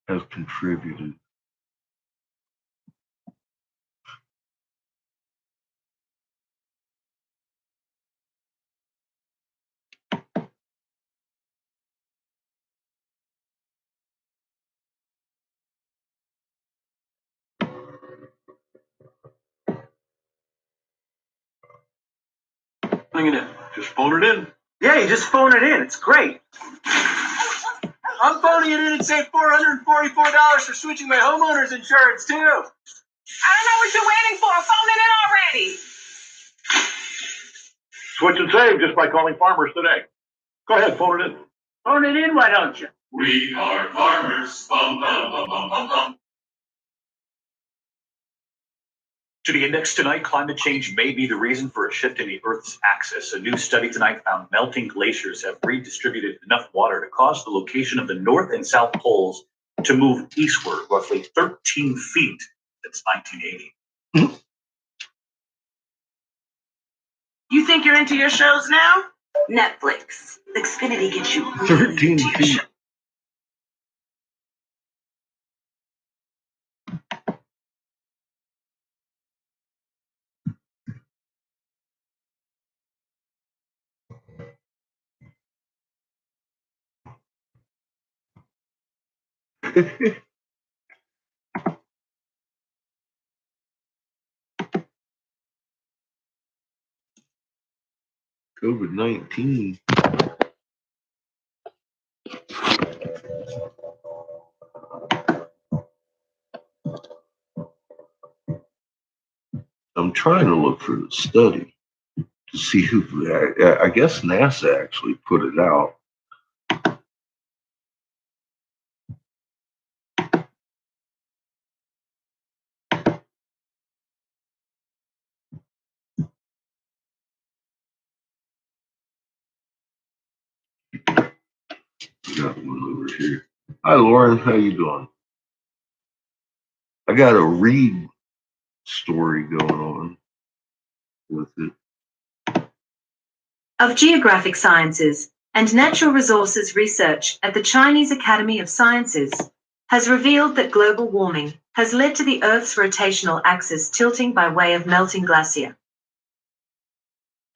Has contributed. Bring it in. Just phone it in. Yeah, you just phone it in. It's great. I'm phoning it in and save $444 for switching my homeowner's insurance, too. I don't know what you're waiting for. Phone it in already. Switch and save just by calling Farmers today. Go ahead, phone it in. Phone it in, why don't you? We are farmers. Bum, bum, bum, bum, bum, bum. To the index tonight, climate change may be the reason for a shift in the Earth's axis. A new study tonight found melting glaciers have redistributed enough water to cause the location of the North and South Poles to move eastward roughly 13 feet since 1980. You think you're into your shows now? Netflix. Xfinity gets you 13 feet. COVID-19. I'm trying to look for the study to see who, I guess NASA actually put it out. Got one over here. Hi, Lauren. How you doing? I got a read story going on with it. Of Geographic Sciences and Natural Resources Research at the Chinese Academy of Sciences has revealed that global warming has led to the Earth's rotational axis tilting by way of melting glacier.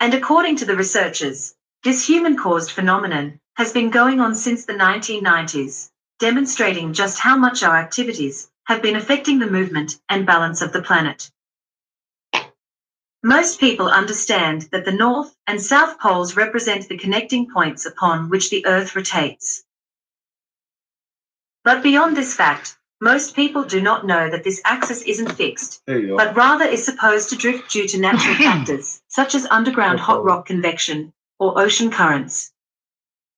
And according to the researchers, this human-caused phenomenon has been going on since the 1990s, demonstrating just how much our activities have been affecting the movement and balance of the planet. Most people understand that the North and South Poles represent the connecting points upon which the Earth rotates. But beyond this fact, most people do not know that this axis isn't fixed, but rather is supposed to drift due to natural factors, such as underground hot rock convection or ocean currents.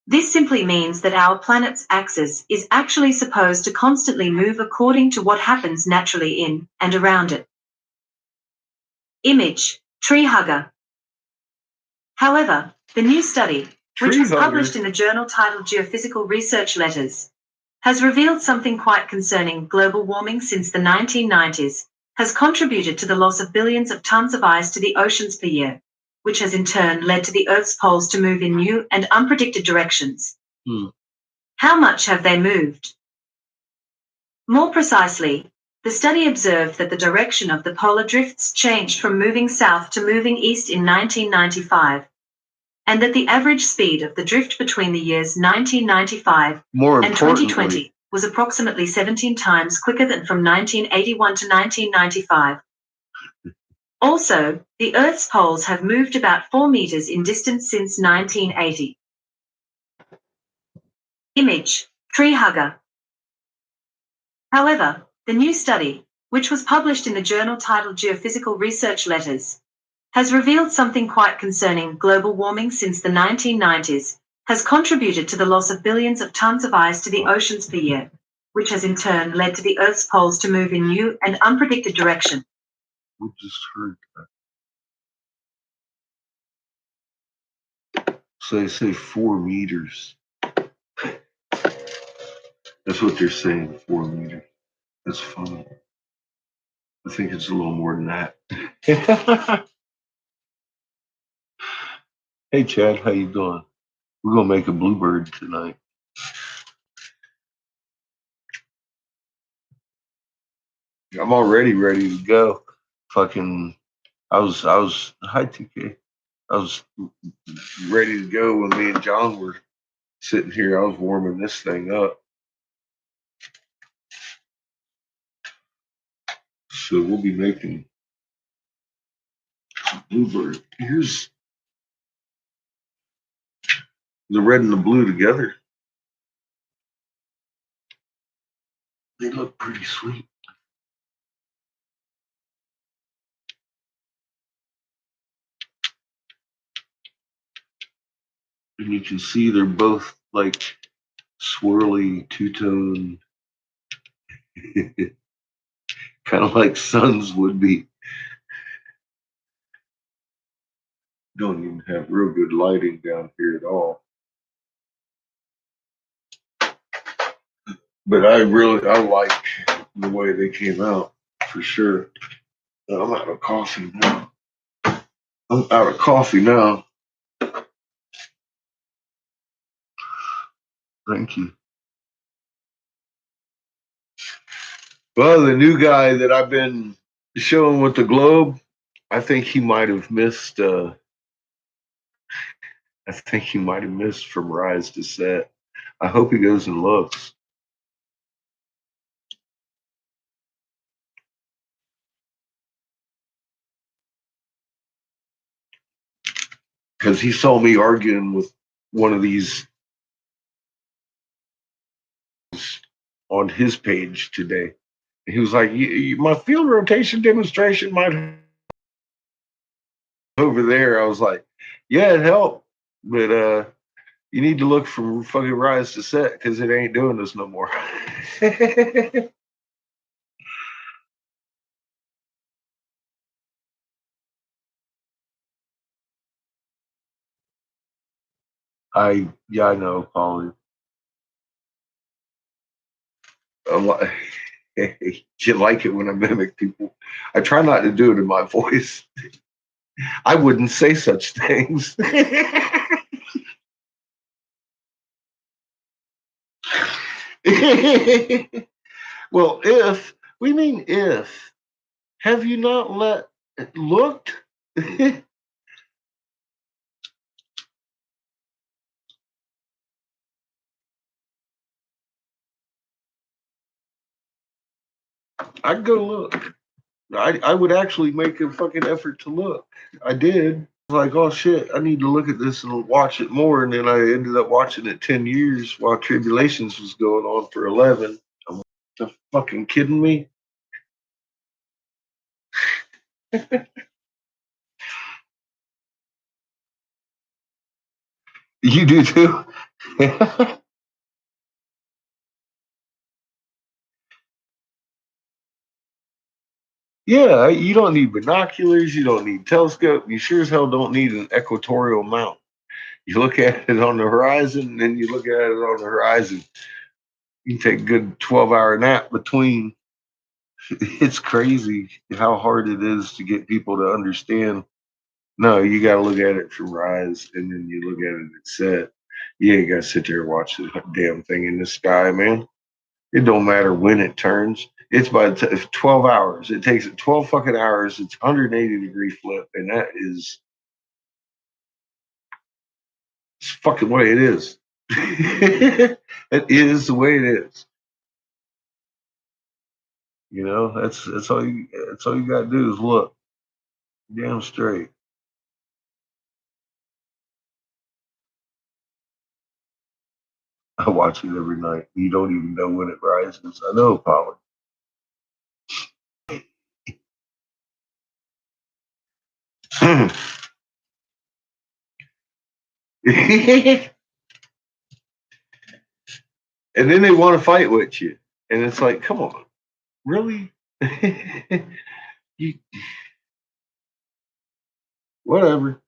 This simply means that our planet's axis is actually supposed to constantly move according to what happens naturally in and around it. Image: tree hugger. However, the new study, which was published in the journal titled Geophysical Research Letters, has revealed something quite concerning. Global warming since the 1990s has contributed to the loss of billions of tons of ice to the oceans per year, which has in turn led to the Earth's poles to move in new and unpredicted directions. How much have they moved? More precisely, the study observed that the direction of the polar drifts changed from moving south to moving east in 1995, and that the average speed of the drift between the years 1995 and 2020 was approximately 17 times quicker than from 1981 to 1995. Also, the Earth's poles have moved about 4 meters in distance since 1980. Image: tree hugger. However, the new study, which was published in the journal titled Geophysical Research Letters, has revealed something quite concerning. Global warming since the 1990s has contributed to the loss of billions of tons of ice to the oceans per year, which has in turn led to the Earth's poles to move in new and unpredicted direction. We just heard that. So they say 4 meters. That's what they're saying, 4 meters. That's fine. I think it's a little more than that. Hey, Chad, how you doing? We're gonna make a bluebird tonight. I'm already ready to go. I was hi TK. I was ready to go when me and John were sitting here. I was warming this thing up. So we'll be making bluebird. Here's the red and the blue together. They look pretty sweet. And you can see they're both like swirly two-tone, kind of like suns would be. Don't even have real good lighting down here at all. But I like the way they came out for sure. I'm out of coffee now. Thank you. Well, the new guy that I've been showing with the globe, I think he might have missed. I think he might have missed from rise to set. I hope he goes and looks. Because he saw me arguing with one of these on his page today. He was like, my field rotation demonstration might over there. I was like, yeah, it helped, but you need to look from fucking rise to set because it ain't doing this no more. I know, Polly. You like it when I mimic people. I try not to do it in my voice. I wouldn't say such things. Well, we mean if. Have you not looked? I'd go look. I would actually make a fucking effort to look. I did. I was like, oh shit, I need to look at this and watch it more. And then I ended up watching it 10 years while Tribulations was going on for 11. I'm like, fucking kidding me? You do too? Yeah, you don't need binoculars. You don't need telescope. You sure as hell don't need an equatorial mount. You look at it on the horizon, and then you look at it on the horizon. You can take a good 12-hour nap between. It's crazy how hard it is to get people to understand No, you got to look at it from rise, and then you look at it at set. You ain't got to sit there and watch the damn thing in the sky, man. It don't matter when it turns. It's by 12 hours. It takes it 12 fucking hours. It's 180-degree flip, and that is it's fucking way it is. It is the way it is. You know, that's all you gotta do is look. Damn straight. I watch it every night. You don't even know when it rises. I know, Polly. And then they want to fight with you. And it's like, come on, really? you, whatever.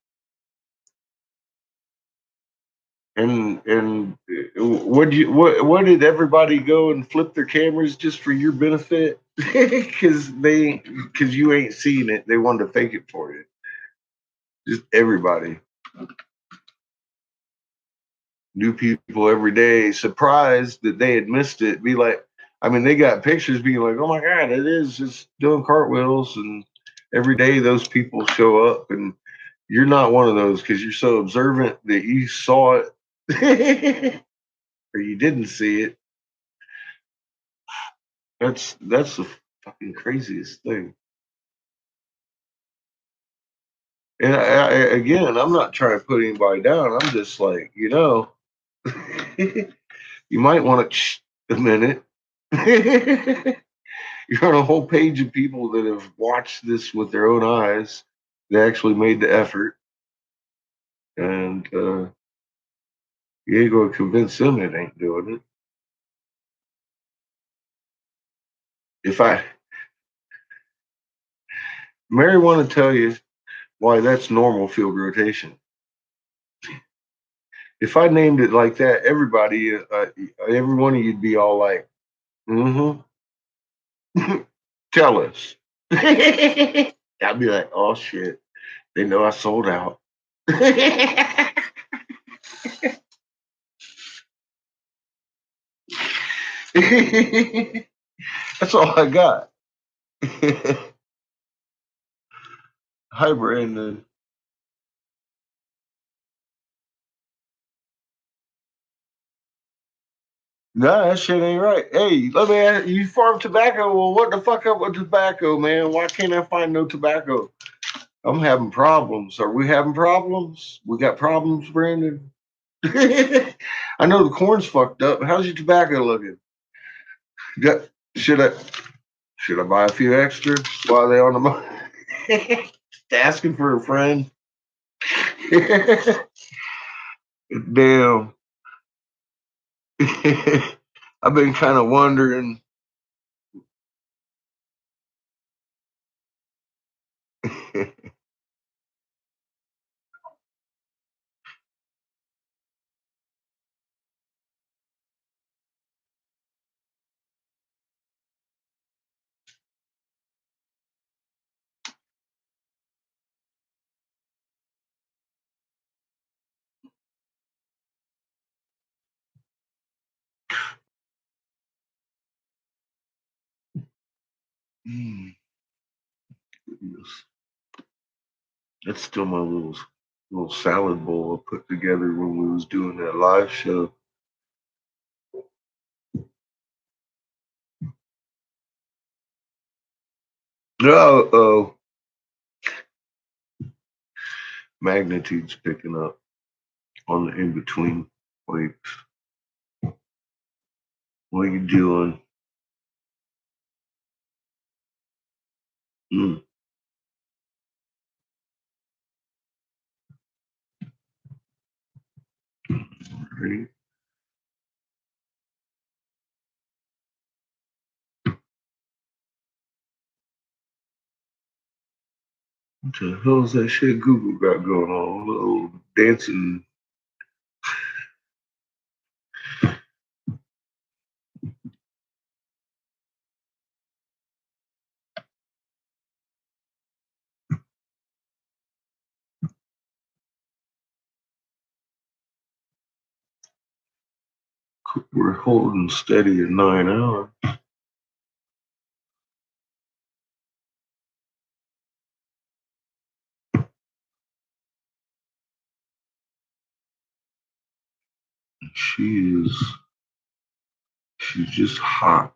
And what did everybody go and flip their cameras just for your benefit? Because you ain't seen it. They wanted to fake it for you. Just everybody. New people every day, surprised that they had missed it. Be like, I mean, they got pictures being like, oh my God, it is just doing cartwheels. And every day those people show up, and you're not one of those because you're so observant that you saw it or you didn't see it. That's the fucking craziest thing. And again, I'm not trying to put anybody down. I'm just like, you might want to a minute. You're on a whole page of people that have watched this with their own eyes. They actually made the effort, and you ain't going to convince them it ain't doing it. If Mary want to tell you why that's normal field rotation. If I named it like that, everybody, every one of you'd be all like, mm-hmm. Tell us. I'd be like, oh shit. They know I sold out. That's all I got. Hi, Brandon. No, that shit ain't right. Hey, let me ask you, farm tobacco. Well, what the fuck up with tobacco, man? Why can't I find no tobacco? I'm having problems. Are we having problems? We got problems, Brandon? I know the corn's fucked up. How's your tobacco looking? Got, should I should I buy a few extra while they on the money? Asking for a friend. Damn. I've been kind of wondering. Goodness. That's still my little salad bowl I put together when we was doing that live show. Oh, magnitude's picking up on the in between waves. What are you doing? Mm. Ready? What the hell is that shit Google got going on? A little dancing. We're holding steady at 9 hours. She's just hot.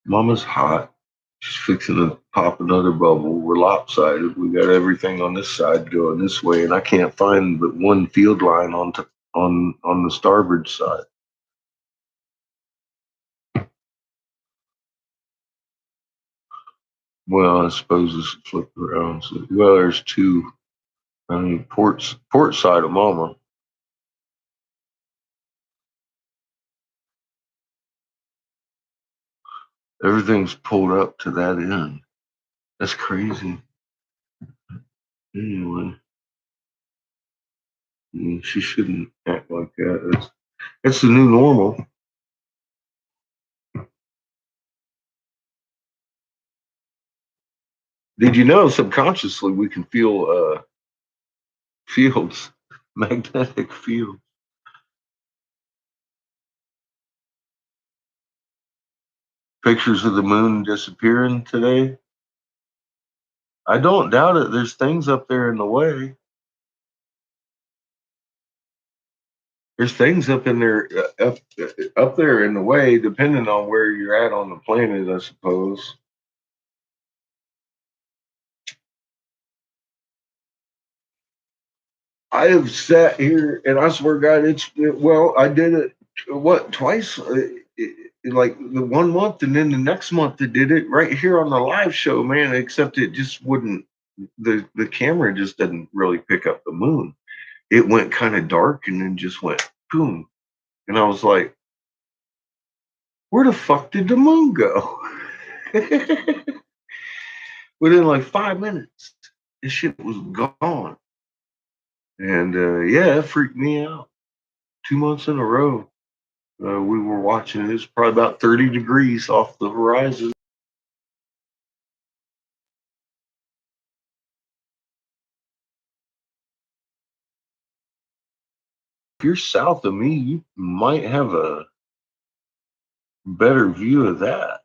Mama's hot. She's fixing to pop another bubble. We're lopsided. We got everything on this side going this way, and I can't find but one field line on the starboard side. Well, I suppose it's flipped around. So, well, there's two. I mean, port side of Mama. Everything's pulled up to that end. That's crazy. Anyway, she shouldn't act like that. It's the new normal. Did you know subconsciously we can feel fields, magnetic fields? Pictures of the moon disappearing today. I don't doubt it. There's things up there in the way. There's things up in there, up there in the way, depending on where you're at on the planet, I suppose. I have sat here, and I swear, God, well, I did it twice, like the 1 month, and then the next month I did it right here on the live show, man. Except it just wouldn't. The camera just didn't really pick up the moon. It went kind of dark, and then just went boom, and I was like, "Where the fuck did the moon go?" Within like 5 minutes, this shit was gone. And yeah, it freaked me out. 2 months in a row, we were watching. It was probably about 30 degrees off the horizon. If you're south of me, you might have a better view of that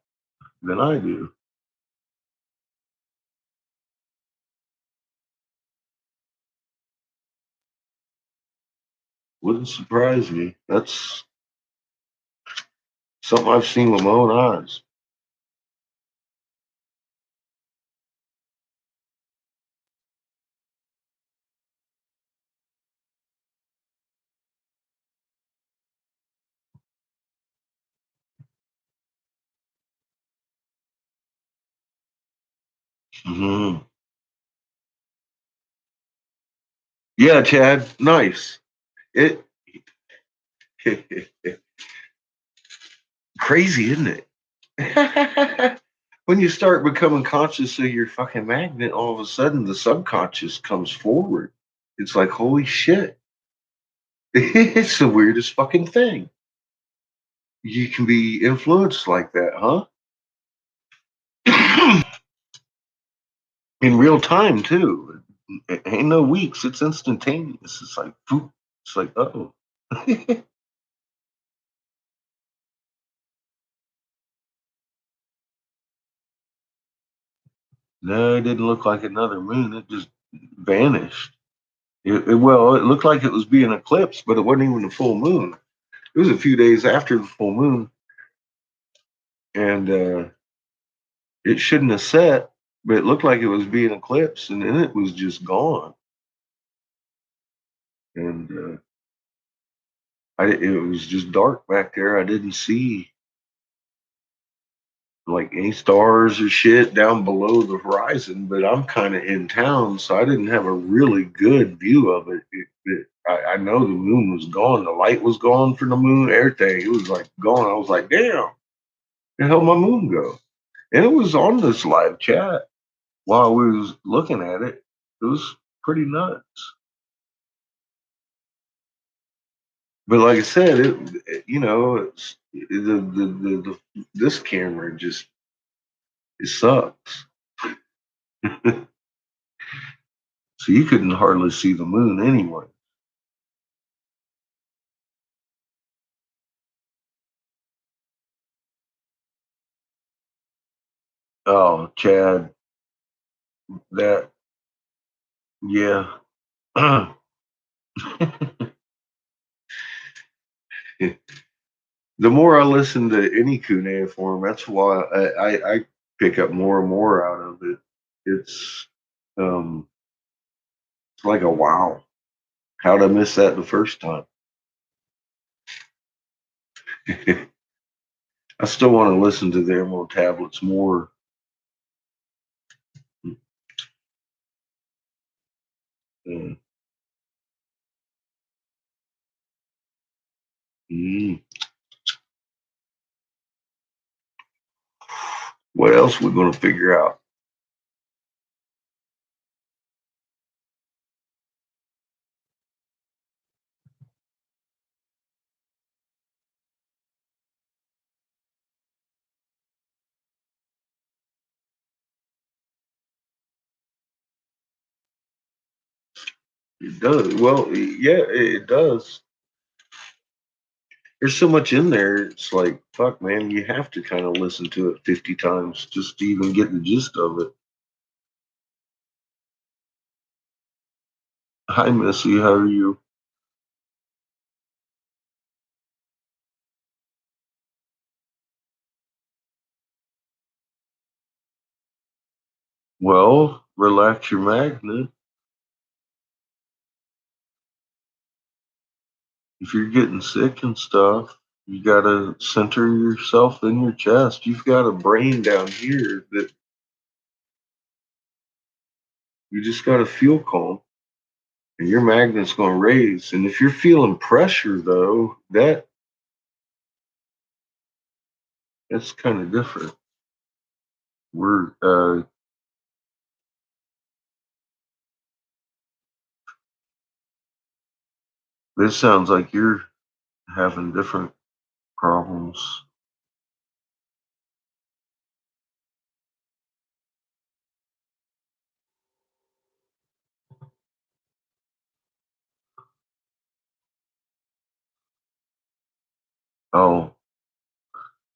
than I do. Wouldn't surprise me. That's something I've seen with my own eyes. Mm-hmm. Yeah, Chad. Nice. It crazy, isn't it? When you start becoming conscious of your fucking magnet, all of a sudden the subconscious comes forward. It's like, holy shit. It's the weirdest fucking thing. You can be influenced like that, huh? In real time, too. It ain't no weeks, it's instantaneous. It's like, poof. It's like, oh. No, it didn't look like another moon. It just vanished. Well, it looked like it was being eclipsed, but it wasn't even a full moon. It was a few days after the full moon, and it shouldn't have set, but it looked like it was being eclipsed, and then it was just gone. And it was just dark back there. I didn't see like any stars or shit down below the horizon, but I'm kind of in town, so I didn't have a really good view of it. I know the moon was gone, the light was gone from the moon, everything. It was like gone. I was like, damn, where the hell my moon go? And it was on this live chat while we was looking at it. It was pretty nuts. But like I said, it's this camera just it sucks. So you couldn't hardly see the moon anyway. Oh, Chad, that, yeah. The more I listen to any cuneiform, that's why I pick up more and more out of it. It's um it's like a wow. How'd I miss that the first time? I still want to listen to the Emerald Tablets more. Uh, mm. What else we gonna figure out? It does. Well, yeah, it does. There's so much in there. It's like, fuck, man, you have to kind of listen to it 50 times just to even get the gist of it. Hi, Missy. How are you? Well, relax your magnet. If you're getting sick and stuff, you gotta center yourself in your chest. You've got a brain down here that you just gotta feel calm, and your magnet's gonna raise. And if you're feeling pressure, though, that's kind of different. We're This sounds like you're having different problems. Oh,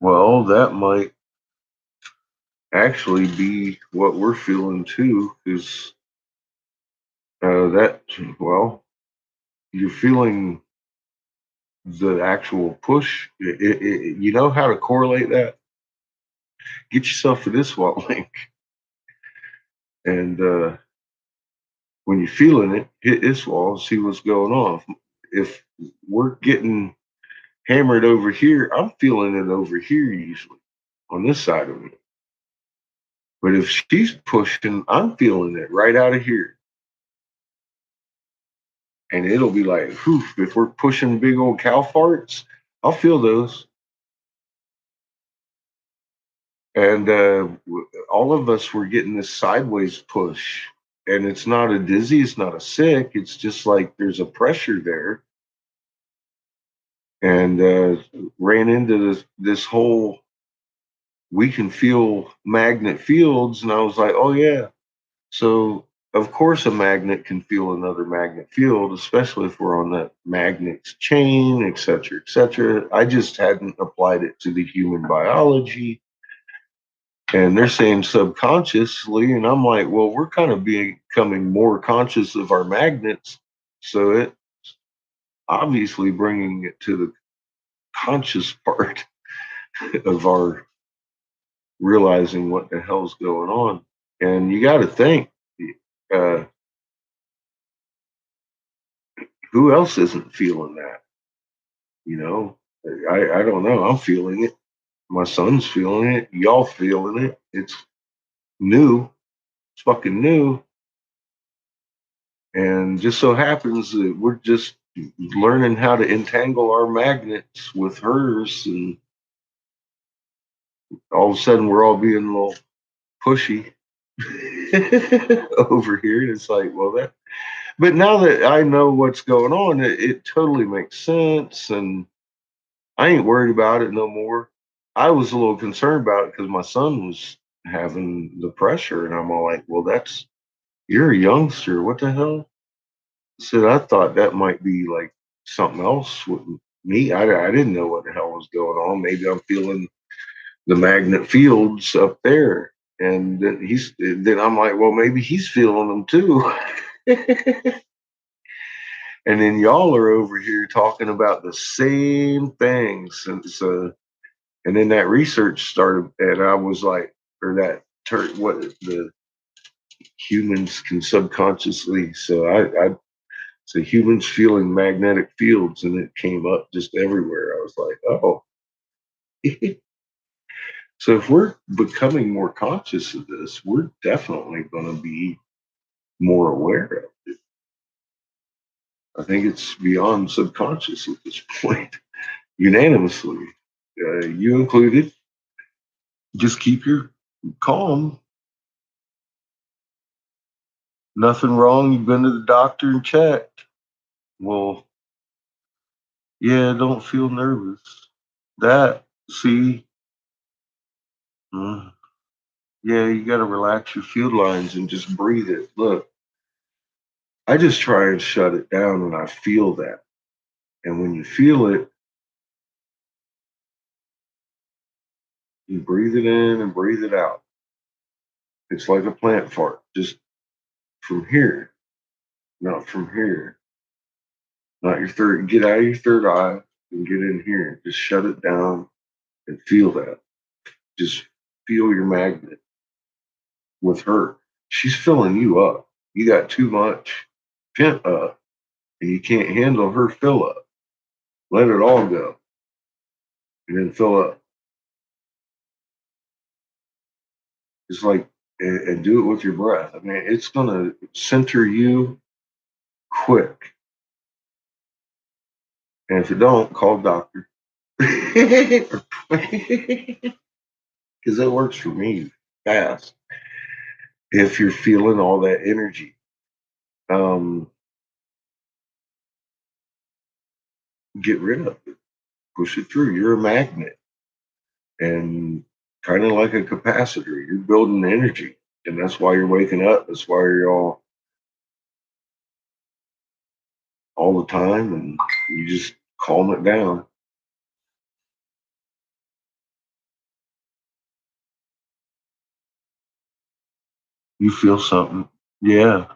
well, that might actually be what we're feeling too, because that, well, you're feeling the actual push. You know how to correlate that? Get yourself to this wall link, and when you're feeling it, hit this wall, see what's going on. If we're getting hammered over here, I'm feeling it over here usually on this side of me. But if she's pushing, I'm feeling it right out of here. And it'll be like, whew, if we're pushing big old cow farts, I'll feel those. And all of us were getting this sideways push. And it's not a dizzy, it's not a sick, it's just like there's a pressure there. And ran into this whole, we can feel magnet fields. And I was like, oh, yeah. So, of course, a magnet can feel another magnet field, especially if we're on that magnet's chain, et cetera, et cetera. I just hadn't applied it to the human biology. And they're saying subconsciously. And I'm like, well, we're kind of becoming more conscious of our magnets. So it's obviously bringing it to the conscious part of our realizing what the hell's going on. And you got to think, uh, who else isn't feeling that? You know, I don't know. I'm feeling it. My son's feeling it. Y'all feeling it. It's new. It's fucking new. And just so happens that we're just learning how to entangle our magnets with hers. And all of a sudden, we're all being a little pushy over here. And it's like, well, that. But now that I know what's going on, it totally makes sense. And I ain't worried about it no more. I was a little concerned about it because my son was having the pressure, and I'm all like, "Well, you're a youngster. What the hell?" I said, "I thought that might be like something else with me. I didn't know what the hell was going on. Maybe I'm feeling the magnet fields up there." And then I'm like, well, maybe he's feeling them too. And then y'all are over here talking about the same things. And then that research started, and I was like, or what the humans can subconsciously. So humans feeling magnetic fields, and it came up just everywhere. I was like, oh. So if we're becoming more conscious of this, we're definitely going to be more aware of it. I think it's beyond subconscious at this point, unanimously, you included. Just keep your calm. Nothing wrong. You've been to the doctor and checked. Well, yeah, don't feel nervous. See, mm, yeah, you got to relax your field lines and just breathe it. Look, I just try and shut it down, and I feel that. And when you feel it, you breathe it in and breathe it out. It's like a plant fart, just from here, not from here. Not your third, get out of your third eye and get in here. Just shut it down and feel that. Just feel your magnet with her. She's filling you up. You got too much pent up and you can't handle her fill up. Let it all go and then fill up. It's like, and do it with your breath. I mean, it's going to center you quick. And if it don't, call a doctor. Because it works for me fast. If you're feeling all that energy, get rid of it, push it through. You're a magnet, and kind of like a capacitor, you're building energy, and that's why you're waking up. That's why you're all the time, and you just calm it down. You feel something, yeah,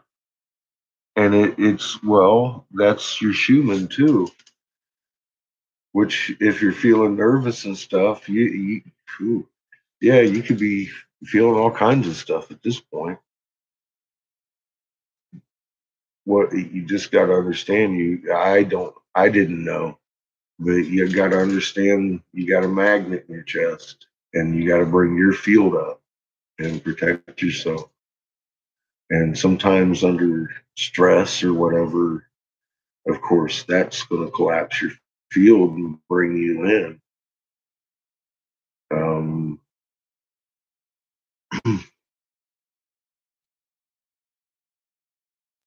and it's well, that's your Schumann too. Which, if you're feeling nervous and stuff, phew, yeah, you could be feeling all kinds of stuff at this point. What you just got to understand, I didn't know, but you got to understand, you got a magnet in your chest, and you got to bring your field up and protect yourself. And sometimes under stress or whatever, of course, that's going to collapse your field and bring you in.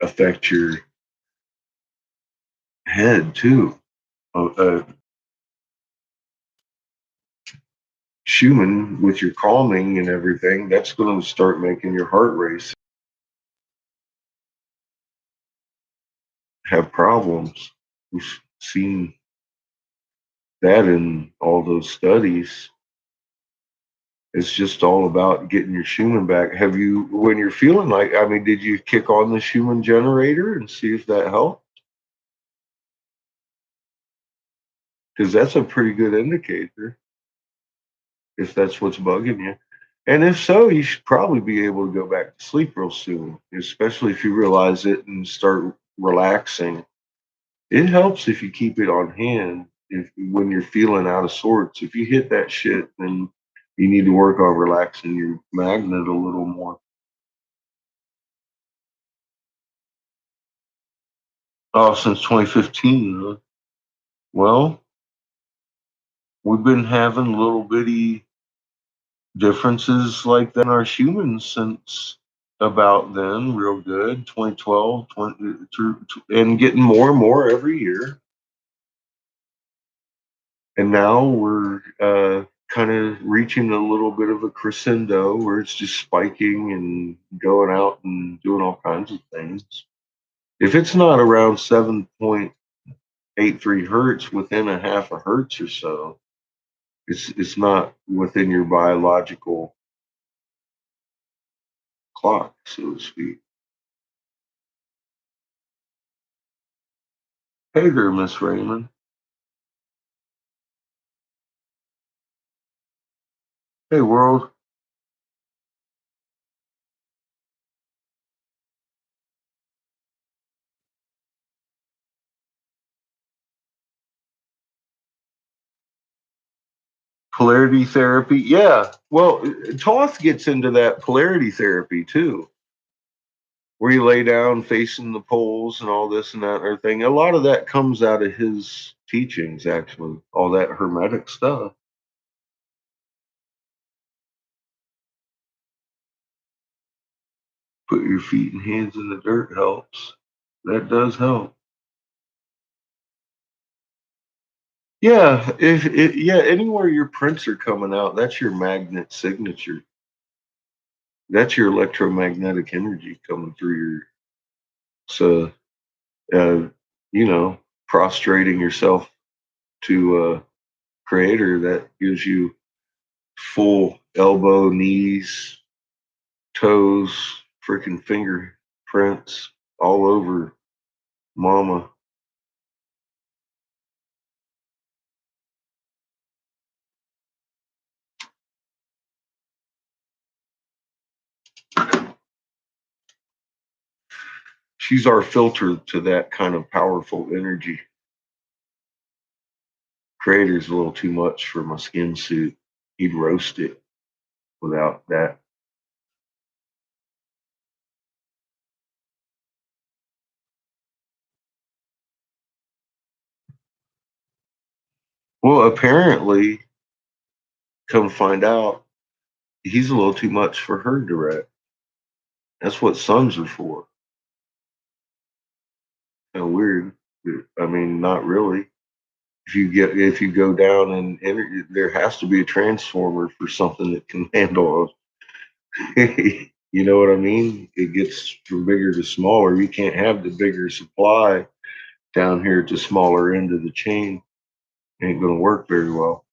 Affect your head too. Schumann, with your calming and everything, that's going to start making your heart race, have problems. We've seen that in all those studies. It's just all about getting your Schumann back. Have you, when you're feeling like, I mean, did you kick on the Schumann generator and see if that helped? Because that's a pretty good indicator if that's what's bugging you. And if so, you should probably be able to go back to sleep real soon, especially if you realize it and start relaxing. It helps if you keep it on hand if when you're feeling out of sorts. If you hit that shit, then you need to work on relaxing your magnet a little more. Oh, since 2015, huh? Well, we've been having little bitty differences like that in our humans since about then, real good, 2012, and getting more and more every year. And now we're kind of reaching a little bit of a crescendo where it's just spiking and going out and doing all kinds of things. If it's not around 7.83 hertz, within a half a hertz or so, it's not within your biological clock, so to speak. Hey there, Miss Raymond. Hey, world. Polarity therapy. Yeah. Well, Toth gets into that polarity therapy too, where you lay down facing the poles and all this and that and everything. A lot of that comes out of his teachings, actually, all that hermetic stuff. Put your feet and hands in the dirt helps. That does help. Yeah, anywhere your prints are coming out, that's your magnet signature. That's your electromagnetic energy coming through your. So, uh, prostrating yourself to a creator that gives you full elbow, knees, toes, freaking fingerprints all over mama. She's our filter to that kind of powerful energy. Creator's a little too much for my skin suit. He'd roast it without that. Well, apparently, come find out, he's a little too much for her direct. That's what suns are for. Kind of weird. I mean, not really. If you go down and there has to be a transformer for something that can handle. You know what I mean? It gets from bigger to smaller. You can't have the bigger supply down here at the smaller end of the chain. Ain't gonna work very well.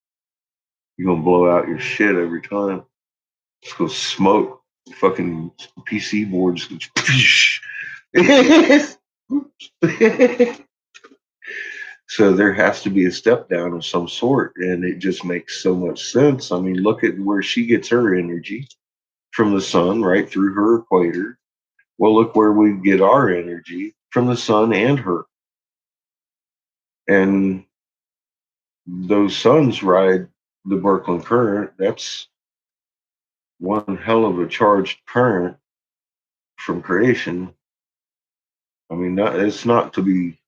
You're gonna blow out your shit every time. It's gonna smoke. Fucking PC boards. So there has to be a step down of some sort, and it just makes so much sense. I mean, look at where she gets her energy from the sun right through her equator. Well, look where we get our energy from the sun and her. And those suns ride the Birkeland current. That's one hell of a charged current from creation. I mean, it's not to be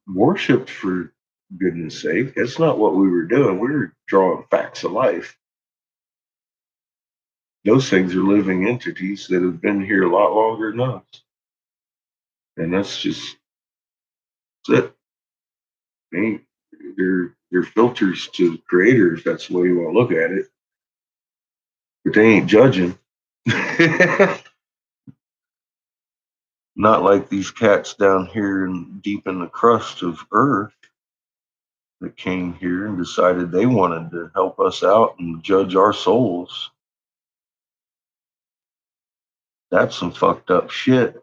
worshipped for goodness sake. That's not what we were doing. We were drawing facts of life. Those things are living entities that have been here a lot longer than us. And that's it. They're filters to creators. That's the way you want to look at it. But they ain't judging. Not like these cats down here and deep in the crust of Earth that came here and decided they wanted to help us out and judge our souls. That's some fucked up shit.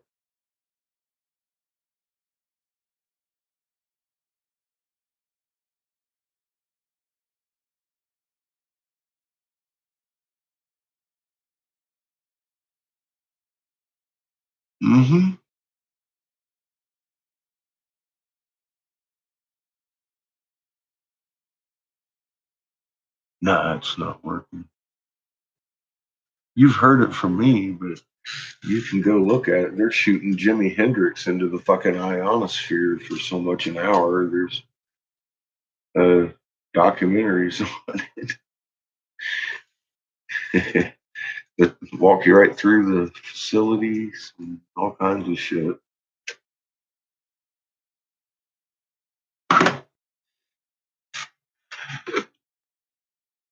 Mm-hmm. Nah, it's not working. You've heard it from me, but you can go look at it. They're shooting Jimi Hendrix into the fucking ionosphere for so much an hour. There's documentaries on it that walk you right through the facilities and all kinds of shit.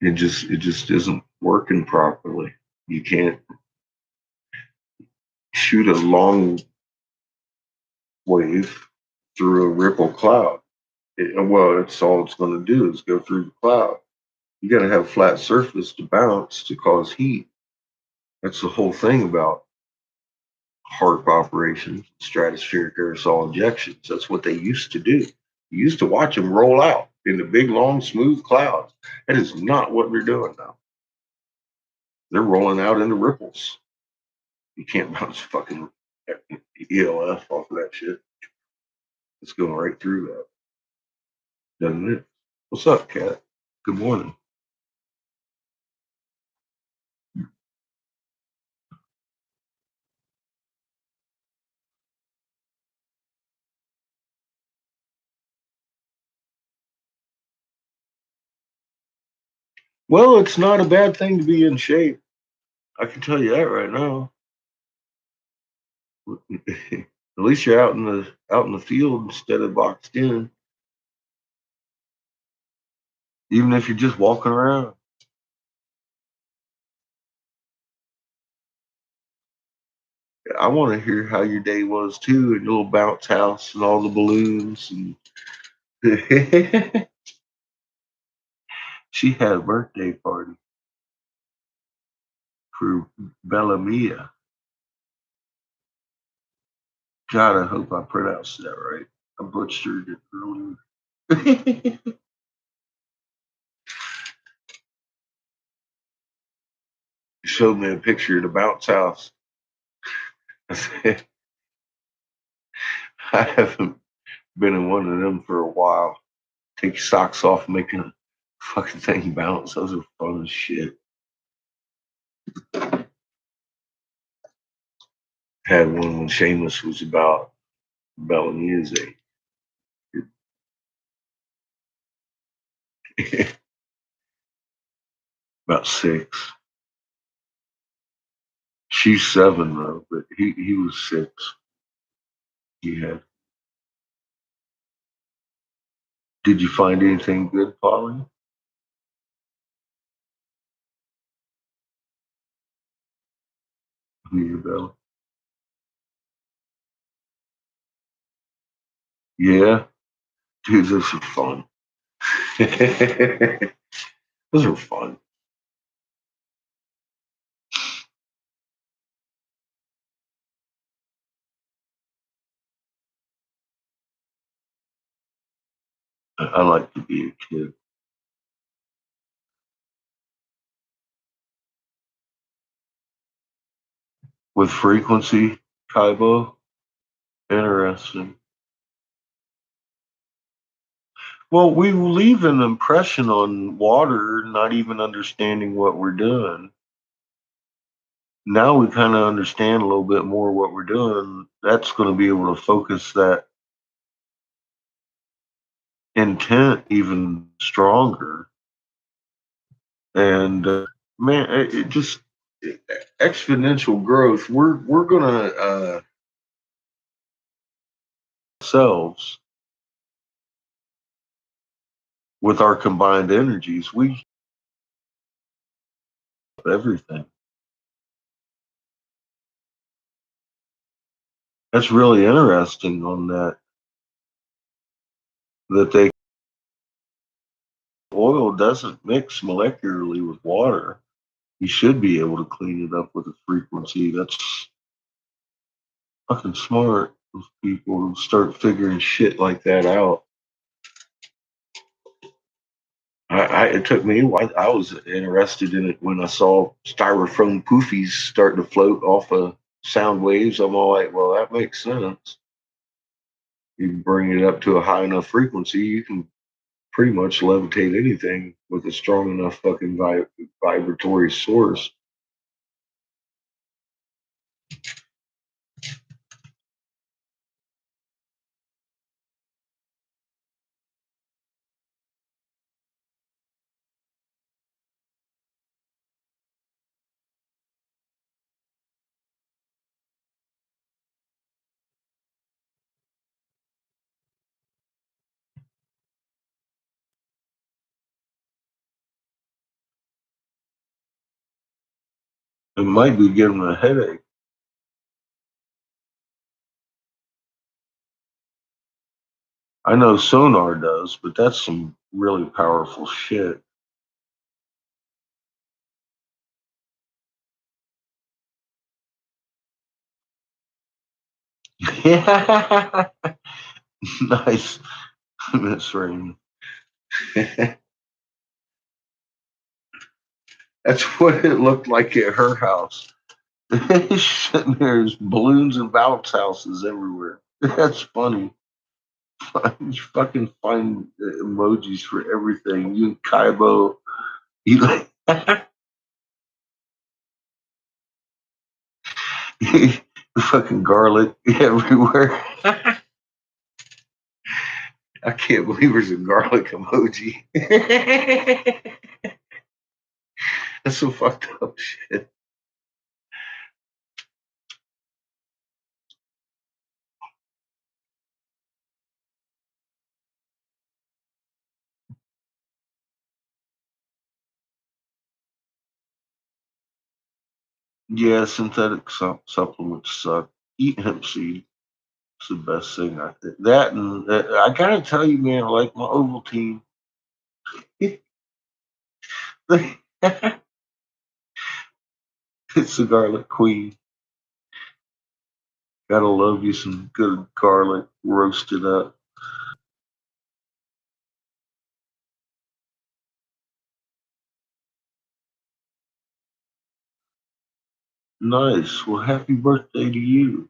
It just isn't working properly. You can't shoot a long wave through a ripple cloud. Well, that's all it's going to do is go through the cloud. You got to have flat surface to bounce to cause heat. That's the whole thing about HARP operations, stratospheric aerosol injections. That's what they used to do. You used to watch them roll out in the big, long, smooth clouds. That is not what they're doing now. They're rolling out into ripples. You can't bounce fucking ELF off of that shit. It's going right through that, doesn't it? What's up, Kat? Good morning. Well, it's not a bad thing to be in shape. I can tell you that right now. At least you're out in the field instead of boxed in. Even if you're just walking around. I want to hear how your day was too, and your little bounce house and all the balloons. And she had a birthday party for Bella Mia. God, I hope I pronounced that right. I butchered it earlier. Showed me a picture of the bounce house. I said, I haven't been in one of them for a while. Take your socks off, making a fucking thing bounce. Those are fun as shit. Had one when Seamus was about Bellamy's age. About 6. She's 7 though, but he was 6. He had. Did you find anything good, Polly? Your bell? Yeah, dude, those are fun. Those are fun. I like to be a kid. With frequency, Kaibo, interesting. Well, we leave an impression on water, not even understanding what we're doing. Now we kind of understand a little bit more what we're doing. That's going to be able to focus that intent even stronger. And man, it just exponential growth. We're gonna ourselves with our combined energies. We have everything. That's really interesting on that. That they oil doesn't mix molecularly with water. You should be able to clean it up with a frequency. That's fucking smart. Those people who start figuring shit like that out. It took me a while. I was interested in it when I saw styrofoam poofies starting to float off of sound waves. I'm all like, well, that makes sense. You can bring it up to a high enough frequency, you can pretty much levitate anything with a strong enough fucking vibratory source. It might be giving a headache. I know sonar does, but that's some really powerful shit. Yeah. Nice, Miss Rain. That's what it looked like at her house. There's balloons and bounce houses everywhere. That's funny. You fucking find emojis for everything. You and Kaibo, you like fucking garlic everywhere. I can't believe there's a garlic emoji. That's some fucked up shit. Yeah, synthetic supplements suck. Eat hemp seed. It's the best thing I think. That and I gotta tell you, man, I like my Ovaltine. It's the garlic queen. Gotta love you some good garlic roasted up. Nice. Well, happy birthday to you.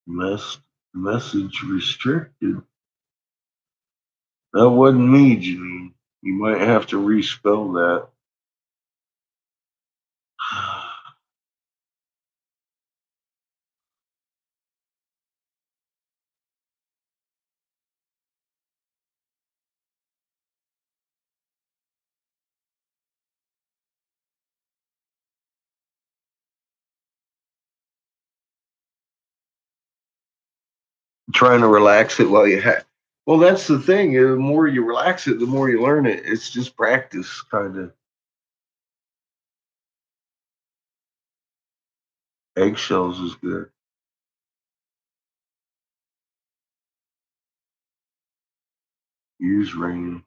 Mess Message restricted. That wasn't me, Janine. You might have to respell that. Trying to relax it while you have. Well, that's the thing. The more you relax it, the more you learn it. It's just practice, kind of. Eggshells is good. Use rain.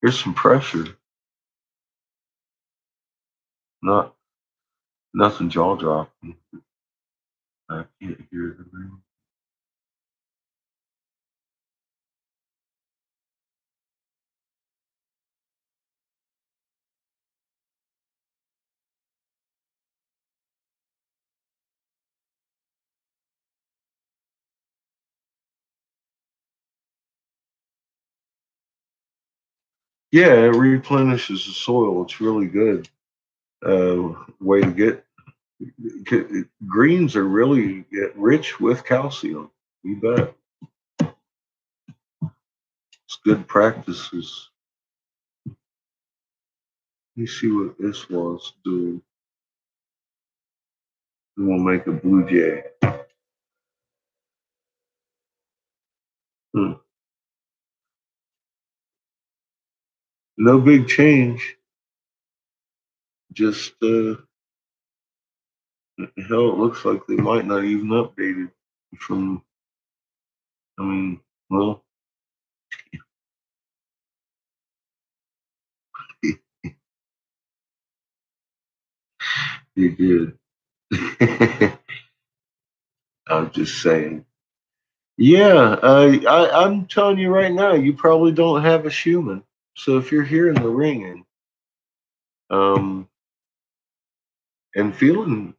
Here's some pressure. Not nothing jaw dropping. I can't hear the rain. Yeah, it replenishes the soil. It's really good. Way to get greens are really rich with calcium. You bet. It's good practices. Let me see what this was doing. We'll make a blue jay. Hmm. No big change. Just hell, it looks like they might not even update it from. I mean, well, they did. I'm just saying. Yeah, I'm telling you right now, you probably don't have a Schumann. So if you're hearing the ringing, um, and feeling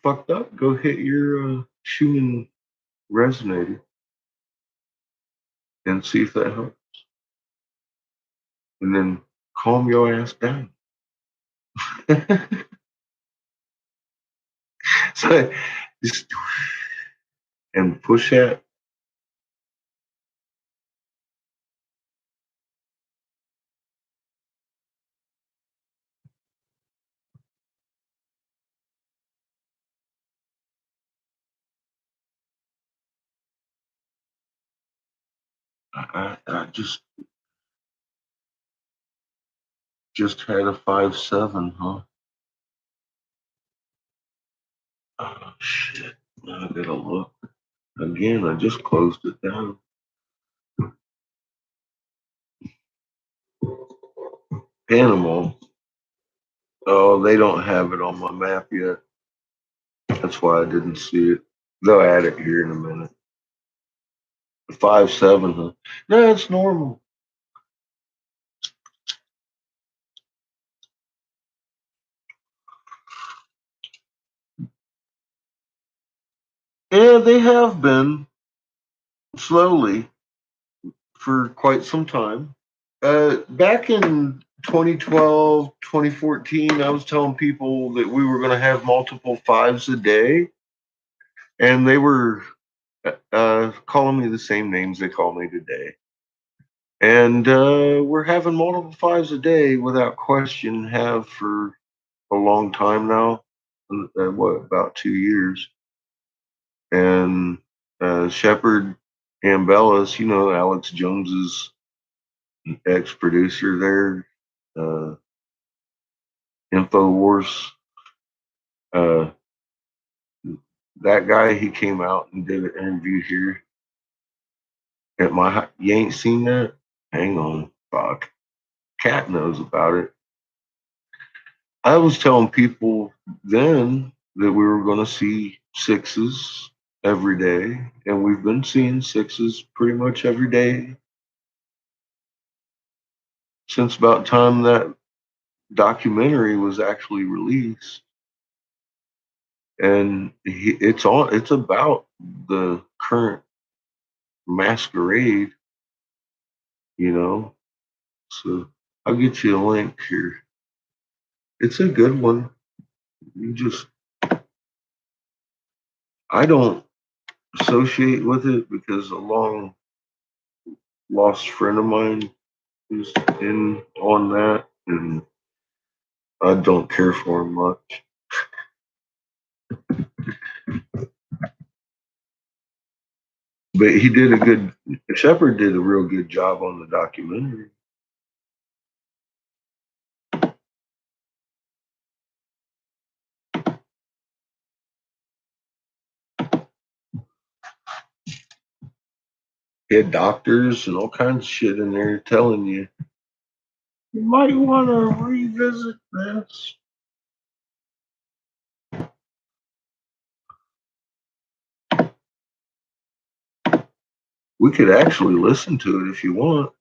fucked up, go hit your Schumann resonator and see if that helps, and then calm your ass down. So just and push that. I just Just had a 5.7, huh? Oh, shit. Now I gotta look. Again, I just closed it down. Panama. Oh, they don't have it on my map yet. That's why I didn't see it. They'll add it here in a minute. 5.7, huh? No, it's normal. Yeah, they have been slowly for quite some time. Back in 2012, 2014, I was telling people that we were going to have multiple 5s a day, and they were calling me the same names they call me today. And we're having multiple 5s a day without question, have for a long time now. About 2 years? And Shepard Ambellis, Alex Jones's ex-producer there, InfoWars. Uh, that guy, he came out and did an interview here at my. You ain't seen that? Hang on, fuck. Cat knows about it. I was telling people then that we were going to see 6s every day, and we've been seeing 6s pretty much every day since about time that documentary was actually released. And it's about the current masquerade, so I'll get you a link here. It's a good one. I don't associate with it because a long lost friend of mine is in on that, and I don't care for him much. But Shepard did a real good job on the documentary. He had doctors and all kinds of shit in there telling you might want to revisit this. We could actually listen to it if you want.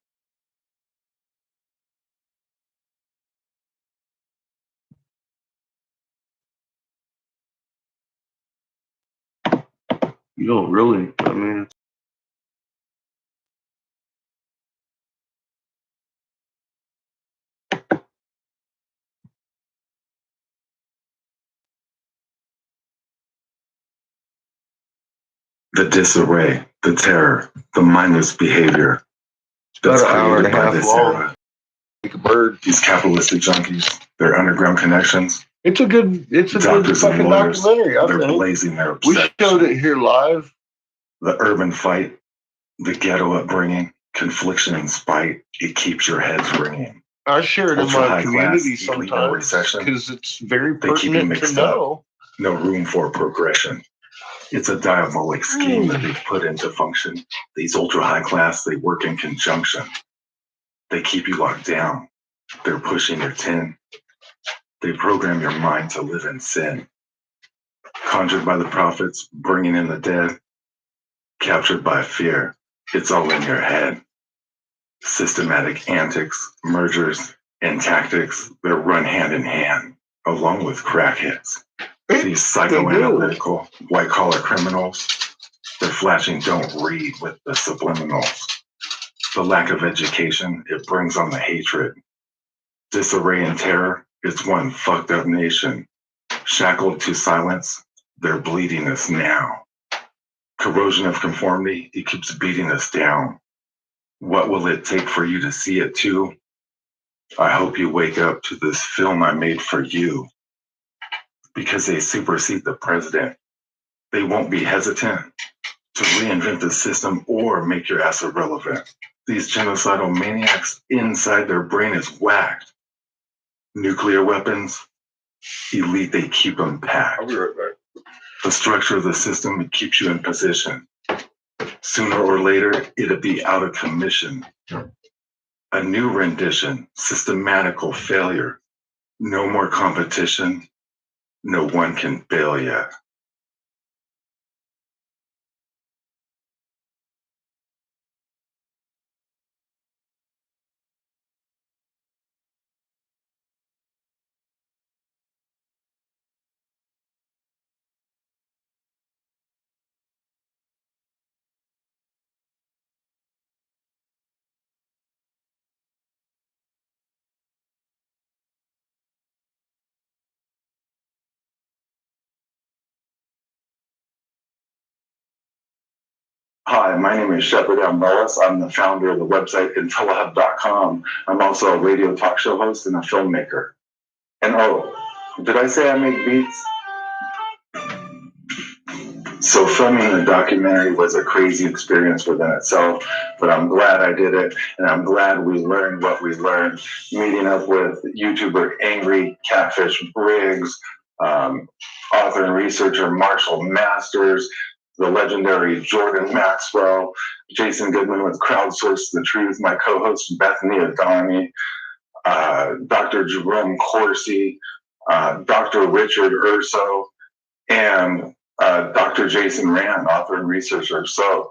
You don't really, the disarray, the terror, the mindless behavior that's about an hour and a created by half this long. era. Like a bird. These capitalistic junkies, their underground connections. It's a good fucking lawyers, documentary. They're blazing their We obsession. showed it here live. The urban fight, the ghetto upbringing, confliction and spite, it keeps your heads ringing. I share it in my community class, elite, sometimes because it's very They keep you pertinent to mixed know. No room for progression. It's a diabolic scheme that they've put into function. These ultra high class, they work in conjunction. They keep you locked down. They're pushing your tin. They program your mind to live in sin. Conjured by the prophets, bringing in the dead. Captured by fear. It's all in your head. Systematic antics, mergers, and tactics that run hand in hand, along with crackheads. These psychoanalytical, white-collar criminals, they're flashing don't read with the subliminals. The lack of education, it brings on the hatred. Disarray and terror, it's one fucked up nation. Shackled to silence, they're bleeding us now. Corrosion of conformity, it keeps beating us down. What will it take for you to see it too? I hope you wake up to this film I made for you. Because they supersede the president. They won't be hesitant to reinvent the system or make your ass irrelevant. These genocidal maniacs inside their brain is whacked. Nuclear weapons, elite, they keep them packed. I'll be right back. The structure of the system, it keeps you in position. Sooner or later, it'll be out of commission. A new rendition, systematical failure. No more competition. No one can fail ya. Hi, my name is Shepard Ambellis. I'm the founder of the website intellihub.com. I'm also a radio talk show host and a filmmaker. And oh, did I say I make beats? So filming the documentary was a crazy experience within itself, but I'm glad I did it, and I'm glad we learned what we learned, meeting up with YouTuber Angry Catfish Briggs, author and researcher Marshall Masters, the legendary Jordan Maxwell, Jason Goodman with Crowdsource the Truth, my co-host Bethany Adani, Dr. Jerome Corsi, Dr. Richard Urso, and Dr. Jason Rand, author and researcher. So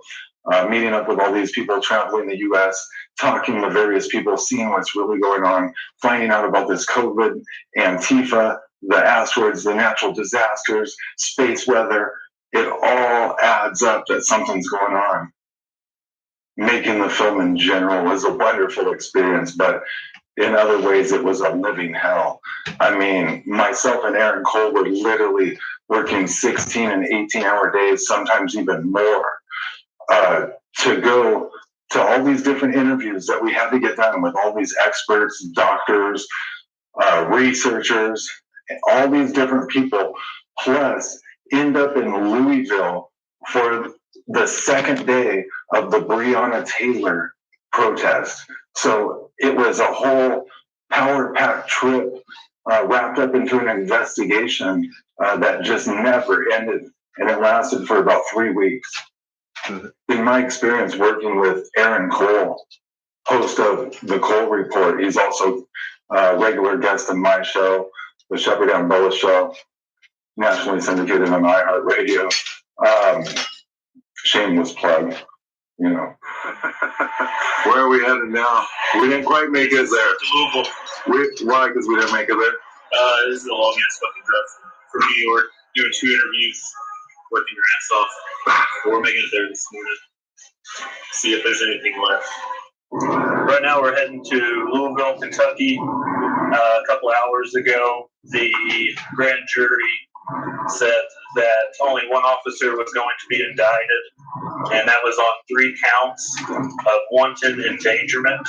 meeting up with all these people, traveling the US, talking to various people, seeing what's really going on, finding out about this COVID, Antifa, the asteroids, the natural disasters, space weather, it all adds up that something's going on. Making the film in general was a wonderful experience, but in other ways, it was a living hell. I mean, myself and Aaron Cole were literally working 16 and 18-hour days, sometimes even more, to go to all these different interviews that we had to get done with all these experts, doctors, researchers, all these different people, plus end up in Louisville for the second day of the Breonna Taylor protest. So it was a whole power-packed trip wrapped up into an investigation that just never ended, and it lasted for about 3 weeks. In my experience working with Aaron Cole, host of the Cole Report, he's also a regular guest on my show, the Shepard Ambellis Show, nationally syndicated on iHeartRadio. Shameless plug, you know. Where are we headed now? We didn't quite make it there. Louisville. Why? Because we didn't make it there? This is a long ass fucking drive from New York, doing 2 interviews, working your ass off. We're making it there this morning. See if there's anything left. Right now we're heading to Louisville, Kentucky. A couple hours ago, the grand jury said that only one officer was going to be indicted, and that was on 3 counts of wanton endangerment,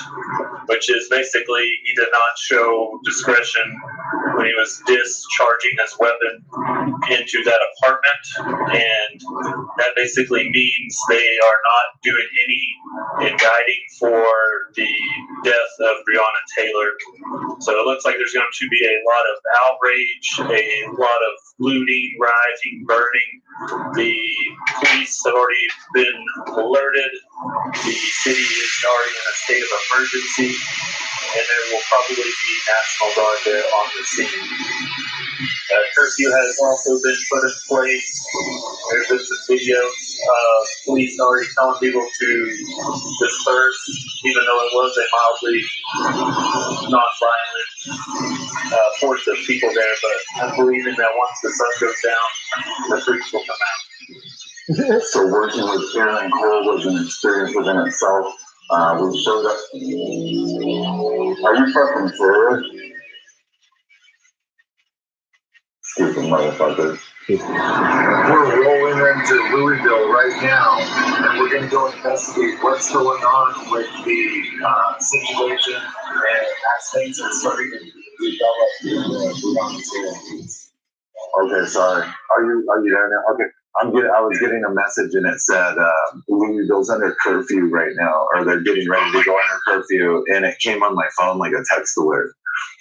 which is basically he did not show discretion when he was discharging his weapon into that apartment, and that basically means they are not doing any indicting for the death of Breonna Taylor. So it looks like there's going to be a lot of outrage, a lot of looting, rioting, burning. The police have already been alerted. The city is already in a state of emergency, and there will probably be National Guard there on the scene. Curfew has also been put in place. There's been some videos of police already telling people to disperse, even though it was a mildly non-violent force of people there. But I'm believing that once the sun goes down, the troops will come out. So working with Aaron Cole was an experience within itself. We showed up. Are you fucking serious? Stupid motherfuckers. We're rolling into Louisville right now, and we're going to go investigate what's going on with the situation and as things are starting to develop. Okay, sorry. Are you there now? Okay. I was getting a message and it said Louisville's under curfew right now, or they're getting ready to go under curfew, and it came on my phone like a text alert.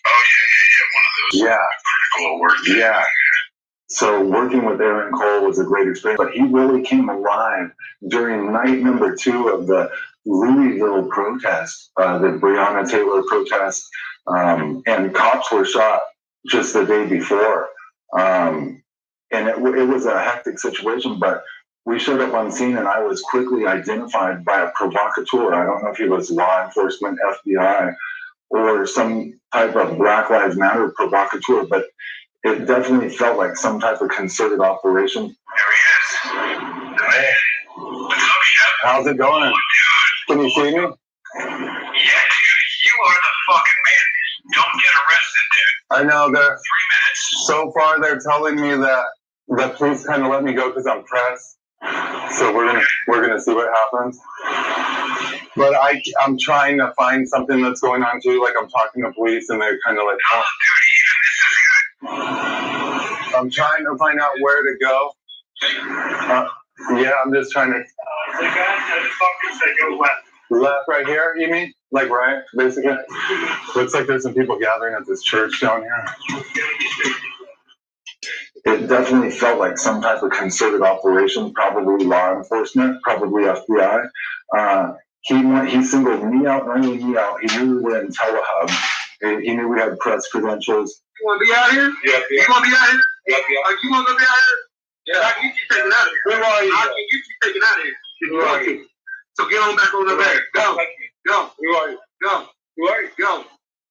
Oh, yeah. Yeah. Yeah. So working with Aaron Cole was a great experience, but he really came alive during night number 2 of the Louisville protest, the Breonna Taylor protest, and cops were shot just the day before. And it was a hectic situation, but we showed up on scene and I was quickly identified by a provocateur. I don't know if he was law enforcement, FBI, or some type of Black Lives Matter provocateur, but it definitely felt like some type of concerted operation. There he is. The man. What's up, Chef? How's it going? Can you see me? Yeah, dude, you are the fucking man. Don't get arrested, dude. I know that 3 minutes. so far they're telling me that the police kind of let me go because I'm pressed. So we're gonna see what happens. But I'm trying to find something that's going on too. Like I'm talking to police and they're kind of like, Oh, dude, even this is good. I'm trying to find out where to go. Yeah, I'm just trying to. The guy at the fucking said go left. Left right here, you mean? Like right, basically? Looks like there's some people gathering at this church down here. It definitely felt like some type of concerted operation, probably law enforcement, probably FBI. He singled me out and only me out. He knew we were in Telehub. He knew we had press credentials. You want to be out here? Yeah. You want to be out here? Yeah. You want to be out here? Yeah. I can get you taken out of here. Who are you? I can get you taken out of here. Who are you? So get on back on the back. Go. Go. Who are you? Go. Who are you? Go.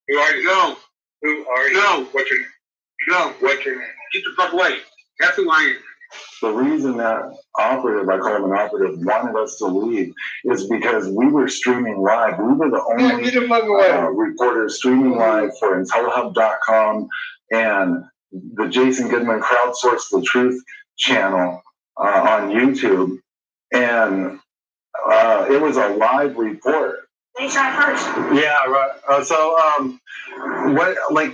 Who are you? Go. Who are you? Go. What's your name? Go. What's your name? Get the fuck away. That's who I am. The reason that operative, I call him an operative, wanted us to leave is because we were streaming live. We were the only reporters streaming live for IntelliHub.com and the Jason Goodman Crowdsource the Truth channel on YouTube. And it was a live report. They shot first. Yeah, right.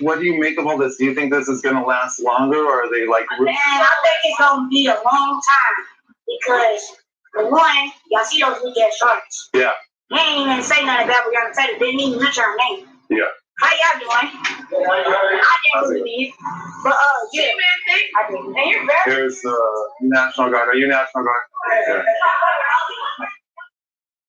What do you make of all this? Do you think this is going to last longer, or are they like? Man, I think it's gonna be a long time because for one, y'all see those weak ass shorts. Yeah. They ain't even say nothing about what y'all say. They didn't even mention her name. Yeah. How y'all doing? I didn't believe, but yeah, I didn't. And you're very. Here's National Guard. Are you National Guard? Yeah.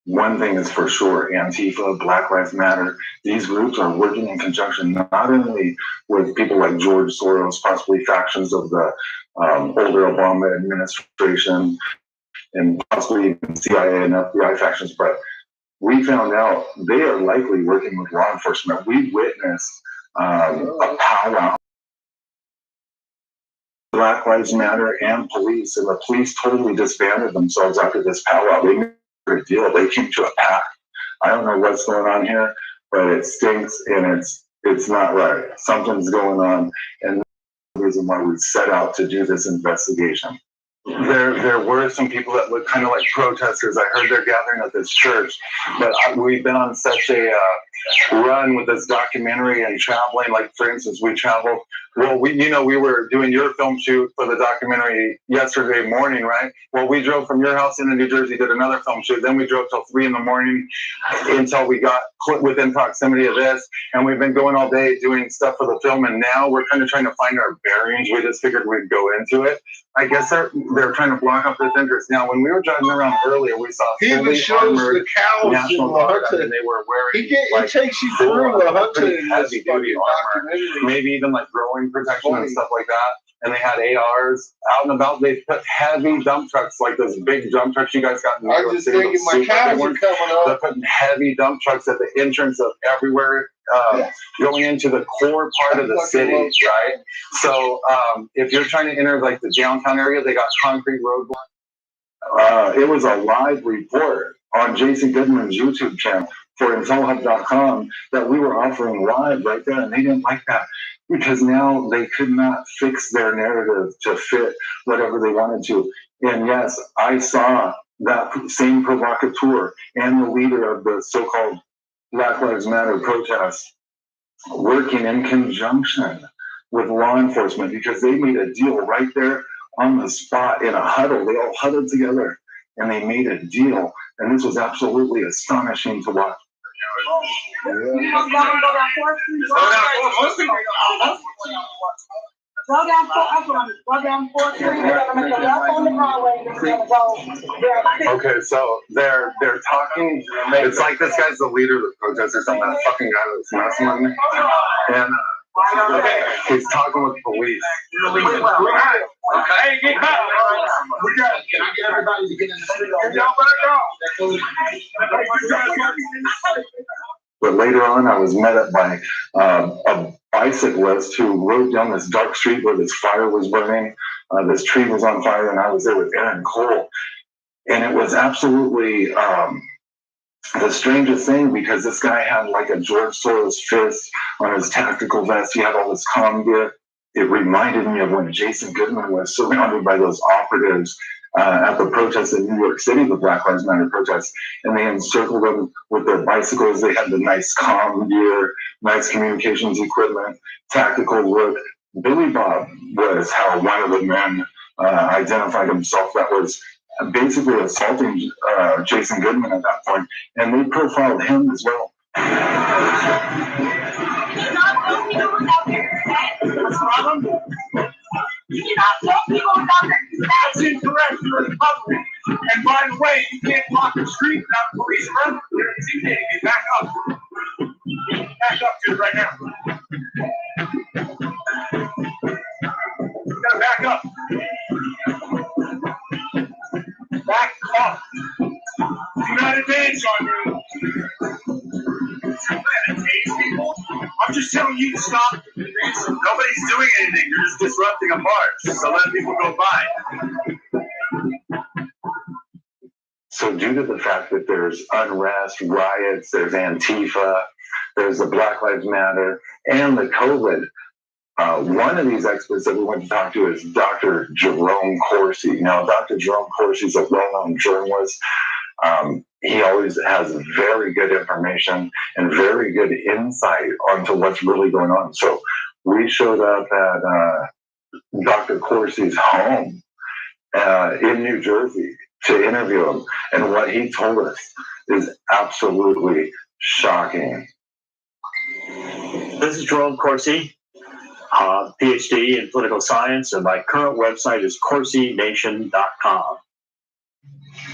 One thing is for sure, Antifa, Black Lives Matter, these groups are working in conjunction not only with people like George Soros, possibly factions of the older Obama administration, and possibly even CIA and FBI factions, but we found out they are likely working with law enforcement. We witnessed a powwow. Black Lives Matter and police, and the police totally disbanded themselves after this powwow. They made a deal. They came to a pact. I don't know what's going on here, but it stinks and it's not right. Something's going on, and that's the reason why we set out to do this investigation. There were some people that looked kind of like protesters. I heard they're gathering at this church, but we've been on such a run with this documentary and traveling. Like for instance, we traveled. Well, we were doing your film shoot for the documentary yesterday morning, right? Well, we drove from your house into New Jersey, did another film shoot. Then we drove till 3 a.m. until we got within proximity of this. And we've been going all day doing stuff for the film. And now we're kind of trying to find our bearings. We just figured we'd go into it. I guess they're trying to block up this interest. Now, when we were driving around earlier, we saw fully armored National Guard, and they were wearing it takes you through a hunting heavy duty armor, maybe even like growing protection and stuff like that. And they had ARs out and about. They put heavy dump trucks, like those big dump trucks you guys got in New York City. I'm just thinking my cows are coming up. They're putting heavy dump trucks at the entrance of everywhere, going into the core part of the city, right? So if you're trying to enter like the downtown area, they got concrete roadblocks. It was a live report on Jason Goodman's YouTube channel for IntelliHub.com that we were offering live right there, and they didn't like that because now they could not fix their narrative to fit whatever they wanted to. And yes, I saw that same provocateur and the leader of the so-called Black Lives Matter protests working in conjunction with law enforcement because they made a deal right there on the spot in a huddle. They all huddled together and they made a deal. And this was absolutely astonishing to watch. Go down 4th Street, you're gonna make a left on the Broadway, and you're gonna go there. Okay, so they're talking. It's like this guy's the leader of the protest or something. That fucking guy that's messing with me. And he's talking with police. Hey, get back. We got it. Can I get everybody to get in the studio? Y'all back off. But later on, I was met up by a bicyclist who rode down this dark street where this fire was burning. This tree was on fire, and I was there with Aaron Cole. And it was absolutely the strangest thing, because this guy had like a George Soros fist on his tactical vest. He had all this comm gear. It reminded me of when Jason Goodman was surrounded by those operatives at the protests in New York City, the Black Lives Matter protests, and they encircled them with their bicycles. They had the nice comm gear, nice communications equipment, tactical look. Billy Bob was how one of the men identified himself that was basically assaulting Jason Goodman at that point, and they profiled him as well. That's incorrect. You're in public. And by the way, you can't block the street without a police presence. You're intimidating me. Back up. Back up, dude, right now. You gotta back up. Back up. Do not advance on me. I'm just telling you to stop. Nobody's doing anything. You're just disrupting a march. So let people go by. So due to the fact that there's unrest, riots, there's Antifa, there's the Black Lives Matter, and the COVID, one of these experts that we went to talk to is Dr. Jerome Corsi. Now, Dr. Jerome Corsi is a well-known journalist. He always has very good information and very good insight onto what's really going on. So we showed up at Dr. Corsi's home in New Jersey to interview him. And what he told us is absolutely shocking. This is Jerome Corsi, PhD in political science, and my current website is corsination.com.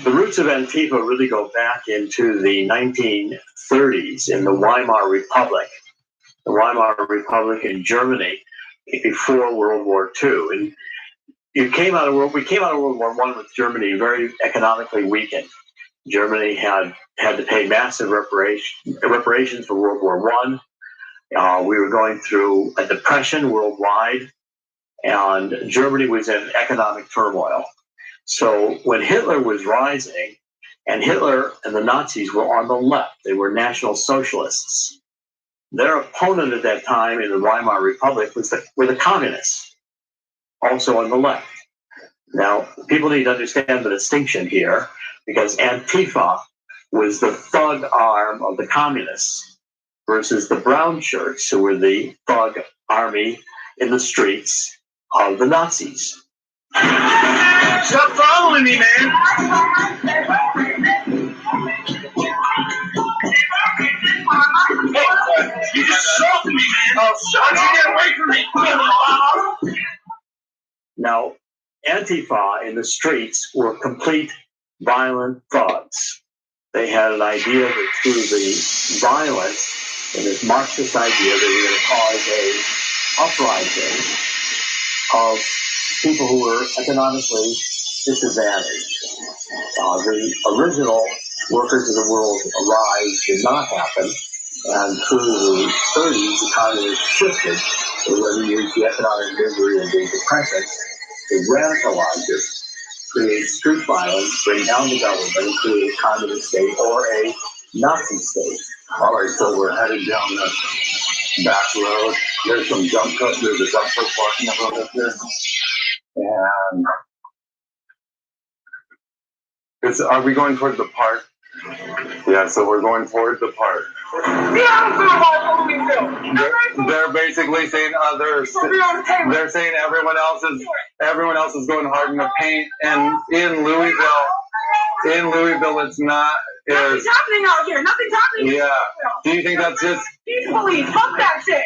The roots of Antifa really go back into the 1930s in the Weimar Republic. The Weimar Republic in Germany before World War II. And we came out of World War I with Germany very economically weakened. Germany had to pay massive reparations for World War I. We were going through a depression worldwide, and Germany was in economic turmoil. So when Hitler was rising, and Hitler and the Nazis were on the left, they were National Socialists. Their opponent at that time in the Weimar Republic were the communists, also on the left. Now, people need to understand the distinction here, because Antifa was the thug arm of the communists versus the brown shirts, who were the thug army in the streets of the Nazis. Stop following me, man. Hey, you just assaulted me, man. Oh, shut up. Get away from me. Now, Antifa in the streets were complete violent thugs. They had an idea that through the violence and this Marxist idea, they were going to cause a uprising of people who were economically disadvantaged. The original Workers of the World rise did not happen, and through the 30s, the communists shifted. They were to use the economic misery and the depression to radicalize it, create street violence, bring down the government, and create a communist state or a Nazi state. All right, so we're headed down the back road. There's some dump trucks. There's a dump truck parking road up there. And are we going toward the park? Yeah, so we're going toward the park. They're basically saying they're saying everyone else is going hard in the paint, and in Louisville Nothing's happening out here. Nothing's happening. Yeah. Do you think that's just peacefully? Fuck that shit.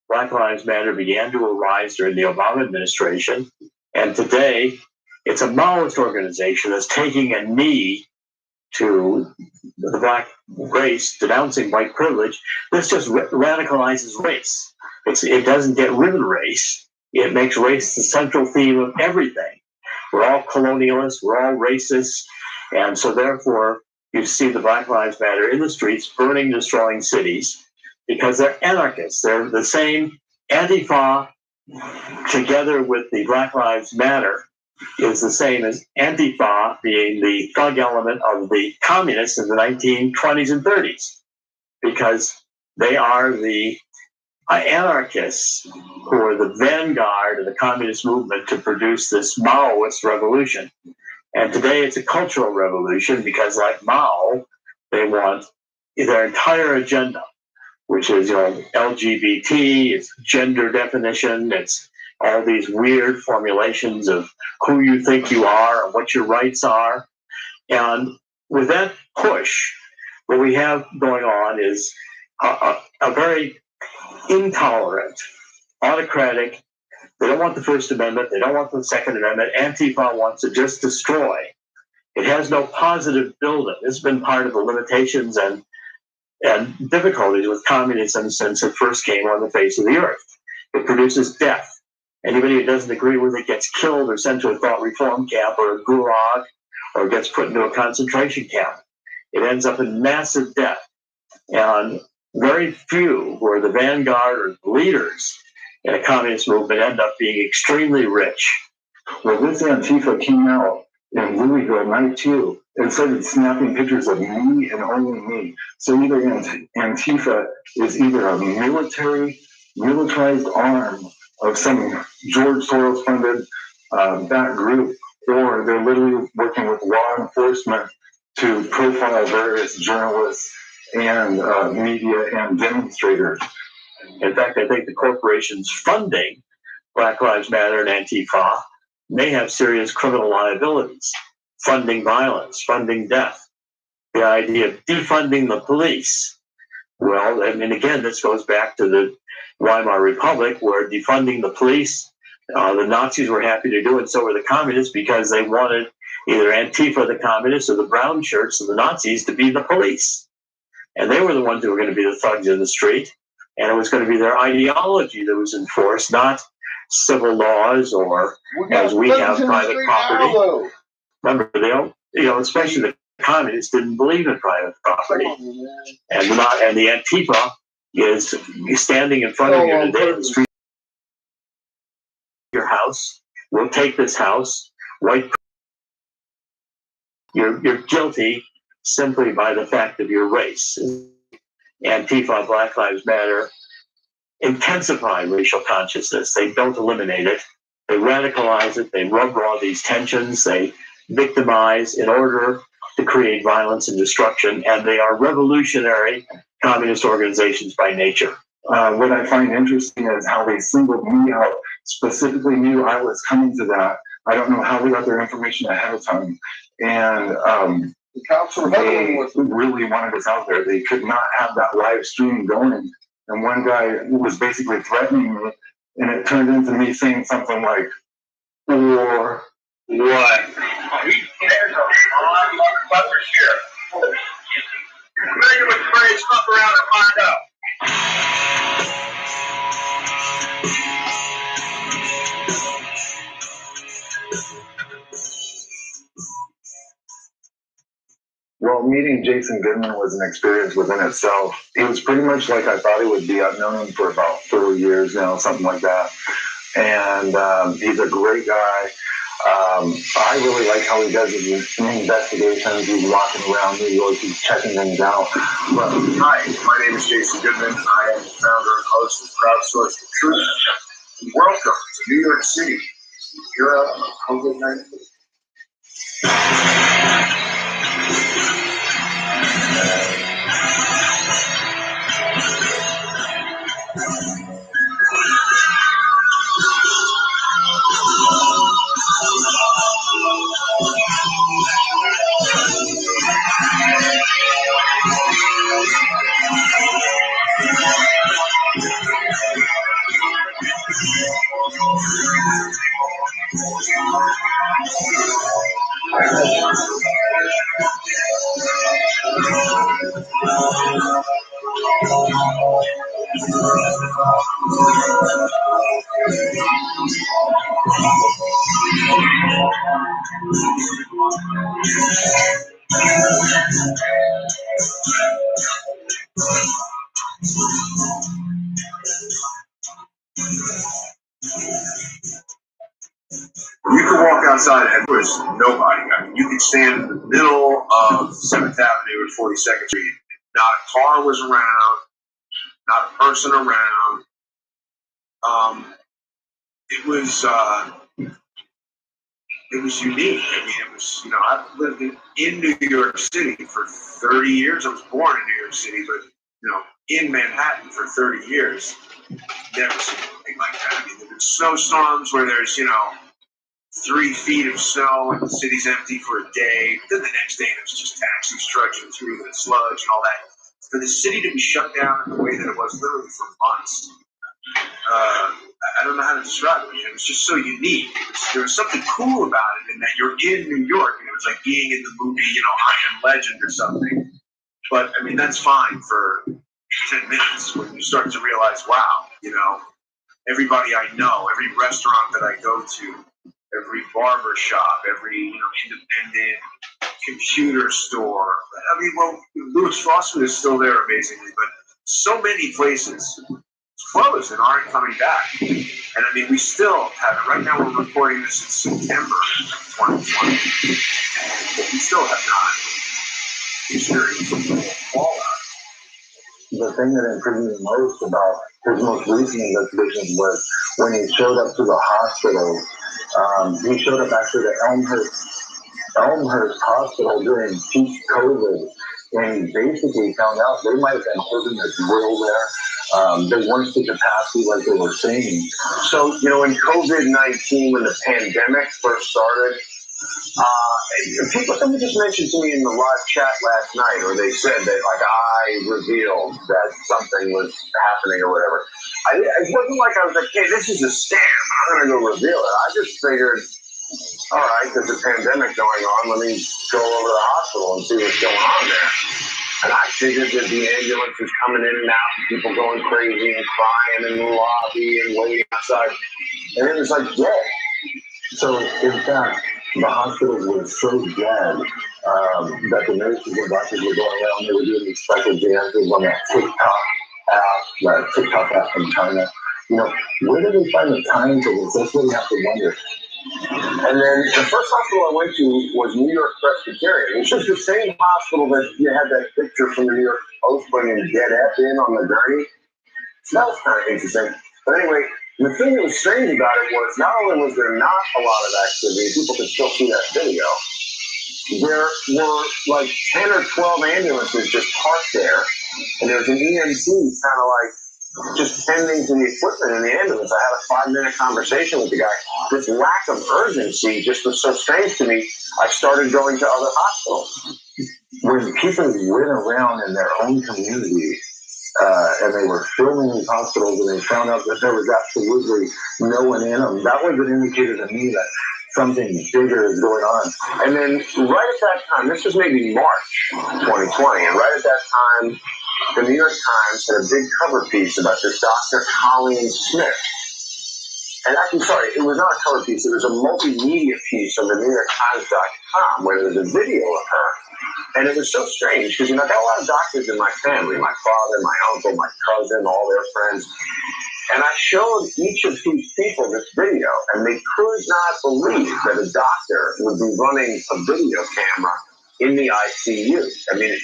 Black Lives Matter began to arise during the Obama administration, and today it's a Maoist organization that's taking a knee to the black race, denouncing white privilege. This just radicalizes race. It doesn't get rid of race. It makes race the central theme of everything. We're all colonialists. We're all racist. And so therefore, you see the Black Lives Matter in the streets, burning, destroying cities, because they're anarchists. They're the same. Antifa, together with the Black Lives Matter, is the same as Antifa being the thug element of the communists in the 1920s and 30s, because they are the anarchists who are the vanguard of the communist movement to produce this Maoist revolution. And today it's a cultural revolution because, like Mao, they want their entire agenda, which is, LGBT, it's gender definition, it's all these weird formulations of who you think you are and what your rights are. And with that push, what we have going on is a very intolerant, autocratic. They don't want the First Amendment. They don't want the Second Amendment. Antifa wants to just destroy. It has no positive building. This has been part of the limitations and difficulties with communism since it first came on the face of the earth. It produces death. Anybody who doesn't agree with it gets killed or sent to a thought reform camp or a gulag or gets put into a concentration camp. It ends up in massive death. And very few who are the vanguard or the leaders in a communist movement end up being extremely rich. Well, this Antifa came out in Louisville night too and started snapping pictures of me and only me. So either Antifa is either a militarized arm of some George Soros funded that group, or they're literally working with law enforcement to profile various journalists and media and demonstrators. In fact, I think the corporations funding Black Lives Matter and Antifa may have serious criminal liabilities, funding violence, funding death. The idea of defunding the police. Well, I mean, again, this goes back to the Weimar Republic, where defunding the police, the Nazis were happy to do it, and so were the communists, because they wanted either Antifa, the communists, or the brown shirts of the Nazis to be the police. And they were the ones who were going to be the thugs in the street. And it was going to be their ideology that was enforced, not civil laws or as we have private property. Remember, they don't, especially the communists didn't believe in private property. And the Antifa is standing in front of you today in the street. Your house, we'll take this house, you're guilty simply by the fact of your race. Antifa, Black Lives Matter, intensify racial consciousness. They don't eliminate it. They radicalize it. They rub raw these tensions. They victimize in order to create violence and destruction. And they are revolutionary communist organizations by nature. What I find interesting is how they singled me out, specifically knew I was coming to that. I don't know how they got their information ahead of time. And the cops they really wanted us out there. They could not have that live stream going. And one guy was basically threatening me, and it turned into me saying something like, or what? There's a lot of motherfuckers here. You're familiar with the phrase, fuck around and find out. Well, meeting Jason Goodman was an experience within itself. He was pretty much like I thought he would be. I've known him for about 4 years now, something like that. And he's a great guy. I really like how he does his investigations. He's walking around New York, he's checking things out. Hi, my name is Jason Goodman. I am the founder and host of Crowdsource the Truth. Welcome to New York City, Europe, COVID-19. You could walk outside and there was nobody. I mean, you could stand in the middle of 7th Avenue and 42nd Street. Not a car was around, not a person around. It was unique. I mean, it was, I've lived in New York City for 30 years. I was born in New York City, but, in Manhattan for 30 years. Never seen anything like that. I mean, there have been snowstorms where there's, 3 feet of snow and the city's empty for a day. Then the next day there's just taxis trudging through the sludge and all that. For the city to be shut down in the way that it was literally for months, I don't know how to describe it. It was just so unique. There was something cool about it in that you're in New York and it was like being in the movie, I Am Legend or something. But I mean, that's fine for 10 minutes when you start to realize, wow, everybody I know, every restaurant that I go to, every barber shop, every independent computer store. I mean, well, Louis Foster is still there, amazingly, but so many places closed and aren't coming back. And I mean, we still have it. Right now, we're recording this in September 2020, but we still have not experienced the fallout. The thing that intrigued me most about his most recent investigation was when he showed up to the hospital. He showed up actually to Elmhurst Hospital during peak COVID, and he basically found out they might have been holding a drill there. They weren't to capacity like they were saying. So, when COVID-19, when the pandemic first started, somebody just mentioned to me in the live chat last night, or they said that, I revealed that something was happening or whatever. It wasn't like I was like, hey, this is a scam, I'm going to go reveal it. I just figured, all right, there's a pandemic going on, let me go over to the hospital and see what's going on there. And I figured that the ambulance is coming in and out, and people going crazy and crying in the lobby and waiting outside. And it was like dead. So, in fact, the hospital was so dead that the nurses and doctors were going around. They were doing these special dances on that TikTok app from China. Where did they find the time for this? That's what we have to wonder. And then the first hospital I went to was New York Presbyterian, which is the same hospital that you had that picture from the New York Post bringing dead F in on the gurney. So that was kind of interesting. But anyway, the thing that was strange about it was not only was there not a lot of activity, people could still see that video, there were like 10 or 12 ambulances just parked there, and there was an EMT kind of like just tending to the equipment in the ambulance. I had a 5-minute conversation with the guy. This lack of urgency just was so strange to me, I started going to other hospitals. When people went around in their own community, and they were filming these hospitals, and they found out that there was absolutely no one in them, that was an indicator to me that something bigger is going on. And then right at that time, this was maybe March 2020, and right at that time, the New York Times had a big cover piece about this Dr. Colleen Smith. And I'm sorry, it was not a cover piece, it was a multimedia piece on the NewYorkTimes.com where there was a video of her. And it was so strange because, I got a lot of doctors in my family, my father, my uncle, my cousin, all their friends. And I showed each of these people this video, and they could not believe that a doctor would be running a video camera in the ICU. I mean,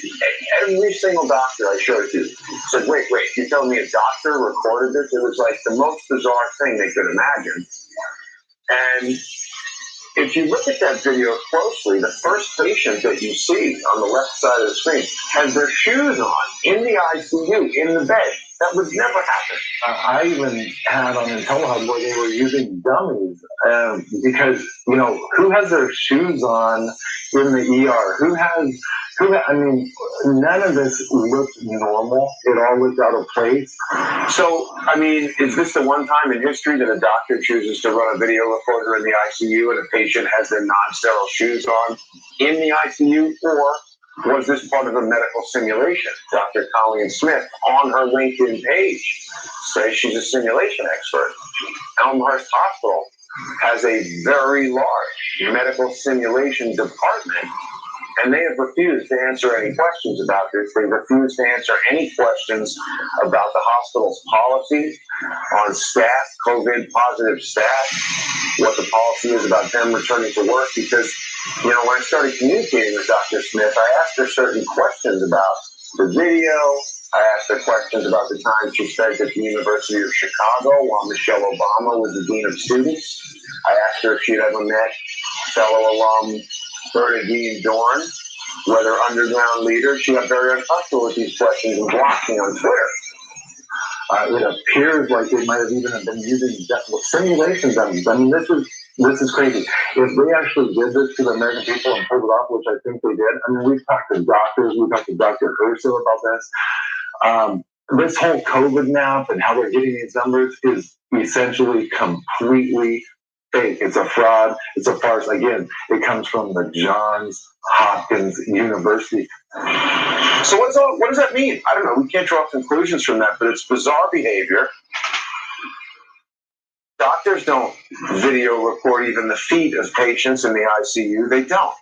every single doctor I showed it to said, wait, you're telling me a doctor recorded this? It was like the most bizarre thing they could imagine. And if you look at that video closely, the first patient that you see on the left side of the screen has their shoes on in the ICU, in the bed. That would never happen. I even had on a telehealth where they were using dummies because, who has their shoes on in the ER? I mean, none of this looked normal. It all looked out of place. So, I mean, is this the one time in history that a doctor chooses to run a video recorder in the ICU and a patient has their non-sterile shoes on in the ICU? Or Was this part of a medical simulation? Dr. Colleen Smith on her LinkedIn page says she's a simulation expert. Elmhurst Hospital has a very large medical simulation department, and they have refused to answer any questions about this. They refuse to answer any questions about the hospital's policy on staff, COVID positive staff, what the policy is about them returning to work. Because, when I started communicating with Dr. Smith, I asked her certain questions about the video. I asked her questions about the time she spent at the University of Chicago while Michelle Obama was the Dean of Students. I asked her if she'd ever met fellow alum Bernadine Dorn, whether underground leader. She got very uncomfortable with these questions and blocked me on Twitter. It appears like they might have even been using simulation dummies. I mean, this is crazy. If they actually did this to the American people and pulled it off, which I think they did, I mean, we've talked to doctors, we've talked to Dr. Urso about this. This whole COVID map and how they're getting these numbers is essentially completely fake. It's a fraud. It's a farce. Again, it comes from the Johns Hopkins University. So what does that mean? I don't know. We can't draw conclusions from that, but it's bizarre behavior. Doctors don't video record even the feet of patients in the ICU. They don't.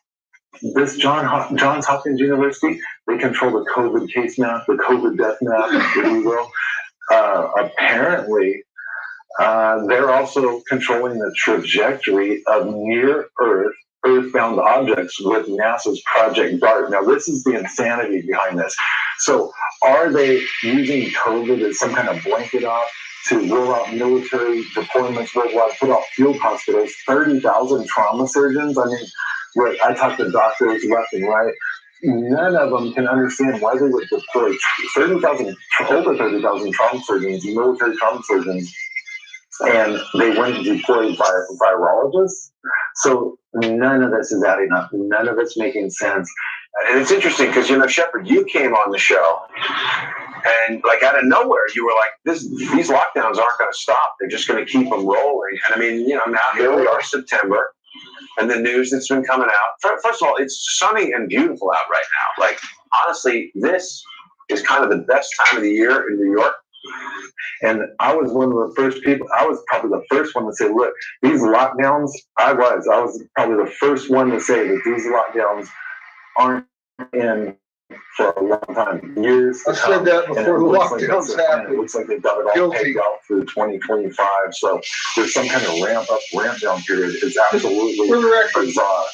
This Johns Hopkins University, they control the COVID case map, the COVID death map, if you will. Apparently, they're also controlling the trajectory of near-Earth, Earth-bound objects with NASA's Project DART. Now, this is the insanity behind this. So, are they using COVID as some kind of blanket off to roll out military deployments worldwide, put out field hospitals, 30,000 trauma surgeons? I mean, I talk to doctors left and right. None of them can understand why they would deploy over 30,000 trauma surgeons, military trauma surgeons, and they wouldn't deploy virologists. So none of this is adding up. None of it's making sense. And it's interesting because, Shepard, you came on the show and out of nowhere, you were like, these lockdowns aren't going to stop. They're just going to keep them rolling. And I mean, now here we are, September, and the news that's been coming out. First of all, it's sunny and beautiful out right now. Honestly, this is kind of the best time of the year in New York. And I was one of the first people, I was probably the first one to say, look, these lockdowns, I was probably the first one to say that these lockdowns aren't in for a long time, years. I said that before the lockdowns happened. It looks like they've got it all pegged out through 2025. So there's some kind of ramp down period. It's absolutely bizarre.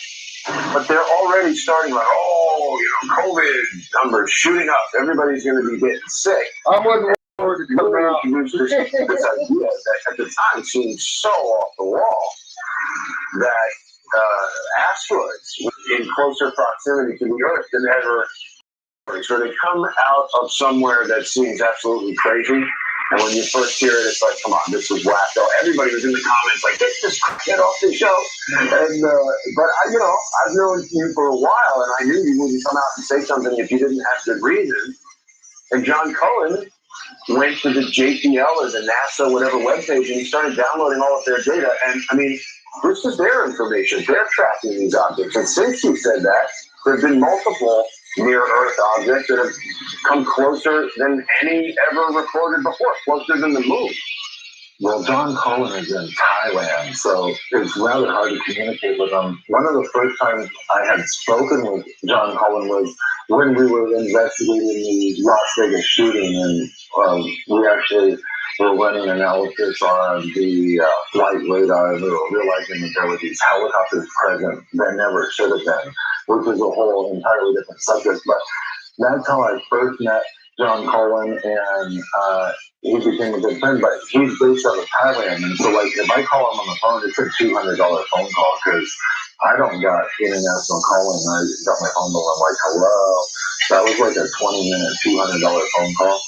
But they're already starting COVID numbers shooting up. Everybody's going to be getting sick. I wasn't worried to go out. This idea that at the time seemed so off the wall that asteroids in closer proximity to the Earth than ever. So they come out of somewhere that seems absolutely crazy. And when you first hear it, it's like, come on, this is wacko. Everybody was in the comments like, get off the show. And, but I've known you for a while, and I knew you wouldn't come out and say something if you didn't have good reason. And John Cullen went to the JPL or the NASA, whatever webpage, and he started downloading all of their data. And I mean, this is their information. They're tracking these objects. And since he said that, there have been multiple near-Earth objects that have come closer than any ever recorded before, closer than the moon. Well, John Cullen is in Thailand, so it's rather hard to communicate with him. One of the first times I had spoken with John Cullen was when we were investigating the Las Vegas shooting, and we actually were running analysis on the flight radar, and we were realizing that there were these helicopters present that never should have been, which is a whole entirely different subject. But that's how I first met John Cullen, and he became a good friend. But he's based out of Thailand, and so if I call him on the phone, it's a $200 phone call because I don't got international calling. I got my phone bill. I'm like, hello. That was like a 20-minute, $200 phone call.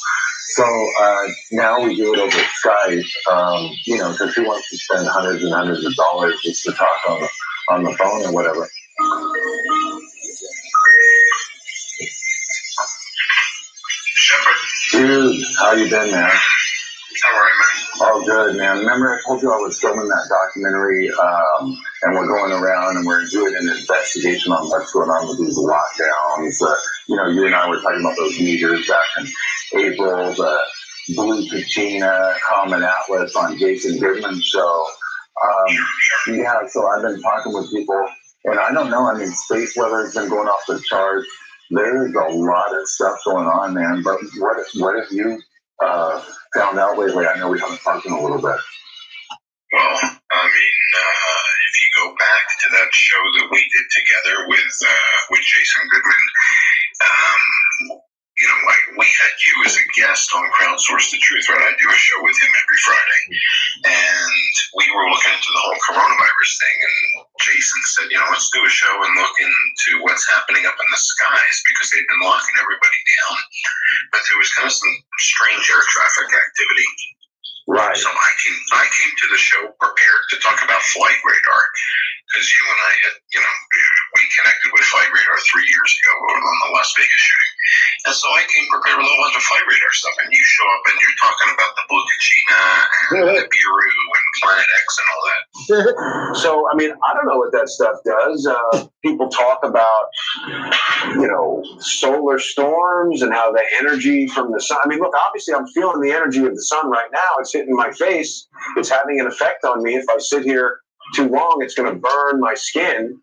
So now we do it over Skype, because who wants to spend hundreds and hundreds of dollars just to talk on the phone or whatever. Shepard. Dude, how you been, man? All right, man. Oh, good, man. Remember I told you I was filming that documentary, and we're going around and we're doing an investigation on what's going on with these lockdowns. You and I were talking about those meters back in April, the Blue Patina, Common Atlas on Jason Goodman's show. Yeah, so I've been talking with people, and I don't know. I mean, space weather has been going off the charts. There's a lot of stuff going on, man. But what have you found out lately? I know we haven't talked in a little bit. Well, I mean, if you go back to that show that we did together with Jason Goodman, we had you as a guest on Crowdsource the Truth, right? I do a show with him every Friday, and we were looking into the whole coronavirus thing, and Jason said, let's do a show and look into what's happening up in the skies, because they've been locking everybody down, but there was kind of some strange air traffic activity. Right. So I came to the show prepared to talk about flight radar, because you and I had, we connected with flight radar 3 years ago on the Las Vegas shooting. And so I came prepared with a whole bunch of flight radar stuff, and you show up and you're talking about the Blue Kachina and the Biru and Planet X and all that. So, I mean, I don't know what that stuff does. People talk about, solar storms and how the energy from the sun. I mean, look, obviously I'm feeling the energy of the sun right now. It's hitting my face. It's having an effect on me. If I sit here too long, it's going to burn my skin.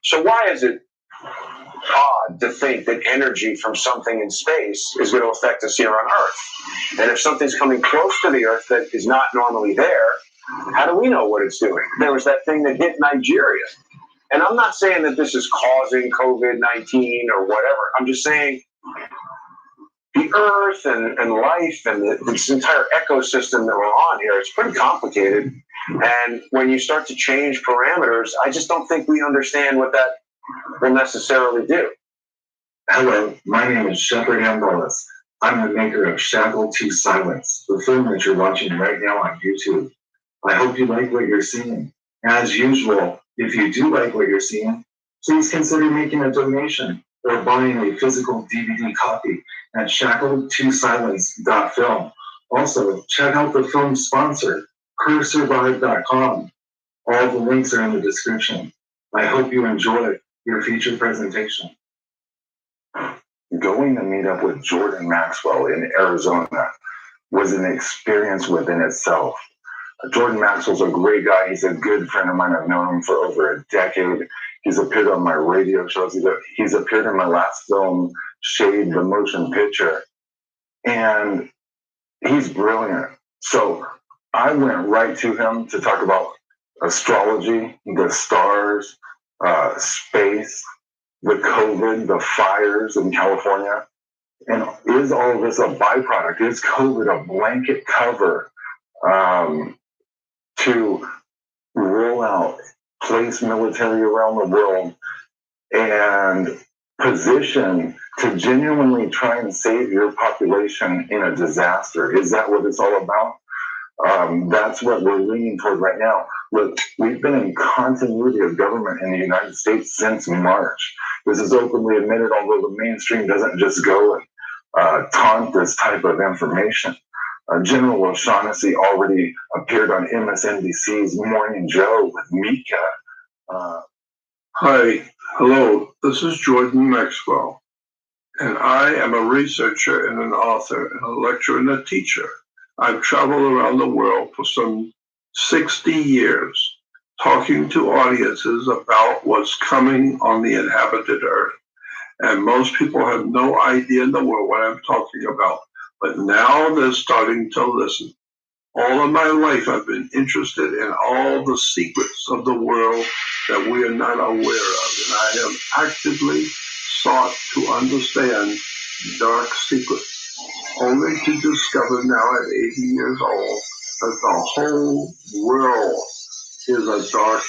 So why is it odd to think that energy from something in space is going to affect us here on Earth? And if something's coming close to the Earth that is not normally there, how do we know what it's doing? There was that thing that hit Nigeria. And I'm not saying that this is causing COVID-19 or whatever. I'm just saying the Earth and life and this entire ecosystem that we're on here, it's pretty complicated. And when you start to change parameters, I just don't think we understand what that will necessarily do. Hello, my name is Shepard Ambrose. I'm the maker of Shackled to Silence, the film that you're watching right now on YouTube. I hope you like what you're seeing. As usual, if you do like what you're seeing, please consider making a donation or buying a physical DVD copy at shackledtosilence.film. Also, check out the film's sponsor, cursurvive.com. All the links are in the description. I hope you enjoy your feature presentation. Going to meet up with Jordan Maxwell in Arizona was an experience within itself. Jordan Maxwell's a great guy. He's a good friend of mine. I've known him for over a decade. He's appeared on my radio shows. He's appeared in my last film, Shade, the motion picture. And he's brilliant. So I went right to him to talk about astrology, the stars, space, the COVID, the fires in California. And is all of this a byproduct? Is COVID a blanket cover to roll out, place military around the world, and position to genuinely try and save your population in a disaster? Is that what it's all about? That's what we're leaning toward right now. Look, we've been in continuity of government in the United States since March. This is openly admitted, although the mainstream doesn't just go and taunt this type of information. General O'Shaughnessy already appeared on MSNBC's Morning Joe with Mika. Hi, hello, this is Jordan Maxwell, and I am a researcher and an author and a lecturer and a teacher. I've traveled around the world for some 60 years, talking to audiences about what's coming on the inhabited earth. And most people have no idea in the world what I'm talking about. But now they're starting to listen. All of my life, I've been interested in all the secrets of the world that we are not aware of. And I have actively sought to understand dark secrets, only to discover now at 80 years old that the whole world is a dark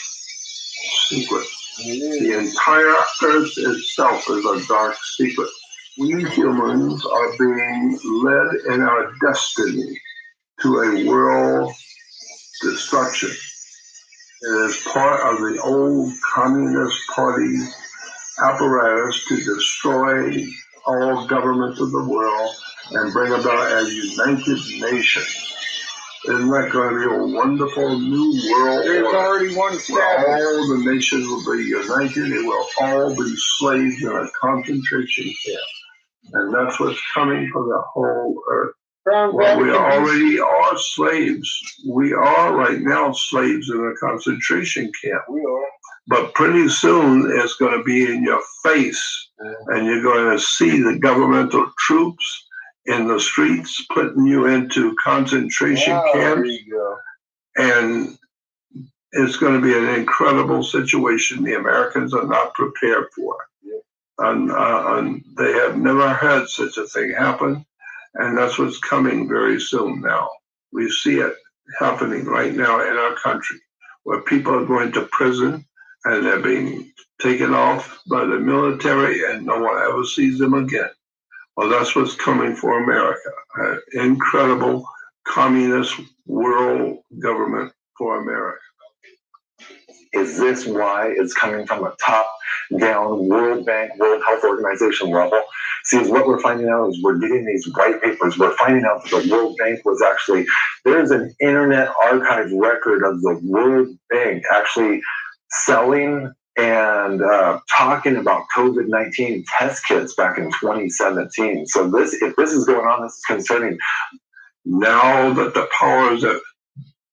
secret. The entire earth itself is a dark secret. We humans are being led in our destiny to a world destruction. It is part of the old Communist Party apparatus to destroy all governments of the world and bring about a united nation. Isn't that going to be a wonderful new world There's order? already one Where established. all the nations will be united. They will all be slaves in a concentration camp. And that's what's coming for the whole earth. Well, we already are slaves. We are right now slaves in a concentration camp. We are. But pretty soon it's going to be in your face, and you're going to see the governmental troops in the streets putting you into concentration camps. There you go. And it's going to be an incredible situation the Americans are not prepared for. And they have never had such a thing happen. And that's what's coming very soon now. We see it happening right now in our country, where people are going to prison and they're being taken off by the military and no one ever sees them again. Well, that's what's coming for America. An incredible communist world government for America. Is this why it's coming from a top-down World Bank, World Health Organization level? See, what we're finding out is we're getting these white papers. We're finding out that the World Bank was actually, there's an internet archive record of the World Bank actually selling and talking about COVID-19 test kits back in 2017. So if this is going on, this is concerning. Now that the powers that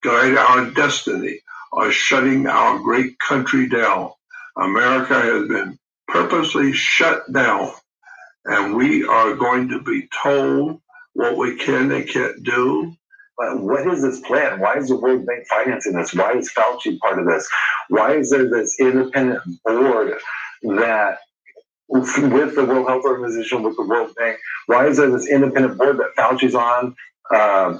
guide our destiny are shutting our great country down, America has been purposely shut down, and we are going to be told what we can and can't do. But what is this plan? Why is the World Bank financing this? Why is Fauci part of this? Why is there this independent board that, with the World Health Organization, with the World Bank, why is there this independent board that Fauci's on?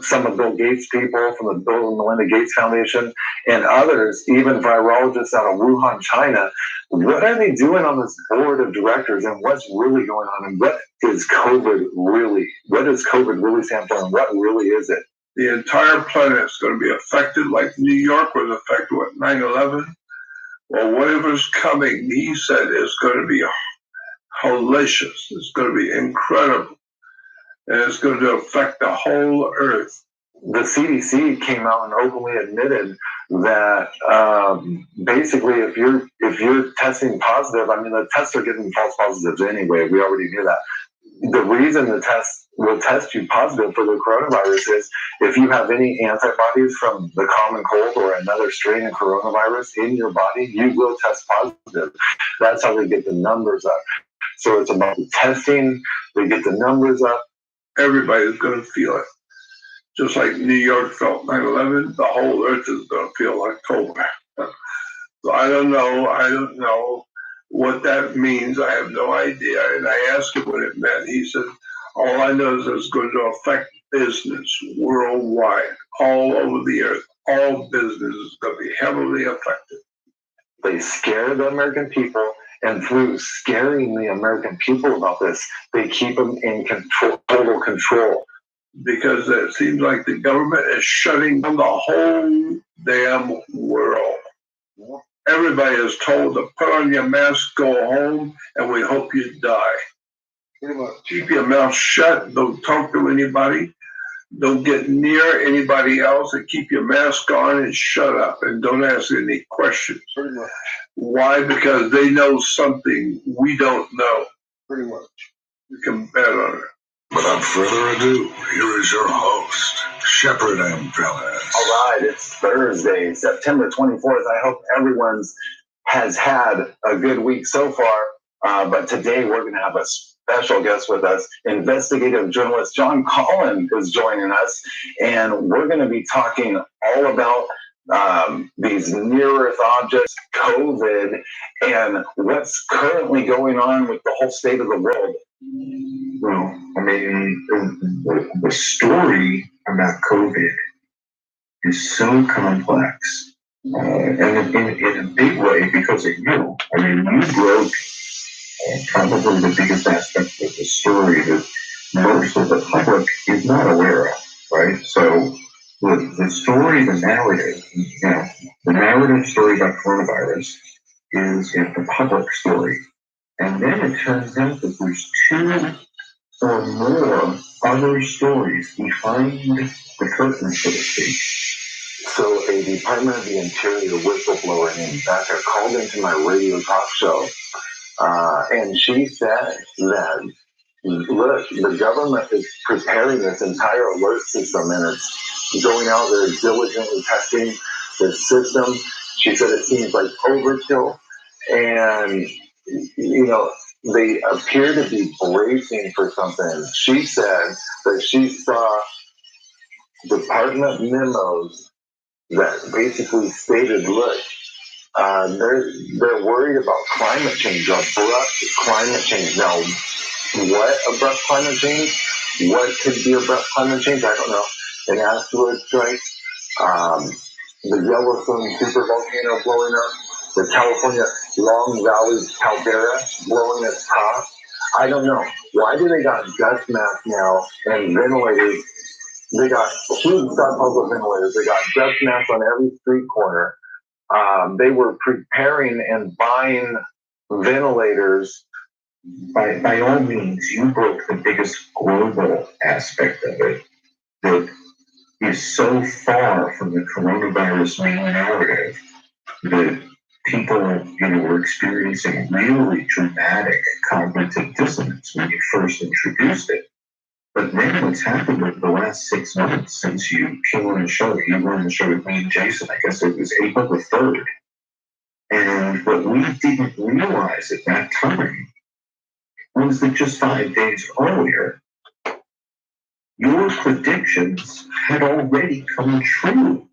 Some of Bill Gates' people from the Bill and Melinda Gates Foundation and others, even virologists out of Wuhan, China. What are they doing on this board of directors, and what's really going on, and what is COVID really? What does COVID really stand for, and what really is it? The entire planet is going to be affected like New York was affected with 9/11. Well, whatever's coming, he said, is going to be hellacious. It's going to be incredible. And it's going to affect the whole earth. The CDC came out and openly admitted that basically if you're testing positive, I mean, the tests are giving false positives anyway. We already knew that. The reason the test will test you positive for the coronavirus is if you have any antibodies from the common cold or another strain of coronavirus in your body, you will test positive. That's how they get the numbers up. So it's about the testing, they get the numbers up. Everybody's going to feel it. Just like New York felt 9/11, the whole earth is going to feel October. So I don't know what that means. I have no idea. And I asked him what it meant. He said, all I know is it's going to affect business worldwide, all over the earth. All business is going to be heavily affected. They scare the American people, and through scaring the American people about this, they keep them in total control. Because it seems like the government is shutting down the whole damn world. Everybody is told to put on your mask, go home, and we hope you die. Keep your mouth shut, don't talk to anybody, don't get near anybody else, and keep your mask on and shut up and don't ask any questions. Pretty much. Why? Because they know something we don't know. Pretty much. We can bet on it. Without further ado, here is your host, Shepherd M. Phillips. All right, it's Thursday, September 24th. I hope everyone's has had a good week so far. But today we're going to have a special guest with us. Investigative journalist John Collin is joining us, and we're going to be talking all about these near-Earth objects, COVID, and what's currently going on with the whole state of the world. Well, I mean, the story about COVID is so complex, and in a big way because of you. I mean, you broke probably the biggest aspect of the story that most of the public is not aware of, right? So the story, the narrative, the narrative story about coronavirus is the public story. And then it turns out that there's two or more other stories behind the curtain, so to speak. So a Department of the Interior whistleblower named Becca called into my radio talk show, and she said that, look, the government is preparing this entire alert system, and it's going out there diligently testing the system. She said it seems like overkill, and, you know, they appear to be bracing for something. She said that she saw department memos that basically stated, look, they're worried about climate change, abrupt climate change. Now, what abrupt climate change? What could be abrupt climate change? I don't know. An asteroid strike, the Yellowstone supervolcano blowing up, the California Long Valley caldera blowing its top. I don't know. Why do they got dust masks now and ventilators? They got huge stockpiles of ventilators. They got dust masks on every street corner. They were preparing and buying ventilators. By all means, you broke the biggest global aspect of it that is so far from the coronavirus main narrative that people, were experiencing really dramatic cognitive dissonance when you first introduced it. But then what's happened over the last 6 months since you came on the show, you were on the show with me and Jason, I guess it was April the 3rd. And what we didn't realize at that time was that just 5 days earlier, your predictions had already come true.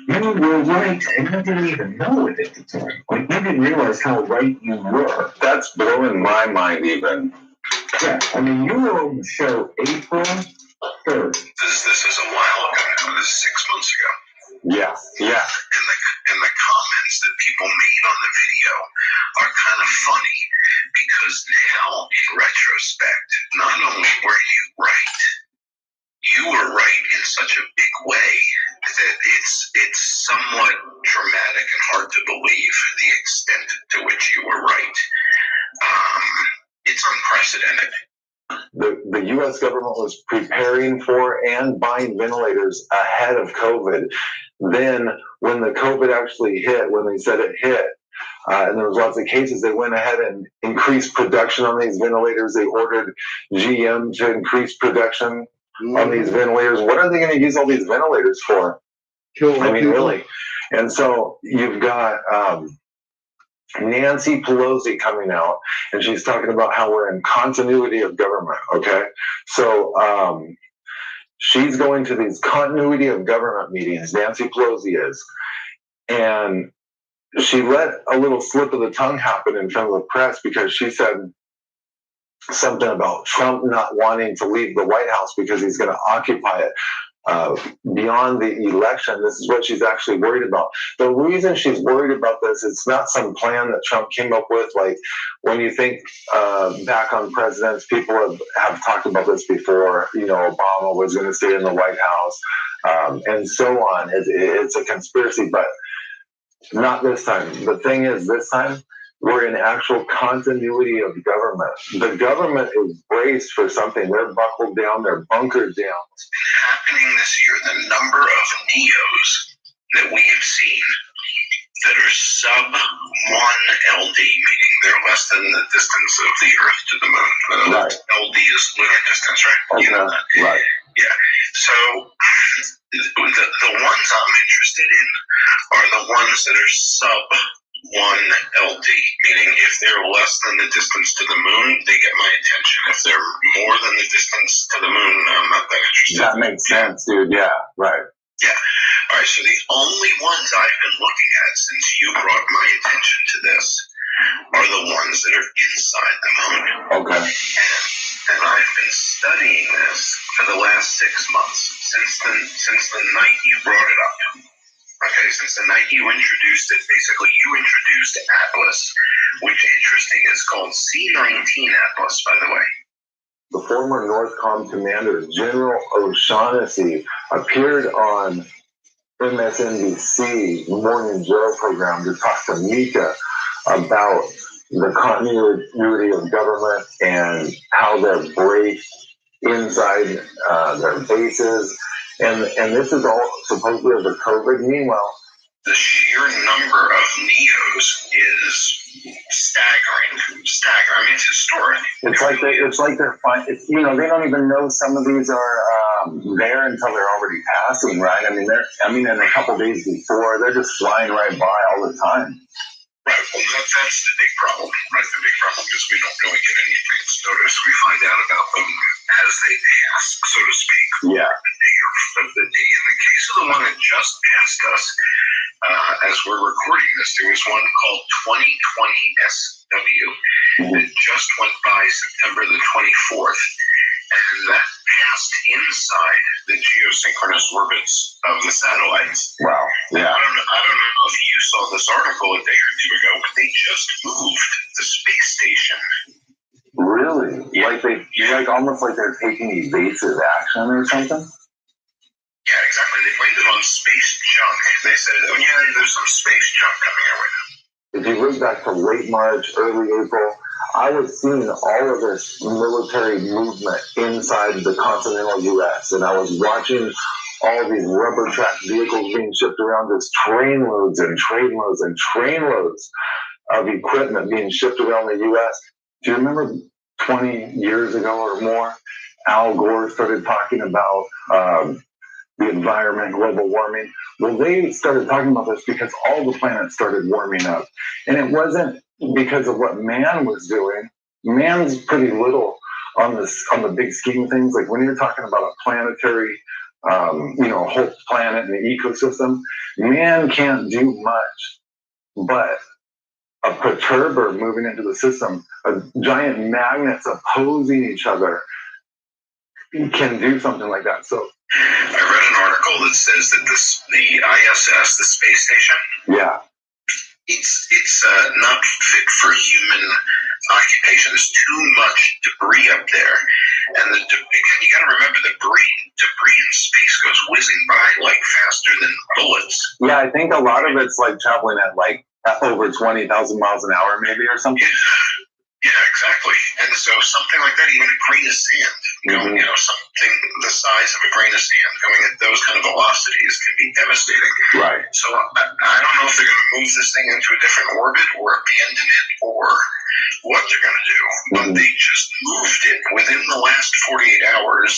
You were right, and you didn't even know it at the time. Like, you didn't realize how right you were. That's blowing my mind even. Yeah, I mean, you were on the show April 3rd. This is a while ago. This is 6 months ago. Yeah. And the comments that people made on the video are kind of funny because now, in retrospect, not only were you right, you were right in such a big way that it's somewhat dramatic and hard to believe the extent to which you were right. It's unprecedented. The U.S. government was preparing for and buying ventilators ahead of COVID. Then, when the COVID actually hit, when they said it hit, and there was lots of cases, they went ahead and increased production on these ventilators. They ordered GM to increase production on these ventilators. What are they going to use all these ventilators for? I mean, really. And so you've got Nancy Pelosi coming out, and she's talking about how we're in continuity of government, okay? So she's going to these continuity of government meetings, Nancy Pelosi is, and she let a little slip of the tongue happen in front of the press because she said something about Trump not wanting to leave the White House because he's going to occupy it beyond the election. This is what she's actually worried about. The reason she's worried about this, it's not some plan that Trump came up with. Like, when you think back on presidents, people have talked about this before. Obama was going to stay in the White House, and so on. It's a conspiracy, but not this time. The thing is, this time, we're in actual continuity of government. The government is braced for something. They're buckled down. They're bunkered down. Happening this year, the number of NEOs that we have seen that are sub 1 LD, meaning they're less than the distance of the Earth to the Moon. Right. LD is lunar distance, right? Okay. You know that? Right. Yeah. So the ones I'm interested in are the ones that are sub 1 LD, meaning if they're less than the distance to the moon, they get my attention. If they're more than the distance to the moon, I'm not that interested. That makes sense, dude. Yeah, right. Yeah. All right, so the only ones I've been looking at since you brought my attention to this are the ones that are inside the moon. Okay. And I've been studying this for the last 6 months, since the night you brought it up. Okay, since the night you introduced it, basically you introduced Atlas, which, interesting, is called C-19 Atlas, by the way. The former NORTHCOM commander, General O'Shaughnessy, appeared on MSNBC Morning Joe program to talk to Mika about the continuity of government and how they're braced inside their bases. And this is all supposedly over COVID. Meanwhile, the sheer number of NEOs is staggering. I mean, it's historic. It's like they're fine. You know, they don't even know some of these are there until they're already passing, right? I mean, in a couple days before, they're just flying right by all the time. Right. Well, that's the big problem, right? The big problem is we don't really get any advance notice. We find out about them as they pass, so to speak. Yeah. The day. In the case of the one that just passed us, as we're recording this, there was one called 2020 SW that just went by September the 24th, and that passed inside the geosynchronous orbits of the satellites. Wow. Yeah. I don't know if you saw this article a day or two ago, but they just moved the space station. Really? Yeah. Almost like they're taking evasive action or something? Yeah, exactly. They blamed it on space junk. They said, oh yeah, there's some space junk coming our way now. If you look back to late March, early April, I was seeing all of this military movement inside the continental U.S. And I was watching all these rubber track vehicles being shipped around, just trainloads and trainloads and trainloads of equipment being shipped around the U.S. Do you remember 20 years ago or more, Al Gore started talking about the environment, global warming? Well, they started talking about this because all the planets started warming up. And it wasn't because of what man was doing. Man's pretty little on the big scheme of things. Like when you're talking about a planetary, whole planet and the ecosystem, man can't do much. But a perturber moving into the system, giant magnets opposing each other, can do something like that. So I read an article that says that the ISS, the space station, yeah, it's not fit for human occupation. There's too much debris up there, and you got to remember the debris in space goes whizzing by like faster than bullets. Yeah, I think a lot of it's like traveling at like over 20,000 miles an hour, maybe, or something. Yeah, exactly. And so something like that, even a grain of sand, something the size of a grain of sand going at those kind of velocities can be devastating. Right. So I don't know if they're going to move this thing into a different orbit or abandon it or what they're going to do, but they just moved it within the last 48 hours,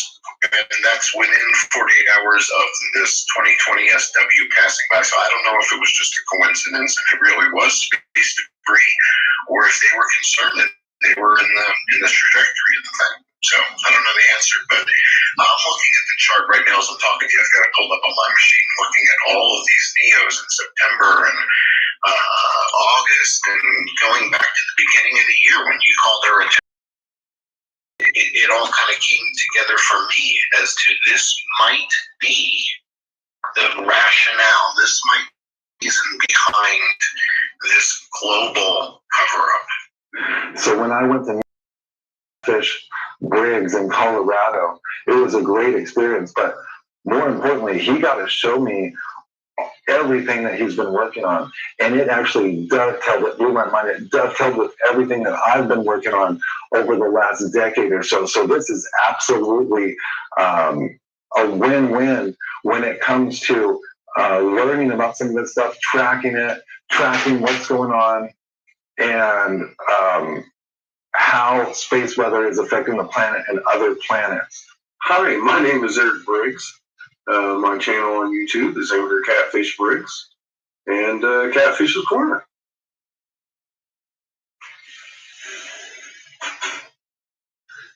and that's within 48 hours of this 2020 SW passing by. So I don't know if it was just a coincidence, if it really was space debris, or if they were concerned that they were in the trajectory of the thing. So I don't know the answer, but I'm looking at the chart right now as I'm talking to you. I've got it pulled up on my machine, looking at all of these NEOs in September and August, and going back to the beginning of the year when you called our attention. It all kind of came together for me as to this might be the rationale. This might be the reason behind this global cover-up. So when I went to Fish Briggs in Colorado, it was a great experience. But more importantly, he got to show me everything that he's been working on. And it actually dovetailed, it blew my mind. It dovetailed with everything that I've been working on over the last decade or so. So this is absolutely a win-win when it comes to learning about some of this stuff, tracking what's going on, and how space weather is affecting the planet and other planets. Hi, my name is Eric Briggs. My channel on YouTube is under Catfish Briggs and Catfish's Corner.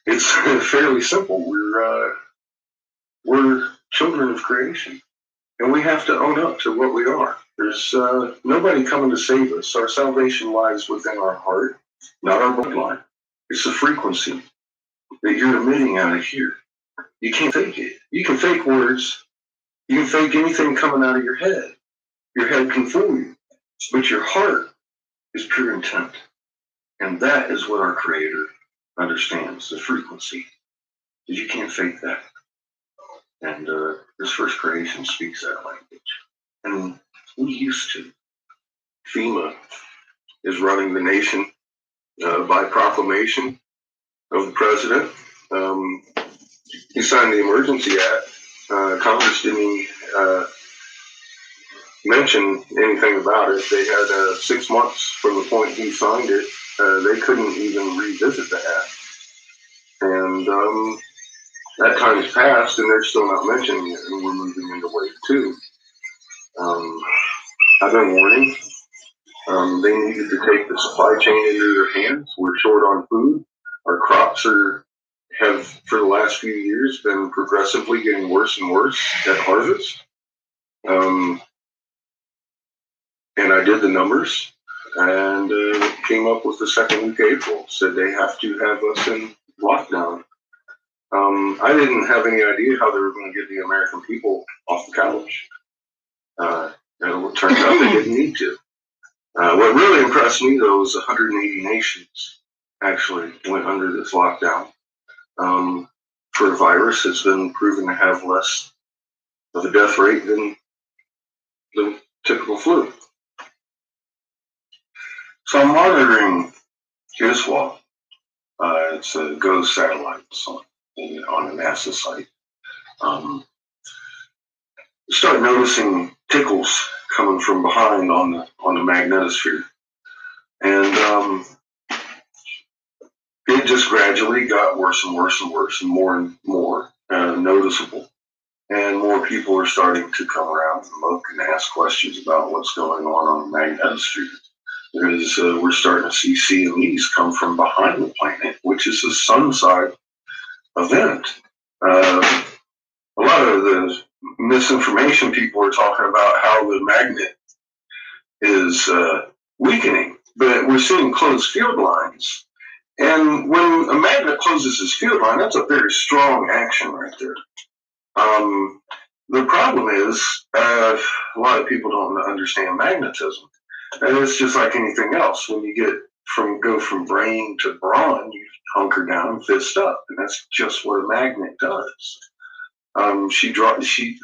It's fairly simple. We're children of creation, and we have to own up to what we are. There's nobody coming to save us. Our salvation lies within our heart, not our bloodline. It's the frequency that you're emitting out of here. You can't fake it. You can fake words. You can fake anything coming out of your head. Your head can fool you, but your heart is pure intent. And that is what our Creator understands, the frequency. You can't fake that. And this first creation speaks that language. And we used to. FEMA is running the nation. by proclamation of the president. He signed the Emergency Act. Congress didn't mention anything about it. They had 6 months from the point he signed it. They couldn't even revisit the act. And that time's passed, and they're still not mentioning it, and we're moving into wave 2. I've been warning. They needed to take the supply chain into their hands. We're short on food. Our crops have for the last few years been progressively getting worse and worse at harvest. And I did the numbers and came up with the second week of April. Said they have to have us in lockdown. I didn't have any idea how they were going to get the American people off the couch. And it turns out they didn't need to. What really impressed me, though, was 180 nations actually went under this lockdown. For a virus that's been proven to have less of a death rate than the typical flu. So I'm monitoring ISWA. It's a GOES satellite on a NASA site. Start noticing tickles coming from behind on the magnetosphere, and it just gradually got worse and worse and worse, and more noticeable. And more people are starting to come around and look and ask questions about what's going on the magnetosphere. Because we're starting to see CMEs come from behind the planet, which is a sun-side event. A lot of the misinformation people are talking about how the magnet is weakening, but we're seeing closed field lines. And when a magnet closes its field line, that's a very strong action right there. The problem is a lot of people don't understand magnetism. And it's just like anything else. When you go from brain to brawn, you hunker down and fist up, and that's just what a magnet does. She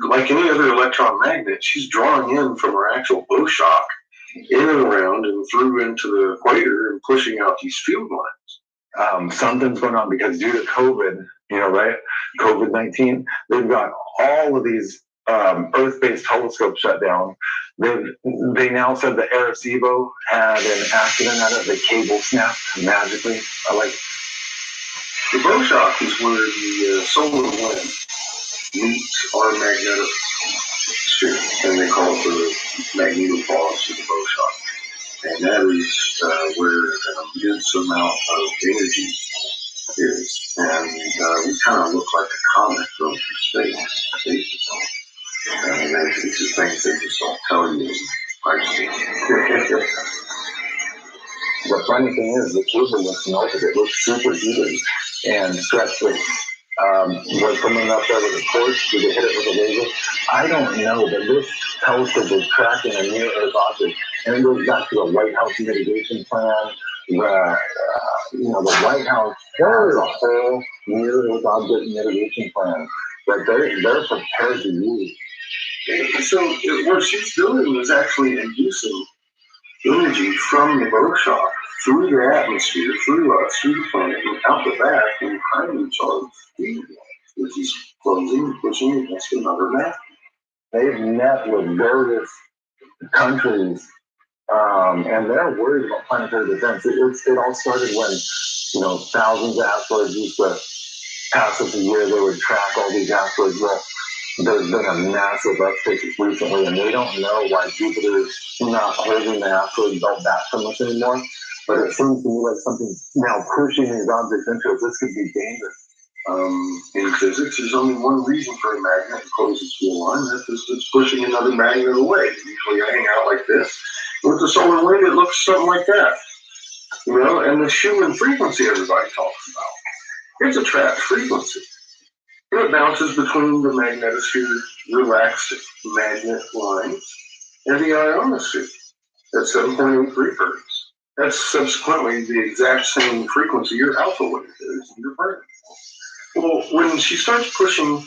like any other electron magnet, she's drawing in from her actual bow shock in and around and through into the equator and pushing out these field lines. Something's going on because due to COVID, right? COVID-19, they've got all of these Earth-based telescopes shut down. They now said the Arecibo had an accident at it. The cable snapped magically. The bow shock is where the solar wind meets our magnetic sphere, and they call it the magnetopause of the bow shock. And that is where an immense amount of energy is. And we kind of look like a comet going through space, basically. And it's just things they just don't tell you. The funny thing is, the cable was melted. It looked superheated and stretched. Was someone up there with a torch? Did they hit it with a laser? I don't know, but this telescope was tracking a near-Earth object, and it goes back to the White House mitigation plan. The White House has a whole near-Earth object mitigation plan that they're prepared to use. So what she's doing is actually inducing energy from the bow shock through the atmosphere, through us, through the planet, and out the back, and highly charged field lines, which is closing and pushing against another magnet. They've met with various countries, and they're worried about planetary defense. It all started when, thousands of asteroids used to pass us a year. They would track all these asteroids. Well, there's been a massive uptick recently, and they don't know why Jupiter's not holding the asteroid belt back from us anymore. But it seems to me like something's now pushing these objects into it. This could be dangerous. In physics, there's only one reason for a magnet to close its field line. That's it's pushing another magnet away. Usually I hang out like this. With the solar wind, it looks something like that. And the Schumann frequency everybody talks about. It's a trapped frequency. It bounces between the magnetosphere relaxed magnet lines and the ionosphere at 7.83 hertz. That's subsequently the exact same frequency your alpha wave is in your brain. Well, when she starts pushing,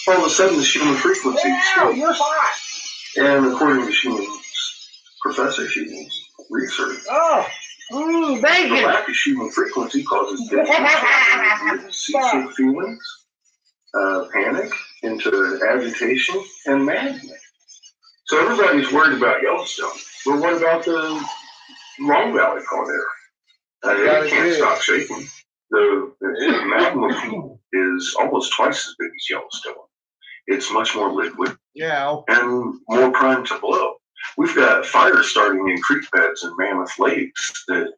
all of a sudden the Schumann frequency stops. And according to Professor Schumann's research, Bacon. The lack of human frequency causes seasick feelings, panic, into agitation, and madness. So everybody's worried about Yellowstone. But what about the Long Valley Caldera? It can't stop shaking. The magma pool is almost twice as big as Yellowstone. It's much more liquid and more prone to blow. We've got fires starting in creek beds and mammoth lakes that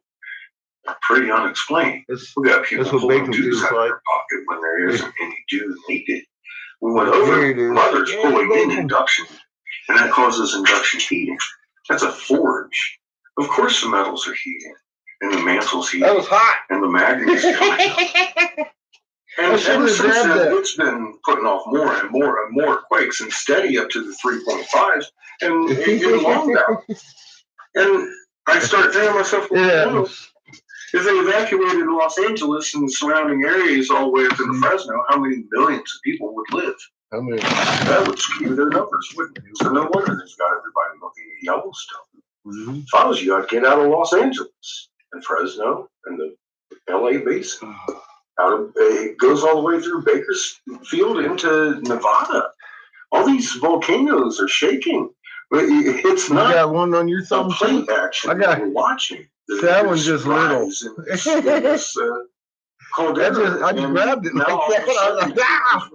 are pretty unexplained. We've got people pulling juice out of their pocket when there isn't any dew needed. We went over mothers pulling in induction, and that causes induction heating. That's a forge. Of course the metals are heating, and the mantle's heating. That was hot. And the magnet's coming. And ever since then, it's been putting off more and more and more quakes, and steady up to the 3.5s, and in Long Valley. And I start thinking to myself, if they evacuated Los Angeles and the surrounding areas all the way up into Fresno, how many millions of people would live? How many? That would skew their numbers, wouldn't it? So no wonder there's got everybody looking at Yellowstone. If I was you, I'd get out of Los Angeles and Fresno and the LA basin. It goes all the way through Bakersfield into Nevada. All these volcanoes are shaking. It's not. You got one on your thumb too? I got watching. That one's just little. I just grabbed it like that. I was like, ah!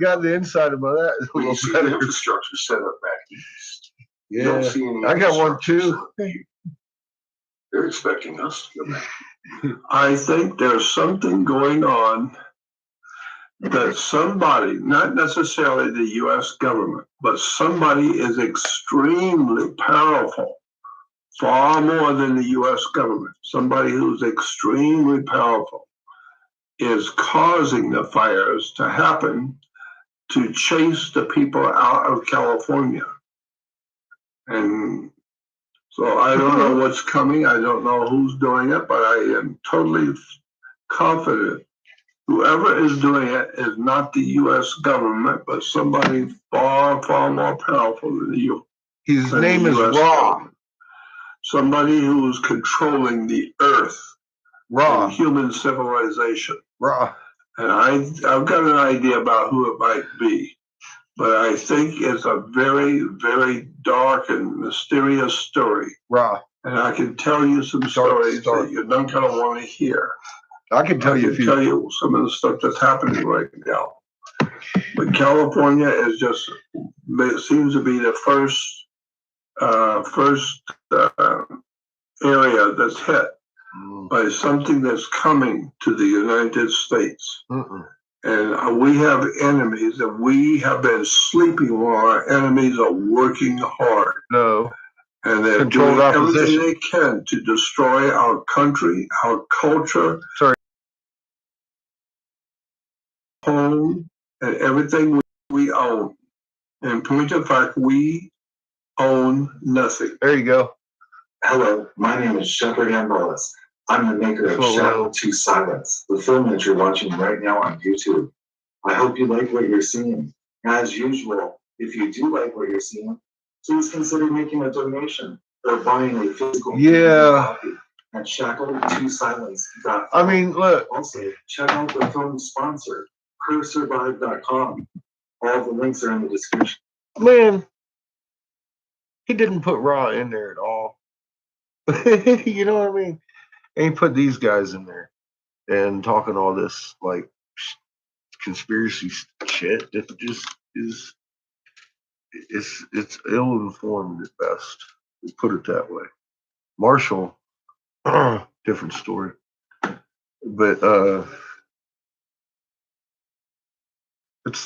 Got the inside of that. Well, you see the infrastructure set up back east. Yeah, You don't see any I got one too. They're expecting us to go back. I think there's something going on that somebody, not necessarily the U.S. government, but somebody is extremely powerful, far more than the U.S. government. Somebody who's extremely powerful is causing the fires to happen to chase the people out of California. And so I don't know what's coming. I don't know who's doing it, but I am totally confident whoever is doing it is not the U.S. government, but somebody far, far more powerful than the U.S. His name is Ra. Somebody who's controlling the earth. Ra. Human civilization. Ra. And I've got an idea about who it might be. But I think it's a very, very dark and mysterious story. Ra. And I can tell you some stories that you're not going to want to hear. I can tell you some of the stuff that's happening right now. But California is just, it seems to be the first area that's hit by something that's coming to the United States. And we have enemies, and we have been sleeping while our enemies are working hard. No. And they're doing everything they can to destroy our country, our culture, home, and everything we own. In point of fact, we own nothing. There you go. Hello, my name is Shepard Ambrose. I'm the maker of Shadow to Silence, the film that you're watching right now on YouTube. I hope you like what you're seeing. As usual, if you do like what you're seeing, please consider making a donation or buying a physical copy at shackled2silence.com. I mean, look. Also, check out the film sponsor, hersurvive.com. All the links are in the description. Man, he didn't put Raw in there at all. You know what I mean? And he put these guys in there and talking all this like conspiracy shit that just is it's ill-informed at best. We put it that way. Marshall, different story. But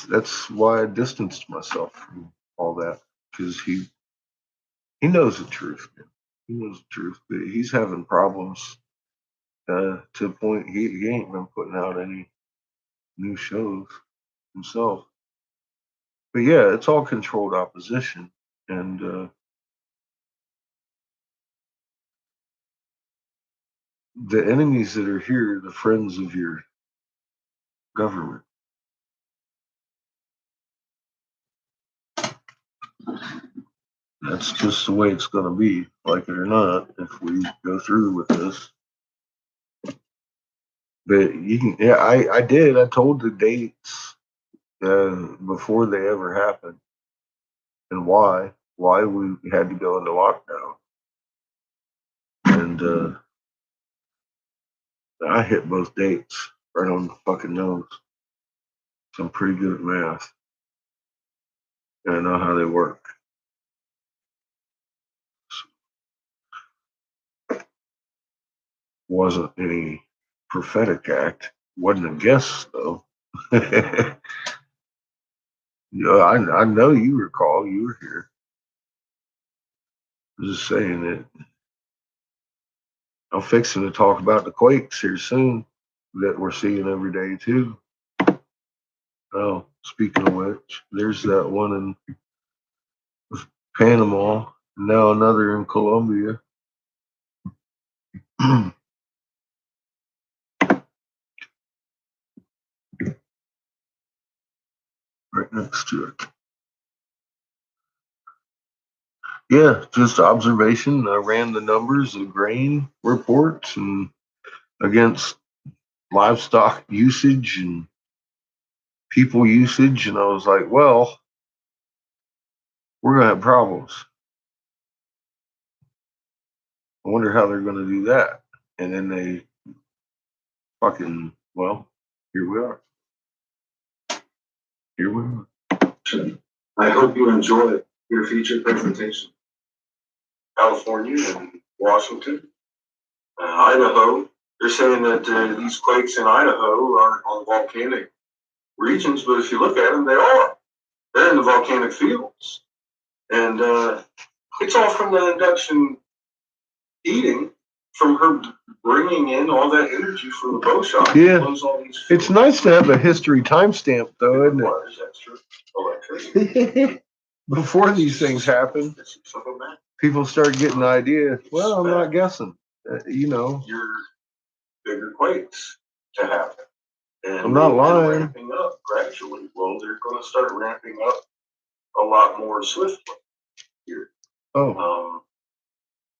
that's why I distanced myself from all that, because he knows the truth, man. He knows the truth, but he's having problems to the point he ain't been putting out any new shows himself. But yeah, it's all controlled opposition, and the enemies that are here are the friends of your government. That's just the way it's going to be, like it or not, if we go through with this. But you can, yeah, I did. I told the dates before they ever happened and why we had to go into lockdown. And I hit both dates right on the fucking nose. So I'm pretty good at math. And I know how they work. Wasn't any prophetic act. Wasn't a guess, though. You know, I know you recall. You were here. I'm just saying that I'm fixing to talk about the quakes here soon that we're seeing every day, too. Oh, speaking of which, there's that one in Panama, now another in Colombia. Right next to it. Yeah, just observation. I ran the numbers of grain reports and against livestock usage and people usage, and I was like, well, we're gonna have problems. I wonder how they're gonna do that. And then they fucking, well, here we are. Here we are. I hope you enjoy your featured presentation. California and Washington, Idaho. They're saying that these quakes in Idaho aren't on volcanic regions, but if you look at them, they are. They're in the volcanic fields. And it's all from the induction heating, from her bringing in all that energy from the bow shot. Yeah. It's nice to have a history timestamp, though, isn't it? That's true. Electricity. Before these things happen, people start getting the idea. Well, I'm not guessing. You know, your bigger quakes to happen. And I'm not lying. Ramping up gradually. Well, they're going to start ramping up a lot more swiftly here. Oh.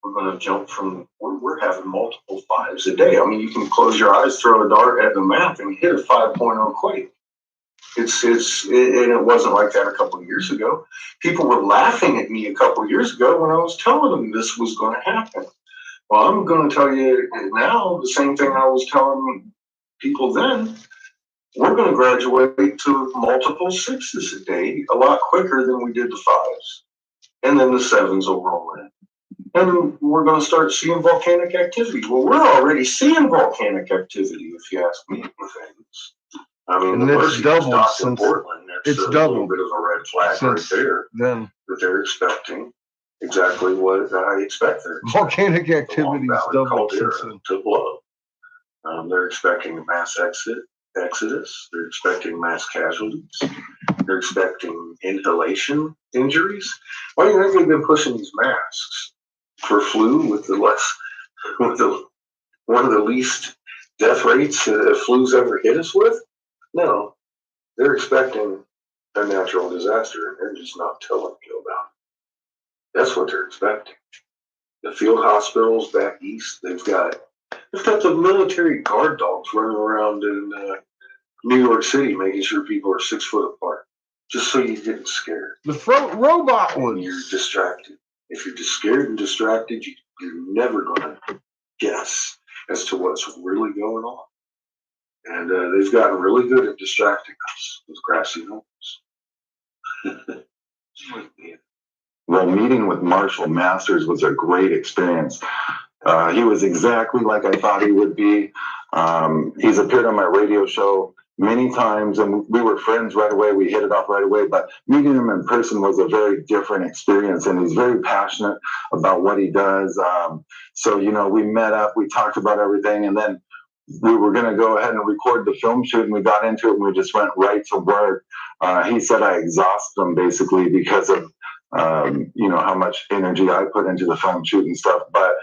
We're going to jump from, we're having multiple 5s a day. I mean, you can close your eyes, throw a dart at the map, and hit a 5.0 quake. And it wasn't like that a couple of years ago. People were laughing at me a couple of years ago when I was telling them this was going to happen. Well, I'm going to tell you now the same thing I was telling people then. We're going to graduate to multiple 6s a day a lot quicker than we did the 5s. And then the 7s will roll in. And we're going to start seeing volcanic activity. Well, we're already seeing volcanic activity, if you ask me, for things. I mean, and it's doubled since Portland. It's doubled. A little bit of a red flag right there. Then that they're expecting exactly what I expect. Volcanic activity is doubled since then. To blow. They're expecting a mass exodus. They're expecting mass casualties. They're expecting inhalation injuries. Why do you think they've been pushing these masks for flu with one of the least death rates flu's ever hit us with? No, they're expecting a natural disaster, and they're just not telling you about it. That's what they're expecting. The field hospitals back east, they've got the military guard dogs running around in New York City, making sure people are 6 foot apart, just so you get scared. The robot ones. You're distracted. If you're just scared and distracted, you're never going to guess as to what's really going on. And they've gotten really good at distracting us with grassy knows. Well, meeting with Marshall Masters was a great experience. He was exactly like I thought he would be. He's appeared on my radio show many times, and we were friends right away. We hit it off right away, but meeting him in person was a very different experience, and he's very passionate about what he does. So, you know, we met up, we talked about everything, and then we were going to go ahead and record the film shoot, and we got into it, and we just went right to work. He said I exhausted him basically because of, you know, how much energy I put into the film shoot and stuff. But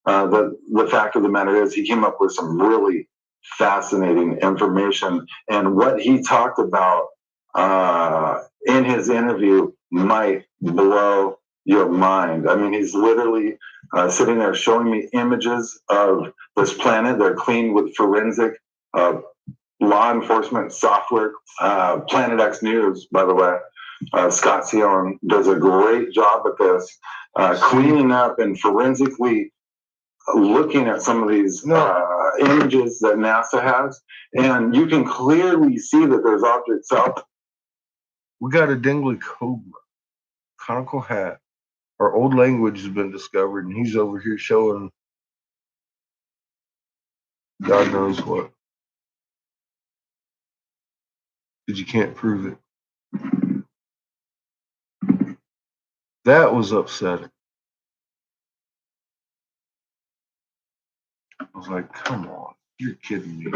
the fact of the matter is he came up with some really fascinating information, and what he talked about in his interview might blow your mind. I mean, he's literally sitting there showing me images of this planet. They're cleaned with forensic law enforcement software. Planet X News, by the way, Scott Sion does a great job at this, cleaning up and forensically looking at some of these images that NASA has, and you can clearly see that there's objects out. We got a dingly cobra, conical hat. Our old language has been discovered, and he's over here showing God knows what. Because you can't prove it. That was upsetting. I was like, come on, you're kidding me.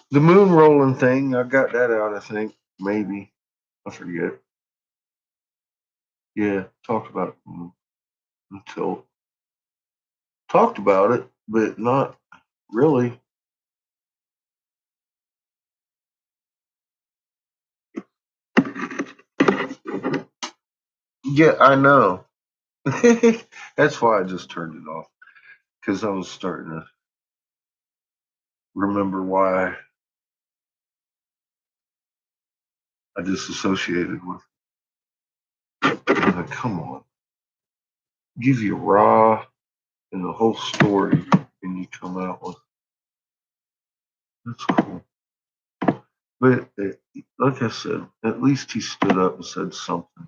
The moon rolling thing, I got that out, I think. Maybe. I forget. Yeah, talked about it until. Talked about it, but not really. Yeah, I know. That's why I just turned it off. Because I was starting to remember why I disassociated with it. I was like, come on. Give you raw and the whole story, and you come out with that's cool. But like I said, at least he stood up and said something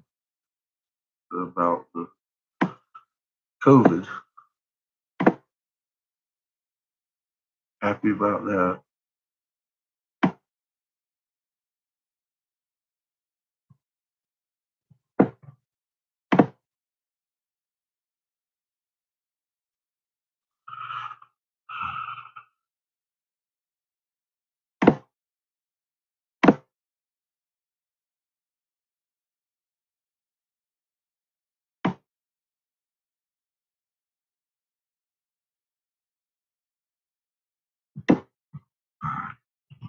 about the COVID. Happy about that.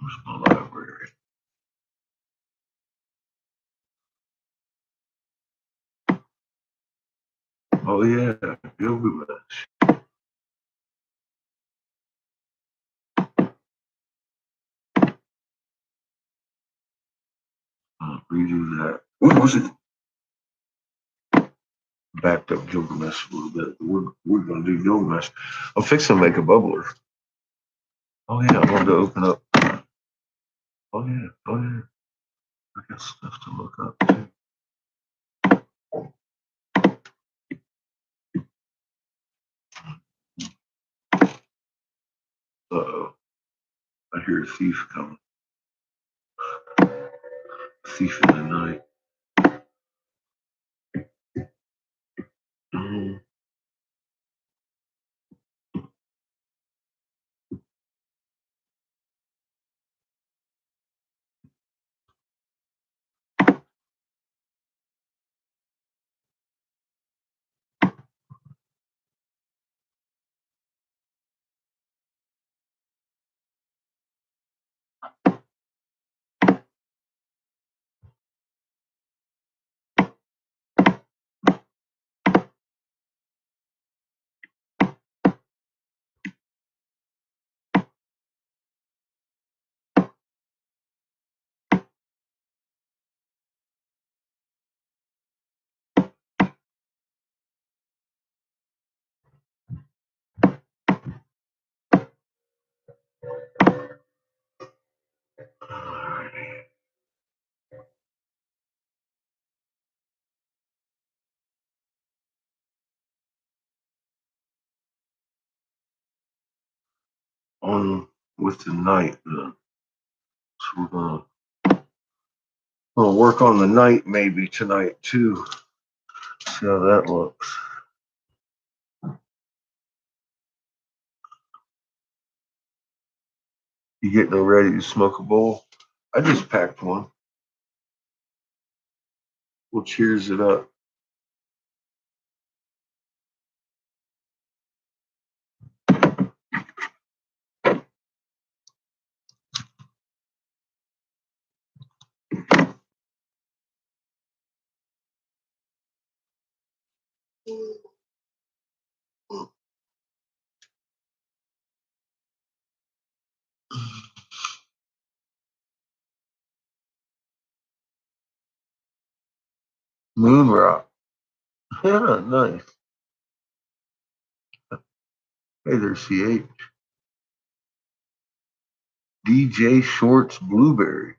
Where's my library? Oh yeah, Gilgamesh. Redo that. What was it? Backed up Gilgamesh a little bit. We're gonna do Gilgamesh. I'm fixing to make a bubbler. Oh yeah, I wanted to open up. Oh yeah, I got stuff to look up too. Uh-oh. I hear a thief coming. Thief in the night. On with the night. So we're gonna work on the night maybe tonight too. See how that looks. You getting ready to smoke a bowl? I just packed one. We'll cheers it up. Moon rock. Yeah, nice. Hey there, CH. DJ Shorts Blueberry.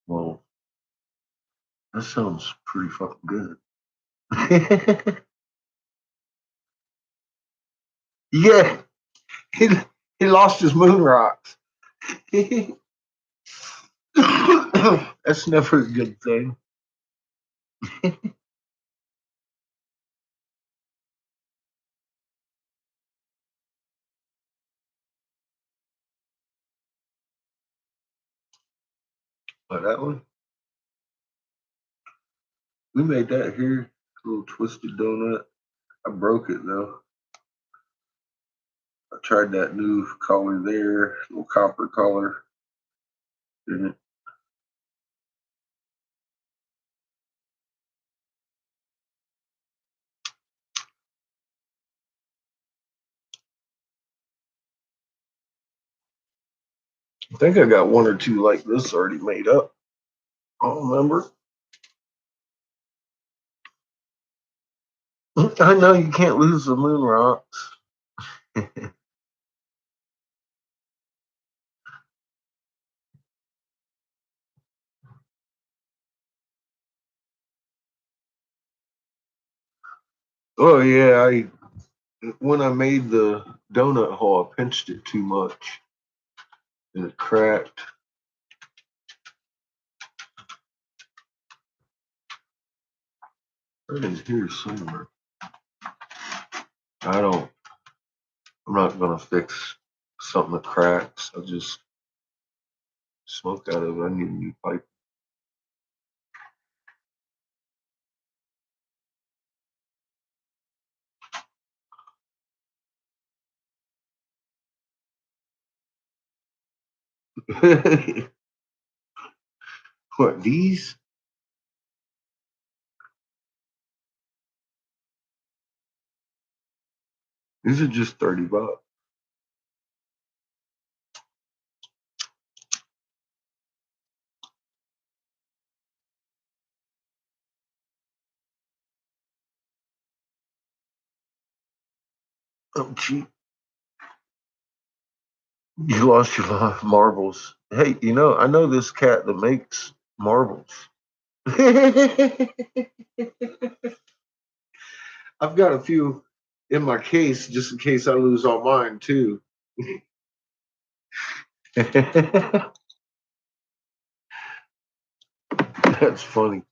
Well, that sounds pretty fucking good. Yeah, he, he lost his moon rocks. That's never a good thing. But that one, we made that here. A little twisted donut. I broke it though. I tried that new color there, little copper color. Didn't. I think I got one or two like this already made up. I don't remember. I know you can't lose the moon rocks. Oh yeah, when I made the donut hole, I pinched it too much and it cracked. Right in here somewhere. I'm not gonna fix something that cracks. I'll just smoke out of it. I need a new pipe. What, these? These are just $30. I'm cheap. You lost your marbles. Hey, I know this cat that makes marbles. I've got a few in my case just in case I lose all mine too. That's funny.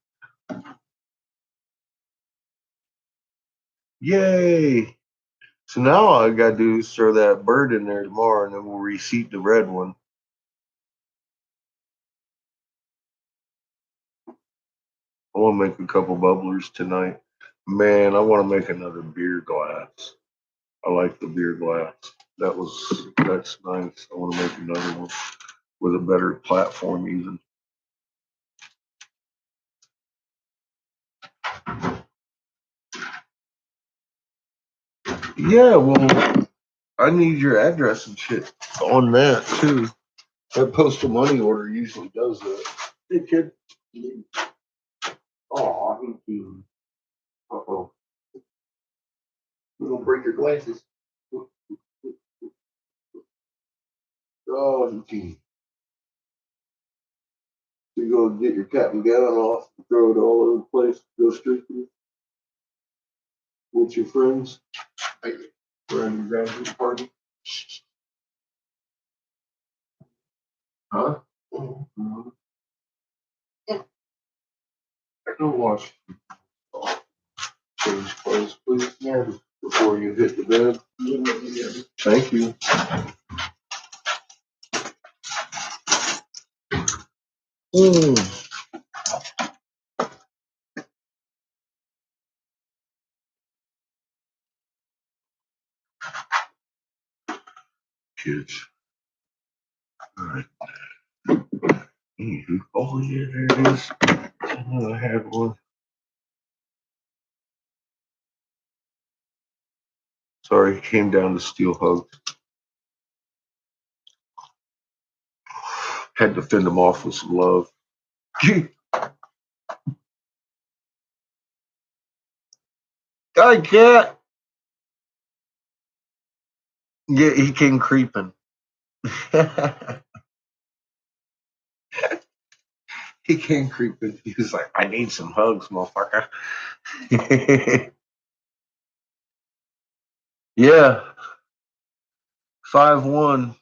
Yay! So now all I gotta do is throw that bird in there tomorrow and then we'll reseat the red one. I want to make a couple bubblers tonight. Man, I want to make another beer glass. I like the beer glass. That's nice. I want to make another one with a better platform even. Yeah, well, I need your address and shit on that too. That postal money order usually does that. Hey kid. Oh, thank you. Uh-oh. You're gonna break your glasses. Oh, gee. You go get your cap and gown off and throw it all over the place, go streaking with your friends. Around your graduate party. Huh? Mm-hmm. Go wash. Change clothes, please, ma'am, before you hit the bed. Thank you. Kids. All right. Oh, yeah, there it is. I had one. Sorry, he came down to steal hugs. Had to fend him off with some love. Hi, cat. Yeah, he came creeping. He came creeping. He was like, I need some hugs, motherfucker. Yeah. 5'1".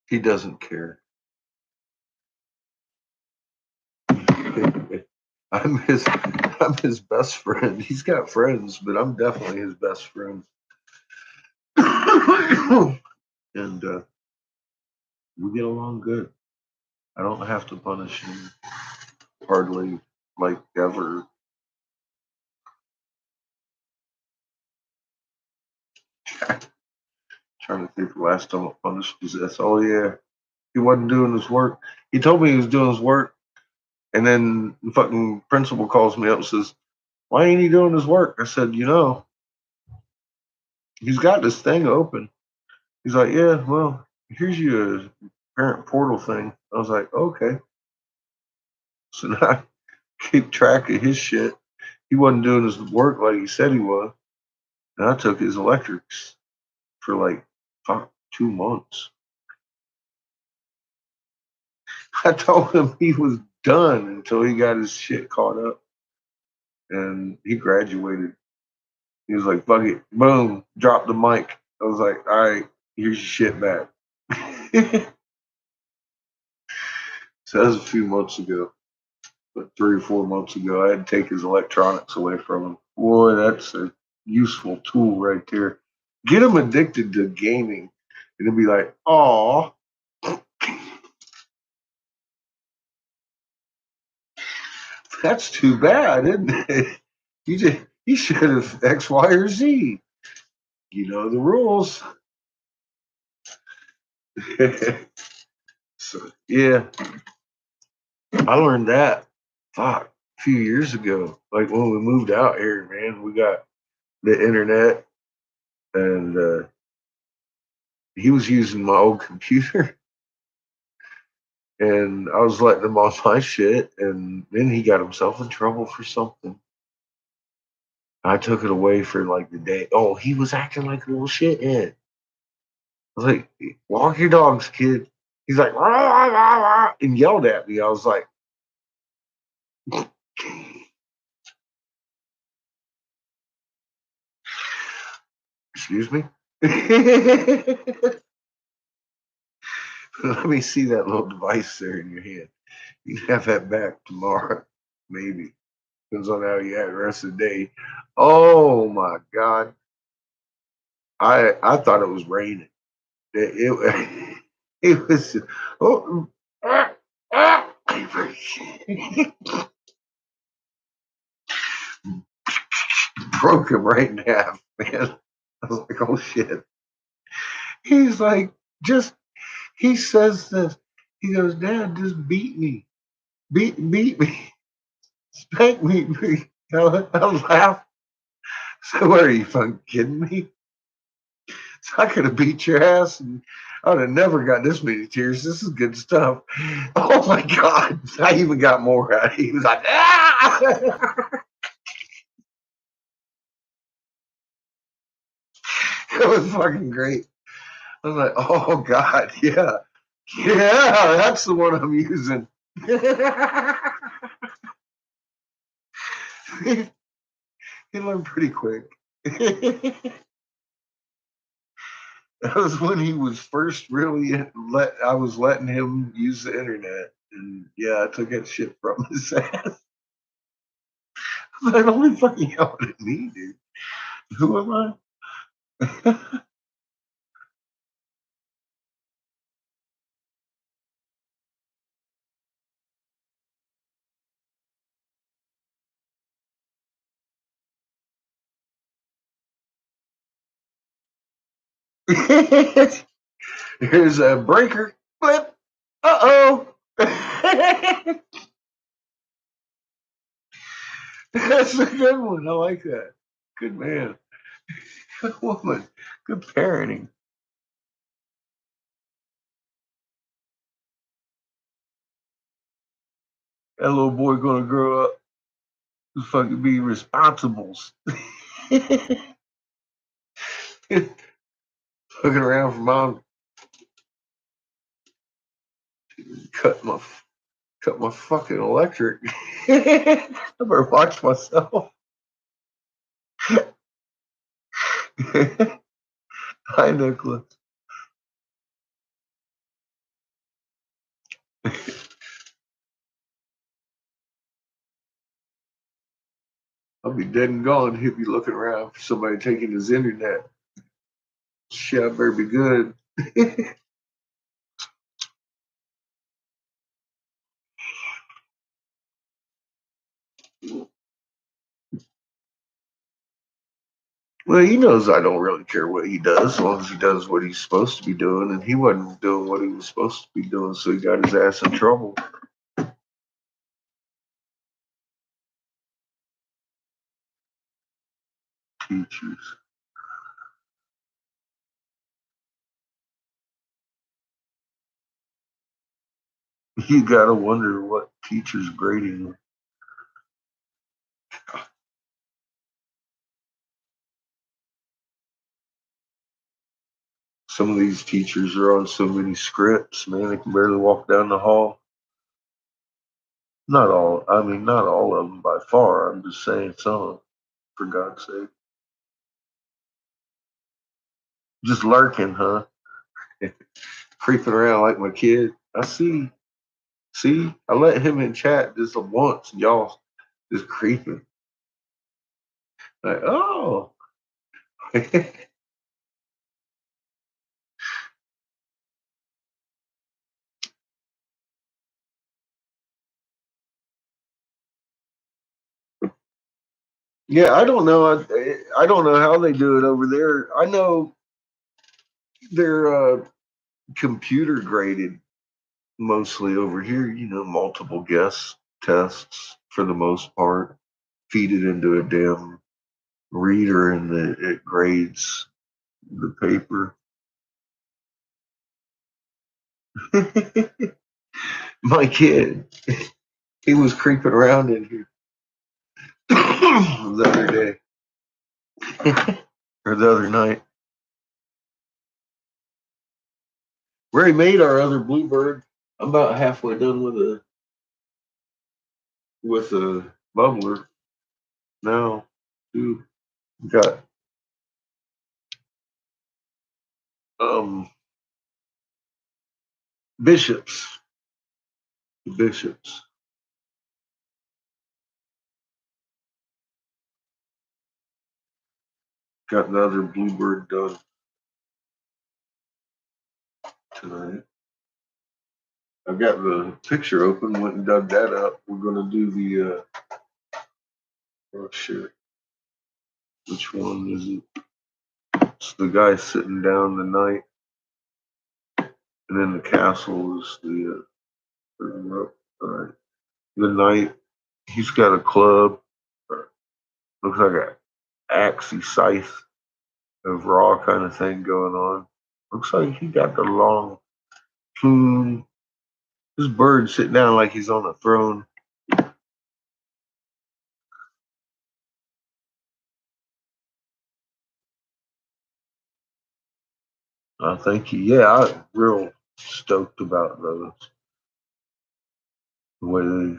He doesn't care. I'm his best friend. He's got friends, but I'm definitely his best friend. And we get along good. I don't have to punish him hardly, like, ever. Trying to think the last time I punished his ass. Oh yeah, he wasn't doing his work. He told me he was doing his work, and then the fucking principal calls me up and says, "Why ain't he doing his work?" I said, he's got this thing open. He's like, "Yeah, well, here's your parent portal thing." I was like, "Okay." So now I keep track of his shit. He wasn't doing his work like he said he was, and I took his electrics for like 2 months. I told him he was done until he got his shit caught up, and he graduated. He was like, "Fuck it, boom, drop the mic." I was like, "All right, here's your shit back." So that was a few months ago, but 3 or 4 months ago, I had to take his electronics away from him. Boy, that's a useful tool right there. Get him addicted to gaming, and it'll be like, "Oh, that's too bad, isn't it? You should have X, Y, or Z. You know the rules." So yeah, I learned that fuck a few years ago. Like when we moved out here, man, we got the internet, and he was using my old computer, and I was letting him on my shit, and then he got himself in trouble for something. I took it away for like the day. Oh, he was acting like a little shithead. I was like, "Walk your dogs, kid." He's like, "Rah, rah, rah, rah," and yelled at me. I was like, "Excuse me." Let me see that little device there in your hand. You can have that back tomorrow, maybe. Depends on how you had the rest of the day. Oh my God. I thought it was raining. It, it was, oh, broke him right in half, man. I was like, oh shit. He's like, he says this. He goes, "Dad, just beat me. Beat me. Spank me." I laugh. So what, are you fucking kidding me? So I could have beat your ass, and I would have never got this many tears. This is good stuff. Oh my God. I even got more out of it. He was like, "Ah!" It was fucking great. I was like, oh God, yeah. Yeah, that's the one I'm using. He learned pretty quick. That was when he was first really I was letting him use the internet. And yeah, I took that shit from his ass. I was like, only fucking yelling at me, dude. Who am I? Here's a breaker. Flip. Uh-oh. That's a good one. I like that. Good man. Good woman. Good parenting. That little boy gonna grow up to fucking be responsibles. Looking around for mom. Cut my fucking electric. I better watch myself. Hi, Nicholas. I'll be dead and gone. He'll be looking around for somebody taking his internet. Shit, I better be good. Well, he knows I don't really care what he does, as long as he does what he's supposed to be doing, and he wasn't doing what he was supposed to be doing, so he got his ass in trouble. Teachers. You gotta wonder what teachers grading him. Some of these teachers are on so many scripts, man, they can barely walk down the hall. Not all of them by far. I'm just saying some, for God's sake. Just lurking, huh? Creeping around like my kid. I see. See, I let him in chat just once, and y'all just creeping. Like, oh. Yeah, I don't know. I don't know how they do it over there. I know they're computer graded mostly over here. You know, multiple guess tests for the most part. Feed it into a damn reader, and it grades the paper. My kid, he was creeping around in here the other day or the other night. We already made our other bluebird. I'm about halfway done with a bubbler now. Too. Got bishops. Bishops. Got another bluebird done tonight. I've got the picture open, went and dug that up. We're gonna do the oh shit. Which one is it? It's the guy sitting down the night. And then the castle is the the knight. He's got a club. Looks like an axey scythe of raw kind of thing going on. Looks like he got the long plume. This bird sitting down like he's on a throne. Thank you. Yeah, I'm real stoked about those. The way they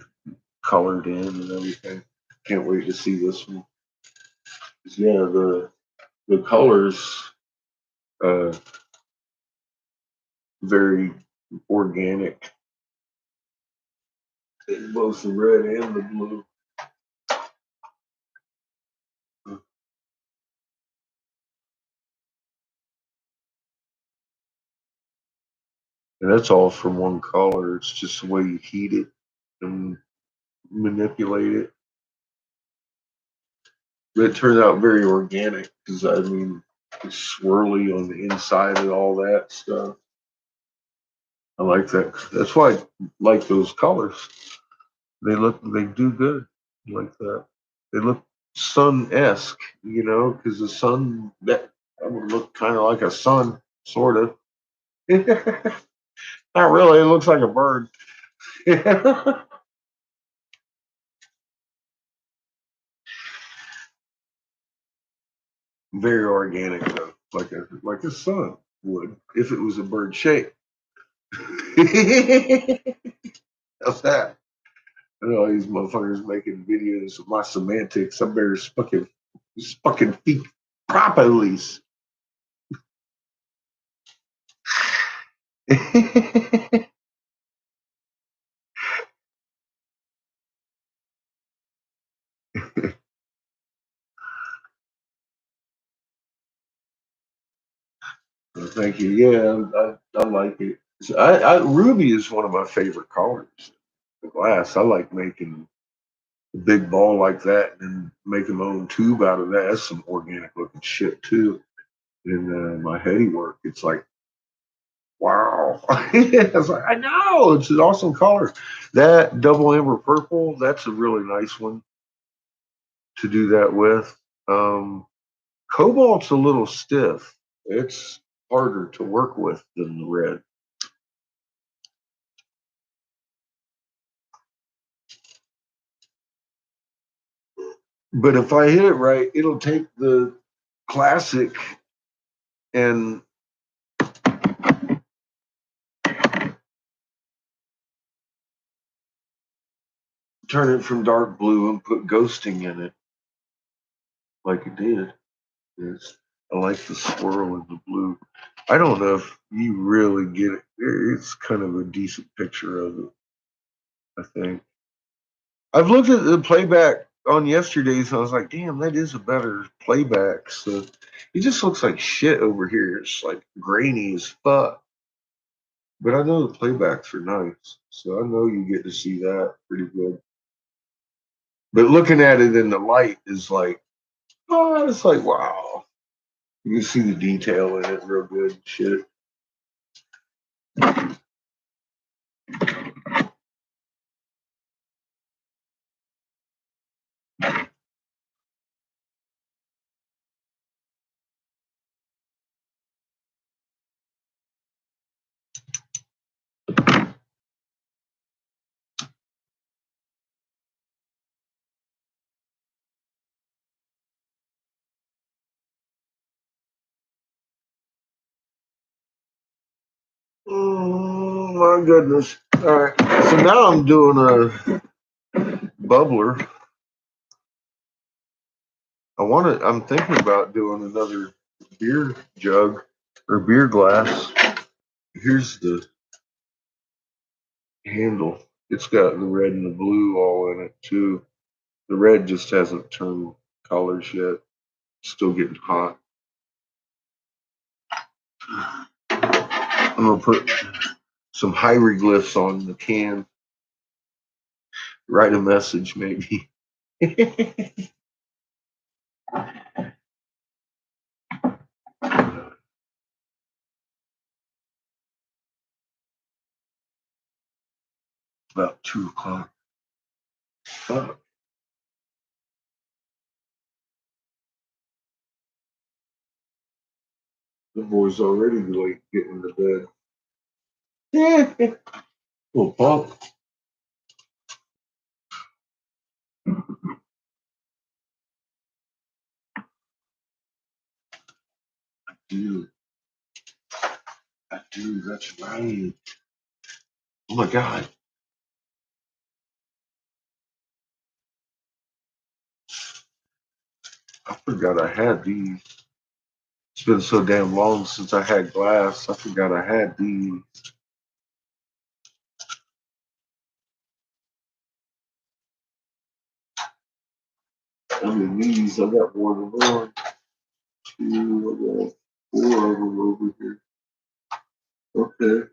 colored in and everything. Can't wait to see this one. Yeah, the colors very organic. Both the red and the blue. And that's all from one color. It's just the way you heat it and manipulate it. But it turns out very organic because, I mean, It's swirly on the inside and all that stuff. I like that. That's why I like those colors. They do good like that. They look sun-esque, because the sun, that would look kind of like a sun, sort of. Not really. It looks like a bird. Very organic though, like a sun would if it was a bird shape. How's that? I know these motherfuckers making videos of my semantics. I better fucking speak properly. Well, thank you. Yeah, I like it. Ruby is one of my favorite colors. The glass. I like making a big ball like that and making my own tube out of that. That's some organic looking shit too. In my heady work, it's like, wow. It's like, I know it's an awesome color. That double amber purple, that's a really nice one to do that with. Cobalt's a little stiff. It's harder to work with than the red. But if I hit it right, it'll take the classic and turn it from dark blue and put ghosting in it like it did. Yes. I like the swirl in the blue. I don't know if you really get it. It's kind of a decent picture of it, I think. I've looked at the playback on yesterday's and I was like, damn, that is a better playback. So it just looks like shit over here. It's like grainy as fuck. But I know the playbacks are nice. So I know you get to see that pretty good. But looking at it in the light is like, oh, it's like, wow. You can see the detail in it real good and shit. Oh my goodness. All right. So now I'm doing a bubbler. I'm thinking about doing another beer jug or beer glass. Here's the handle. It's got the red and the blue all in it too. The red just hasn't turned colors yet. Still getting hot. I'm gonna put some hieroglyphs on the can. Write a message maybe. About 2 o'clock. Fuck. The boy's already late getting to bed. Little punk. I do, that's right. Oh my God. I forgot I had these. It's been so damn long since I had glass. I forgot I had these. I mean, these, I got more than one, two, I got 4 of them over here. Okay.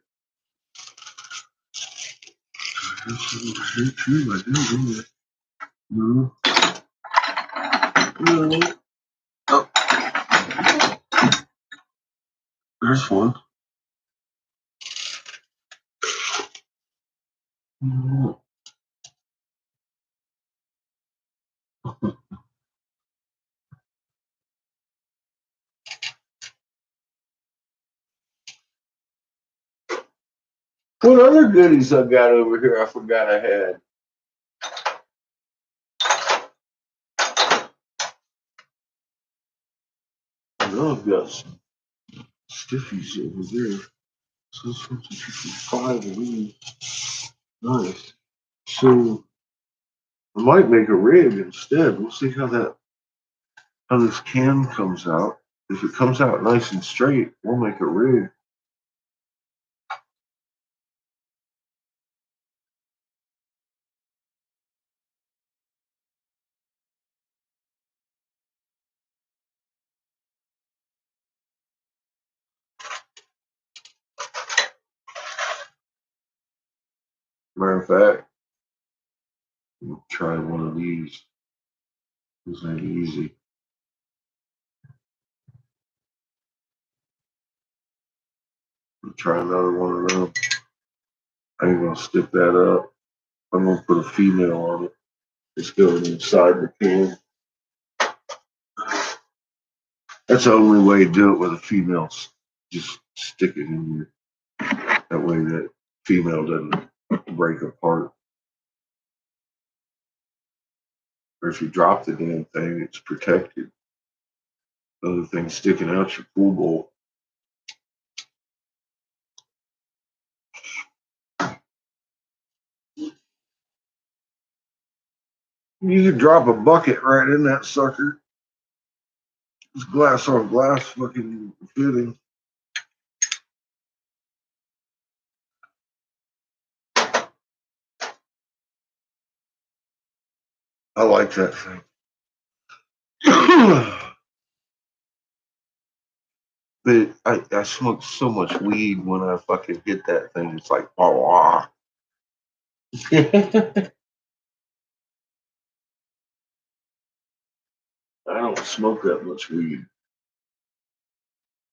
Here too, I do. No. No. Oh. There's one. What other goodies I got over here I forgot I had? I know I've got some stiffies over there. So it's 5 of these. Nice. So I might make a rig instead. We'll see how this can comes out. If it comes out nice and straight, we'll make a rig. Matter of fact, we'll try one of these. This ain't easy. We'll try another one of them. I ain't gonna stick that up. I'm gonna put a female on it. It's going inside the can. That's the only way to do it with a female. Just stick it in here. That way that female doesn't break apart. Or if you drop the damn thing, it's protected. Other things sticking out your pool bowl. You could drop a bucket right in that sucker. It's glass on glass fucking fitting. I like that thing. But I smoke so much weed when I fucking hit that thing. It's like, oh, I don't smoke that much weed.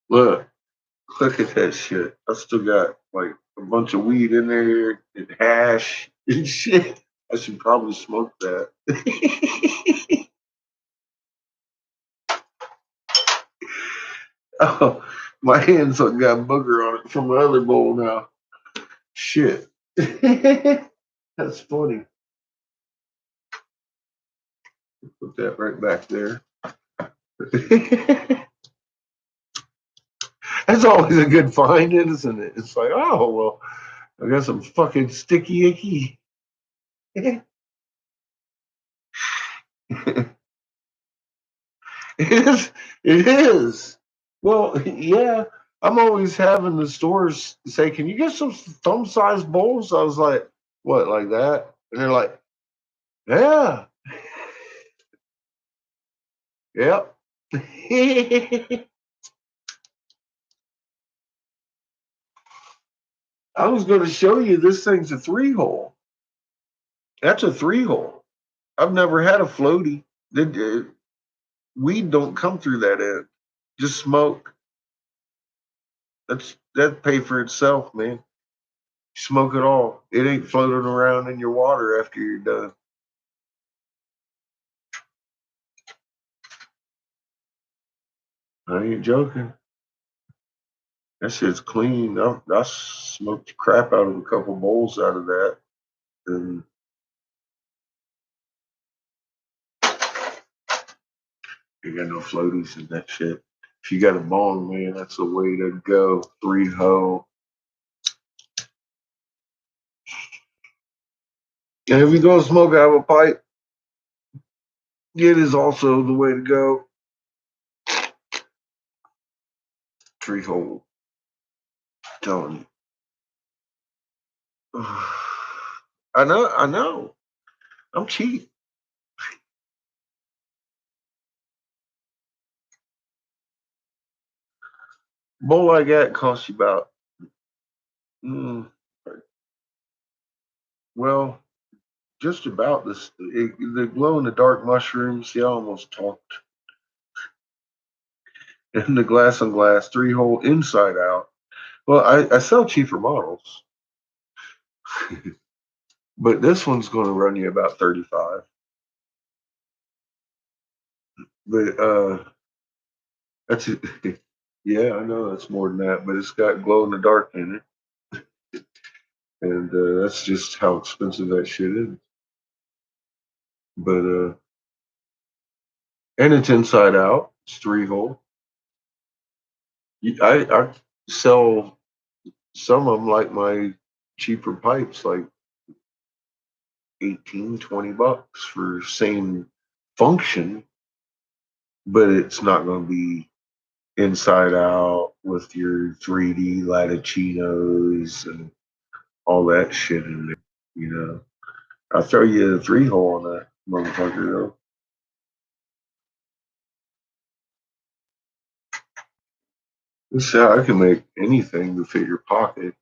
Look at that shit. I still got like a bunch of weed in there and hash and shit. I should probably smoke that. Oh, my hands got booger on it from my other bowl now. Shit. That's funny. Put that right back there. That's always a good find, isn't it? It's like, oh, well, I got some fucking sticky icky. It is. It is. Well, yeah. I'm always having the stores say, can you get some thumb-sized bowls? I was like, what, like that? And they're like, yeah. Yep. I was going to show you this thing's a 3-hole. That's a 3-hole. I've never had a floaty. Weed don't come through that end. Just smoke. That pay for itself, man. Smoke it all. It ain't floating around in your water after you're done. I ain't joking. That shit's clean. I smoked the crap out of a couple bowls out of that. And you got no floaties in that shit. If you got a bong, man, that's the way to go. 3-hole. And if you go smoke out of a pipe, it is also the way to go. 3-hole. Telling you. I know. I'm cheap. Bowl like that costs you about, well, just about this. The glow in the dark mushrooms. See, I almost talked. And the glass on glass 3-hole inside out. Well, I sell cheaper models, but this one's going to run you about 35. But that's it. Yeah, I know that's more than that, but it's got glow in the dark in it, and that's just how expensive that shit is. But and it's inside out. It's 3-hole. I sell some of them like my cheaper pipes, like 18, $20 for same function, but it's not going to be inside out with your 3D laticinos and all that shit in there. You know, I'll throw you a 3-hole on that motherfucker though. So I can make anything to fit your pocket.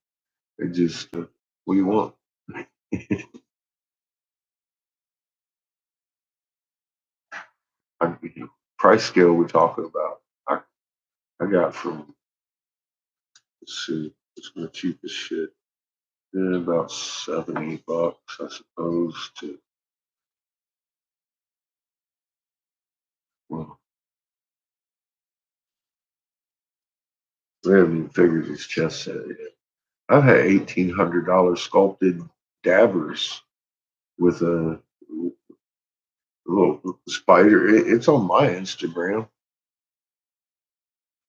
It just what you want. Price scale we're talking about. I got from, let's see, it's my cheapest shit. About $7, $8, I suppose. To well, we haven't even figured his chest set yet. I've had $1,800 sculpted dabbers with a little spider. It's on my Instagram.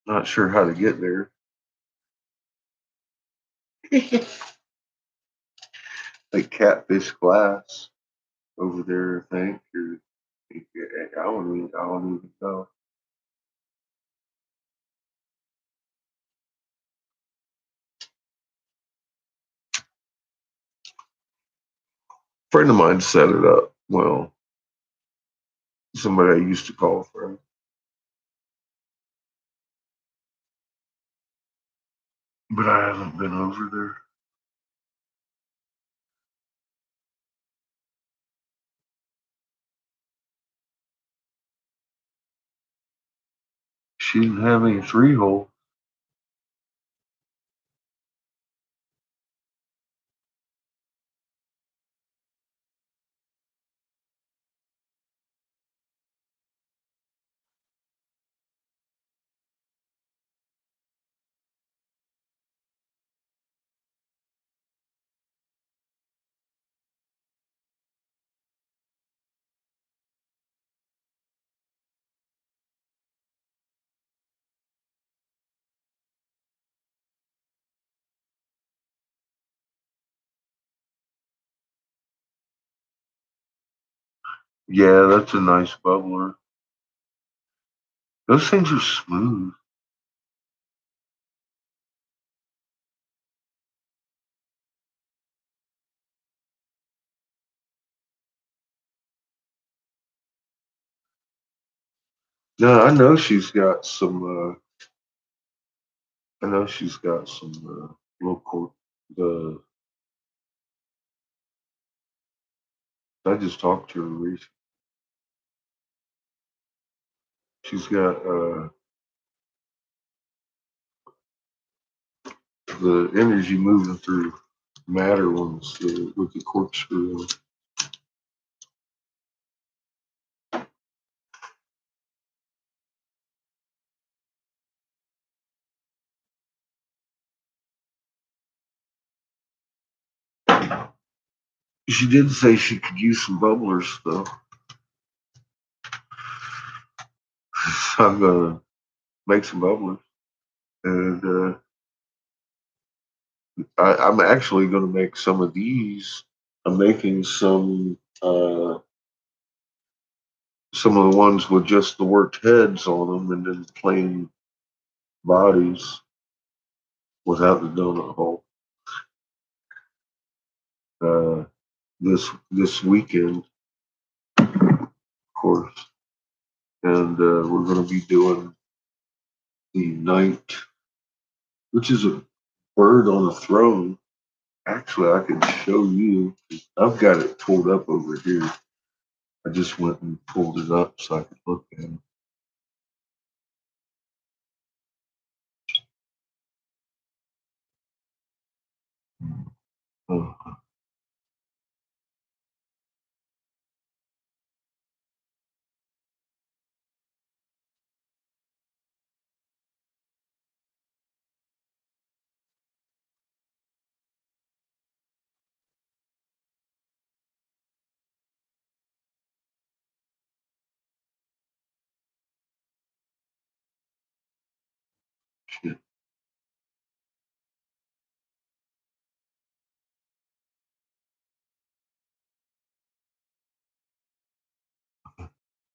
Not sure how to get there. Like catfish glass over there, I think. Or, I don't even know. A friend of mine set it up. Well, somebody I used to call a friend. But I haven't been over there. She didn't have any 3-hole. Yeah, that's a nice bubbler. Those things are smooth. No, I know she's got some. I know she's got some local. The I just talked to her recently. She's got the energy moving through matter ones with the corkscrew. She did say she could use some bubblers though. So I'm gonna make some bubblers, and I'm actually gonna make some of these. I'm making some of the ones with just the worked heads on them, and then plain bodies without the donut hole. Uh, this weekend, of course, and we're going to be doing the night, which is a bird on a throne. Actually, I can show you. I've got it pulled up over here. I just went and pulled it up so I could look at it. Oh. Shit.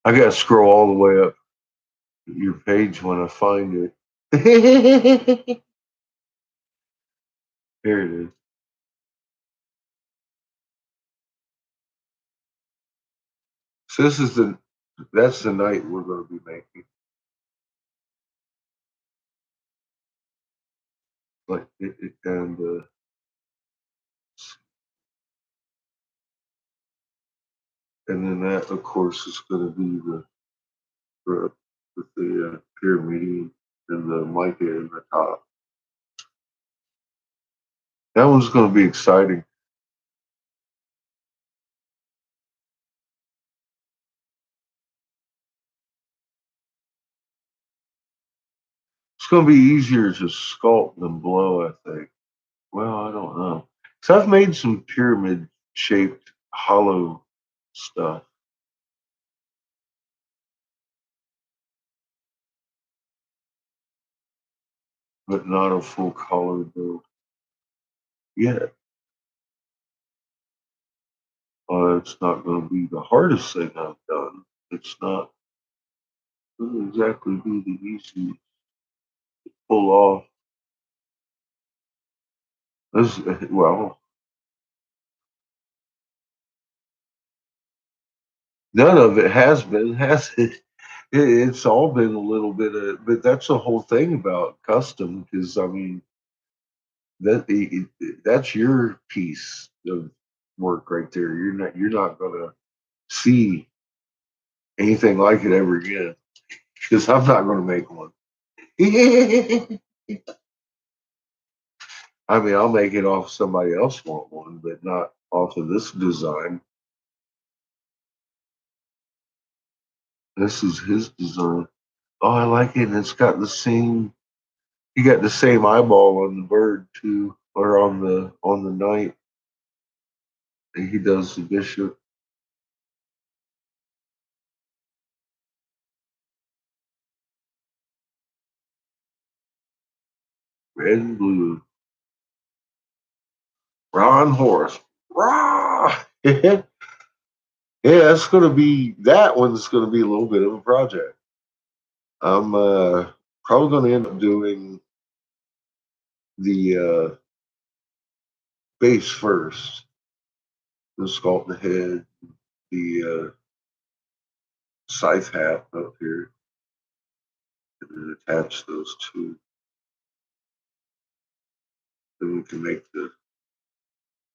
I gotta scroll all the way up your page when I find it. Here it is. So that's the night we're gonna be making. Like and then that of course is gonna be the with the pyramid and the mica in the top. That one's gonna be exciting. It's gonna be easier to sculpt than blow, I think. Well, I don't know. So I've made some pyramid shaped hollow stuff, but not a full color build yet. It's not going to be the hardest thing I've done. It's not going to exactly be the easiest to pull off. This, well, none of it has been, has it? It's all been a little bit of, but that's the whole thing about custom, because I mean that's your piece of work right there. You're not gonna see anything like it ever again, because I'm not gonna make one. I mean, I'll make it off somebody else want one, but not off of this design. This is his design. Oh, I like it. And it's got the same. You got the same eyeball on the bird too, or on the knight. And he does the bishop. Red and blue. Ron Horse. Rah! Yeah, that's gonna be that one's gonna be a little bit of a project. I'm probably gonna end up doing the base first. The sculpt the head, the scythe hat up here, and then attach those two. Then we can make the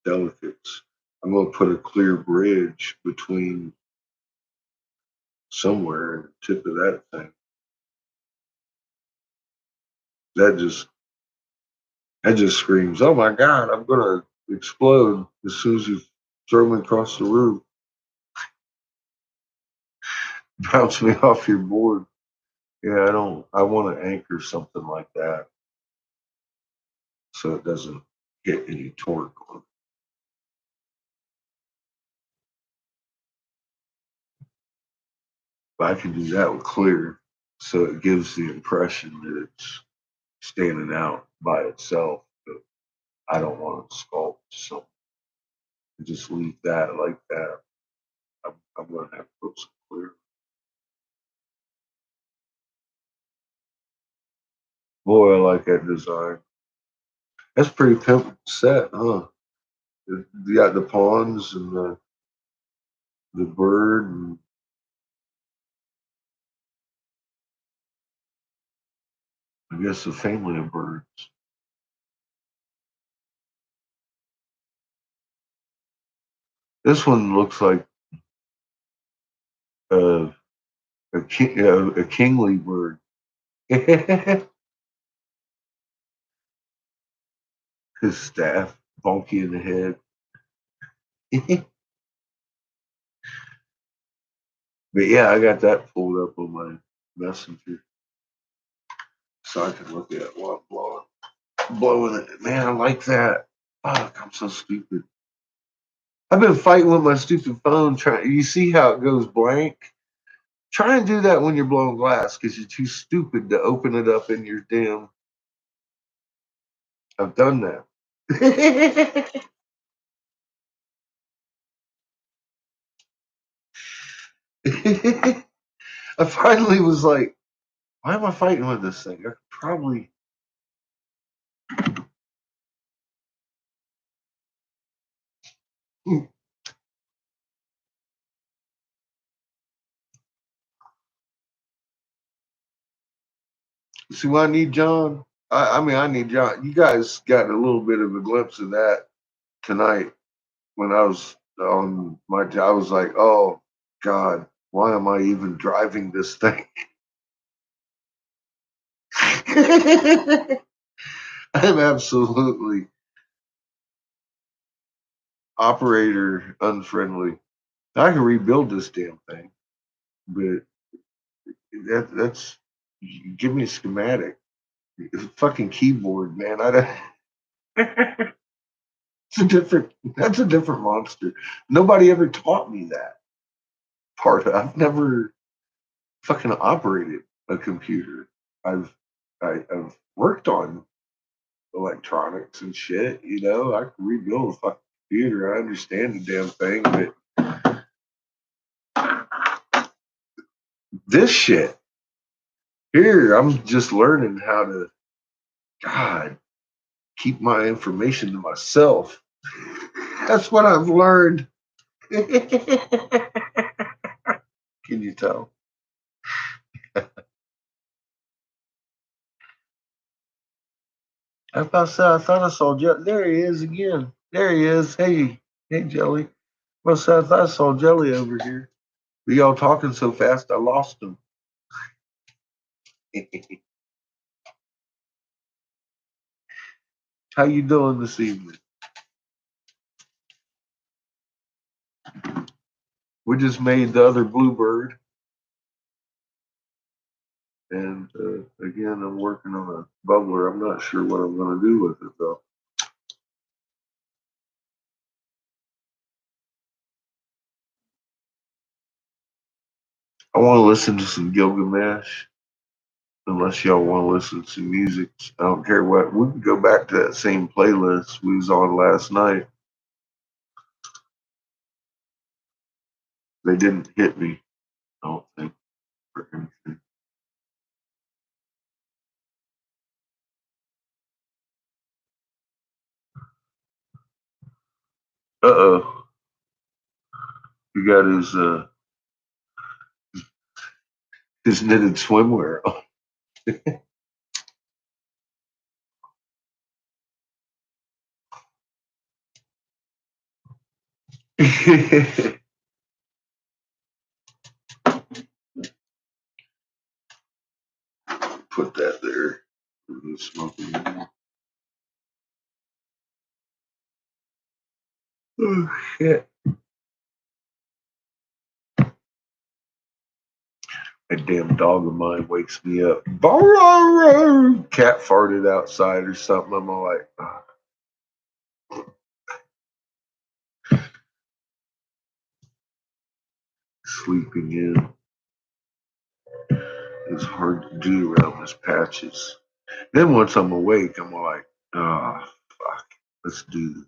delicates. I'm gonna put a clear bridge between somewhere and the tip of that thing. That just screams, oh my god, I'm gonna explode as soon as you throw me across the room. Bounce me off your board. Yeah, I want to anchor something like that so it doesn't get any torque on it. But I can do that with clear, so it gives the impression that it's standing out by itself. But I don't want to sculpt, so just leave that like that. I'm going to have to put some clear. Boy, I like that design. That's pretty pimp set, huh? You got the pawns and the bird, and I guess a family of birds. This one looks like uh, a kingly bird. His staff. bonk you in the head. But yeah, I got that pulled up on my messenger so I can look at it while I'm blowing it. Man, I like that. Fuck, I'm so stupid. I've been fighting with my stupid phone. You see how it goes blank? Try and do that when you're blowing glass because you're too stupid to open it up in your damn. I've done that. I finally was like, why am I fighting with this thing? I could probably. See what I need, John? I mean, I need John. You guys got a little bit of a glimpse of that tonight when I was on my. I was like, oh God, why am I even driving this thing? I'm absolutely operator unfriendly. I can rebuild this damn thing, but that's give me a schematic. It's a fucking keyboard, man. I don't. It's a different. That's a different monster. Nobody ever taught me that part. I've never fucking operated a computer. I've worked on electronics and shit. You know, I can rebuild a fucking computer. I understand the damn thing, but this shit here, I'm just learning how to. God, keep my information to myself. That's what I've learned. Can you tell? I thought I saw Jelly. There he is again. There he is. Hey, Jelly. Well, so I thought I saw Jelly over here. But y'all talking so fast, I lost him. How you doing this evening? We just made the other bluebird, and again, I'm working on a bubbler. I'm not sure what I'm going to do with it though. I want to listen to some Gilgamesh. Unless y'all want to listen to some music, I don't care what. We can go back to that same playlist we was on last night. They didn't hit me, I don't think, for anything. Uh-oh. He got his knitted swimwear on. Put that there. Smoking. Oh shit. That damn dog of mine wakes me up. Cat farted outside or something. I'm all like, sleeping in. It's hard to do around these patches. Then once I'm awake, I'm like, fuck, let's do this.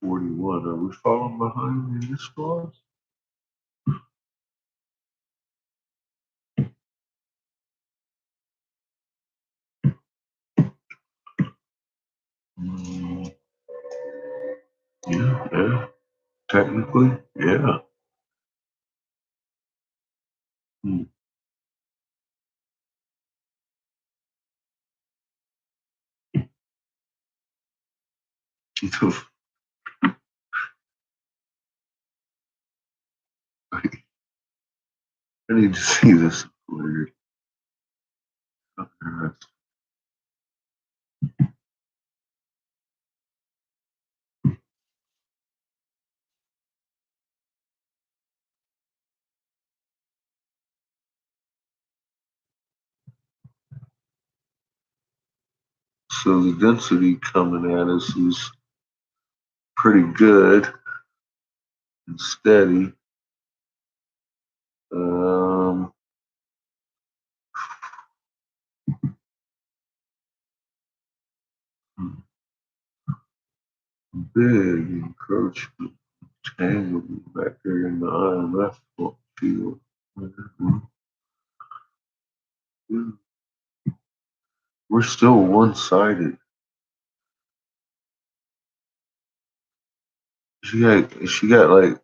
8:41. Are we falling behind in this clause? Yeah, technically, yeah. Hmm. I need to see this. Weird. So the density coming at us is pretty good and steady. Big encroachment tangled me back there in the IMF field. We're still one-sided. She got like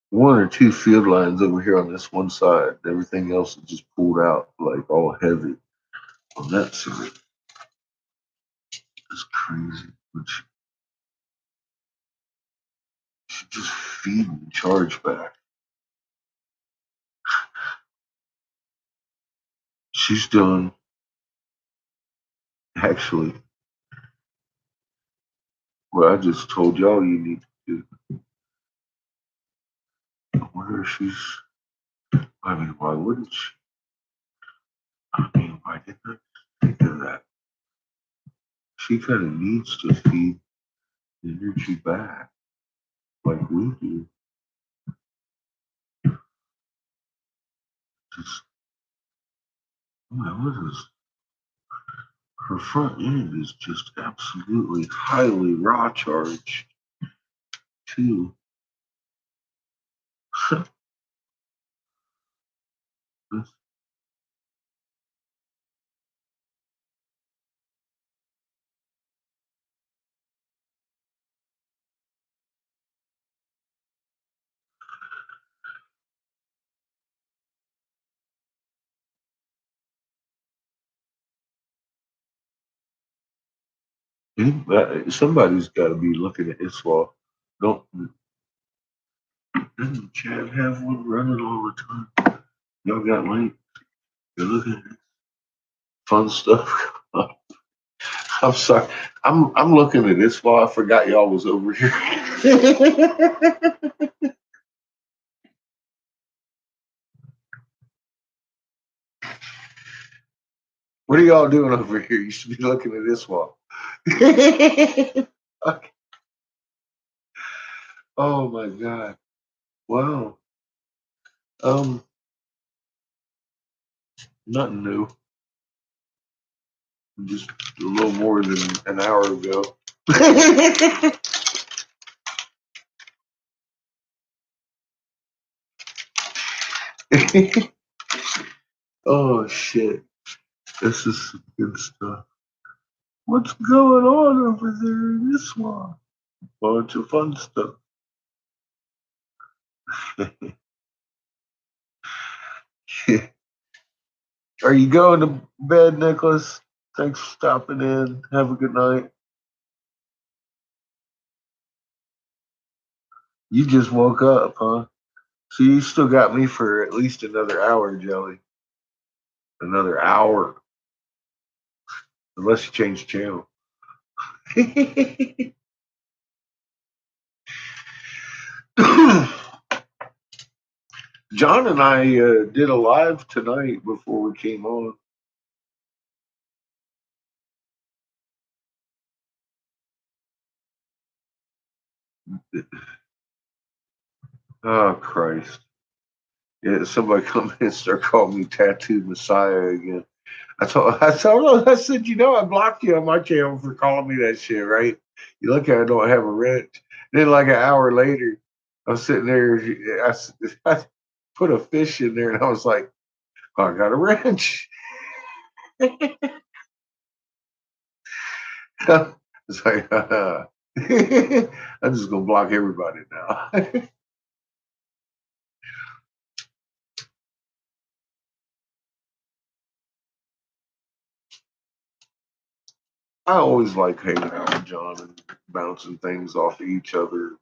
one or two field lines over here on this one side. Everything else is just pulled out, like all heavy on that side. It's crazy. But she just feed and charge back. She's done actually what I just told y'all you need to do. I wonder if she's, I mean, why wouldn't she? I mean, why didn't I think of that? She kind of needs to feed the energy back like we do. Just, what is, her front end is just absolutely highly raw charged, too. Somebody's got to be looking at this wall. Don't doesn't Chad have one running all the time? Y'all got links. You're looking at fun stuff. I'm sorry. I'm looking at this wall. I forgot y'all was over here. What are y'all doing over here? You should be looking at this wall. Okay. Oh my God. Wow. Nothing new. Just a little more than an hour ago. Oh shit. This is some good stuff. What's going on over there in this one? Bunch of fun stuff. Are you going to bed, Nicholas? Thanks for stopping in. Have a good night. You just woke up, huh? So you still got me for at least another hour, Jelly. Another hour. Unless you change the channel. John and I did a live tonight before we came on. Oh, Christ. Yeah, somebody come in and start calling me Tattooed Messiah again. I told him, I said, you know, I blocked you on my channel for calling me that shit, right? You look at I don't have a wrench. Then like an hour later, I'm sitting there, I put a fish in there and I was like, oh, I got a wrench. It's like, I'm just gonna block everybody now. I always like hanging out with John and bouncing things off of each other.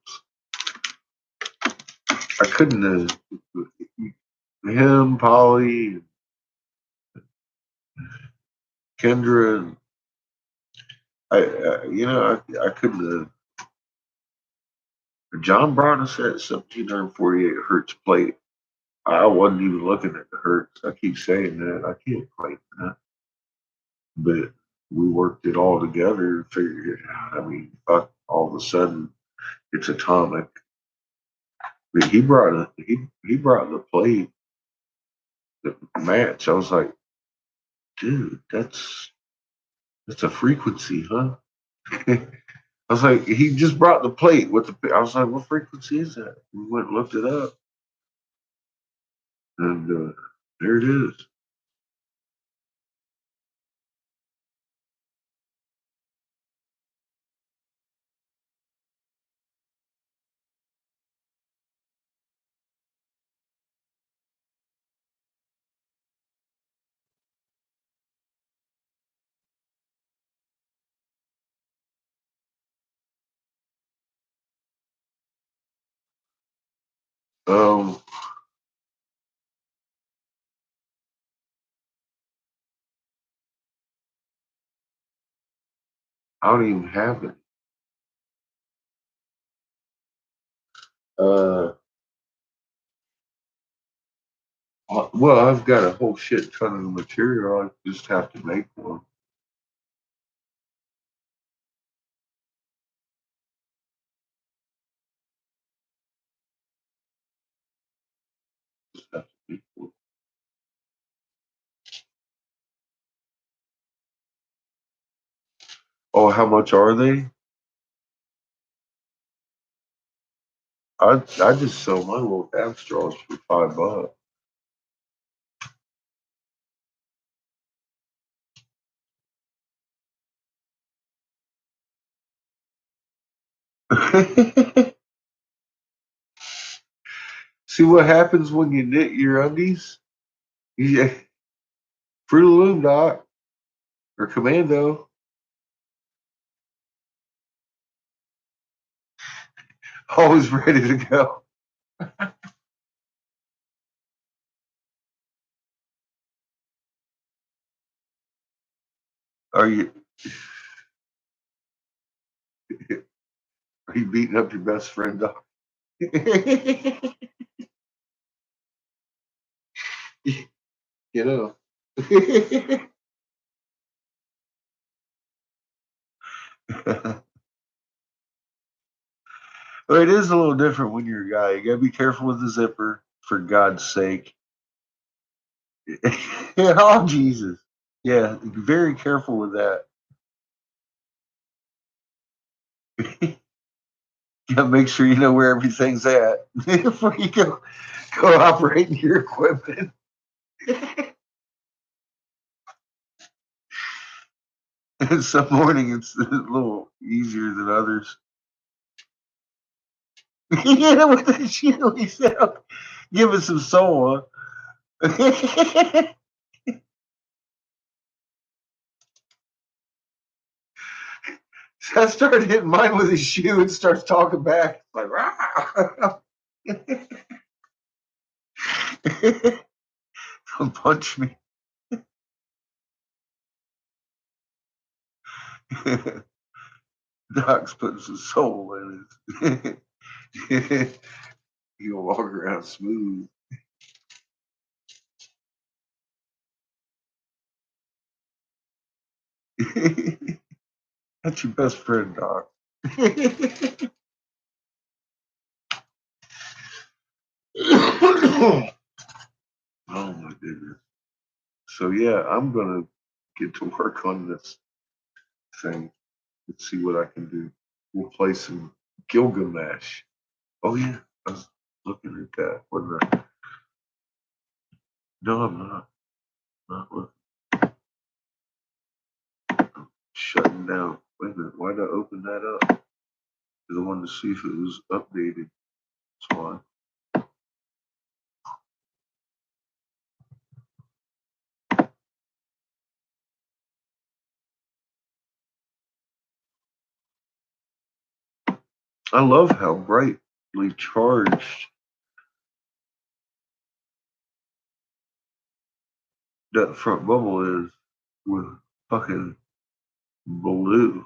I couldn't him, Polly, Kendra, and I couldn't. John brought us that 1748 hertz plate. I wasn't even looking at the hertz. I keep saying that. I can't claim that, but we worked it all together and figured it out. I mean, all of a sudden it's atomic. But he brought the plate, the match. I was like, dude, that's a frequency, huh? I was like, he just brought the plate with the. I was like, what frequency is that? We went and looked it up, and there it is. Um, I don't even have it. Well, I've got a whole shit ton of material. I just have to make one. Just have to make one. Oh, how much are they? I just sell my little bath straws for $5. See what happens when you knit your undies? Yeah, Fruit of the Loom, Doc, or Commando. Always ready to go. Are you are you beating up your best friend, Doc? You know. But it is a little different when you're a guy. You gotta be careful with the zipper, for God's sake. Oh Jesus. Yeah, be very careful with that. You gotta make sure you know where everything's at before you go operating your equipment. And some morning it's a little easier than others. Yeah, with the shoe, he said, give it some soul, huh? So I started hitting mine with his shoe and starts talking back. Like, rah! Don't punch me. Doc's putting some soul in it. He'll walk around smooth. That's your best friend, Doc. Oh my goodness. So yeah, I'm gonna get to work on this thing. Let's see what I can do. We'll play some Gilgamesh. Oh yeah, I was looking at that. Wasn't I? No, I'm not. Not looking. Shutting down. Wait a minute. Why did I open that up? Because I wanted to see if it was updated. That's why. I love how brightly charged that front bubble is with fucking blue.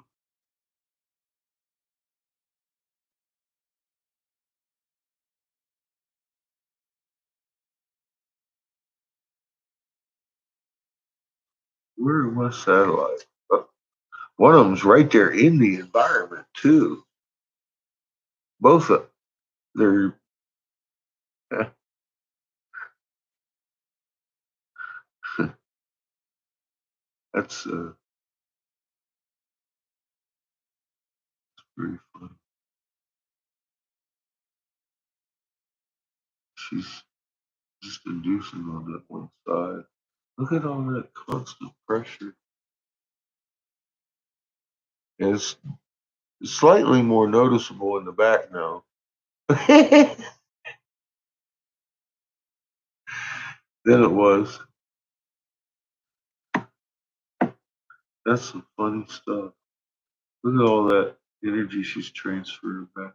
Where are my satellites? Oh, One of them's right there in the environment too. Both of they're that's pretty funny. She's just inducing on that one side. Look at all that constant pressure. And it's slightly more noticeable in the back now. Than it was. That's some funny stuff. Look at all that energy she's transferred back.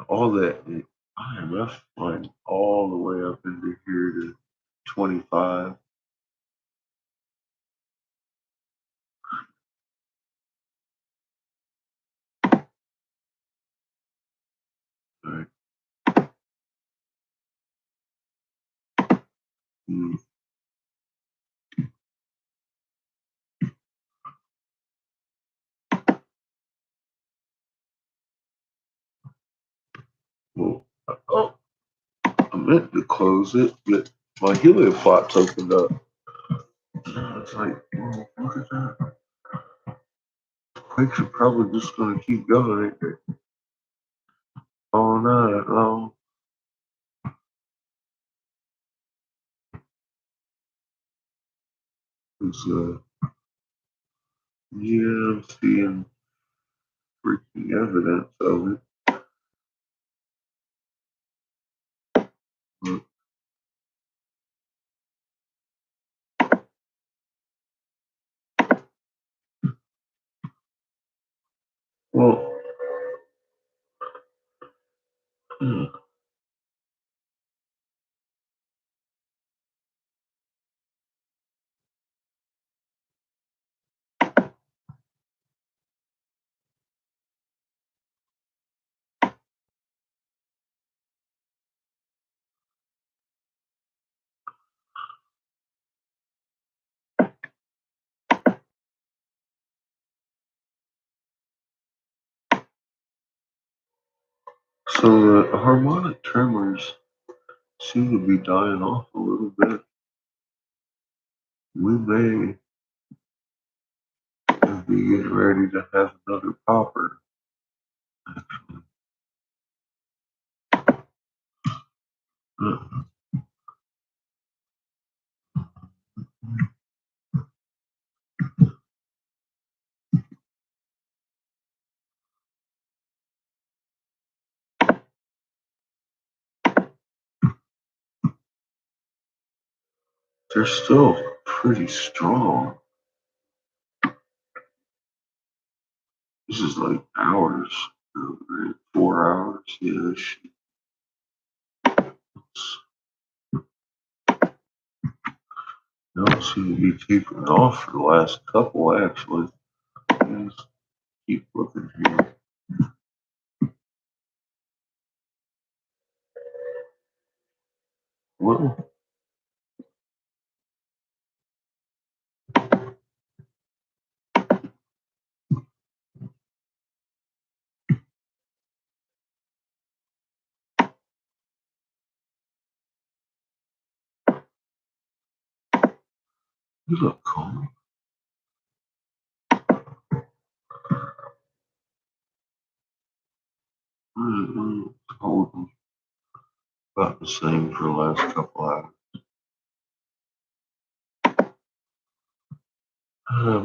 All that IMF line all the way up into here to 25. All right. Well, oh, I meant to close it, but my helioplots opened up. It's like, oh, look at that. Quakes are probably just going to keep going, ain't they? All night long. It's, yeah, I'm seeing freaking evidence of it. But, well, so the harmonic tremors seem to be dying off a little bit. We may be getting ready to have another popper. Actually. They're still pretty strong. This is like hours, 4 hours. Yeah, don't seem to be tapering off for the last couple, actually. Let's keep looking here. Well, you look calm. Holding about the same for the last couple hours.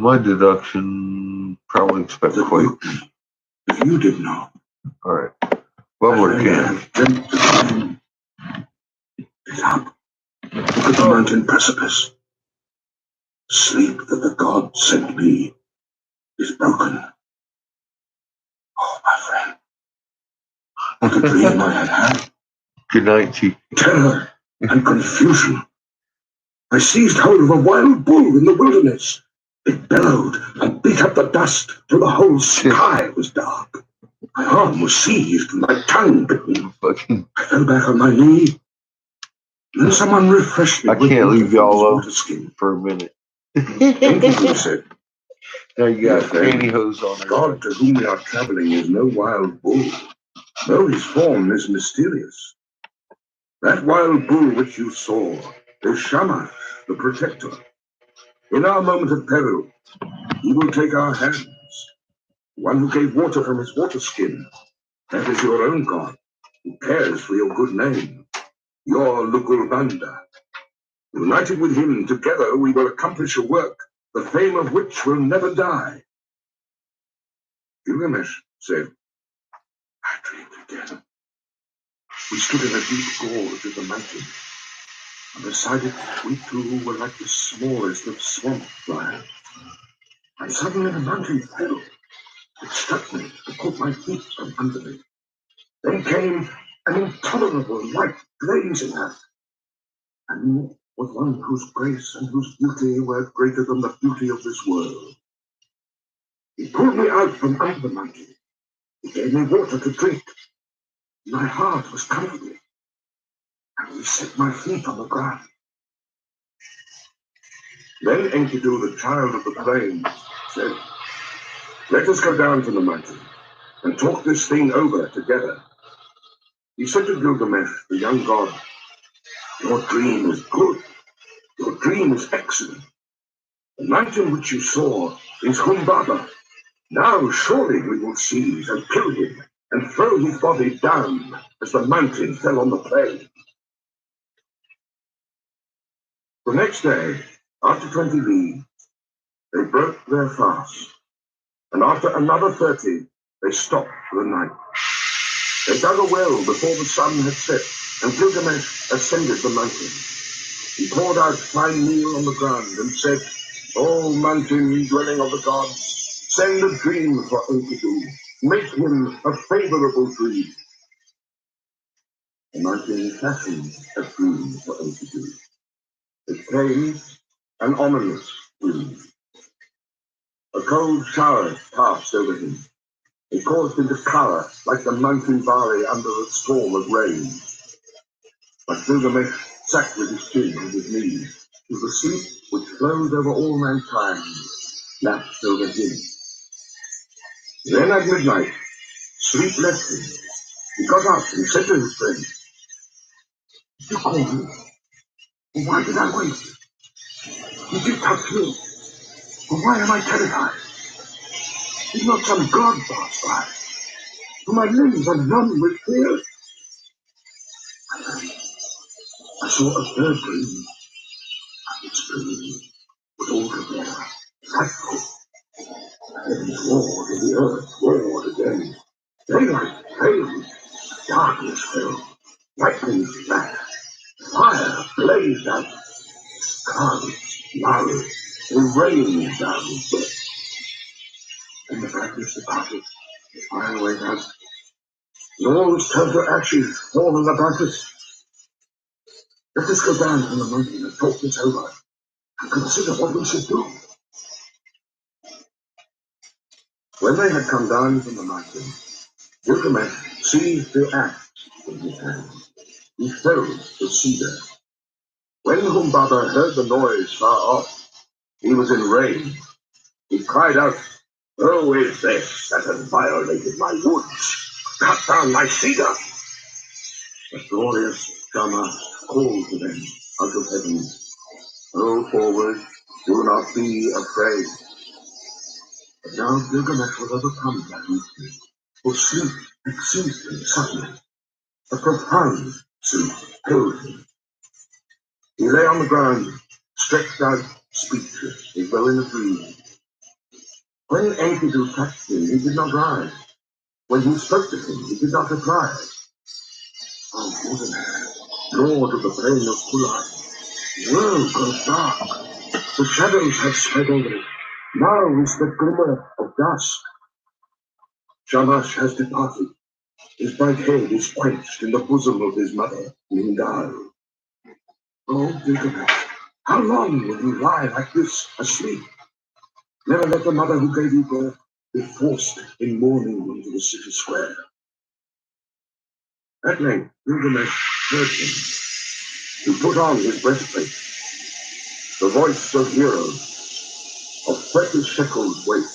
My deduction probably expect quite. If you didn't know. All right. Bubbler can. It's up. Look at the mountain precipice. Sleep that the god sent me is broken. Oh, my friend. What a dream I had had. Good night, Chief. Terror and confusion. I seized hold of a wild bull in the wilderness. It bellowed and beat up the dust till the whole sky was dark. My arm was seized and my tongue bitten. I fell back on my knee Then someone refreshed me. I can't leave y'all alone skin. for a minute. Enkidu said, Now you got "Dear friend, pantyhose on her. God to whom we are traveling is no wild bull, though his form is mysterious. That wild bull which you saw is Shamash, the protector. In our moment of peril, he will take our hands. One who gave water from his water skin. That is your own God, who cares for your good name, your Lukulbanda. United with him, together we will accomplish a work, the fame of which will never die." Gilgamesh said, "I dreamed again. We stood in a deep gorge of the mountain, and beside it we two were like the smallest of swamp flies. And suddenly the mountain fell. It struck me and caught my feet from under me. Then came an intolerable light blazing out, and was one whose grace and whose beauty were greater than the beauty of this world. He pulled me out from under the mountain. He gave me water to drink. My heart was comforted, and he set my feet on the ground." Then Enkidu, the child of the plains, said, "Let us go down from the mountain and talk this thing over together." He said to Gilgamesh, the young god, "Your dream is good. Your dream is excellent. The mountain which you saw is Humbaba. Now surely we will seize and kill him and throw his body down as the mountain fell on the plain." The next day, after 20 leagues, they broke their fast, and after another 30, they stopped for the night. They dug a well before the sun had set, and Gilgamesh ascended the mountain. He poured out fine meal on the ground and said, "O mountain dwelling of the gods, send a dream for Enkidu. Make him a favorable dream." The mountain fashioned a dream for Enkidu. It came an ominous dream. A cold shower passed over him. It caused him to cower like the mountain valley under a storm of rain. But Gilgamesh sat with his chin on his knees, till the sleep which flows over all mankind lapsed over him. Then at midnight, sleep left him. He got up and said to his friend, "You called me. Why did I wait? You did touch me. Why am I terrified? Did not some god pass by? For my limbs are numb with fear." I saw a third dream, and its dream was altogether frightful. The heavens roared and the earth roared again. Daylight failed, darkness fell, lightning flashed, fire blazed out, clouds lulled, and rained down death. And the brightness departed, the fire went out, and all was turned to ashes falling about us. Let us go down from the mountain and talk this over, and consider what we should do. When they had come down from the mountain, Gilgamesh seized the axe in his hand. He felled the cedar. When Humbaba heard the noise far off, he was enraged. He cried out, "Who is this that has violated my woods? Cut down my cedar!" The glorious Shama called to them out of heaven, "Go forward, do not be afraid." But now Gilgamesh was overcome by weakness, for sleep had seized him suddenly. A profound sleep filled him. He lay on the ground, stretched out, speechless, as though in a dream. When Enkidu touched him, he did not rise. When he spoke to him, he did not reply. "Oh, Gilgamesh, Lord of the plain of Kulai, the world grows dark. The shadows have spread over it. Now is the glimmer of dusk. Shamash has departed. His bright head is quenched in the bosom of his mother, Nindal. Oh, Gilgamesh, how long will you lie like this, asleep? Never let the mother who gave you birth be forced in mourning into the city square." At length, Gilgamesh heard him. He put on his breastplate, the voice of heroes, of 30 shekels weight.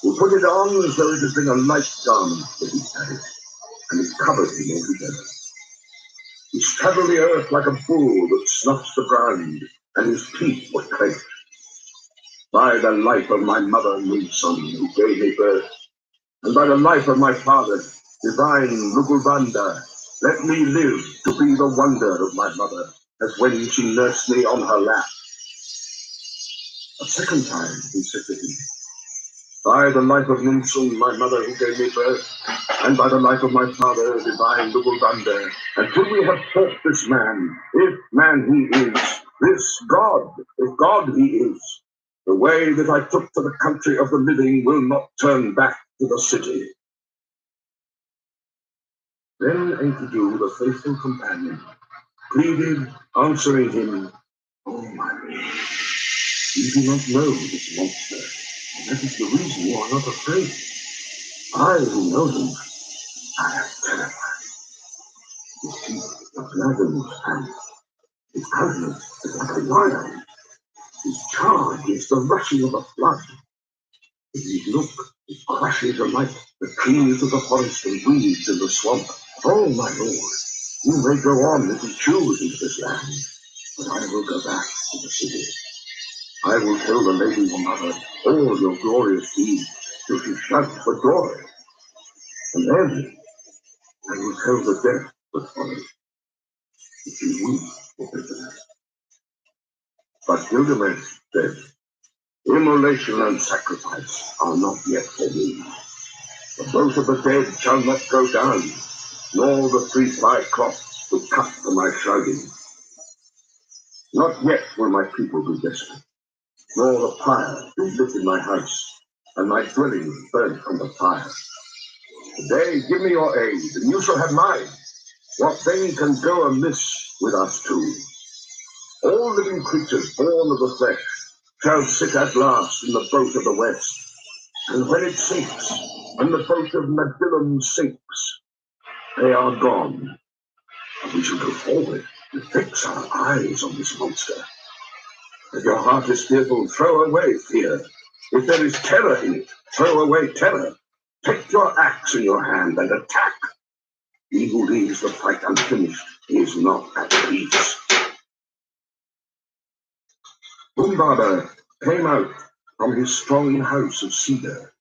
He put it on as though it had been a light garment that he carried, and it covered him altogether. He straddled the earth like a bull that snuffs the ground, and his teeth were clenched. By the life of my mother, moonz, who gave me birth, and by the life of my father, divine Lugulbanda, let me live to be the wonder of my mother, as when she nursed me on her lap. A second time he said to him, by the life of moonz, my mother who gave me birth, and by the life of my father, divine Lugulbanda, until we have fought this man, if man he is, this God, if God he is, the way that I took to the country of the living will not turn back to the city. Then Enkidu, the faithful companion, pleaded, answering him, oh my lord, you do not know this monster, and that is the reason you are not afraid. I who know him, I am terrified. His teeth are dragon's hands, his countenance is like a lion, his charge is the rushing of a flood. In his look, it crashes alike the trees of the forest and weeds in the swamp. Oh, my lord, you may go on as you choose into this land, but I will go back to the city. I will tell the lady your mother all your glorious deeds till she shouts for joy. And then I will tell the death that follows, if you weep for bitterness. But Gilgamesh said, immolation and sacrifice are not yet for me. The boat of the dead shall not go down, nor the 3-ply cloths that cut for my shrouding. Not yet will my people be desolate, nor the fire be lit in my house, and my dwelling burnt from the fire. Today give me your aid, and you shall have mine. What then can go amiss with us two? All living creatures born of the flesh shall sit at last in the boat of the west. And when it sinks, and the boat of Magillum sinks, they are gone. And we shall go forward and fix our eyes on this monster. If your heart is fearful, throw away fear. If there is terror in it, throw away terror. Take your axe in your hand and attack. He who leaves the fight unfinished is not at peace. Umbaba came out from his strong house of cedar.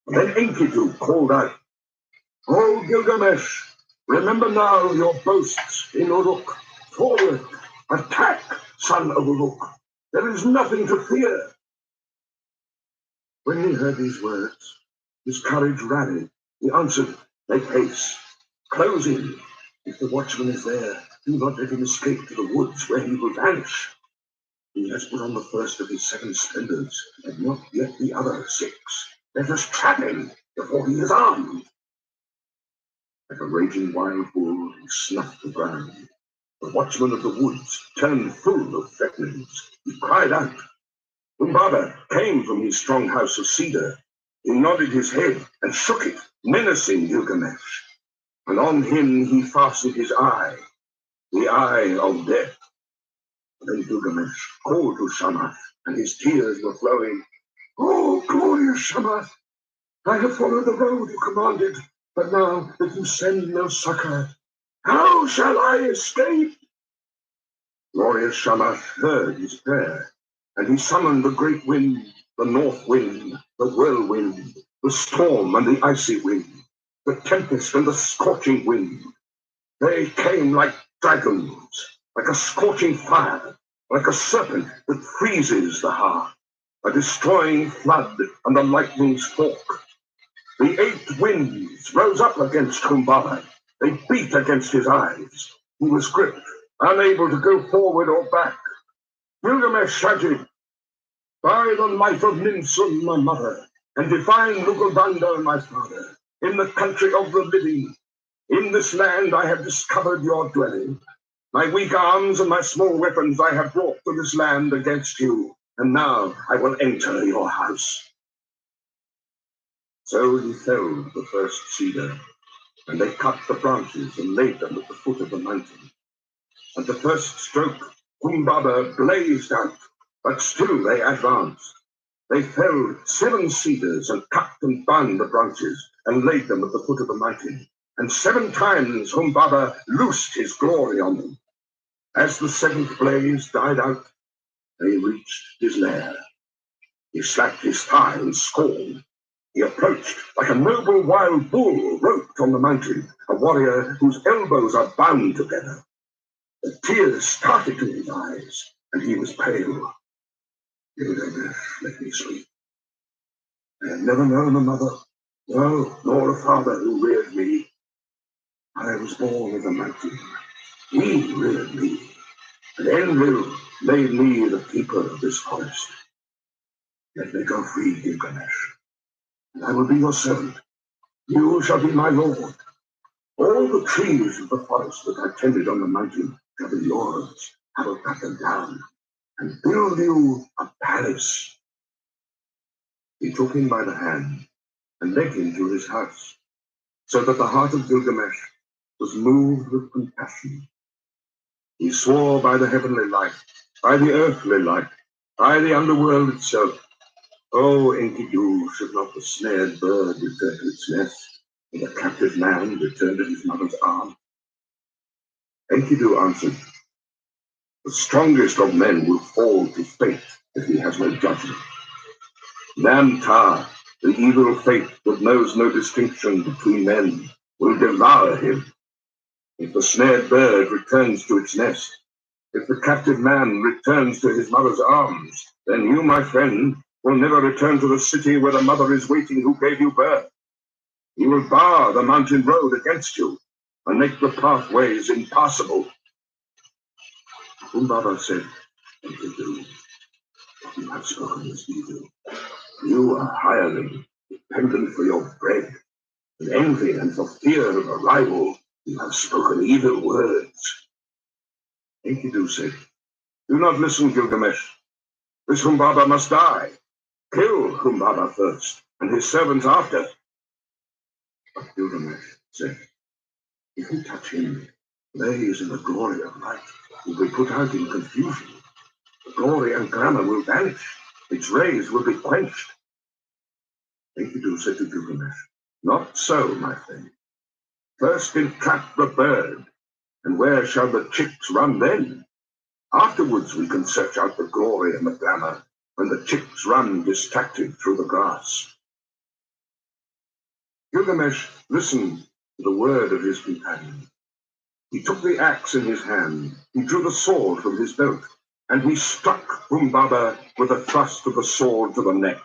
Then Enkidu called out, O Gilgamesh, remember now your boasts in Uruk. Forward, attack, son of Uruk. There is nothing to fear. When he heard these words, his courage rallied. He answered, make haste, close in. If the watchman is there, do not let him escape to the woods where he will vanish. He has put on the first of his 7 splendors, and not yet the other 6. Let us trap him before he is armed. Like a raging wild bull, he snuffed the ground. The watchman of the woods turned full of threatenings. He cried out. Umbaba came from his strong house of cedar. He nodded his head and shook it, menacing Gilgamesh. And on him he fastened his eye, the eye of death. Then Gilgamesh called to Shamath, and his tears were flowing. Oh, glorious Shamath! I have followed the road you commanded, but now that you send no succor, how shall I escape? Glorious Shamath heard his prayer, and he summoned the great wind, the north wind, the whirlwind, the storm and the icy wind, the tempest and the scorching wind. They came like dragons, like a scorching fire, like a serpent that freezes the heart, a destroying flood and the lightning's fork. The 8 winds rose up against Umbaba. They beat against his eyes. He was gripped, unable to go forward or back. Gilgamesh shouted, by the life of Ninsun, my mother, and divine Lugulbanda, my father, in the country of the living, in this land I have discovered your dwelling. My weak arms and my small weapons I have brought to this land against you, and now I will enter your house. So he felled the first cedar, and they cut the branches and laid them at the foot of the mountain. At the first stroke, Humbaba blazed out, but still they advanced. They felled 7 cedars and cut and bound the branches and laid them at the foot of the mountain. And 7 times Humbaba loosed his glory on them. As the 7th blaze died out, they reached his lair. He slapped his thigh in scorn. He approached like a noble wild bull roped on the mountain, a warrior whose elbows are bound together. The tears started to his eyes, and he was pale. Let me sleep. I have never known a mother, no, nor a father who reared me. I was born in the mountain. He reared me, and Enlil made me the keeper of this forest. Let me go free, Gilgamesh, and I will be your servant. You shall be my lord. All the trees of the forest that I tended on the mountain shall be yours. I will cut them down and build you a palace. He took him by the hand and led him to his house, so that the heart of Gilgamesh was moved with compassion. He swore by the heavenly light, by the earthly light, by the underworld itself. Oh, Enkidu, should not the snared bird return to its nest, and the captive man return to his mother's arm? Enkidu answered, the strongest of men will fall to fate if he has no judgment. Nam-Ta, the evil fate that knows no distinction between men, will devour him. If the snared bird returns to its nest, if the captive man returns to his mother's arms, then you, my friend, will never return to the city where the mother is waiting who gave you birth. He will bar the mountain road against you and make the pathways impassable. Humbaba said, Enkidu, you have spoken as evil. You are hireling, dependent for your bread. In envy and for fear of a rival, you have spoken evil words. Enkidu said, do not listen, Gilgamesh. This Humbaba must die. Kill Humbaba first, and his servants after. But Gilgamesh said, if you touch him, blaze in the glory of light will be put out in confusion. The glory and glamour will vanish. Its rays will be quenched. Enkidu said to Gilgamesh, not so, my friend. First entrap the bird, and where shall the chicks run then? Afterwards we can search out the glory and the glamour, when the chicks run distracted through the grass. Gilgamesh listened to the word of his companion. He took the axe in his hand, he drew the sword from his belt, and he struck Humbaba with a thrust of the sword to the neck.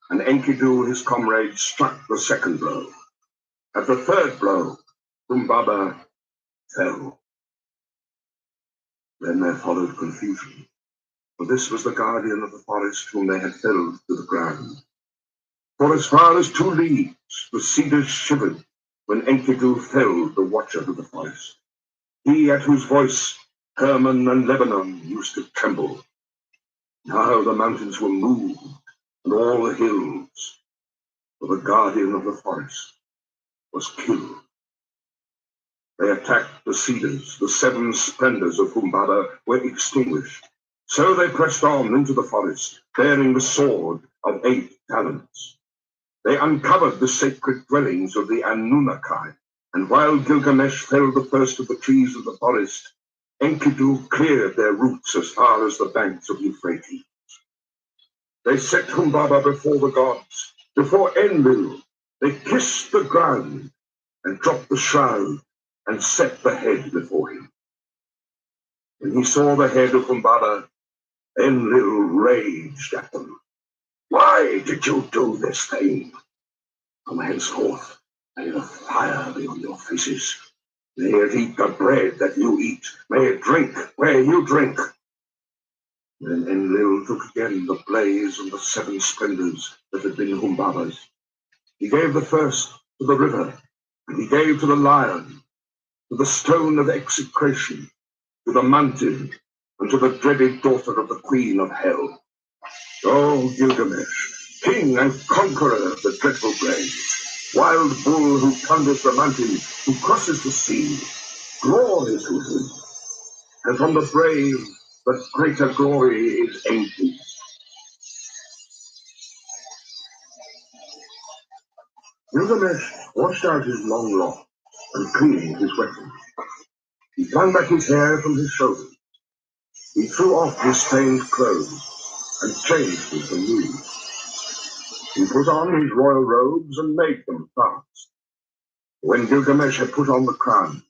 And Enkidu, his comrade, struck the second blow. At the third blow, Humbaba fell. Then there followed confusion, for this was the guardian of the forest whom they had felled to the ground. For as far as 2 leagues, the cedars shivered when Enkidu felled the watcher of the forest. He at whose voice Hermon and Lebanon used to tremble. Now the mountains were moved, and all the hills, for the guardian of the forest was killed. They attacked the cedars. The 7 splendors of Humbaba were extinguished. So they pressed on into the forest, bearing the sword of 8 talents. They uncovered the sacred dwellings of the Anunnaki, and while Gilgamesh felled the first of the trees of the forest, Enkidu cleared their roots as far as the banks of Euphrates. They set Humbaba before the gods, before Enlil. They kissed the ground and dropped the shroud and set the head before him. When he saw the head of Humbaba, Enlil raged at them. Why did you do this thing? From henceforth, may the fire be on your faces. May it eat the bread that you eat. May it drink where you drink. Then Enlil took again the blaze and the 7 splendors that had been Humbaba's. He gave the first to the river, and he gave to the lion, to the stone of execration, to the mountain, and to the dreaded daughter of the queen of hell. O Gilgamesh, king and conqueror of the dreadful blaze, wild bull who plunders the mountain, who crosses the sea, glory to him. and from the brave, but greater glory is ancient. Gilgamesh washed out his long lock and cleaned his weapon. He flung back his hair from his shoulders. He threw off his stained clothes and changed into new. He put on his royal robes and made them fast. When Gilgamesh had put on the crown,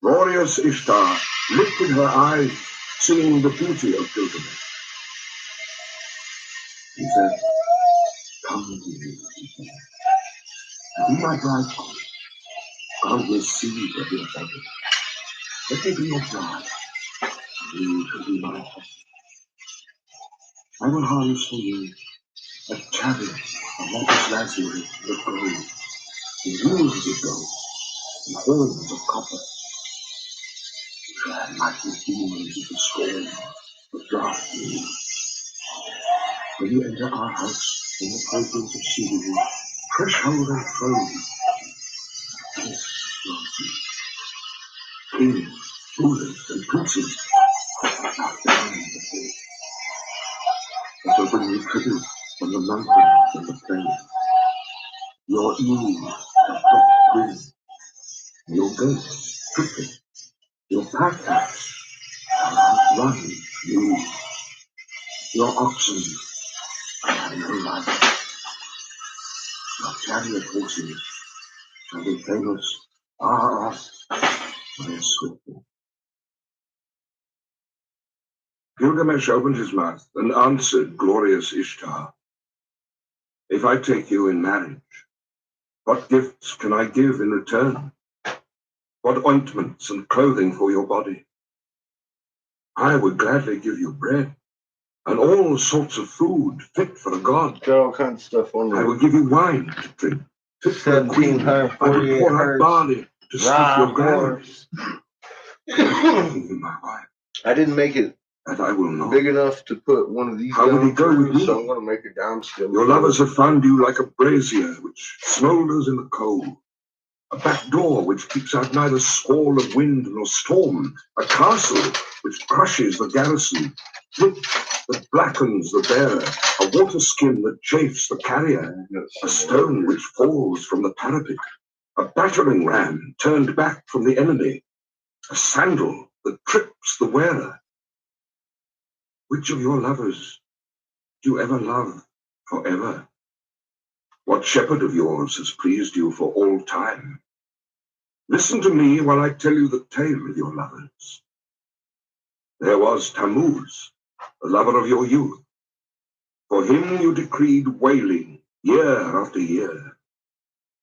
glorious Ishtar lifted her eyes, seeing the beauty of Gilgamesh. He said, "Come to me, be my bridegroom. Grant me seed of your body. Let me be your bride. You shall be my husband. I will harness for you a chariot of lapis lazuli with gold, and wheels of gold, and horns of copper. You shall have mighty demons of the storm, of dark moon. When you enter our house in the fragrance of cedarwood, threshold and throne, kiss your feet. Kings, rulers, and princes are down in the gate. I shall bring you tribute from the mountains and the plains. Your ears are soft green, your gates tripping, your pathways are running new. Your oxen have no life. Your chariot horses shall be famous far off for their swiftness." Gilgamesh opened his mouth and answered glorious Ishtar, "If I take you in marriage, what gifts can I give in return? What ointments and clothing for your body? I would gladly give you bread and all sorts of food fit for a god. Got all kinds of stuff on there. I would give you wine to drink, fit for a queen. I would pour out barley to stuff your glamour. My wife. I didn't make it and I will not. Big enough to put one of these How down would he go with through, you? so I'm going to make it down still. Your lovers have found you like a brazier which smoulders in the cold, a back door which keeps out neither squall of wind nor storm, a castle which crushes the garrison, flint that blackens the bearer, a water skin that chafes the carrier, a stone which falls from the parapet, a battering ram turned back from the enemy, a sandal that trips the wearer. Which of your lovers do you ever love forever? What shepherd of yours has pleased you for all time? Listen to me while I tell you the tale of your lovers. There was Tammuz, the lover of your youth. For him you decreed wailing year after year.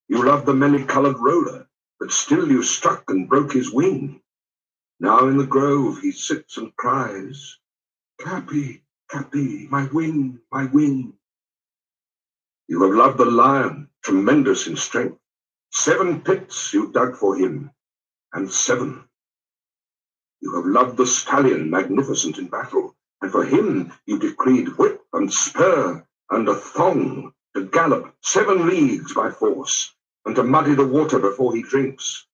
You loved the many-colored roller, but still you struck and broke his wing. Now in the grove he sits and cries, "Kapi, Kapi, my wing, my wing." You have loved the lion, tremendous in strength. 7 pits you dug for him, and 7. You have loved the stallion, magnificent in battle, and for him you decreed whip and spur and a thong to gallop 7 leagues by force, and to muddy the water before he drinks.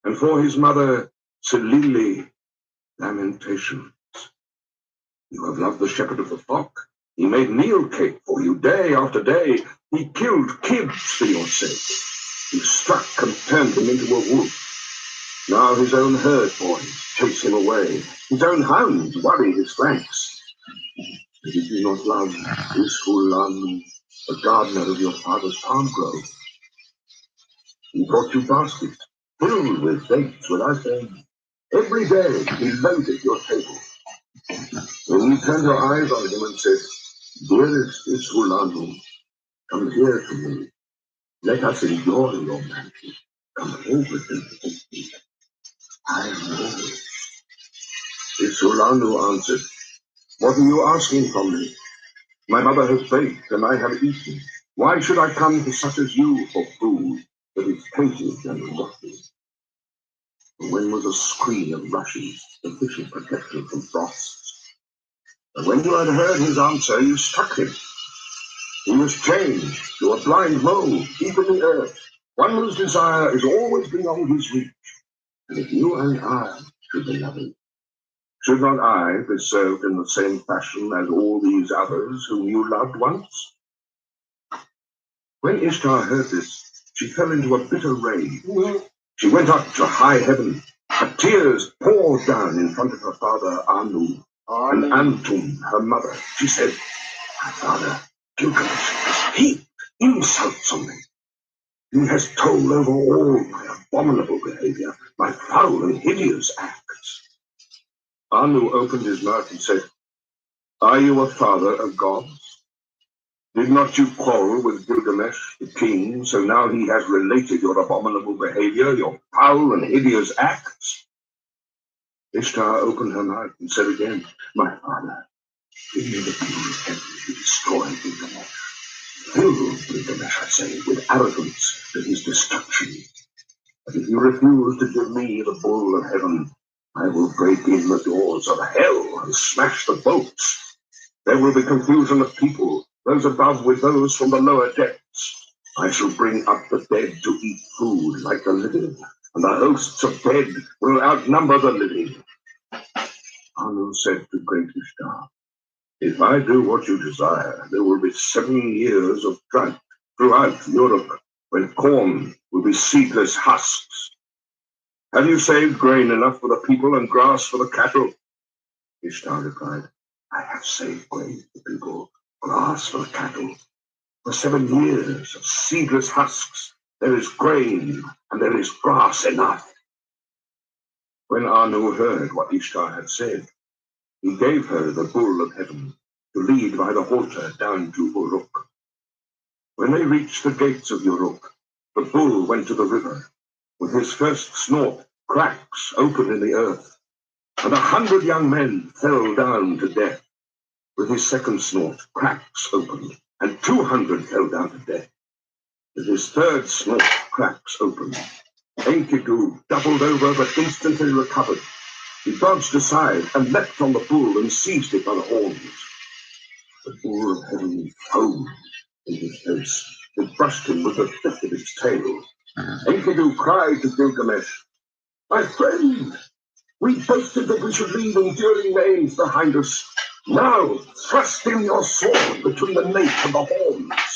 And for his mother, Silili, lamentations. You have loved the shepherd of the flock. He made meal cake for you day after day. He killed kids for your sake. He struck and turned him into a wolf. Now his own herd boys chase him away. His own hounds worry his flanks. But you do not love Ishulan, the gardener of your father's palm grove. He brought you baskets filled with dates without end. Every day he loaded your table. When you turned your eyes on him and said, "Dearest Ishulanu, come here to me. Let us enjoy your mansion. Come over and take me. I am yours." Ishulanu answered, "What are you asking from me? My mother has baked and I have eaten. Why should I come to such as you for food that is tainted and rotten?" The wind was a screen of rushes, sufficient protection from frosts. And when you had heard his answer, you struck him. He was changed to a blind mole, deep in the earth, one whose desire is always beyond his reach. And if you and I should be lovers, Should not I be served in the same fashion as all these others whom you loved once? When Ishtar heard this, she fell into a bitter rage. She went up to high heaven. Her tears poured down in front of her father Anu and Antum, her mother. She said, "My father, Gilgamesh, has heaped insults on me. He has told over all my abominable behavior, my foul and hideous acts." Anu opened his mouth and said, "Are you a father of gods? Did not you quarrel with Gilgamesh, the king, so now he has related your abominable behavior, your foul and hideous acts?" Ishtar opened her mouth and said again, "My father, give me the power of heaven to destroy Gilgamesh. Fill Gilgamesh, I say, with arrogance to his destruction. But if you refuse to give me the bull of heaven, I will break in the doors of hell and smash the boats. There will be confusion of people, those above with those from the lower depths. I shall bring up the dead to eat food like the living, and the hosts of dead will outnumber the living." Anu said to great Ishtar, "If I do what you desire, there will be 7 years of drought throughout Europe, when corn will be seedless husks. Have you saved grain enough for the people and grass for the cattle?" Ishtar replied, "I have saved grain for the people, grass for the cattle. For 7 years of seedless husks, there is grain and there is grass enough." When Anu heard what Ishtar had said, he gave her the bull of heaven to lead by the halter down to Uruk. When they reached the gates of Uruk, the bull went to the river. With his first snort, cracks opened in the earth, and 100 young men fell down to death. With his second snort, cracks opened, and 200 fell down to death. With his third snort, cracks opened. Enkidu doubled over but instantly recovered. He dodged aside and leapt on the bull and seized it by the horns. The bull of heaven foamed in his face. It brushed him with the tip of its tail. Enkidu cried to Gilgamesh, "My friend, we boasted that we should leave enduring names behind us. Now thrust in your sword between the nape and the horns."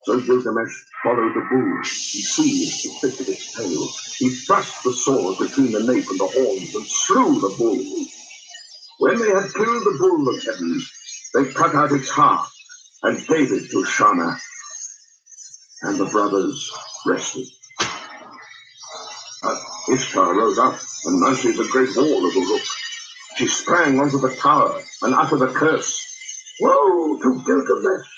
So Gilgamesh followed the bull. He seized the tip of its tail. He thrust the sword between the nape and the horns and slew the bull. When they had killed the bull of heaven, they cut out its heart and gave it to Shana. And the brothers rested. Ishtar rose up and mounted the great wall of Uruk. She sprang onto the tower and uttered a curse. "Woe to Gilgamesh,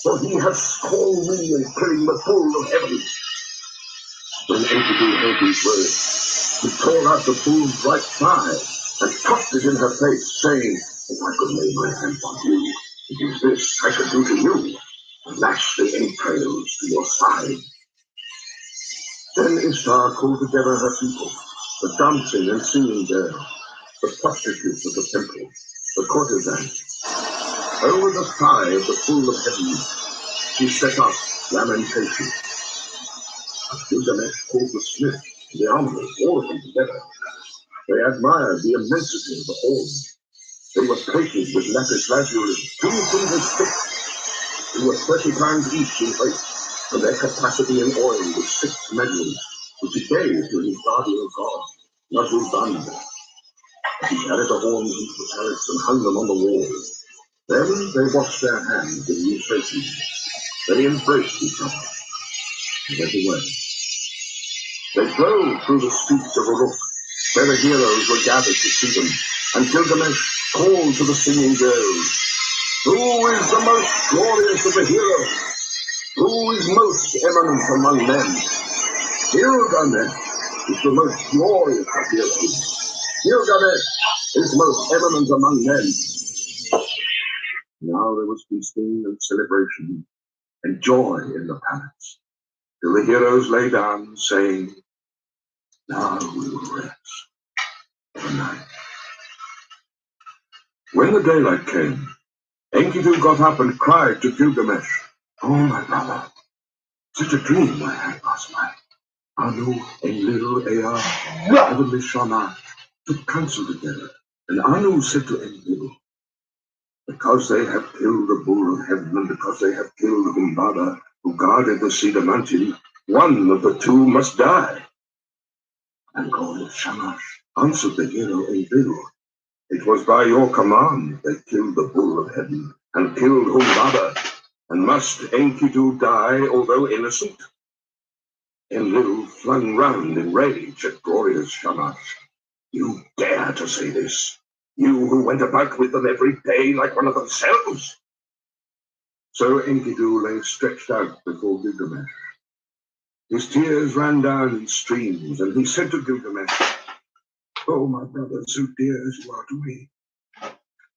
for he has scorned me in killing the bull of heaven." When Enkidu heard these words, he tore out the bull's right thigh and tossed it in her face, saying, "If I could lay my hands on you, it is this I could do to you, lash the entrails to your side." Then Ishtar called together her people, the dancing and singing girls, the prostitutes of the temple, the courtesans. Over the thigh of the bull of heaven, she set up lamentation. Gilgamesh called the smith, the armorers, all of them together. They admired the immensity of the horns. They were plated with lapis lazuli, 2 fingers thick. They were 30 times each in weight, and their capacity in oil was 6 measures, which he gave to his guardian god, Nazubanda. He carried the horns into the palace and hung them on the wall. Then they washed their hands in nutrition. They embraced each other and went away. They drove through the streets of Uruk, where the heroes were gathered to see them, and Gilgamesh called to the singing girls, "Who is the most glorious of the heroes? Who is most eminent among men? Gilgamesh is the most glorious of heroes. Gilgamesh is most eminent among men." Now there was feasting and celebration and joy in the palace, till the heroes lay down, saying, "Now we will rest for the night." When the daylight came, Enkidu got up and cried to Gilgamesh, "Oh, my brother, such a dream I had last night. Anu Enlil Ea, heavenly Shana, took counsel together, and Anu said to Enkidu, because they have killed the bull of heaven, and because they have killed Humbaba, who guarded the cedar mountain, one of the two must die. And glorious Shamash answered the hero Enkidu, it was by your command they killed the bull of heaven, and killed Humbaba, and must Enkidu die, although innocent? Enlil flung round in rage at glorious Shamash. You dare to say this? You who went about with them every day like one of themselves? So Enkidu lay stretched out before Gilgamesh. His tears ran down in streams, and he said to Gilgamesh, oh, my brother, so dear as you are to me.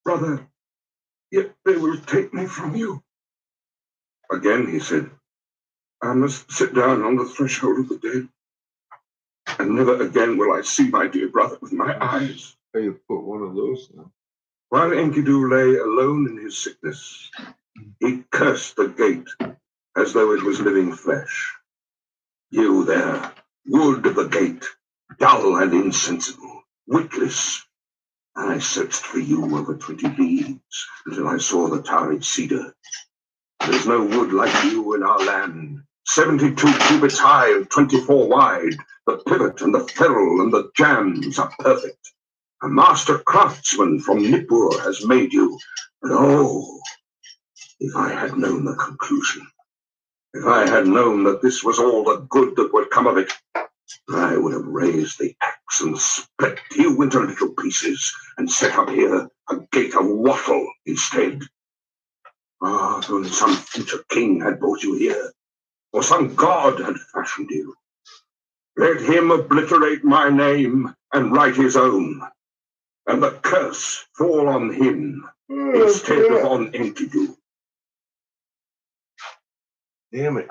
Brother, yet they will take me from you. Again he said, I must sit down on the threshold of the dead, and never again will I see my dear brother with my eyes. You put one of those now. While Enkidu lay alone in his sickness, he cursed the gate as though it was living flesh. You there, wood of the gate, dull and insensible, witless. I searched for you over 20 leagues until I saw the towering cedar. There is no wood like you in our land, 72 cubits high and 24 wide. The pivot and the ferrule and the jambs are perfect. A master craftsman from Nippur has made you. But oh, if I had known the conclusion, if I had known that this was all the good that would come of it, I would have raised the axe and split you into little pieces and set up here a gate of wattle instead. Ah, if only some future king had brought you here, or some god had fashioned you. Let him obliterate my name and write his own, and the curse fall on him instead of on Enkidu. Damn it.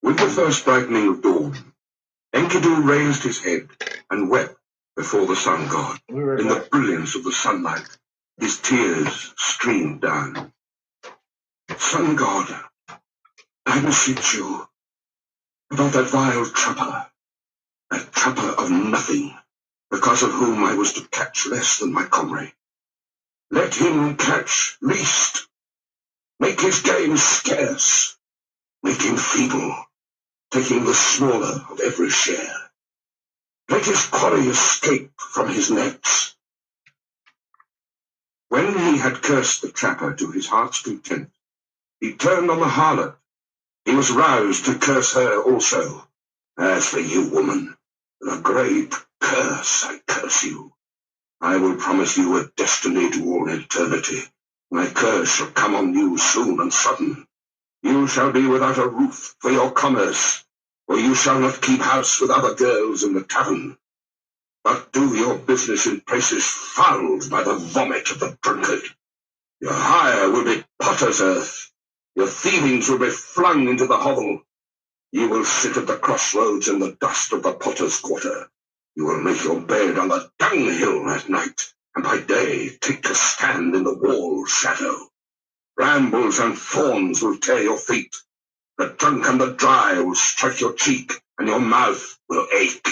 With the first brightening of dawn, Enkidu raised his head and wept before the sun god. In the brilliance of the sunlight, his tears streamed down. Sun god, I beseech you, about that vile trapper, that trapper of nothing, because of whom I was to catch less than my comrade. Let him catch least. Make his game scarce. Make him feeble, taking the smaller of every share. Let his quarry escape from his nets. When he had cursed the trapper to his heart's content, he turned on the harlot. He was roused to curse her also. As for you, woman, with a great curse I curse you. I will promise you a destiny to all eternity. My curse shall come on you soon and sudden. You shall be without a roof for your commerce, for you shall not keep house with other girls in the tavern, but do your business in places fouled by the vomit of the drunkard. Your hire will be potter's earth. Your thievings will be flung into the hovel. You will sit at the crossroads in the dust of the potter's quarter. You will make your bed on the dunghill at night, and by day take a stand in the wall shadow. Brambles and thorns will tear your feet. The drunk and the dry will strike your cheek, and your mouth will ache.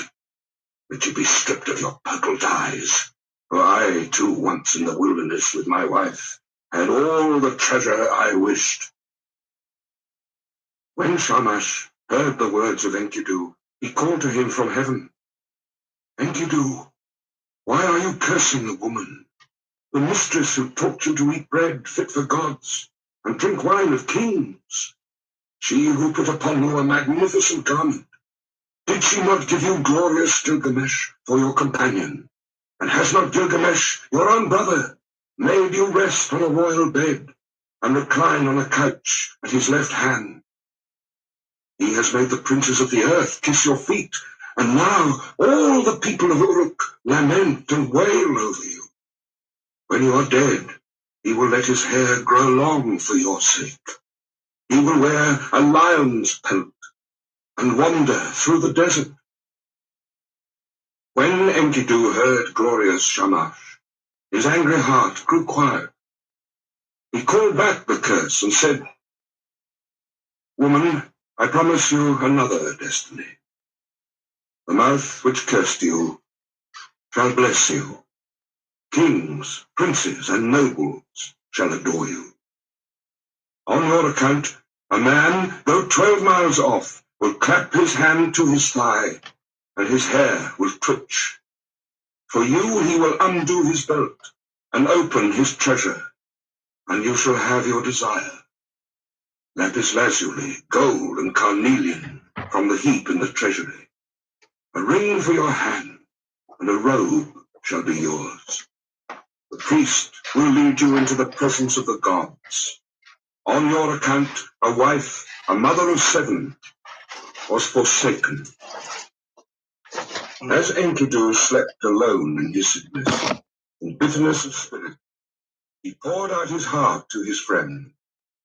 Let you be stripped of your purpled eyes. For I, too, once in the wilderness with my wife, had all the treasure I wished. When Shamash heard the words of Enkidu, he called to him from heaven. Enkidu, why are you cursing the woman, the mistress who taught you to eat bread fit for gods and drink wine of kings? She who put upon you a magnificent garment. Did she not give you glorious Gilgamesh for your companion? And has not Gilgamesh, your own brother, made you rest on a royal bed and recline on a couch at his left hand? He has made the princes of the earth kiss your feet, and now all the people of Uruk lament and wail over you. When you are dead, he will let his hair grow long for your sake. He will wear a lion's pelt and wander through the desert. When Enkidu heard glorious Shamash, his angry heart grew quiet. He called back the curse and said, Woman, I promise you another destiny. The mouth which cursed you shall bless you. Kings, princes, and nobles shall adore you. On your account, a man, though 12 miles off, will clap his hand to his thigh, and his hair will twitch. For you he will undo his belt, and open his treasure, and you shall have your desire. Lapis lazuli, gold, and carnelian from the heap in the treasury. A ring for your hand, and a robe shall be yours. The priest will lead you into the presence of the gods. On your account, a wife, a mother of 7, was forsaken. As Enkidu slept alone in his sickness, in bitterness of spirit, he poured out his heart to his friend.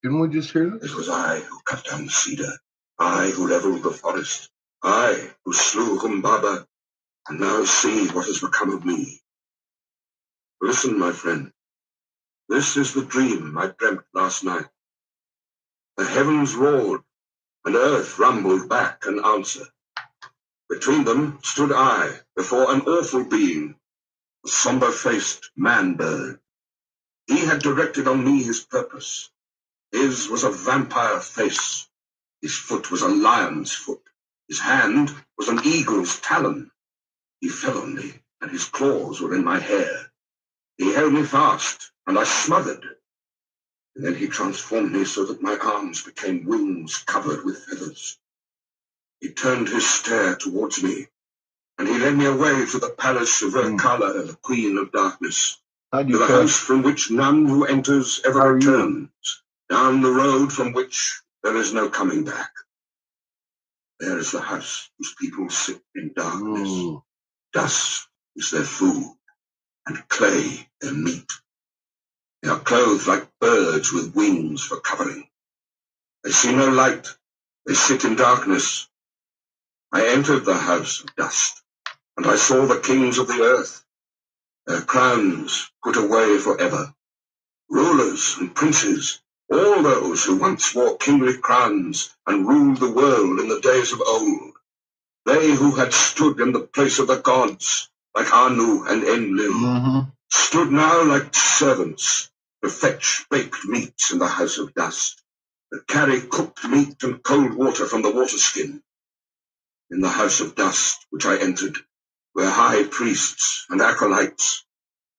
Didn't we just hear this? It was I who cut down the cedar, I who leveled the forest, I who slew Humbaba, and now see what has become of me. Listen, my friend. This is the dream I dreamt last night. The heavens roared, and earth rumbled back an answer. Between them stood I, before an awful being, a somber-faced man-bird. He had directed on me his purpose. His was a vampire face. His foot was a lion's foot. His hand was an eagle's talon. He fell on me, and his claws were in my hair. He held me fast, and I smothered. And then he transformed me so that my arms became wings covered with feathers. He turned his stare towards me, and he led me away to the palace of Kala, the Queen of Darkness, to the house from which none who enters ever returns, down the road from which there is no coming back. There is the house whose people sit in darkness. Dust is their food, and clay their meat. They are clothed like birds with wings for covering. They see no light. They sit in darkness. I entered the house of dust, and I saw the kings of the earth, their crowns put away forever. Rulers and princes, all those who once wore kingly crowns and ruled the world in the days of old. They who had stood in the place of the gods, like Anu and Enlil, stood now like servants to fetch baked meats in the house of dust, to carry cooked meat and cold water from the water skin. In the house of dust which I entered were high priests and acolytes,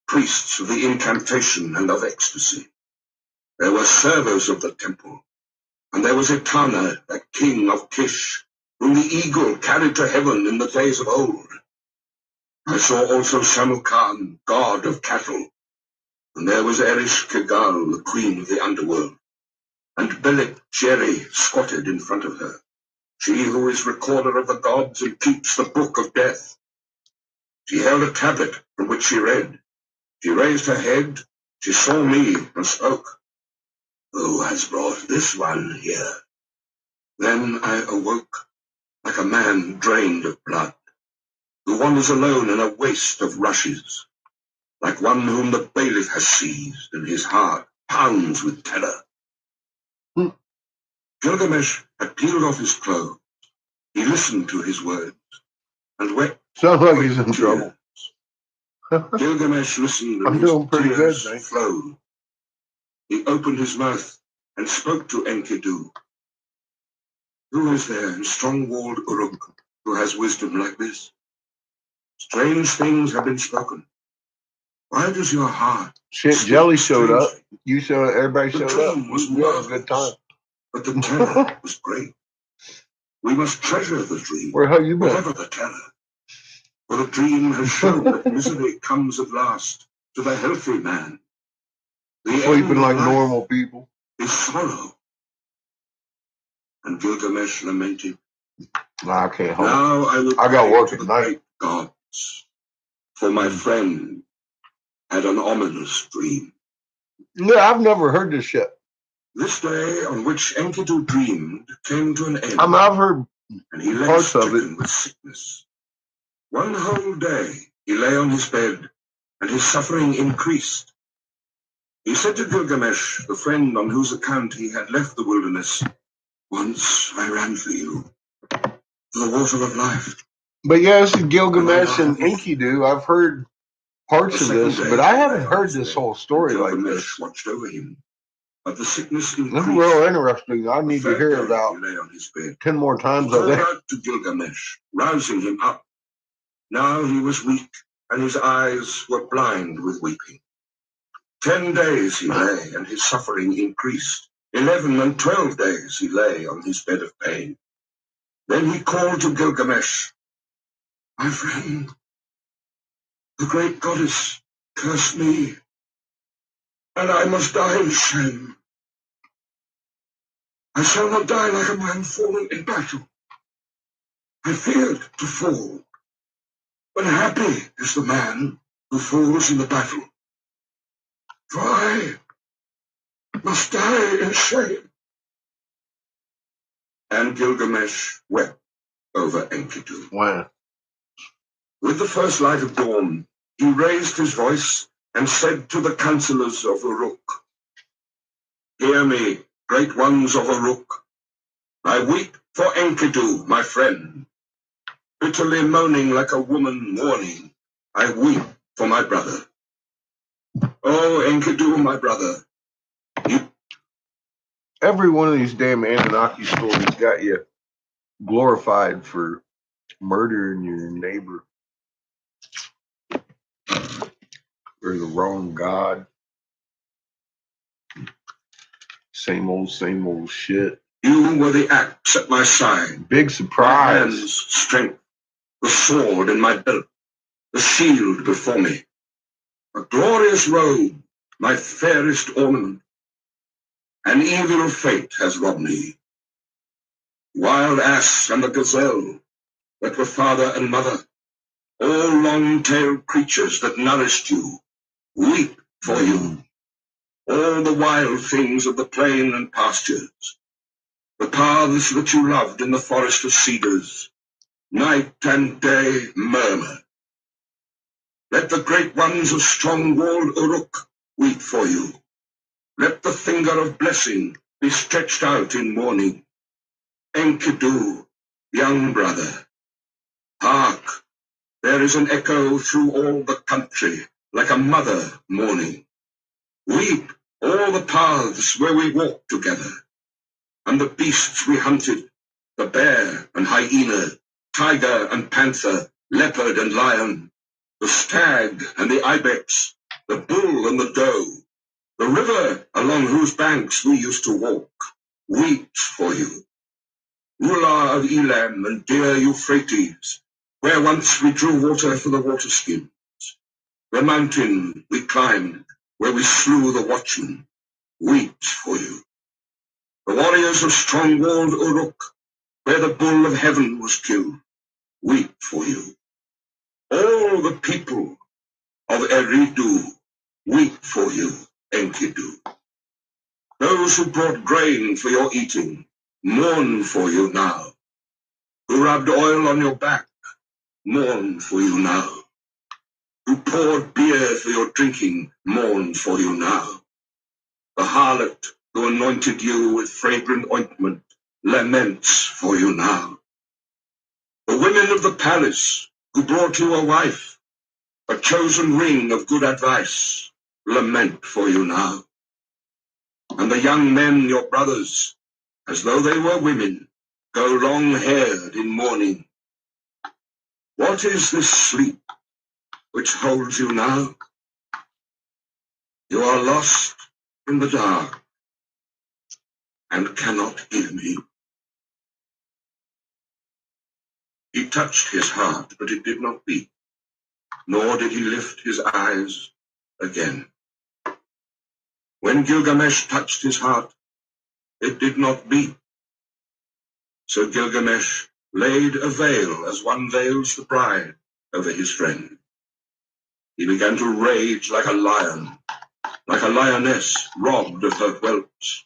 priests of the incantation and of ecstasy. There were servers of the temple, and there was Etana, that king of Kish, whom the eagle carried to heaven in the days of old. I saw also Samukan, god of cattle, and there was Erish Kegal, the queen of the underworld, and Belit Jeri squatted in front of her, she who is recorder of the gods and keeps the book of death. She held a tablet from which she read. She raised her head, she saw me and spoke. Who has brought this one here? Then I awoke, like a man drained of blood, who wanders alone in a waste of rushes, like one whom the bailiff has seized, and his heart pounds with terror. Gilgamesh had peeled off his clothes. He listened to his words, and wept. Sounds like he's in trouble. Gilgamesh listened, and I'm doing pretty good, mate. Flowed. He opened his mouth and spoke to Enkidu. Who is there in strong-walled Uruk who has wisdom like this? Strange things have been spoken. Why does your heart... Shit, Jelly showed up. You showed, everybody showed up. We had a good time. But the terror was great. We must treasure the dream, Where have you been? whatever the terror. For the dream has shown that misery comes at last to the healthy man. The Sleeping like normal people. Is sorrow. And Gilgamesh lamented. Nah, I can't hold Now I got work at night. Gods, for my friend had an ominous dream. Yeah, I've never heard this shit. This day on which Enkidu dreamed came to an end. I've heard and he lay parts of stricken it. with sickness. One whole day he lay on his bed, and his suffering increased. He said to Gilgamesh, the friend on whose account he had left the wilderness, once I ran for you, for the water of life, But yeah, this is Gilgamesh and Enkidu. I've heard parts of this, but I haven't heard this whole story like this. Watched over him, but the sickness This is increased. real interesting. I need to hear about 10 more times of Called that. out to Gilgamesh, rousing him up. Now he was weak, and his eyes were blind with weeping. 10 days he lay, and his suffering increased. 11 and 12 days he lay on his bed of pain. Then he called to Gilgamesh, "My friend, the great goddess cursed me, and I must die in shame. I shall not die like a man fallen in battle. I feared to fall, but happy is the man who falls in the battle. For I must die in shame." And Gilgamesh wept over Enkidu. Wow. With the first light of dawn, he raised his voice and said to the councillors of Uruk, "Hear me, great ones of Uruk. I weep for Enkidu, my friend. Bitterly moaning like a woman mourning, I weep for my brother. Oh, Enkidu, my brother." Every one of these damn Anunnaki stories got you glorified for murdering your neighbor or the wrong god. Same old shit. You were the axe at my side. Big surprise. My hands' strength, the sword in my belt, the shield before me. A glorious robe, my fairest ornament. An evil fate has robbed me. Wild ass and the gazelle that were father and mother, all long-tailed creatures that nourished you, weep for you. All the wild things of the plain and pastures, the paths that you loved in the forest of cedars, night and day murmur. Let the great ones of strong-walled Uruk weep for you. Let the finger of blessing be stretched out in mourning. Enkidu, young brother, hark, there is an echo through all the country, like a mother mourning. Weep all the paths where we walked together, and the beasts we hunted, the bear and hyena, tiger and panther, leopard and lion, the stag and the ibex, the bull and the doe, the river along whose banks we used to walk, weeps for you. Ruler of Elam and dear Euphrates, where once we drew water for the water skins, the mountain we climbed, where we slew the watchman, weeps for you. The warriors of strong-walled Uruk, where the bull of heaven was killed, weep for you. All the people of Eridu weep for you, Enkidu. Those who brought grain for your eating mourn for you now. Who rubbed oil on your back mourn for you now. Who poured beer for your drinking mourn for you now. The harlot who anointed you with fragrant ointment laments for you now. The women of the palace who brought you a wife, a chosen ring of good advice, lament for you now. And the young men, your brothers, as though they were women, go long-haired in mourning. What is this sleep which holds you now? You are lost in the dark and cannot hear me. He touched his heart, but it did not beat, nor did he lift his eyes again. When Gilgamesh touched his heart, it did not beat. So Gilgamesh laid a veil as one veils the bride over his friend. He began to rage like a lion, like a lioness robbed of her whelps.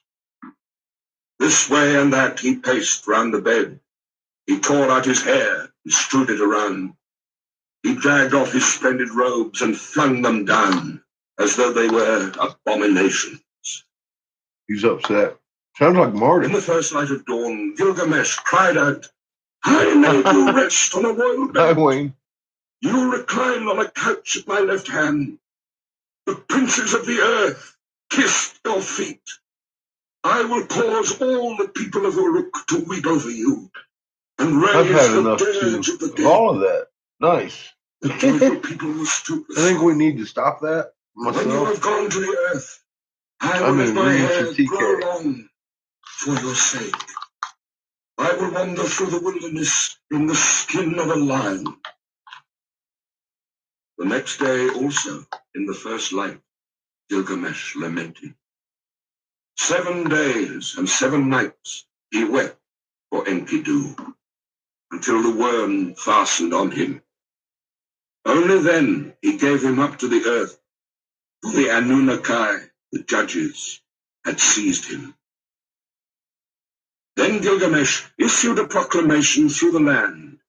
This way and that he paced round the bed. He tore out his hair and strewed it around. He dragged off his splendid robes and flung them down as though they were abominations. He's upset. Sounds like Marty. In the first light of dawn, Gilgamesh cried out, I made you rest on a royal Hi, bed. Wayne. You recline on a couch at my left hand. The princes of the earth kiss your feet. I will cause all the people of Uruk to weep over you and I've raise had the enough too dirge of the of dead. all of that. Nice. The joyful people will stoop I think we need to stop that When you myself. have gone to the earth, I I will mean, let my reading hair some TK. grow long for your sake. I will wander through the wilderness in the skin of a lion. The next day also, in the first light, Gilgamesh lamented. 7 days and 7 nights he wept for Enkidu, until the worm fastened on him. Only then he gave him up to the earth, for the Anunnaki, the judges, had seized him. Then Gilgamesh issued a proclamation through the land.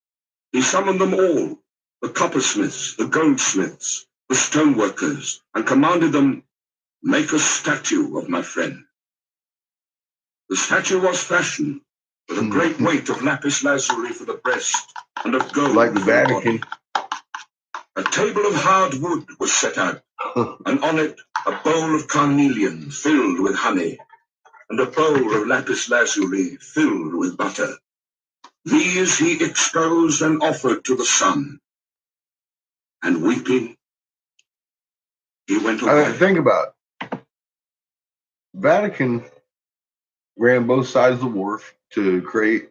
He summoned them all, the coppersmiths, the goldsmiths, the stoneworkers, and commanded them, make a statue of my friend. The statue was fashioned with a great weight of lapis lazuli for the breast and of gold like the for Vatican. the body. A table of hard wood was set out, and on it a bowl of carnelian filled with honey, and a bowl of lapis lazuli filled with butter. These he exposed and offered to the sun. And weeping, he went away. Think about it. Vatican ran both sides of the war to create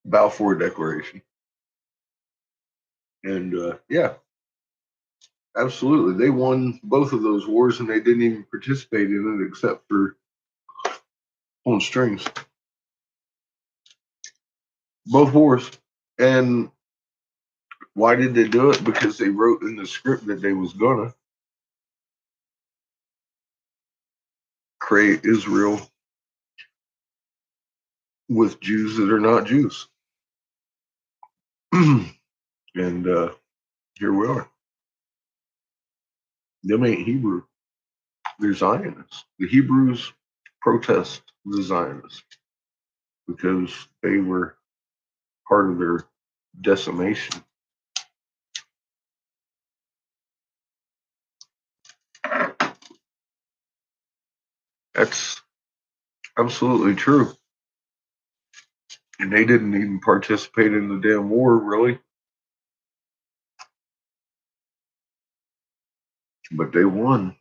Balfour Declaration. And yeah, absolutely. They won both of those wars and they didn't even participate in it except for pulling strings. Both wars. And why did they do it? Because they wrote in the script that they was gonna create Israel with Jews that are not Jews. And here we are. Them ain't Hebrew. They're Zionists. The Hebrews protest the Zionists because they were part of their decimation. That's absolutely true. And they didn't even participate in the damn war, really. But they won.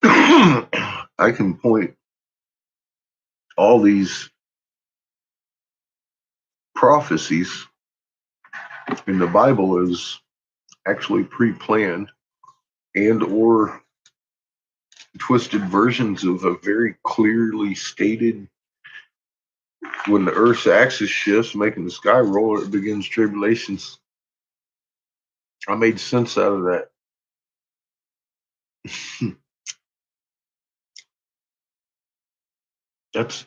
I can point all these prophecies in the Bible as actually pre-planned and or twisted versions of a very clearly stated, when the Earth's axis shifts, making the sky roll, it begins tribulations. I made sense out of that.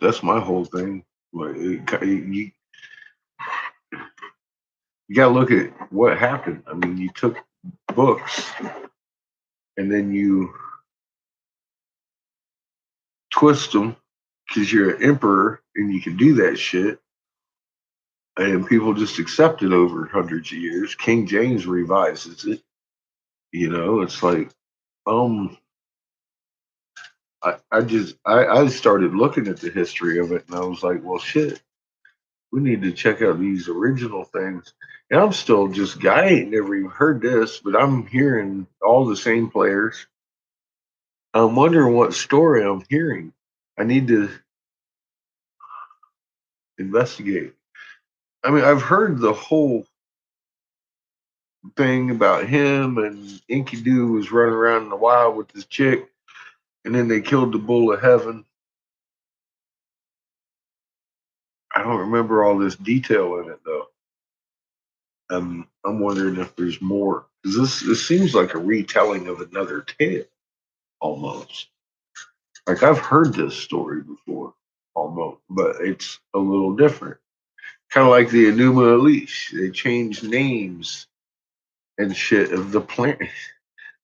That's my whole thing. Like you gotta look at what happened. I mean, you took books and then you twist them because you're an emperor and you can do that shit. And people just accept it over hundreds of years. King James revises it. You know, it's like, I started looking at the history of it and I was like, well, shit, we need to check out these original things. And I'm still just, I ain't never even heard this, but I'm hearing all the same players. I'm wondering what story I'm hearing. I need to investigate. I mean, I've heard the whole thing about him and Enkidu was running around in the wild with this chick, and then they killed the bull of heaven. I don't remember all this detail in it though. I'm wondering if there's more because this seems like a retelling of another tale almost. Like I've heard this story before, almost, but it's a little different. Kind of like the Enuma Elish. They changed names and shit of the planet,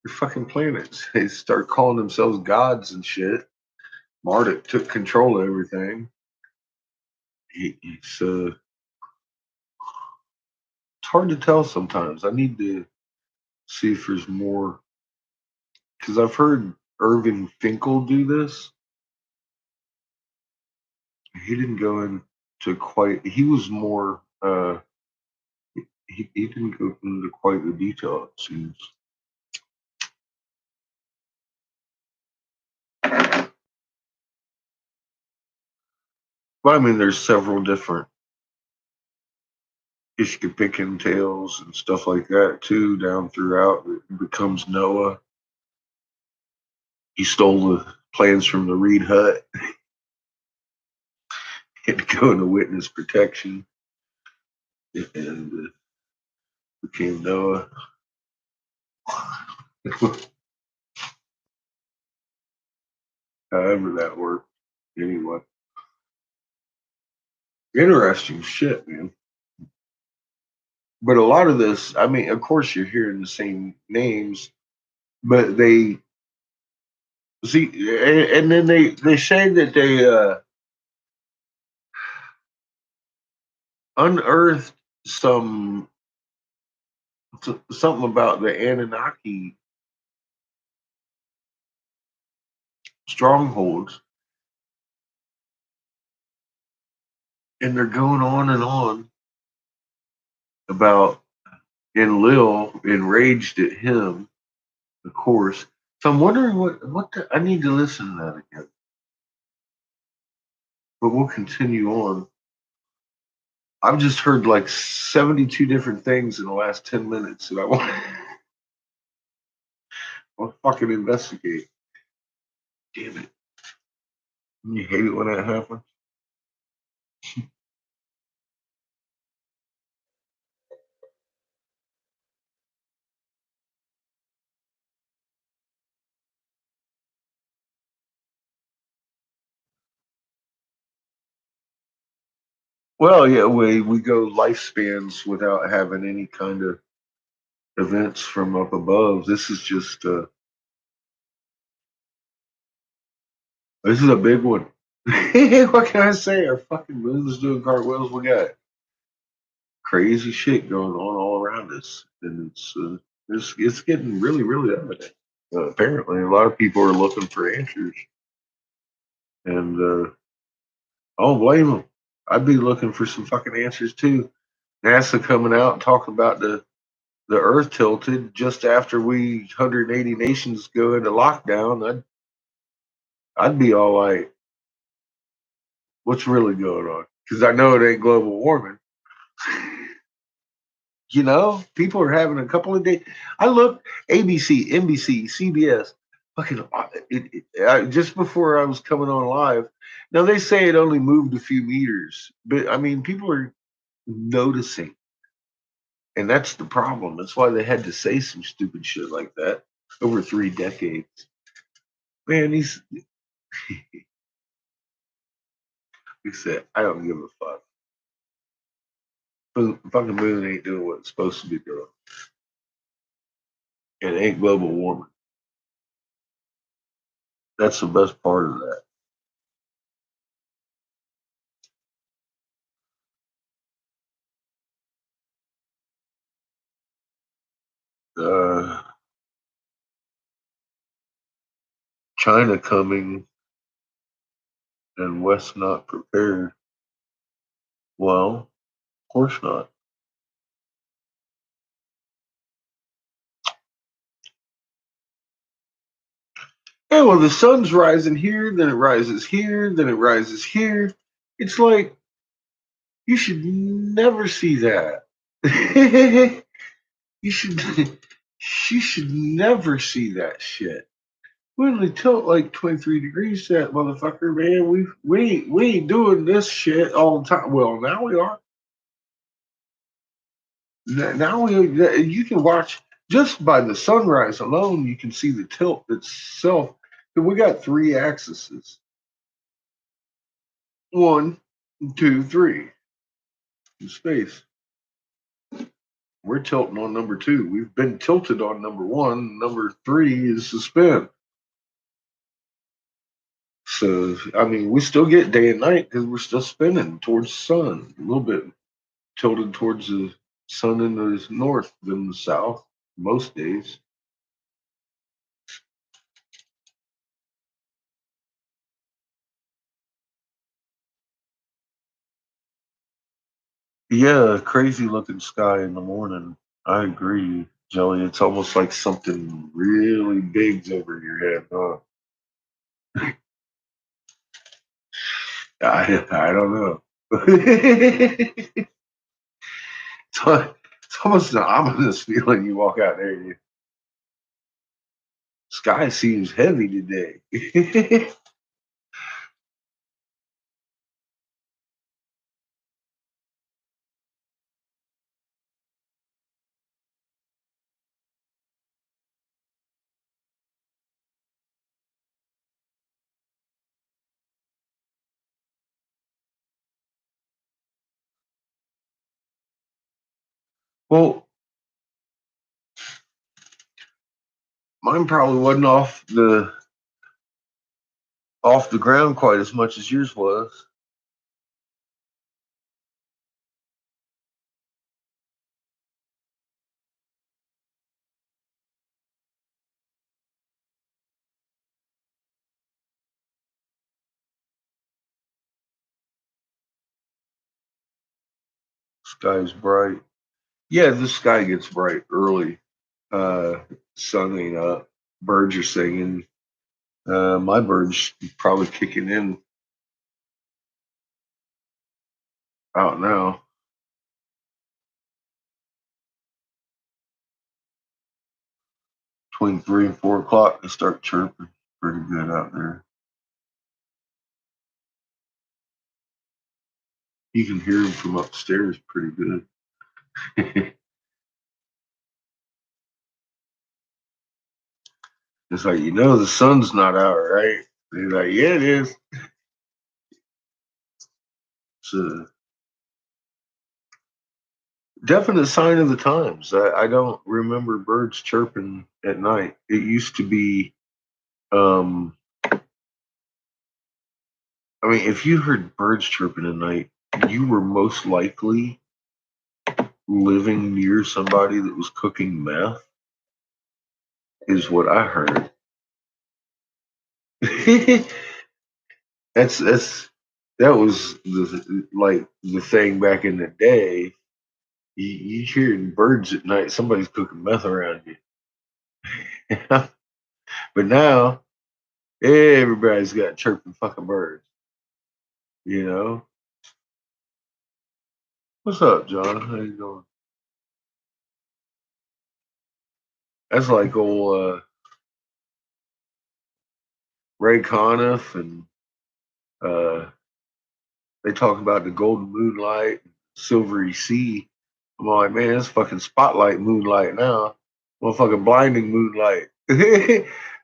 the fucking planets. They start calling themselves gods and shit. Marduk took control of everything. It's hard to tell sometimes. I need to see if there's more, because I've heard Irving Finkel do this. He didn't go into quite. He was more. He didn't go into quite the detail. It seems. But I mean, there's several different Ishkapican tales and stuff like that too, down throughout. It becomes Noah. He stole the plans from the Reed Hut. Had to go into witness protection, and became Noah. However that worked. Anyway, interesting shit, man. But a lot of this, I mean, of course, you're hearing the same names, but they see, and then they say that they unearthed something about the Anunnaki strongholds, and they're going on and on about Enlil enraged at him, of course. So I'm wondering I need to listen to that again. But we'll continue on. I've just heard like 72 different things in the last 10 minutes that I want to fucking investigate. Damn it. You hate it when that happens? Well, yeah, we go lifespans without having any kind of events from up above. This is just this is a big one. What can I say? Our fucking moon's doing cartwheels. We got crazy shit going on all around us, and it's getting really really evident. Apparently, a lot of people are looking for answers, and I don't blame them. I'd be looking for some fucking answers too. NASA coming out and talking about the Earth tilted just after we 180 nations go into lockdown. I'd be all like, what's really going on? Because I know it ain't global warming. You know, people are having a couple of days. I looked ABC, NBC, CBS, fucking just before I was coming on live. Now they say it only moved a few meters, but I mean, people are noticing, and that's the problem. That's why they had to say some stupid shit like that over 3 decades. Man, these. He said, I don't give a fuck. The fucking moon ain't doing what it's supposed to be doing. And it ain't global warming. That's the best part of that. China coming and West not prepared. Well, of course not. Yeah, well, the sun's rising here, then it rises here, then it rises here. It's like you should never see that. you should never see that shit. We only tilt like 23 degrees, that motherfucker, man. We ain't doing this shit all the time. Well, now we are. Now you can watch just by the sunrise alone. You can see the tilt itself. We got 3 axes. 1, 2, 3 in space. We're tilting on number 2. We've been tilted on number 1. Number 3 is the spin. So, I mean, we still get day and night because we're still spinning towards the sun, a little bit tilted towards the sun in the north than the south most days. Yeah, crazy looking sky in the morning. I agree, Jelly. It's almost like something really big's over your head, huh? I don't know. it's, it's almost an ominous feeling you walk out there. The sky seems heavy today. Well, mine probably wasn't off the ground quite as much as yours was. Sky's bright. Yeah, the sky gets bright early. Uh, Sun ain't up. Birds are singing. My bird's probably kicking in out now. Between 3 and 4 o'clock, they start chirping pretty good out there. You can hear them from upstairs pretty good. It's like, the sun's not out, right? They're like, yeah, it is. It's a definite sign of the times. I don't remember birds chirping at night. It used to be, um, I mean, if you heard birds chirping at night, you were most likely living near somebody that was cooking meth, is what I heard. That was the thing back in the day. You hearing birds at night, somebody's cooking meth around you. But now everybody's got chirping fucking birds. You know? What's up, John? How you doing? That's like old Ray Conniff, and uh, they talk about the golden moonlight, silvery sea. I'm like, man, it's fucking spotlight moonlight now. Motherfucking blinding moonlight.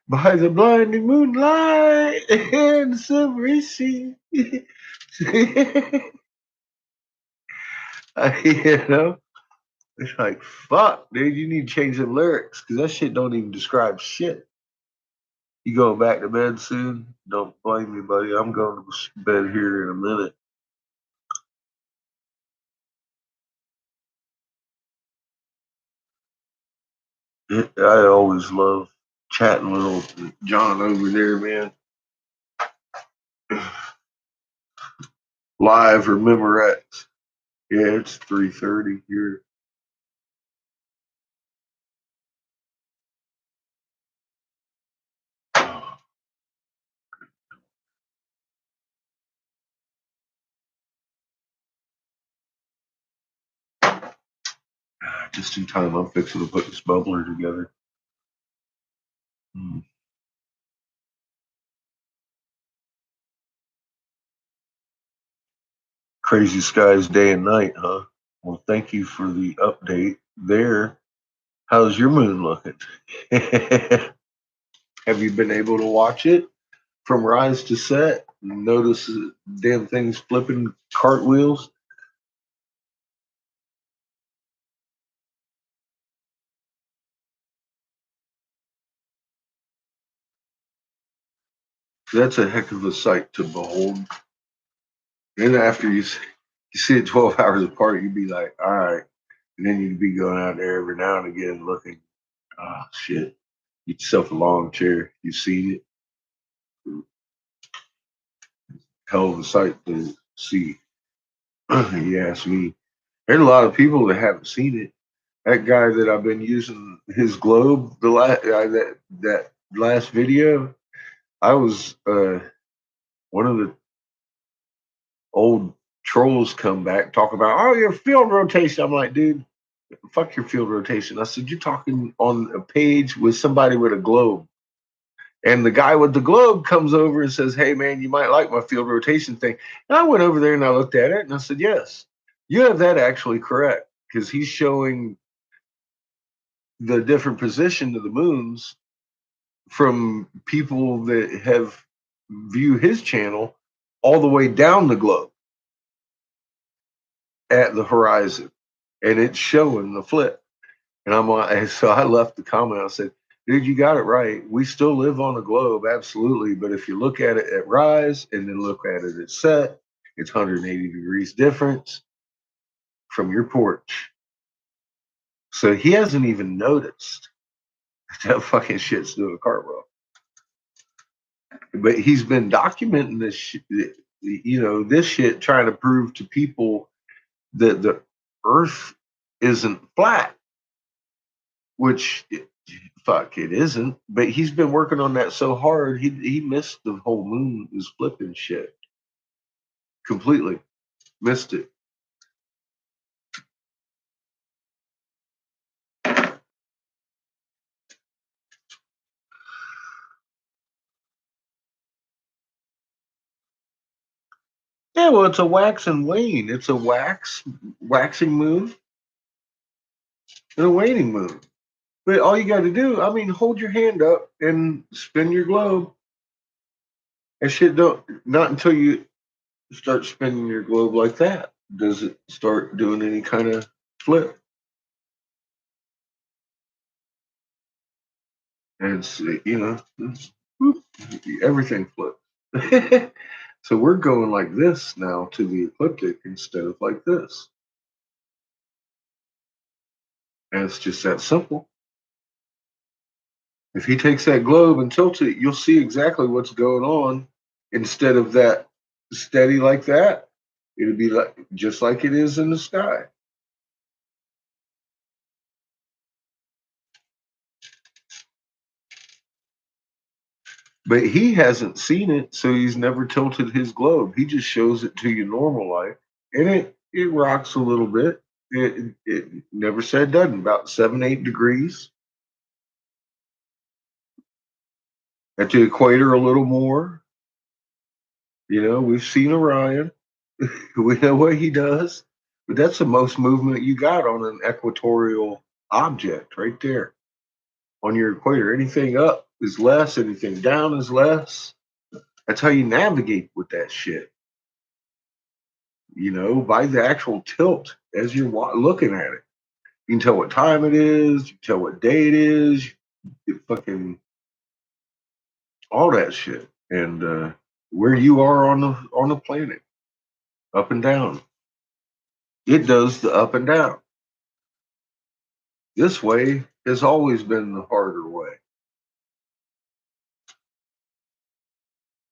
By the blinding moonlight and the silvery sea. you know? It's like, fuck, dude, you need to change the lyrics because that shit don't even describe shit. You going back to bed soon? Don't blame me, buddy. I'm going to bed here in a minute. I always love chatting with old John over there, man. Live or Memorex. Yeah, it's 3:30 here. Just in time, I'm fixing to put this bubbler together. Crazy skies day and night, huh? Well, thank you for the update there. How's your moon looking? Have you been able to watch it from rise to set? Notice the damn things flipping cartwheels? That's a heck of a sight to behold. And after you see it 12 hours apart, you'd be like, all right. And then you'd be going out there every now and again looking, ah, shit. Get yourself a long chair. You seen it. Hell of a sight to see. You ask me. There's a lot of people that haven't seen it. That guy that I've been using his globe, that last video, I was one of the old trolls come back talk about, oh, your field rotation. I'm like, dude, fuck your field rotation. I said, you're talking on a page with somebody with a globe. And the guy with the globe comes over and says, hey, man, you might like my field rotation thing. And I went over there and I looked at it and I said, yes, you have that actually correct. Because he's showing the different position of the moons from people that have view his channel all the way down the globe at the horizon. And it's showing the flip. And I'm like, so I left the comment. I said, dude, you got it right. We still live on a globe, absolutely. But if you look at it at rise and then look at it at set, it's 180 degrees difference from your porch. So he hasn't even noticed that fucking shit's doing a cartwheel. But he's been documenting this, this shit, trying to prove to people that the Earth isn't flat, which fuck, it isn't. But he's been working on that so hard, he missed the whole moon is flipping shit completely. Missed it. Yeah, well, it's a wax and wane. It's a waxing moon and a waning moon. But all you got to do, I mean, hold your hand up and spin your globe. And shit, don't not until you start spinning your globe like that does it start doing any kind of flip. And it's, everything flips. So we're going like this now to the ecliptic instead of like this. And it's just that simple. If he takes that globe and tilts it, you'll see exactly what's going on. Instead of that steady like that, it'll be like just like it is in the sky. But he hasn't seen it, so he's never tilted his globe. He just shows it to you normal life, and it rocks a little bit. It never said doesn't, about 7-8 degrees. At the equator, a little more. We've seen Orion. We know what he does, but that's the most movement you got on an equatorial object right there on your equator. Anything up is less, anything down is less. That's how you navigate with that shit. By the actual tilt as you're looking at it. You can tell what time it is, you can tell what day it is, you fucking all that shit. And where you are on the planet, up and down. It does the up and down. This way has always been the harder way.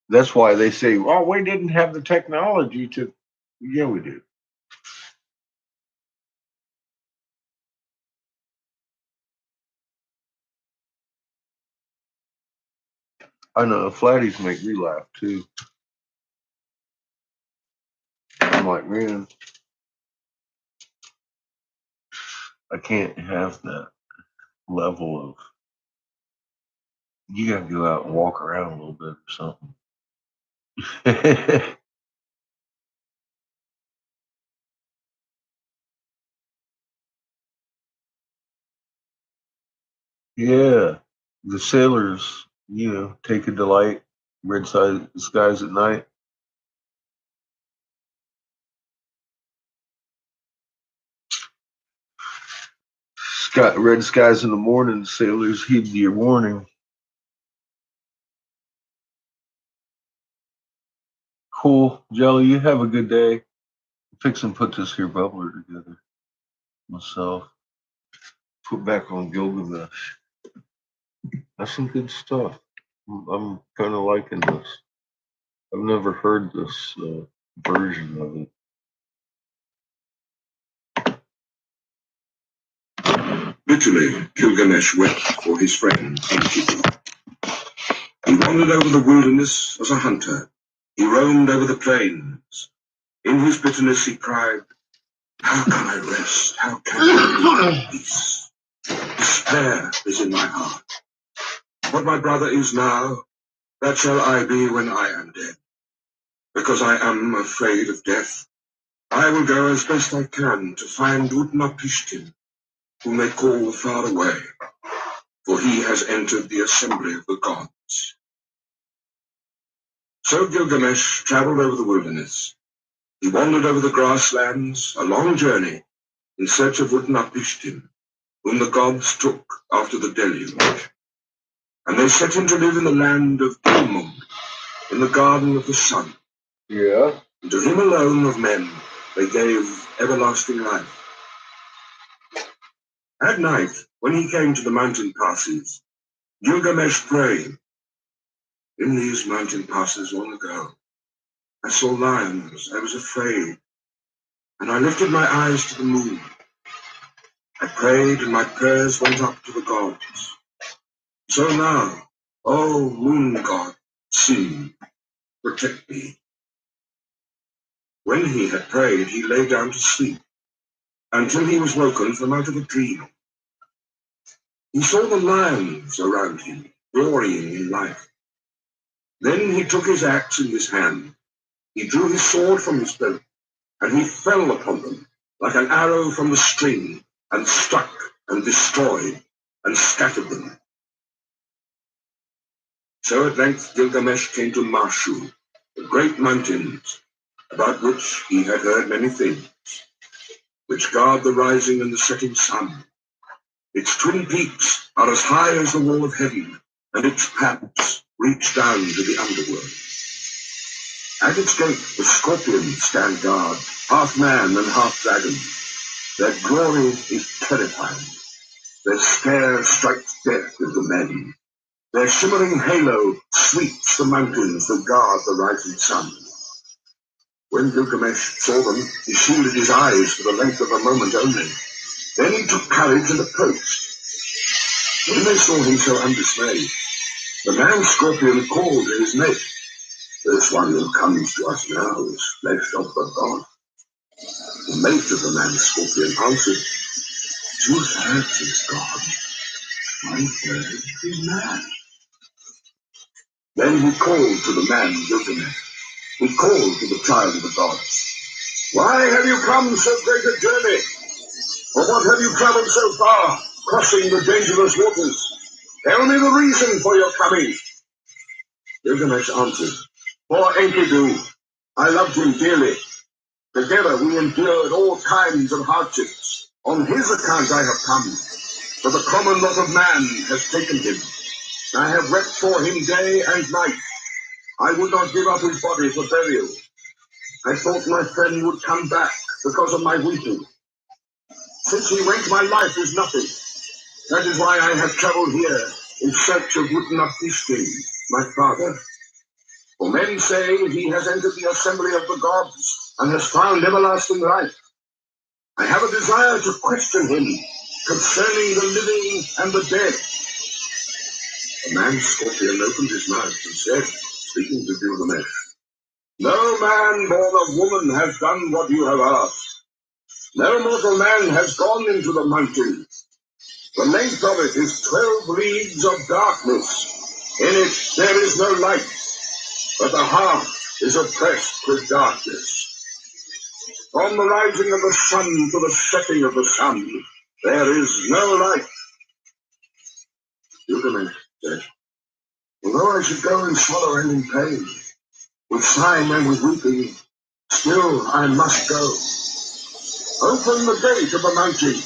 That's why they say, well, we didn't have the technology to. Yeah, we do. I know, flatties make me laugh too. I'm like, man, I can't have that level of. You got to go out and walk around a little bit or something. Yeah, the sailors, take a delight. Red skies at night. Red skies in the morning. Sailors heed your warning. Cool. Jelly, you have a good day. Fix and put this here bubbler together myself. Put back on Gilgamesh. That's some good stuff. I'm kind of liking this. I've never heard this version of it. Bitterly, Gilgamesh wept for his friend Enkidu. He wandered over the wilderness as a hunter. He roamed over the plains. In his bitterness he cried, "How can I rest? How can I be at peace? Despair is in my heart. What my brother is now, that shall I be when I am dead. Because I am afraid of death, I will go as best I can to find Utnapishtim, whom they call far away, for he has entered the assembly of the gods." So Gilgamesh traveled over the wilderness. He wandered over the grasslands, a long journey, in search of Utnapishtim, whom the gods took after the deluge. And they set him to live in the land of Dilmun, in the garden of the sun. Yeah. And to him alone of men they gave everlasting life. At night, when he came to the mountain passes, Gilgamesh prayed. In these mountain passes long ago, I saw lions. I was afraid, and I lifted my eyes to the moon. I prayed, and my prayers went up to the gods. So now, O moon god, Sin, protect me. When he had prayed, he lay down to sleep, until he was woken from out of a dream. He saw the lions around him, glorying in life. Then he took his axe in his hand. He drew his sword from his belt, and he fell upon them like an arrow from the string, and struck and destroyed and scattered them. So at length Gilgamesh came to Mashu, the great mountains, about which he had heard many things, which guard the rising and the setting sun. Its twin peaks are as high as the wall of heaven, and its paps reach down to the underworld. At its gate the scorpions stand guard, half man and half dragon. Their glory is terrifying. Their stare strikes death into men. Their shimmering halo sweeps the mountains that guard the rising sun. When Gilgamesh saw them, he shielded his eyes for the length of a moment only. Then he took courage and approached. When they saw him so undismayed, the man-scorpion called to his mate. This one who comes to us now is flesh of the god. The mate of the man-scorpion answered, "Two-thirds is God, one-third is man." Then he called to the man Gilgamesh. He called to the child of the gods. "Why have you come so great a journey? For what have you traveled so far, crossing the dangerous waters? Tell me the reason for your coming." Gilgamesh answered, "For Enkidu, I loved him dearly. Together we endured all kinds of hardships. On his account I have come, for the common lot of man has taken him. I have wept for him day and night. I would not give up his body for burial. I thought my friend would come back because of my weeping. Since he went, my life is nothing. That is why I have traveled here in search of Utnapishtim, my father. For men say he has entered the assembly of the gods and has found everlasting life. I have a desire to question him concerning the living and the dead." The man-scorpion opened his mouth and said, speaking to Gilgamesh, "No man born of woman has done what you have asked. No mortal man has gone into the mountain. The length of it is 12 leagues of darkness. In it there is no light, but the heart is oppressed with darkness. From the rising of the sun to the setting of the sun, there is no light." Gilgamesh said, "Although I should go in sorrow and in pain, with sighing and with weeping, still I must go. Open the gate of the mountain."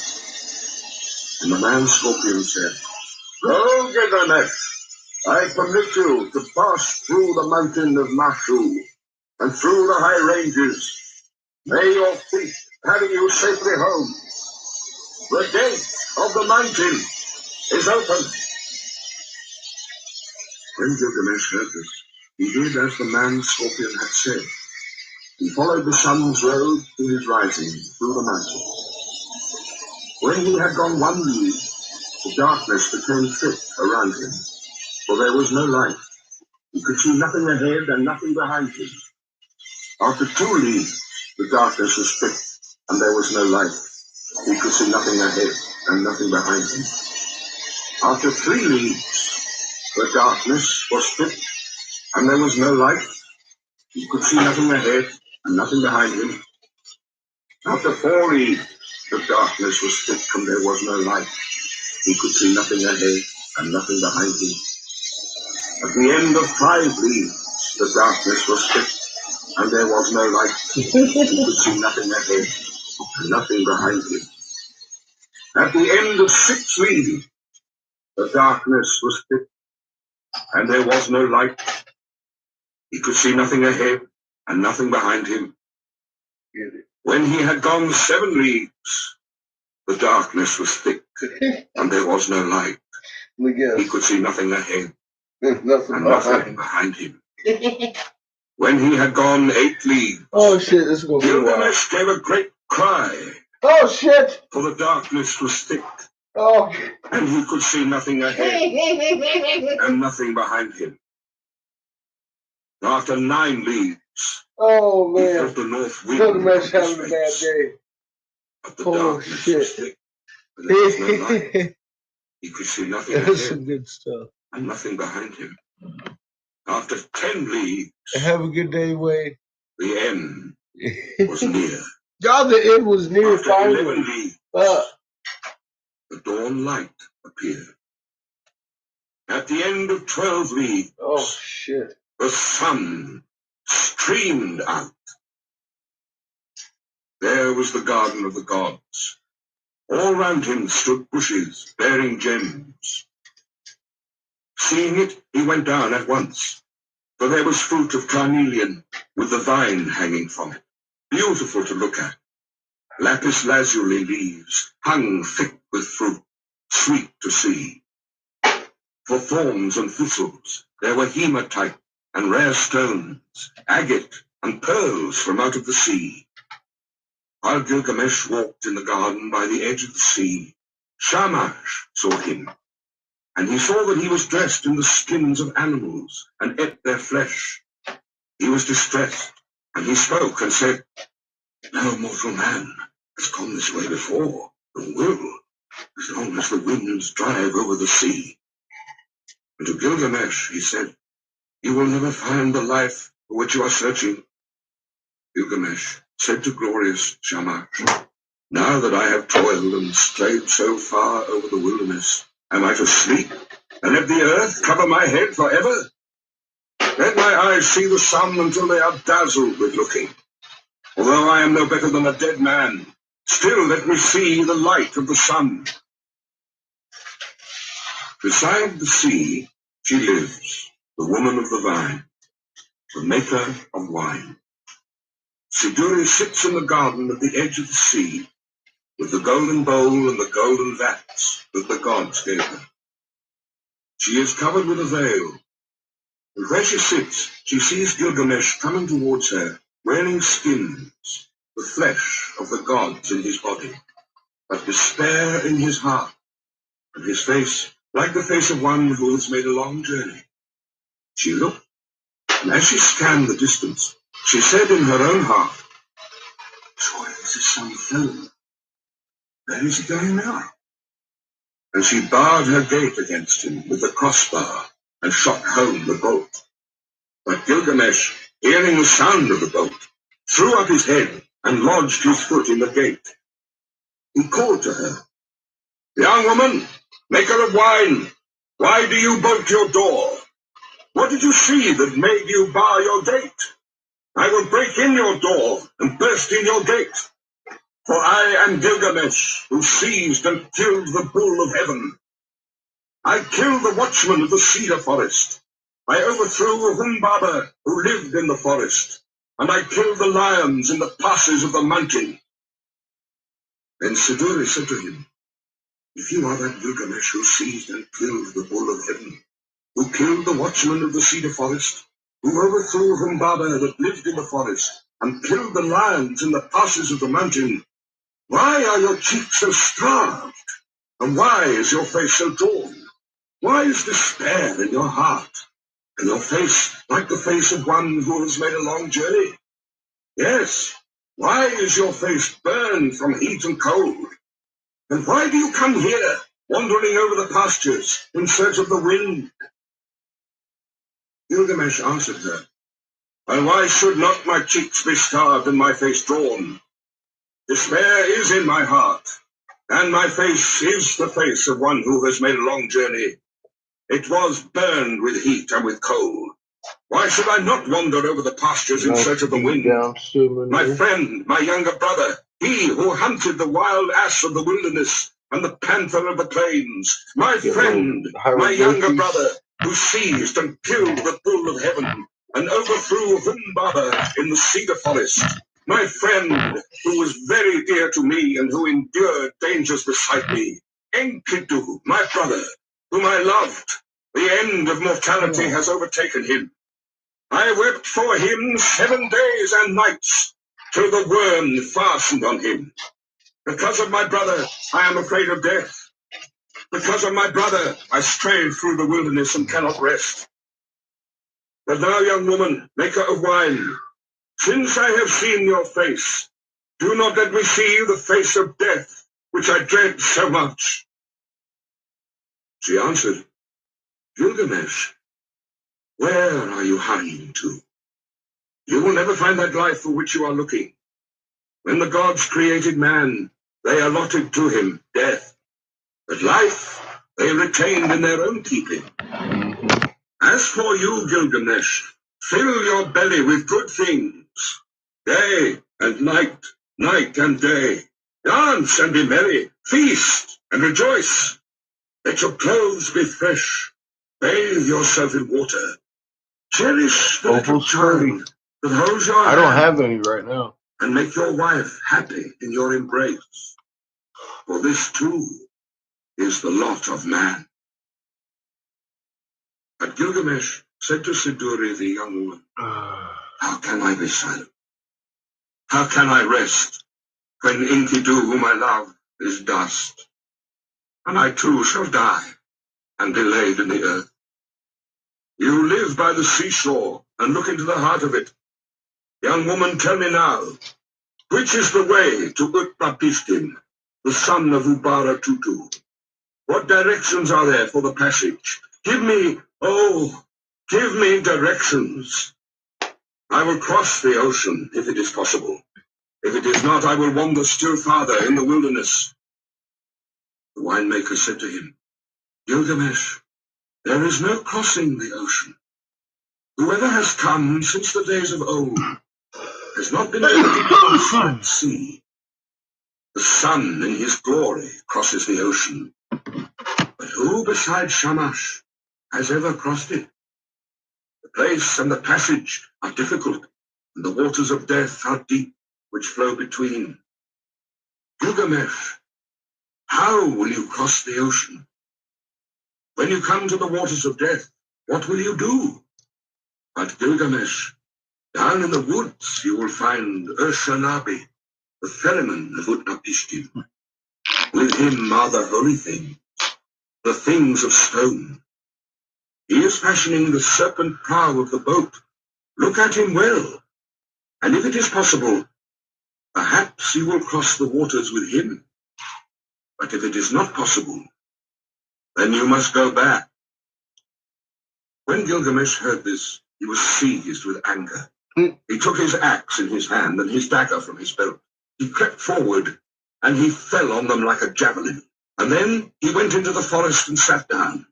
And the man-scorpion said, "Go, Gilgamesh. I permit you to pass through the mountain of Mashu and through the high ranges. May your feet carry you safely home. The gate of the mountain is open. When Gilgamesh heard this, he did as the man Scorpion had said. He followed the sun's road to his rising through the mountain. When he had gone 1 league, the darkness became thick around him, for there was no light. He could see nothing ahead and nothing behind him. After 2 leagues, the darkness was thick, and there was no light. He could see nothing ahead and nothing behind him. After 3 leagues, the darkness was thick, and there was no light. He could see nothing ahead and nothing behind him. After 4 leagues, the darkness was thick, and there was no light. He could see nothing ahead and nothing behind him. At the end of 5 leagues, the darkness was thick, and there was no light. He could see nothing ahead and nothing behind him. At the end of 6 leagues, the darkness was thick, and there was no light. He could see nothing ahead and nothing behind him. When he had gone 7 leagues, the darkness was thick, and there was no light. He could see nothing ahead and nothing behind him. When he had gone 8 leagues, Gilgamesh gave a great cry. Oh shit! For the darkness was thick, Oh. and he could see nothing ahead and nothing behind him. After 9 leagues, Oh man! he felt the north wind. Gilgamesh having a bad day. But the darkness was thick, and there was no light. He could see nothing That's ahead some good stuff. and nothing behind him. After 10 leagues, Have a good day, Wade. the end was near. God, the end was near. After Finally. 11 leagues, the dawn light appeared. At the end of 12 leagues, oh shit! The sun streamed out. There was the garden of the gods. All round him stood bushes bearing gems. Seeing it, he went down at once, for there was fruit of carnelian with the vine hanging from it, beautiful to look at. Lapis lazuli leaves hung thick with fruit, sweet to see. For thorns and thistles there were hematite and rare stones, agate and pearls from out of the sea. While Gilgamesh walked in the garden by the edge of the sea, Shamash saw him, and he saw that he was dressed in the skins of animals and ate their flesh. He was distressed, and he spoke and said, "No mortal man has gone this way before, and will, as long as the winds drive over the sea." And to Gilgamesh he said, "You will never find the life for which you are searching." Gilgamesh said to glorious Shamash, "Now that I have toiled and strayed so far over the wilderness, am I to sleep and let the earth cover my head forever? Let my eyes see the sun until they are dazzled with looking. Although I am no better than a dead man, still let me see the light of the sun." Beside the sea, she lives, the woman of the vine, the maker of wine. Siduri sits in the garden at the edge of the sea, with the golden bowl and the golden vats that the gods gave her. She is covered with a veil, and where she sits, she sees Gilgamesh coming towards her, wearing skins, the flesh of the gods in his body, but despair in his heart, and his face like the face of one who has made a long journey. She looked, and as she scanned the distance, she said in her own heart, "Surely this is some fellow. Where is he going now?" And she barred her gate against him with the crossbar and shot home the bolt. But Gilgamesh, hearing the sound of the bolt, threw up his head and lodged his foot in the gate. He called to her, "Young woman, maker of wine, why do you bolt your door? What did you see that made you bar your gate? I will break in your door and burst in your gate. For I am Gilgamesh, who seized and killed the bull of heaven. I killed the watchman of the cedar forest. I overthrew Humbaba, who lived in the forest. and I killed the lions in the passes of the mountain. Then Siduri said to him, if you are that Gilgamesh who seized and killed the bull of heaven, who killed the watchman of the cedar forest, who overthrew Humbaba that lived in the forest, and killed the lions in the passes of the mountain, why are your cheeks so starved? And why is your face so drawn? Why is despair in your heart, and your face like the face of one who has made a long journey? Yes, why is your face burned from heat and cold? And why do you come here, wandering over the pastures, in search of the wind? Gilgamesh answered her, and why should not my cheeks be starved and my face drawn? Despair is in my heart, and my face is the face of one who has made a long journey. It was burned with heat and with cold. Why should I not wander over the pastures in search of the wind? My friend, my younger brother, he who hunted the wild ass of the wilderness and the panther of the plains. My friend, my younger brother, who seized and killed the bull of heaven and overthrew Humbaba in the cedar forest. My friend, who was very dear to me and who endured dangers beside me. Enkidu, my brother, whom I loved. The end of mortality has overtaken him. I wept for him 7 days and nights, till the worm fastened on him. Because of my brother, I am afraid of death. Because of my brother, I strayed through the wilderness and cannot rest. But now, young woman, maker of wine, since I have seen your face, do not let me see the face of death, which I dread so much. She answered, Gilgamesh, where are you hurrying to? You will never find that life for which you are looking. When the gods created man, they allotted to him death. But life they retained in their own keeping. As for you, Gilgamesh, fill your belly with good things, day and night, night and day. Dance and be merry, feast and rejoice. Let your clothes be fresh, bathe yourself in water. Cherish the little child that holds your hand. I don't have any right now. And make your wife happy in your embrace. For this too is the lot of man. But Gilgamesh said to Siduri, the young woman, how can I be silent? How can I rest when Enkidu, whom I love, is dust? And I too shall die and be laid in the earth. You live by the seashore and look into the heart of it. Young woman, tell me now, which is the way to Utnapishtim, the son of Ubara Tutu? What directions are there for the passage? Give me directions. I will cross the ocean if it is possible. If it is not, I will wander still farther in the wilderness. The winemaker said to him, Gilgamesh, there is no crossing the ocean. Whoever has come since the days of old has not been able to cross that sea. The sun in his glory crosses the ocean. But who besides Shamash has ever crossed it? The place and the passage are difficult, and the waters of death are deep, which flow between. Gilgamesh, how will you cross the ocean? When you come to the waters of death, what will you do? But Gilgamesh, down in the woods you will find Urshanabi, the ferryman of Utnapishtim. With him are the holy things, the things of stone. He is fashioning the serpent prow of the boat. Look at him well, and if it is possible, perhaps you will cross the waters with him. But if it is not possible, then you must go back. When Gilgamesh heard this, he was seized with anger. He took his axe in his hand and his dagger from his belt. He crept forward, and he fell on them like a javelin. And then he went into the forest and sat down.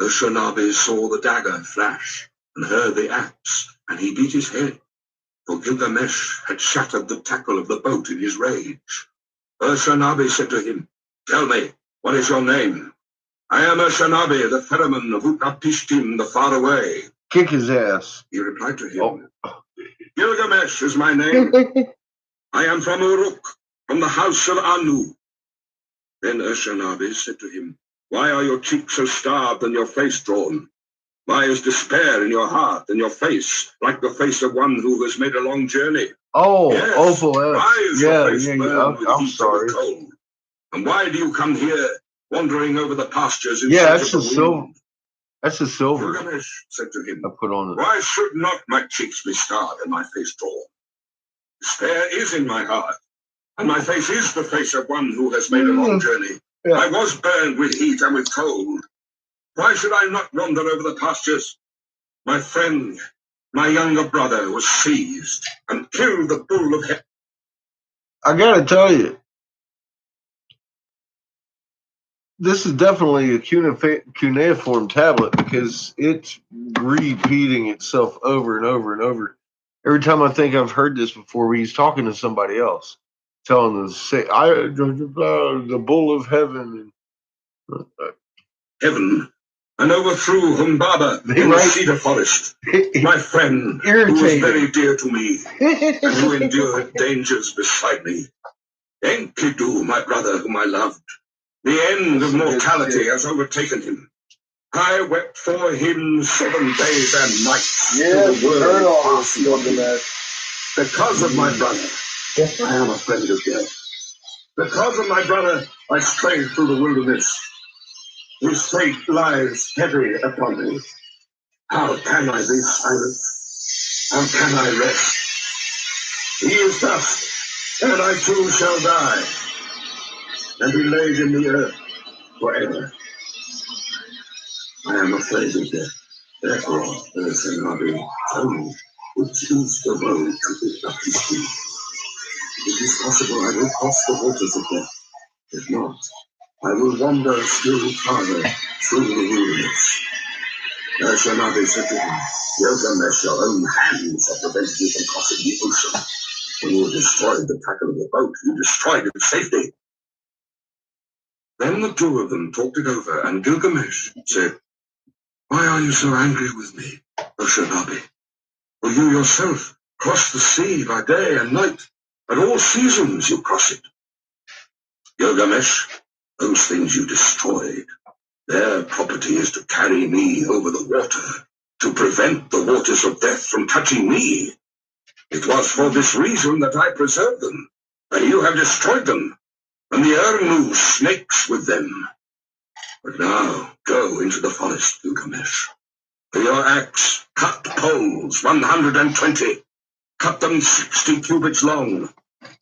Urshanabi saw the dagger flash and heard the axe, and he beat his head, for Gilgamesh had shattered the tackle of the boat in his rage. Urshanabi said to him, Tell me, what is your name? I am Urshanabi, the ferryman of Utnapishtim, the faraway. Kick his ass. He replied to him, Gilgamesh is my name. I am from Uruk, from the house of Anu. Then Urshanabi said to him, why are your cheeks so starved and your face drawn? Why is despair in your heart and your face like the face of one who has made a long journey? Oh, Yes. Opal F. Why is Yeah, your face burned with I'm heat sorry. and cold? And why do you come here, wandering over the pastures in Yeah, search that's of the the silver. wind? That's the silver. Gilgamesh said to him, I put on it. why should not my cheeks be scarred and my face drawn? Despair is in my heart, and my face is the face of one who has made a long journey. Yeah. I was burned with heat and with cold. Why should I not wander over the pastures? My friend, my younger brother, was seized and killed the bull of heaven. I gotta tell you, this is definitely a cuneiform tablet because it's repeating itself over and over and over. Every time I think I've heard this before, he's talking to somebody else, telling them, "Say, the bull of heaven." Heaven, and overthrew Humbaba in the cedar forest. My friend, who was very dear to me, and who endured dangers beside me. Enkidu, my brother, whom I loved. The end of mortality has overtaken him. I wept for him 7 days and nights till the world passed beyond me. Because of my brother, I am afraid of death. Because of my brother, I strayed through the wilderness. His fate lies heavy upon me. How can I be silent? How can I rest? He is dust, and I too shall die, and be laid in the earth forever. I am afraid of death. Therefore, Urshanabi, tell me, which is the road to the lucky sea? If it is possible, I will cross the waters of death. If not, I will wander still farther through the wilderness. Urshanabi said to him, Gilgamesh, your own hands have prevented you from crossing the ocean. When you destroyed the tackle of the boat, you destroyed its safety. Then the two of them talked it over, and Gilgamesh said, why are you so angry with me, Urshanabi? For you yourself cross the sea by day and night. At all seasons you cross it. Gilgamesh, those things you destroyed, their property is to carry me over the water, to prevent the waters of death from touching me. It was for this reason that I preserved them, and you have destroyed them, and the Ernu snakes with them. But now go into the forest, Gilgamesh. For your axe, cut poles 120. Cut them 60 cubits long.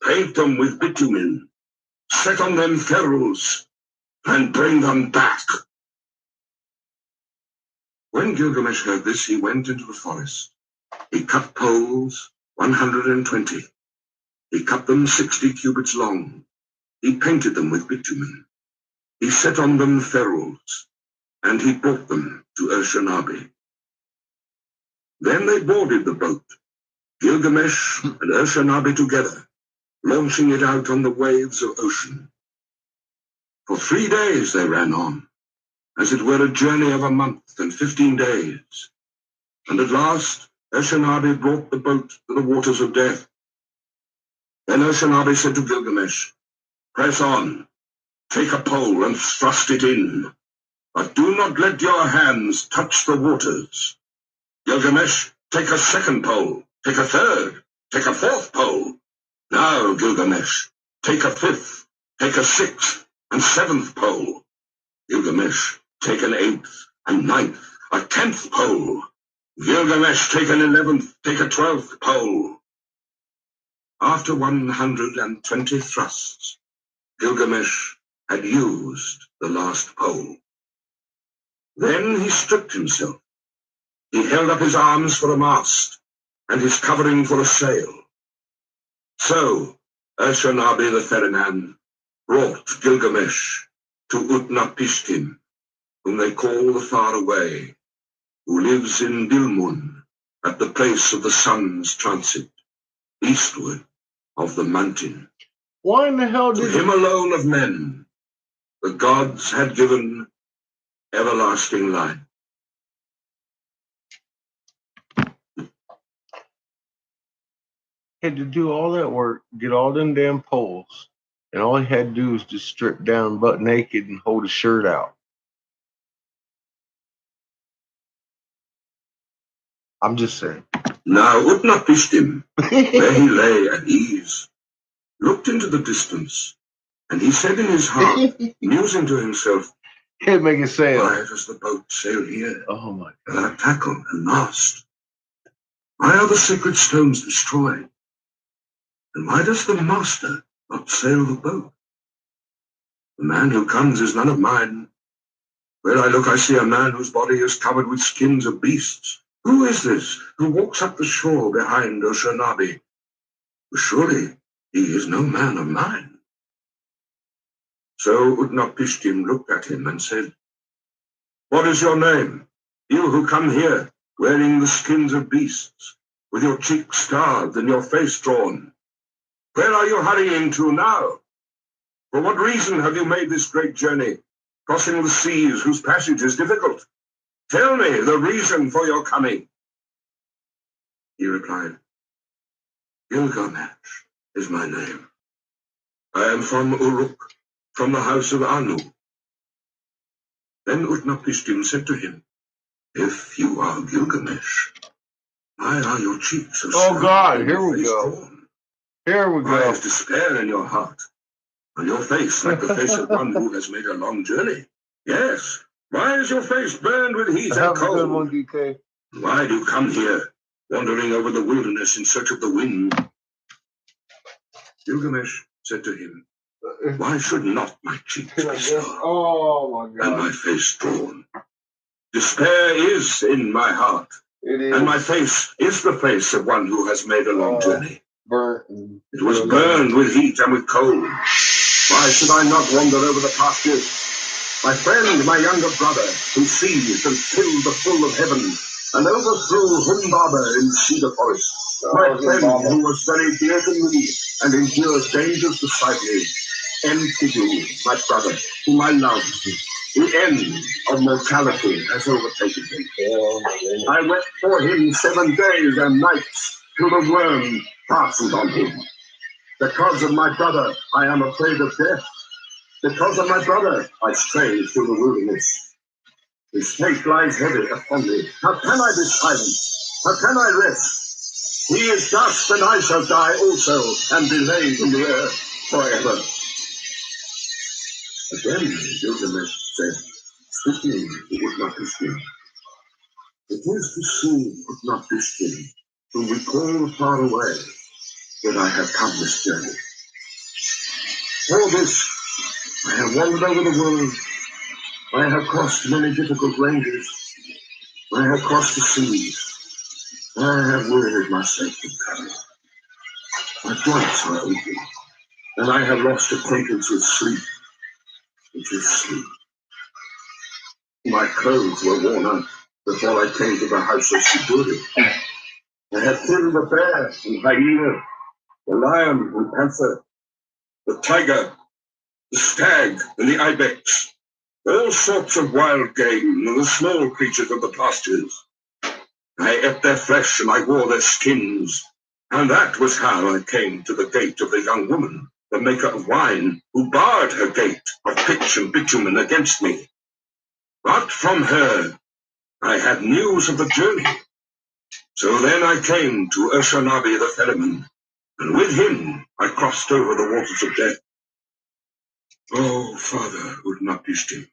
Paint them with bitumen. Set on them ferrules, and bring them back. When Gilgamesh heard this, he went into the forest. He cut poles 120. He cut them 60 cubits long. He painted them with bitumen. He set on them ferrules, and he brought them to Urshanabi. Then they boarded the boat, Gilgamesh and Urshanabi together, launching it out on the waves of ocean. For 3 days they ran on, as it were a journey of a month and 15 days. And at last Urshanabi brought the boat to the waters of death. Then Urshanabi said to Gilgamesh, press on, take a pole and thrust it in, but do not let your hands touch the waters. Gilgamesh, take a second pole, take a third, take a fourth pole. Now, Gilgamesh, take a fifth, take a sixth and seventh pole. Gilgamesh, take an eighth and ninth, a 10th pole. Gilgamesh, take an 11th, take a 12th pole. After 120 thrusts, Gilgamesh had used the last pole. Then he stripped himself. He held up his arms for a mast, and his covering for a sail. So, Urshanabi the ferryman brought Gilgamesh to Utnapishtim, whom they call the Faraway, who lives in Bilmun, at the place of the sun's transit, eastward of the mountain. Why in the hell did To him alone of men, the gods had given everlasting life. Had to do all that work, get all them damn poles, and all he had to do was just strip down butt naked and hold his shirt out. I'm just saying. Now Utnapishtim, where he lay at ease, looked into the distance, and he said in his heart, musing to himself, Can't make it sail. why does the boat sail here? Oh my Without tackle and mast? Why are the sacred stones destroyed? And why does the master not sail the boat? The man who comes is none of mine. Where I look, I see a man whose body is covered with skins of beasts. Who is this who walks up the shore behind Oshanabi? Surely he is no man of mine. So Utnapishtim looked at him and said, what is your name, you who come here wearing the skins of beasts, with your cheeks scarred and your face drawn? Where are you hurrying to now? For what reason have you made this great journey, crossing the seas whose passage is difficult? Tell me the reason for your coming. He replied, Gilgamesh is my name. I am from Uruk, from the house of Anu. Then Utnapishtim said to him, if you are Gilgamesh, why are your cheeks so Oh God, and here your we face go. drawn? Here we Why go. is despair in your heart, and your face like the face of one who has made a long journey? Yes. Why is your face burned with heat and Have a good cold? one, DK. Why do you come here, wandering over the wilderness in search of the wind? Gilgamesh said to him, why should not my cheeks be scarred Oh my God. and my face drawn? Despair is in my heart, It is. and my face is the face of one who has made a long journey. Burnt. It was burned with heat and with cold. Why should I not wander over the pastures? My friend, my younger brother, who seized and filled the full of heaven, and overthrew Humbaba in the cedar forest. My friend, who was very dear to me, and endured dangers beside me. Enkidu, my brother, whom I love. The end of mortality has overtaken me. I wept for him 7 days and nights, till the worm fastened on him. Because of my brother, I am afraid of death. Because of my brother, I stray through the wilderness. His fate lies heavy upon me. How can I be silent? How can I rest? He is dust, and I shall die also, and be laid in the earth forever. Again, Gilgamesh said, speaking to Utnapishtim, it is to see Utnapishtim, whom we call far away, that I have come this journey. For this, I have wandered over the world. I have crossed many difficult ranges. I have crossed the seas. I have wearied myself with travel. My joints are aching, and I have lost acquaintance with sleep, which is sleep. My clothes were worn out before I came to the house of security. I had killed the bear and hyena, the lion and panther, the tiger, the stag and the ibex, all sorts of wild game and the small creatures of the pastures. I ate their flesh and I wore their skins, and that was how I came to the gate of the young woman, the maker of wine, who barred her gate of pitch and bitumen against me. But from her I had news of the journey. So then I came to Urshanabi the ferryman, and with him I crossed over the waters of death. Oh, Father Utnapishtim,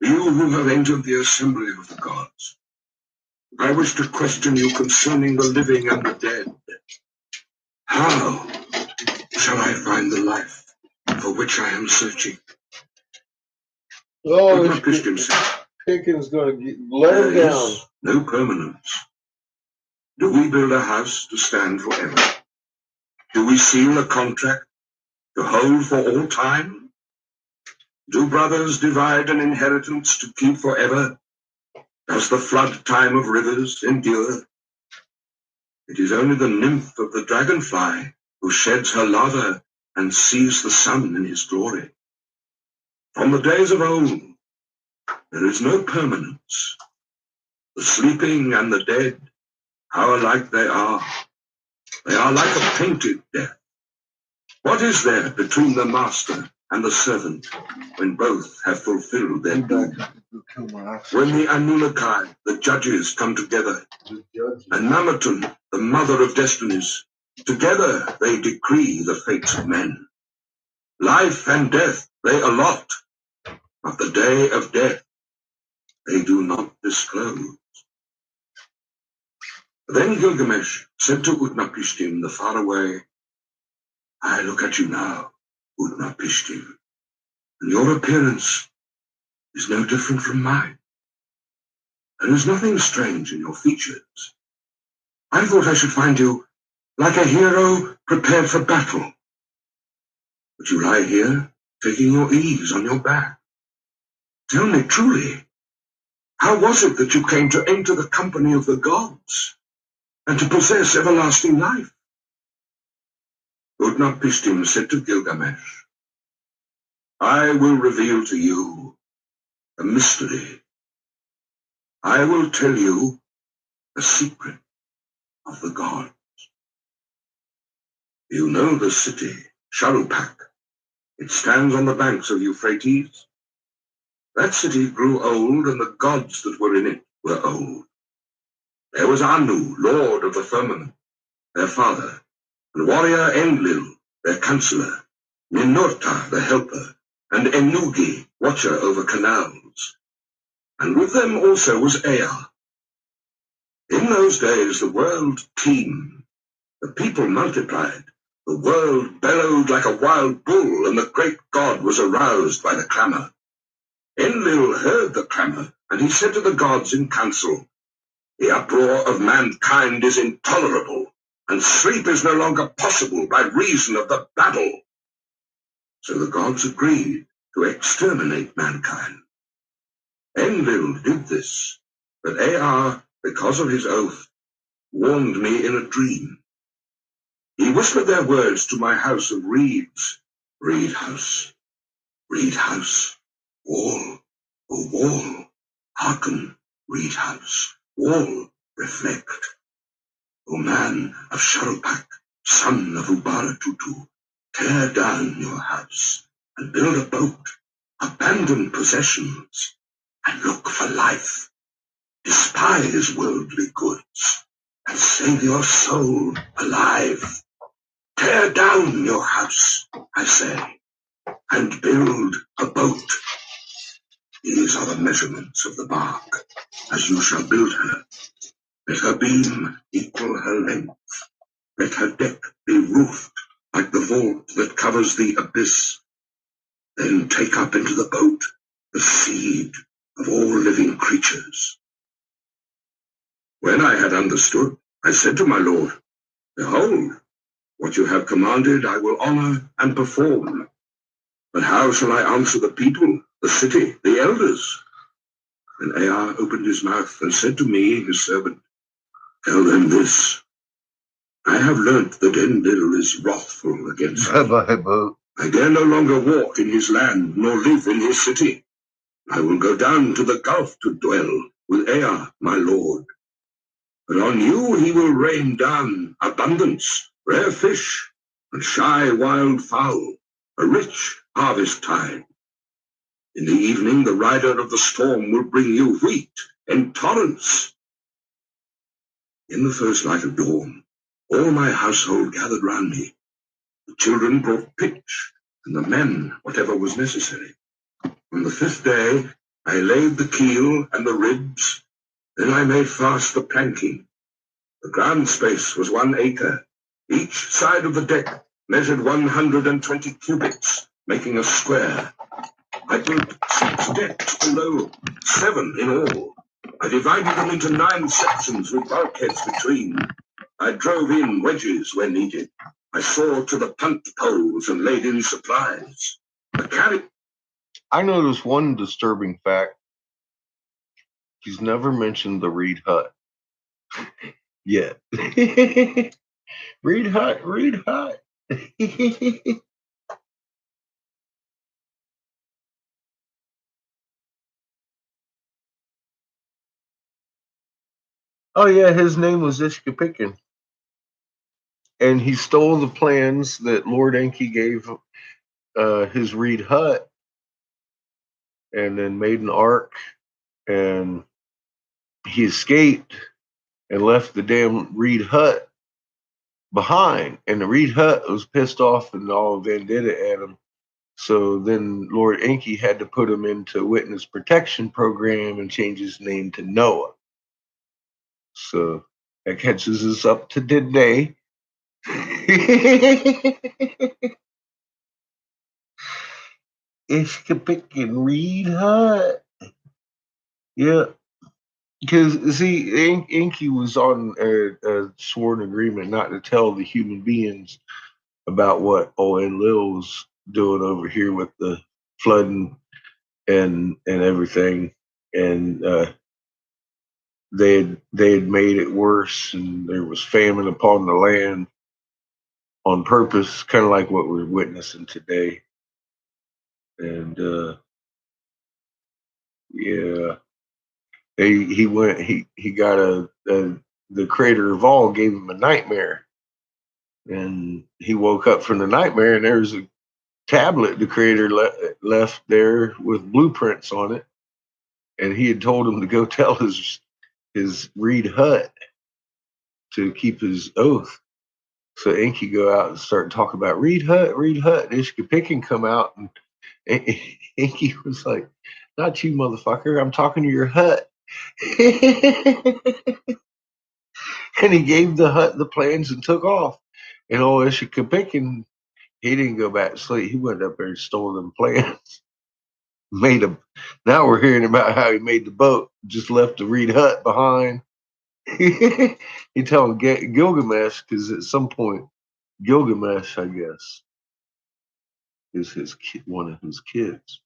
you who have entered the assembly of the gods, I wish to question you concerning the living and the dead. How shall I find the life for which I am searching? Oh, Utnapishtim said, Pickens gonna let him there down. is no permanence. Do we build a house to stand forever? Do we seal a contract to hold for all time? Do brothers divide an inheritance to keep forever? Does the flood time of rivers endure? It is only the nymph of the dragonfly who sheds her lava and sees the sun in his glory. From the days of old, there is no permanence. The sleeping and the dead, how alike they are. They are like a painted death. What is there between the master and the servant when both have fulfilled their doom? When the Anunnaki, the judges, come together, and Namatun, the mother of destinies, together they decree the fates of men. Life and death they allot, but the day of death they do not disclose. Then Gilgamesh said to Utnapishtim, the faraway, I look at you now, Utnapishtim, and your appearance is no different from mine. There is nothing strange in your features. I thought I should find you like a hero prepared for battle. But you lie here, taking your ease on your back. Tell me truly, how was it that you came to enter the company of the gods and to possess everlasting life? Utnapishtim said to Gilgamesh, I will reveal to you a mystery. I will tell you a secret of the gods. You know the city, Sharupak. It stands on the banks of Euphrates. That city grew old, and the gods that were in it were old. There was Anu, lord of the firmament, their father, and warrior Enlil, their counselor, Ninurta, the helper, and Ennugi, watcher over canals. And with them also was Ea. In those days the world teemed, the people multiplied, the world bellowed like a wild bull, and the great god was aroused by the clamor. Enlil heard the clamor, and he said to the gods in council, the uproar of mankind is intolerable, and sleep is no longer possible by reason of the battle. So the gods agreed to exterminate mankind. Enlil did this, but Ea, because of his oath, warned me in a dream. He whispered their words to my house of reeds. Reed house, wall, O wall, hearken, reed house, wall, reflect. O man of Sharupak, son of Ubaratutu, tear down your house and build a boat, abandon possessions, and look for life. Despise worldly goods, and save your soul alive. Tear down your house, I say, and build a boat. These are the measurements of the bark, as you shall build her. Let her beam equal her length. Let her deck be roofed like the vault that covers the abyss. Then take up into the boat the seed of all living creatures. When I had understood, I said to my lord, behold, what you have commanded I will honor and perform. But how shall I answer the people, the city, the elders? Then Ea opened his mouth and said to me, his servant, tell them this. I have learnt that Enlil is wrathful against me. I dare no longer walk in his land, nor live in his city. I will go down to the gulf to dwell with Ea, my lord. But on you he will rain down abundance, rare fish, and shy wild fowl, a rich harvest tide. In the evening the rider of the storm will bring you wheat in torrents. In the first light of dawn, all my household gathered round me. The children brought pitch, and the men whatever was necessary. On the fifth day I laid the keel and the ribs, then I made fast the planking. The ground space was 1 acre. Each side of the deck measured 120 cubits, making a square. I built 6 decks below, 7 in all. I divided them into 9 sections with bulkheads between. I drove in wedges where needed. I saw to the punt poles and laid in supplies. I noticed one disturbing fact. He's never mentioned the Reed Hut yet. Reed Hut. Oh yeah, his name was Ishkapikin. and he stole the plans that Lord Enki gave his Reed hut, and then made an ark, and he escaped and left the damn Reed hut behind. And the Reed hut was pissed off and all vendetta at him. So then Lord Enki had to put him into witness protection program and change his name to Noah. So that catches us up to today. It's picking Reed hut. Yeah. Because, see, Enki was on a sworn agreement not to tell the human beings about what Lil was doing over here with the flooding and everything. And they had made it worse, and there was famine upon the land on purpose, kind of like what we're witnessing today. And yeah. He got the creator of all gave him a nightmare, and he woke up from the nightmare, and there was a tablet the creator left there with blueprints on it, and he had told him to go tell his Reed hut to keep his oath. So Enki go out and start talking about Reed hut. Ishka-Picken come out, and Enki was like, "Not you, motherfucker! I'm talking to your hut." And he gave the hut the plans and took off. And old Ishka-Picken, he didn't go back to sleep. He went up there and stole them plans. Made them. Now we're hearing about how he made the boat, just left the Reed hut behind. He telling Gilgamesh, because at some point, Gilgamesh, I guess, is one of his kids.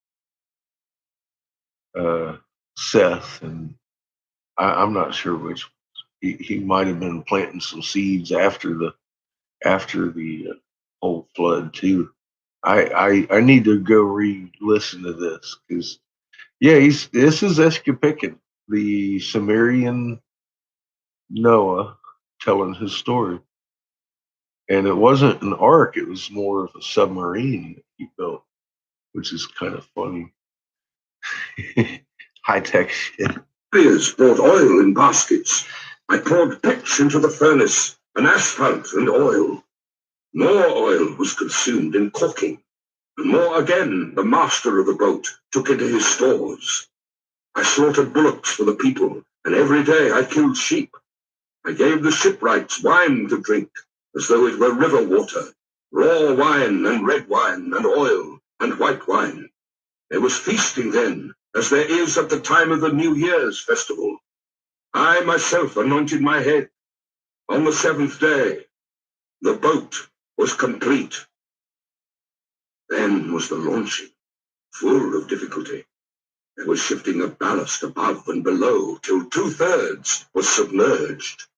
Seth, and I'm not sure which. He might have been planting some seeds after the whole flood too. I need to go re-listen to this, because this is Ishka-Picken, the Sumerian Noah, telling his story. And it wasn't an ark, it was more of a submarine that he built, which is kind of funny. High-tech shit. Beers brought oil in baskets. I poured pitch into the furnace, and asphalt and oil. More oil was consumed in caulking, and more again the master of the boat took into his stores. I slaughtered bullocks for the people, and every day I killed sheep. I gave the shipwrights wine to drink, as though it were river water, raw wine and red wine and oil and white wine. There was feasting then, as there is at the time of the New Year's festival. I myself anointed my head. On the seventh day, the boat was complete. Then was the launching, full of difficulty. There was shifting of ballast above and below, till 2/3 was submerged.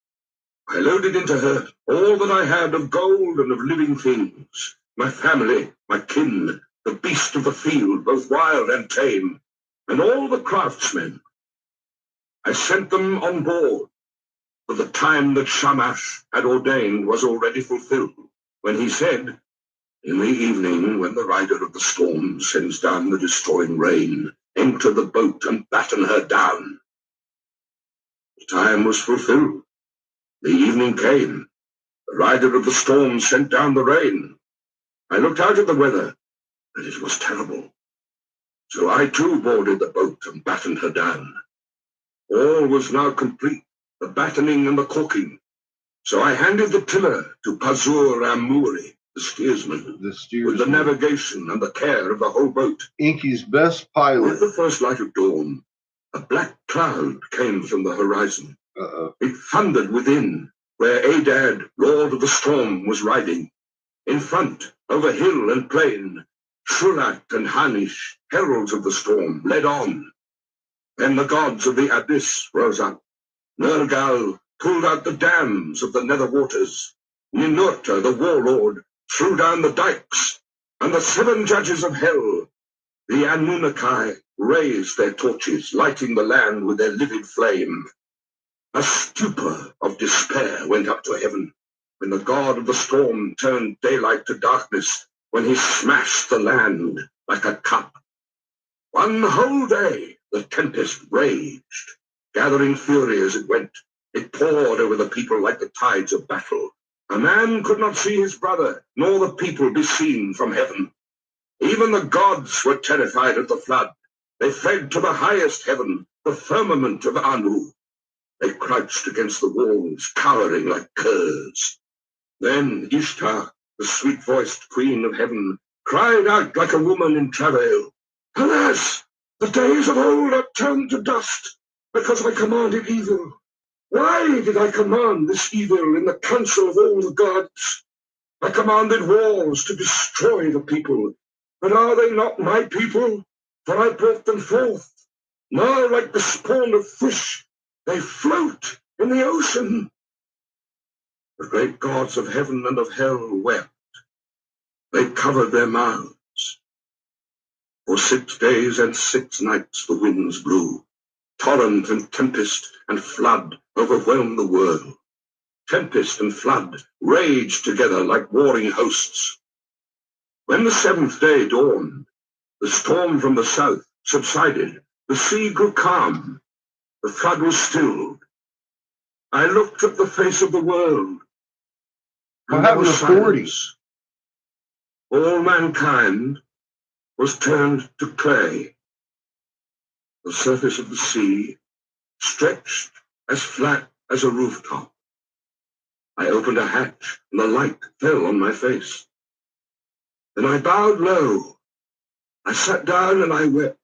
I loaded into her all that I had of gold and of living things, my family, my kin, the beast of the field, both wild and tame, and all the craftsmen. I sent them on board, for the time that Shamash had ordained was already fulfilled, when he said, "In the evening, when the rider of the storm sends down the destroying rain, enter the boat and batten her down." The time was fulfilled. The evening came. The rider of the storm sent down the rain. I looked out at the weather, and it was terrible. So I too boarded the boat and battened her down. All was now complete, the battening and the caulking. So I handed the tiller to Pazur Amuri, the steersman, with the navigation and the care of the whole boat. Inky's best pilot. With the first light of dawn, a black cloud came from the horizon. It thundered within, where Adad, lord of the storm, was riding. In front, over hill and plain, Shurak and Hanish, heralds of the storm, led on. Then the gods of the abyss rose up. Nergal pulled out the dams of the nether waters. Ninurta, the warlord, threw down the dikes. And the 7 judges of hell, the Anunnaki, raised their torches, lighting the land with their livid flame. A stupor of despair went up to heaven. when the god of the storm turned daylight to darkness, when he smashed the land like a cup. One whole day the tempest raged, gathering fury as it went. It poured over the people like the tides of battle. A man could not see his brother, nor the people be seen from heaven. Even the gods were terrified at the flood. They fled to the highest heaven, the firmament of Anu. They crouched against the walls, cowering like curs. Then Ishtar, the sweet-voiced queen of heaven, cried out like a woman in travail. Alas, the days of old are turned to dust, because I commanded evil. Why did I command this evil in the council of all the gods? I commanded wars to destroy the people. But are they not my people? For I brought them forth. Now, like the spawn of fish, they float in the ocean. The great gods of heaven and of hell wept. They covered their mouths. For 6 days and 6 nights the winds blew. Torrent and tempest and flood overwhelmed the world. Tempest and flood raged together like warring hosts. When the 7th day dawned, the storm from the south subsided. The sea grew calm. The flood was stilled. I looked at the face of the world. I have an authority. All mankind was turned to clay. The surface of the sea stretched as flat as a rooftop. I opened a hatch, and the light fell on my face. Then I bowed low. I sat down and I wept.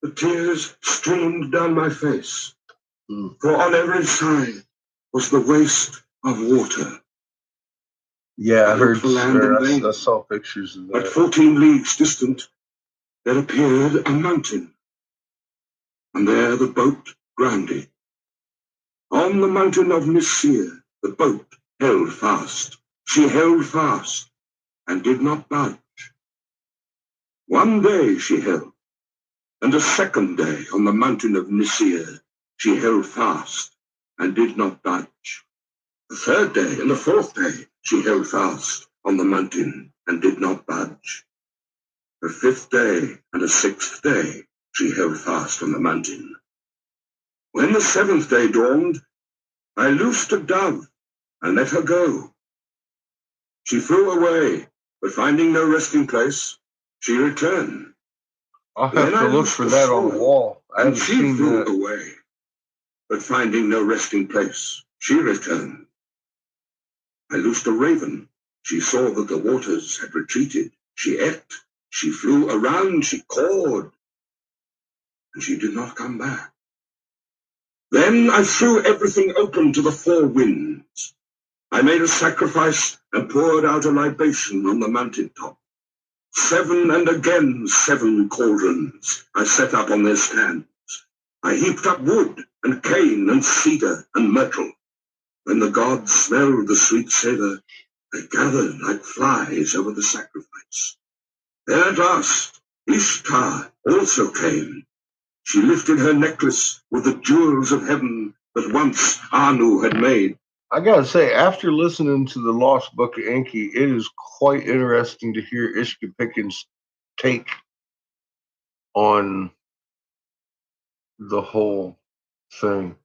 The tears streamed down my face. For on every side was the waste of water. Yeah, I heard. For land in vain. I saw pictures of that. But 14 leagues distant, there appeared a mountain, and there the boat grounded. On the mountain of Nicaea, the boat held fast. She held fast and did not budge. One day she held, and a second day on the mountain of Nicaea she held fast and did not budge. The third day and the fourth day she held fast on the mountain and did not budge. The 5th day and the 6th day she held fast on the mountain. When the 7th day dawned, I loosed a dove and let her go. She flew away, but finding no resting place, she returned. I'll have to look for that on the wall. I haven't seen that. Away, but finding no resting place, she returned. I loosed a raven. She saw that the waters had retreated. She ate. She flew around. She cawed. And she did not come back. Then I threw everything open to the 4 winds. I made a sacrifice and poured out a libation on the mountaintop. 7 and again 7 cauldrons I set up on their stands. I heaped up wood and cane and cedar and myrtle. When the gods smelled the sweet savor, they gathered like flies over the sacrifice. Then at last Ishtar also came. She lifted her necklace with the jewels of heaven that once Anu had made. I gotta say, after listening to the Lost Book of Enki, it is quite interesting to hear Ishkapickin's take on the whole thing.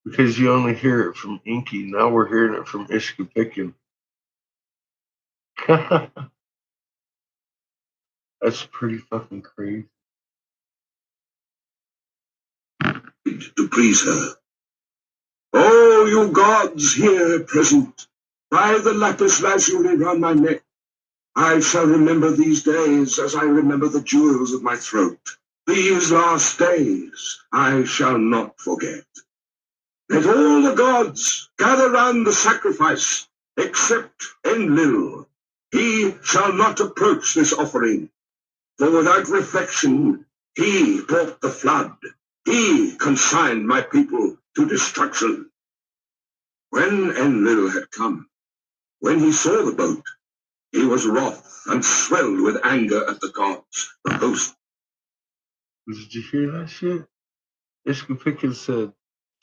Because you only hear it from Enki. Now we're hearing it from Ishkapickin. That's pretty fucking crazy. To please her. Oh, you gods here present, by the lapis lazuli round my neck, I shall remember these days as I remember the jewels of my throat. These last days I shall not forget. Let all the gods gather round the sacrifice, except Enlil. He shall not approach this offering, for without reflection he brought the flood. He consigned my people to destruction. When Enlil had come, when he saw the boat, he was wroth and swelled with anger at the gods, the host. Did you hear that shit? Ishkapickin said,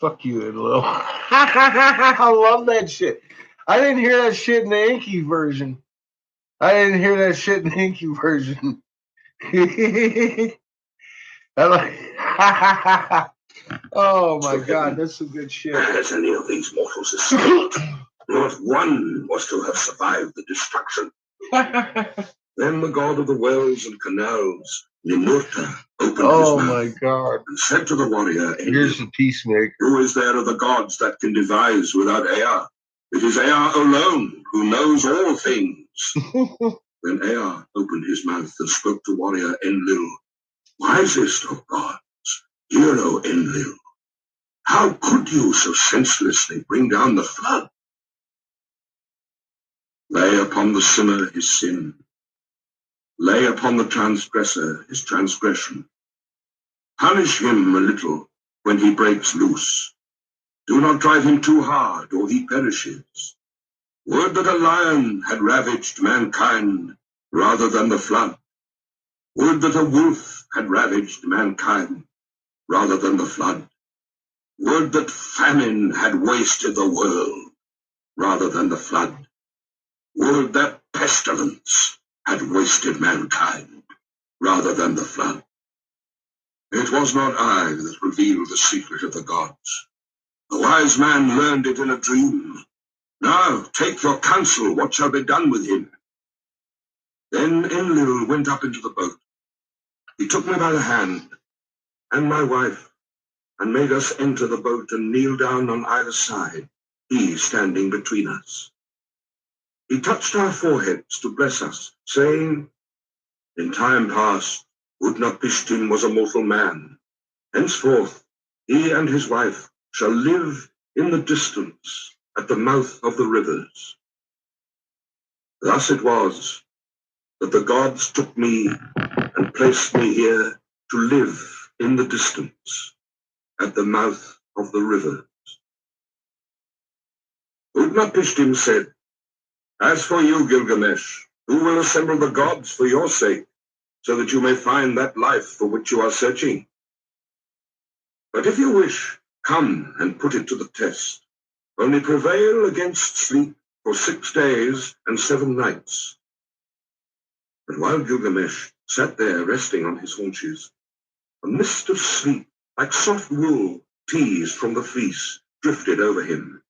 Fuck you, Enlil. I love that shit. I didn't hear that shit in the Inky version. I like. Oh my God, that's some good shit. As any of these mortals escaped, not one was to have survived the destruction. Then the god of the wells and canals, Nimurta, opened his mouth my God. and said to the warrior, Here's the peacemaker. Who is there of the gods that can devise without Ea? It is Ea alone who knows all things. Then Ea opened his mouth and spoke to warrior Enlil, Wisest of gods, hero Enlil, how could you so senselessly bring down the flood? Lay upon the sinner his sin. Lay upon the transgressor his transgression. Punish him a little when he breaks loose. Do not drive him too hard, or he perishes. Would that a lion had ravaged mankind rather than the flood. Would that a wolf had ravaged mankind rather than the flood. Would that famine had wasted the world rather than the flood. Would that pestilence had wasted mankind rather than the flood. It was not I that revealed the secret of the gods. A wise man learned it in a dream. Now take your counsel, what shall be done with him? Then Enlil went up into the boat. He took me by the hand, and my wife, and made us enter the boat and kneel down on either side, he standing between us. He touched our foreheads to bless us, saying, In time past, Utnapishtim was a mortal man. Henceforth, he and his wife shall live in the distance at the mouth of the rivers. Thus it was that the gods took me and placed me here to live in the distance at the mouth of the rivers. Utnapishtim said, As for you, Gilgamesh, who will assemble the gods for your sake, so that you may find that life for which you are searching? But if you wish, come and put it to the test. Only prevail against sleep for 6 days and 7 nights. And while Gilgamesh sat there resting on his haunches, a mist of sleep, like soft wool teased from the fleece, drifted over him.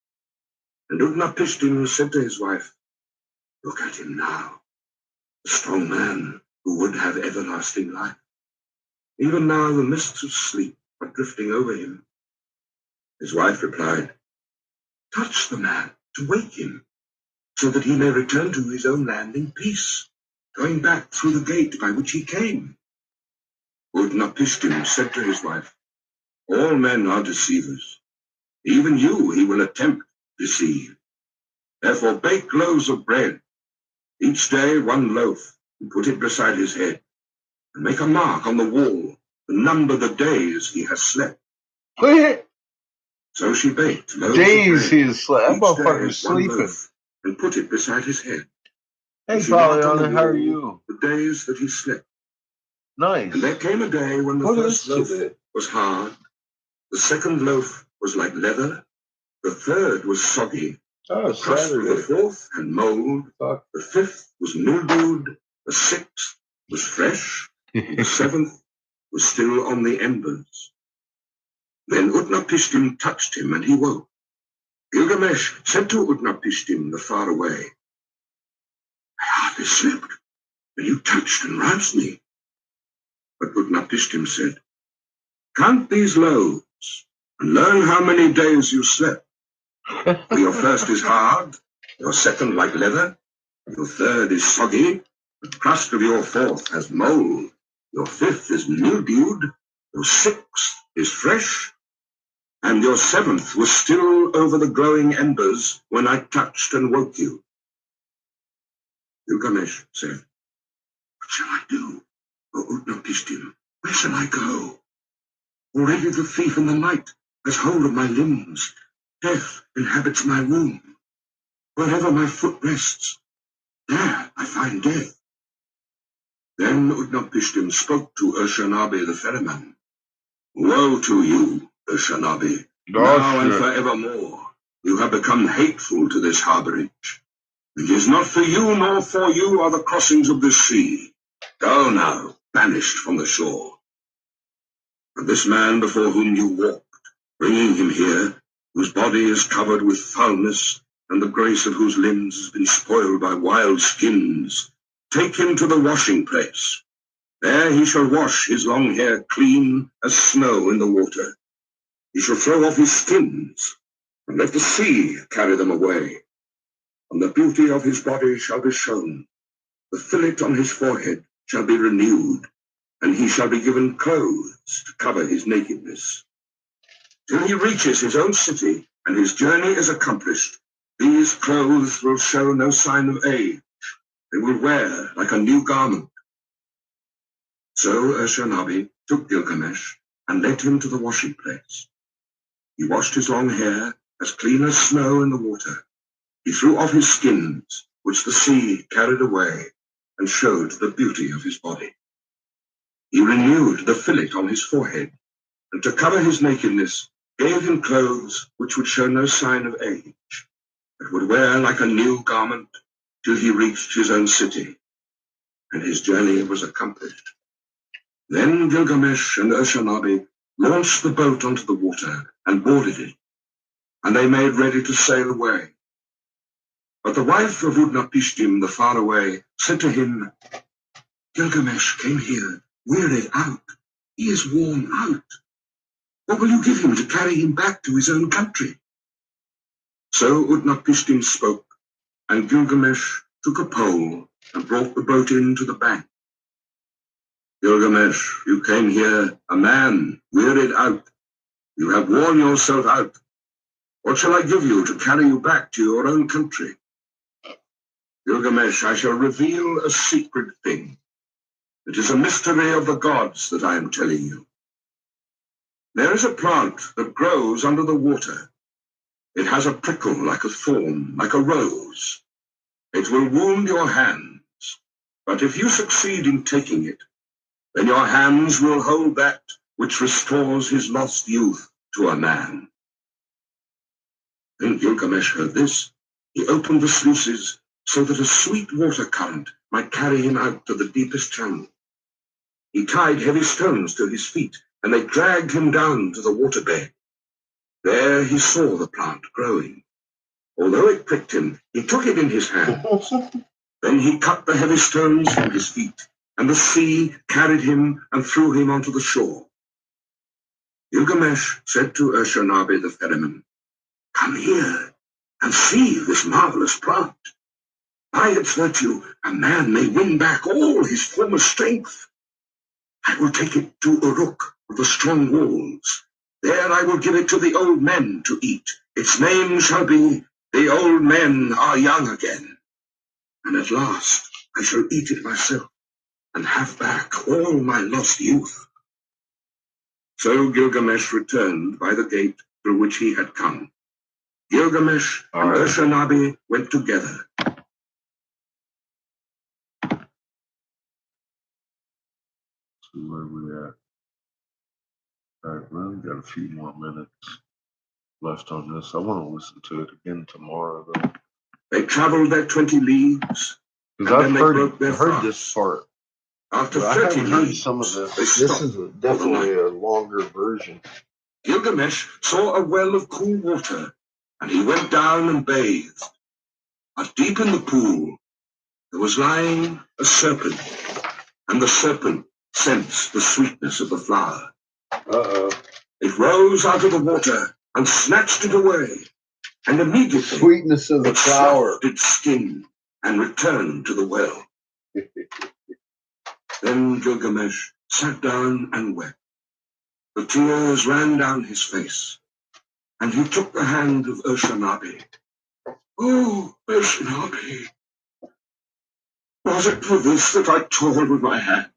And Utnapishtim said to his wife, Look at him now, a strong man who would have everlasting life. Even now the mists of sleep are drifting over him. His wife replied, Touch the man to wake him, so that he may return to his own land in peace, going back through the gate by which he came. Utnapishtim said to his wife, All men are deceivers. Even you he will attempt to deceive. Therefore bake loaves of bread, each day 1 loaf, and put it beside his head, and make a mark on the wall and number the days he has slept. So she baked loaves Days of bread, he has slept. That each day motherfucker's 1 sleeping. loaf, and put it beside his head. Hey, And she marked on the MaryWanna, how are wall you? the days that he slept. Nice. And there came a day when the What first is loaf today? was hard, the second loaf was like leather, the third was soggy, Oh, the crust of the Saturday. fourth had mold, Fuck. the fifth was mildewed, the sixth was fresh, and the seventh was still on the embers. Then Utnapishtim touched him, and he woke. Gilgamesh said to Utnapishtim the far away, I hardly slept, and you touched and roused me. But Utnapishtim said, Count these loaves, and learn how many days you slept. For your first is hard, your second like leather, your third is soggy, the crust of your fourth has mold, your fifth is mildewed, your sixth is fresh, and your seventh was still over the glowing embers when I touched and woke you. Gilgamesh said, What shall I do? O Utnapishtim, where shall I go? Already the thief in the night has hold of my limbs. Death inhabits my womb. Wherever my foot rests, there I find death. Then Utnapishtim spoke to Urshanabi the ferryman. Woe to you, Urshanabi, Now and forevermore, you have become hateful to this harborage. It is not for you nor for you are the crossings of this sea. Go now, banished from the shore. And this man before whom you walked, bringing him here, whose body is covered with foulness, and the grace of whose limbs has been spoiled by wild skins, take him to the washing place. There he shall wash his long hair clean as snow in the water. He shall throw off his skins, and let the sea carry them away. And the beauty of his body shall be shown. The fillet on his forehead shall be renewed, and he shall be given clothes to cover his nakedness. Till he reaches his own city, and his journey is accomplished, these clothes will show no sign of age. They will wear like a new garment. So Ur-Shanabi took Gilgamesh and led him to the washing place. He washed his long hair as clean as snow in the water. He threw off his skins, which the sea carried away, and showed the beauty of his body. He renewed the fillet on his forehead, and to cover his nakedness, gave him clothes which would show no sign of age, but would wear like a new garment till he reached his own city, and his journey was accomplished. Then Gilgamesh and Ur-Shanabi launched the boat onto the water and boarded it, and they made ready to sail away. But the wife of Utnapishtim, the faraway, said to him, Gilgamesh came here wearied out. He is worn out. What will you give him to carry him back to his own country? So Utnapishtim spoke, and Gilgamesh took a pole and brought the boat in to the bank. Gilgamesh, you came here a man, wearied out. You have worn yourself out. What shall I give you to carry you back to your own country? Gilgamesh, I shall reveal a secret thing. It is a mystery of the gods that I am telling you. There is a plant that grows under the water. It has a prickle like a thorn, like a rose. It will wound your hands, but if you succeed in taking it, then your hands will hold that which restores his lost youth to a man. When Gilgamesh heard this, he opened the sluices so that a sweet water current might carry him out to the deepest channel. He tied heavy stones to his feet, and they dragged him down to the waterbed. There he saw the plant growing. Although it pricked him, he took it in his hand. Then he cut the heavy stones from his feet, and the sea carried him and threw him onto the shore. Gilgamesh said to Ur-Shanabi the ferryman, Come here and see this marvelous plant. By its virtue, a man may win back all his former strength. I will take it to Uruk of the strong walls. There I will give it to the old men to eat. Its name shall be, The Old Men Are Young Again. And at last I shall eat it myself and have back all my lost youth. So Gilgamesh returned by the gate through which he had come. Gilgamesh and Ur-Shanabi went together. See where we're at. All right, we only got a few more minutes left on this. I want to listen to it again tomorrow, though. They traveled their 20 leagues. Because I've heard this part. After I 30 haven't heard leagues, some of this. they This stopped is definitely a longer version. Gilgamesh saw a well of cool water, and he went down and bathed. But deep in the pool, there was lying a serpent, and the serpent sensed the sweetness of the flower. It rose out of the water and snatched it away, and immediately sweetness of the flower sloughed its skin and returned to the well. Then Gilgamesh sat down and wept. The tears ran down his face, and he took the hand of Ur-Shanabi. Oh, Ur-Shanabi, was it for this that I toiled with my hands?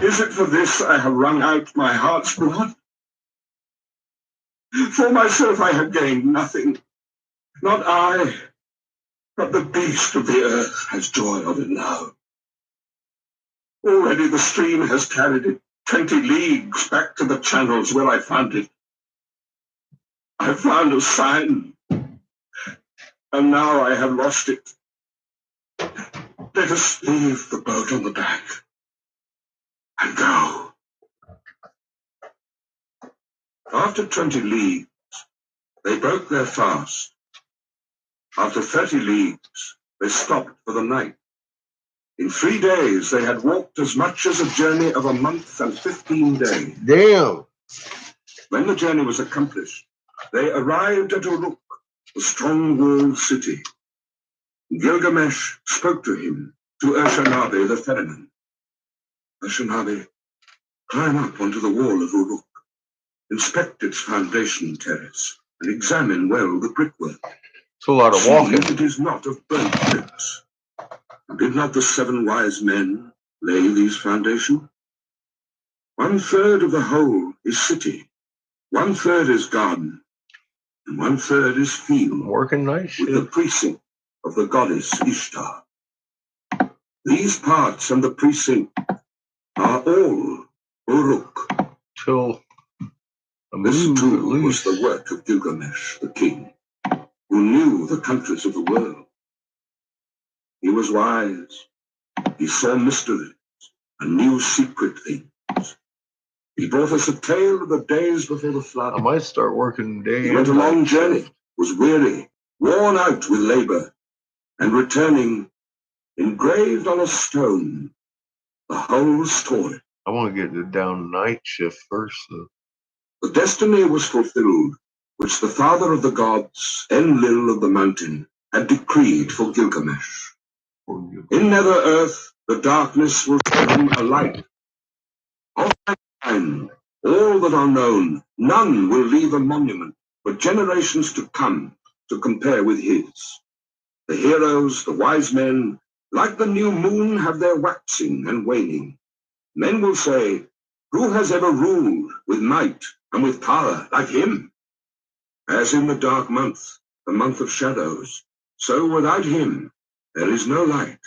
Is it for this I have wrung out my heart's blood? For myself I have gained nothing. Not I, but the beast of the earth has joy of it now. Already the stream has carried it 20 leagues back to the channels where I found it. I found a sign, and now I have lost it. Let us leave the boat on the back and go. After 20 leagues, they broke their fast. After 30 leagues, they stopped for the night. In 3 days, they had walked as much as a journey of a month and 15 days. Damn. When the journey was accomplished, they arrived at Uruk, the strong-walled city. Gilgamesh spoke to him, to Urshanabi the ferryman. Urshanabi, climb up onto the wall of Uruk, inspect its foundation terrace, and examine well the brickwork. It's a lot of walking. See, it is not of burnt bricks. And did not the 7 wise men lay these foundations? 1/3 of the whole is city, 1/3 is garden, and 1/3 is field. Working nice. With the precinct of the goddess Ishtar. These parts and the precinct are all Uruk. Till this too was the work of Gilgamesh, the king, who knew the countries of the world. He was wise. He saw mysteries and knew secret things. He brought us a tale of the days before the flood. I might start working day. He went a long journey, was weary, worn out with labor, and returning, engraved on a stone, the whole story. I want to get the down night shift first, though. The destiny was fulfilled, which the father of the gods, Enlil of the mountain, had decreed for Gilgamesh. In Nether Earth, the darkness will show him a light. Of mankind, all that are known, none will leave a monument for generations to come to compare with his. The heroes, the wise men, like the new moon, have their waxing and waning. Men will say, who has ever ruled with might and with power like him? As in the dark month, the month of shadows, so without him there is no light.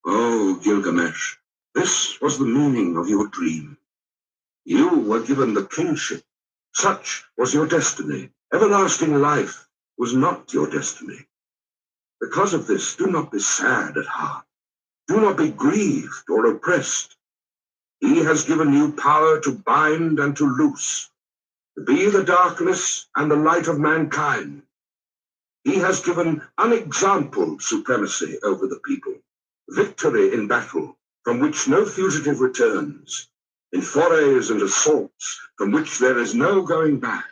Oh, Gilgamesh, this was the meaning of your dream. You were given the kingship. Such was your destiny. Everlasting life was not your destiny. Because of this, do not be sad at heart. Do not be grieved or oppressed. He has given you power to bind and to loose, to be the darkness and the light of mankind. He has given unexampled supremacy over the people, victory in battle, from which no fugitive returns, in forays and assaults, from which there is no going back.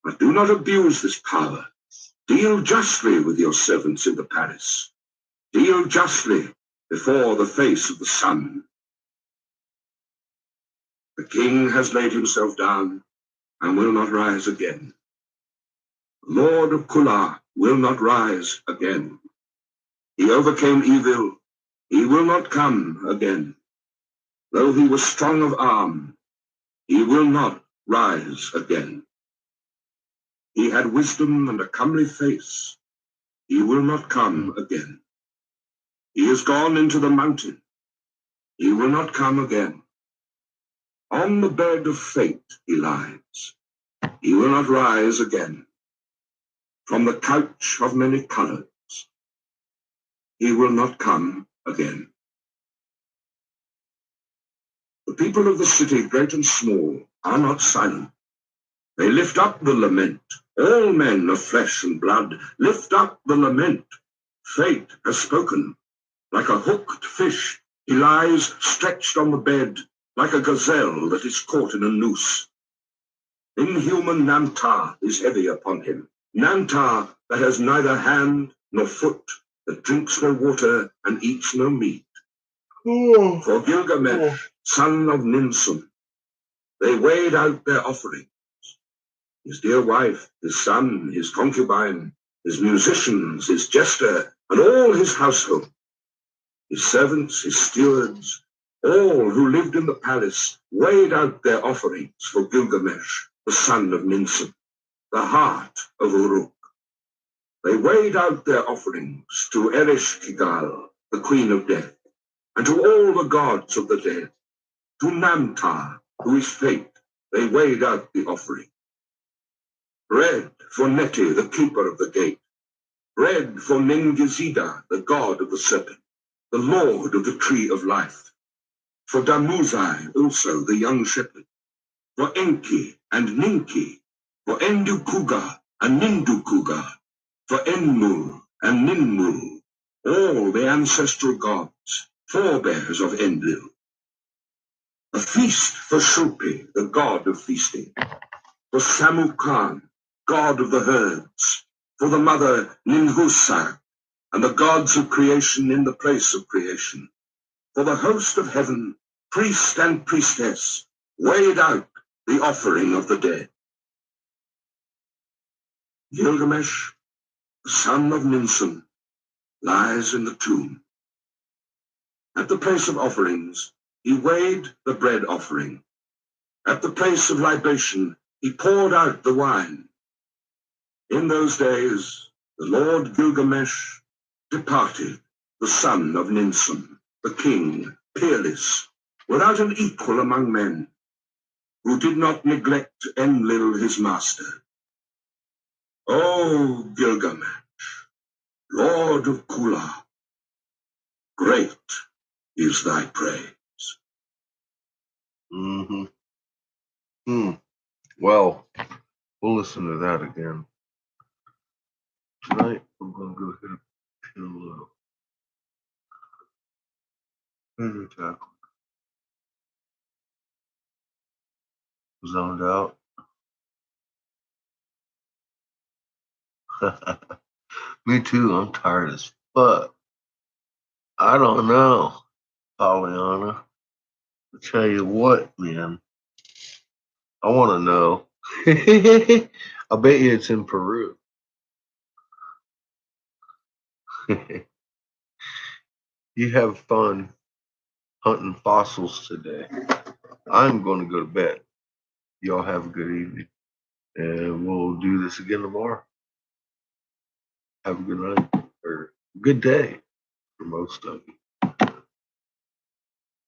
But do not abuse this power. Deal justly with your servants in the palace. Deal justly before the face of the sun. The king has laid himself down and will not rise again. The Lord of Kula will not rise again. He overcame evil. He will not come again. Though he was strong of arm, he will not rise again. He had wisdom and a comely face. He will not come again. He is gone into the mountain. He will not come again. On the bed of fate he lies. He will not rise again. From the couch of many colors, he will not come again. The people of the city, great and small, are not silent. They lift up the lament. All men of flesh and blood lift up the lament. Fate has spoken. Like a hooked fish, he lies stretched on the bed, like a gazelle that is caught in a noose. Inhuman Namtar is heavy upon him. Namtar that has neither hand nor foot, that drinks no water and eats no meat. For Gilgamesh, son of Ninsun, they weighed out their offerings. His dear wife, his son, his concubine, his musicians, his jester, and all his household, his servants, his stewards, all who lived in the palace, weighed out their offerings for Gilgamesh, the son of Ninsun, the heart of Uruk. They weighed out their offerings to Ereshkigal, the queen of death, and to all the gods of the dead. To Namtar, who is fate, they weighed out the offering. Red for Neti, the keeper of the gate. Red for Ningizida, the god of the serpent, the lord of the tree of life. For Damuzai, also the young shepherd. For Enki and Ninki. For Endukuga and Nindukuga. For Enmu and Ninmu, all the ancestral gods, forebears of Enlil. A feast for Shulpi, the god of feasting. For Samukan, god of the herds. For the mother Ninhusa, and the gods of creation in the place of creation. For the host of heaven, priest and priestess, weighed out the offering of the dead. Gilgamesh, the son of Ninsun, lies in the tomb. At the place of offerings, he weighed the bread offering. At the place of libation, he poured out the wine. In those days, the Lord Gilgamesh departed, the son of Ninsun, the king, peerless, without an equal among men, who did not neglect Enlil his master. O Gilgamesh, Lord of Kula, great is thy praise. Well, we'll listen to that again. Tonight, I'm going to go ahead and chill tackle. Zoned out. Me too, I'm tired as fuck. I don't know, Pollyanna. I'll tell you what, man. I want to know. I bet you it's in Peru. You have fun hunting fossils today. I'm going to go to bed. Y'all have a good evening. And we'll do this again tomorrow. Have a good night or good day for most of you.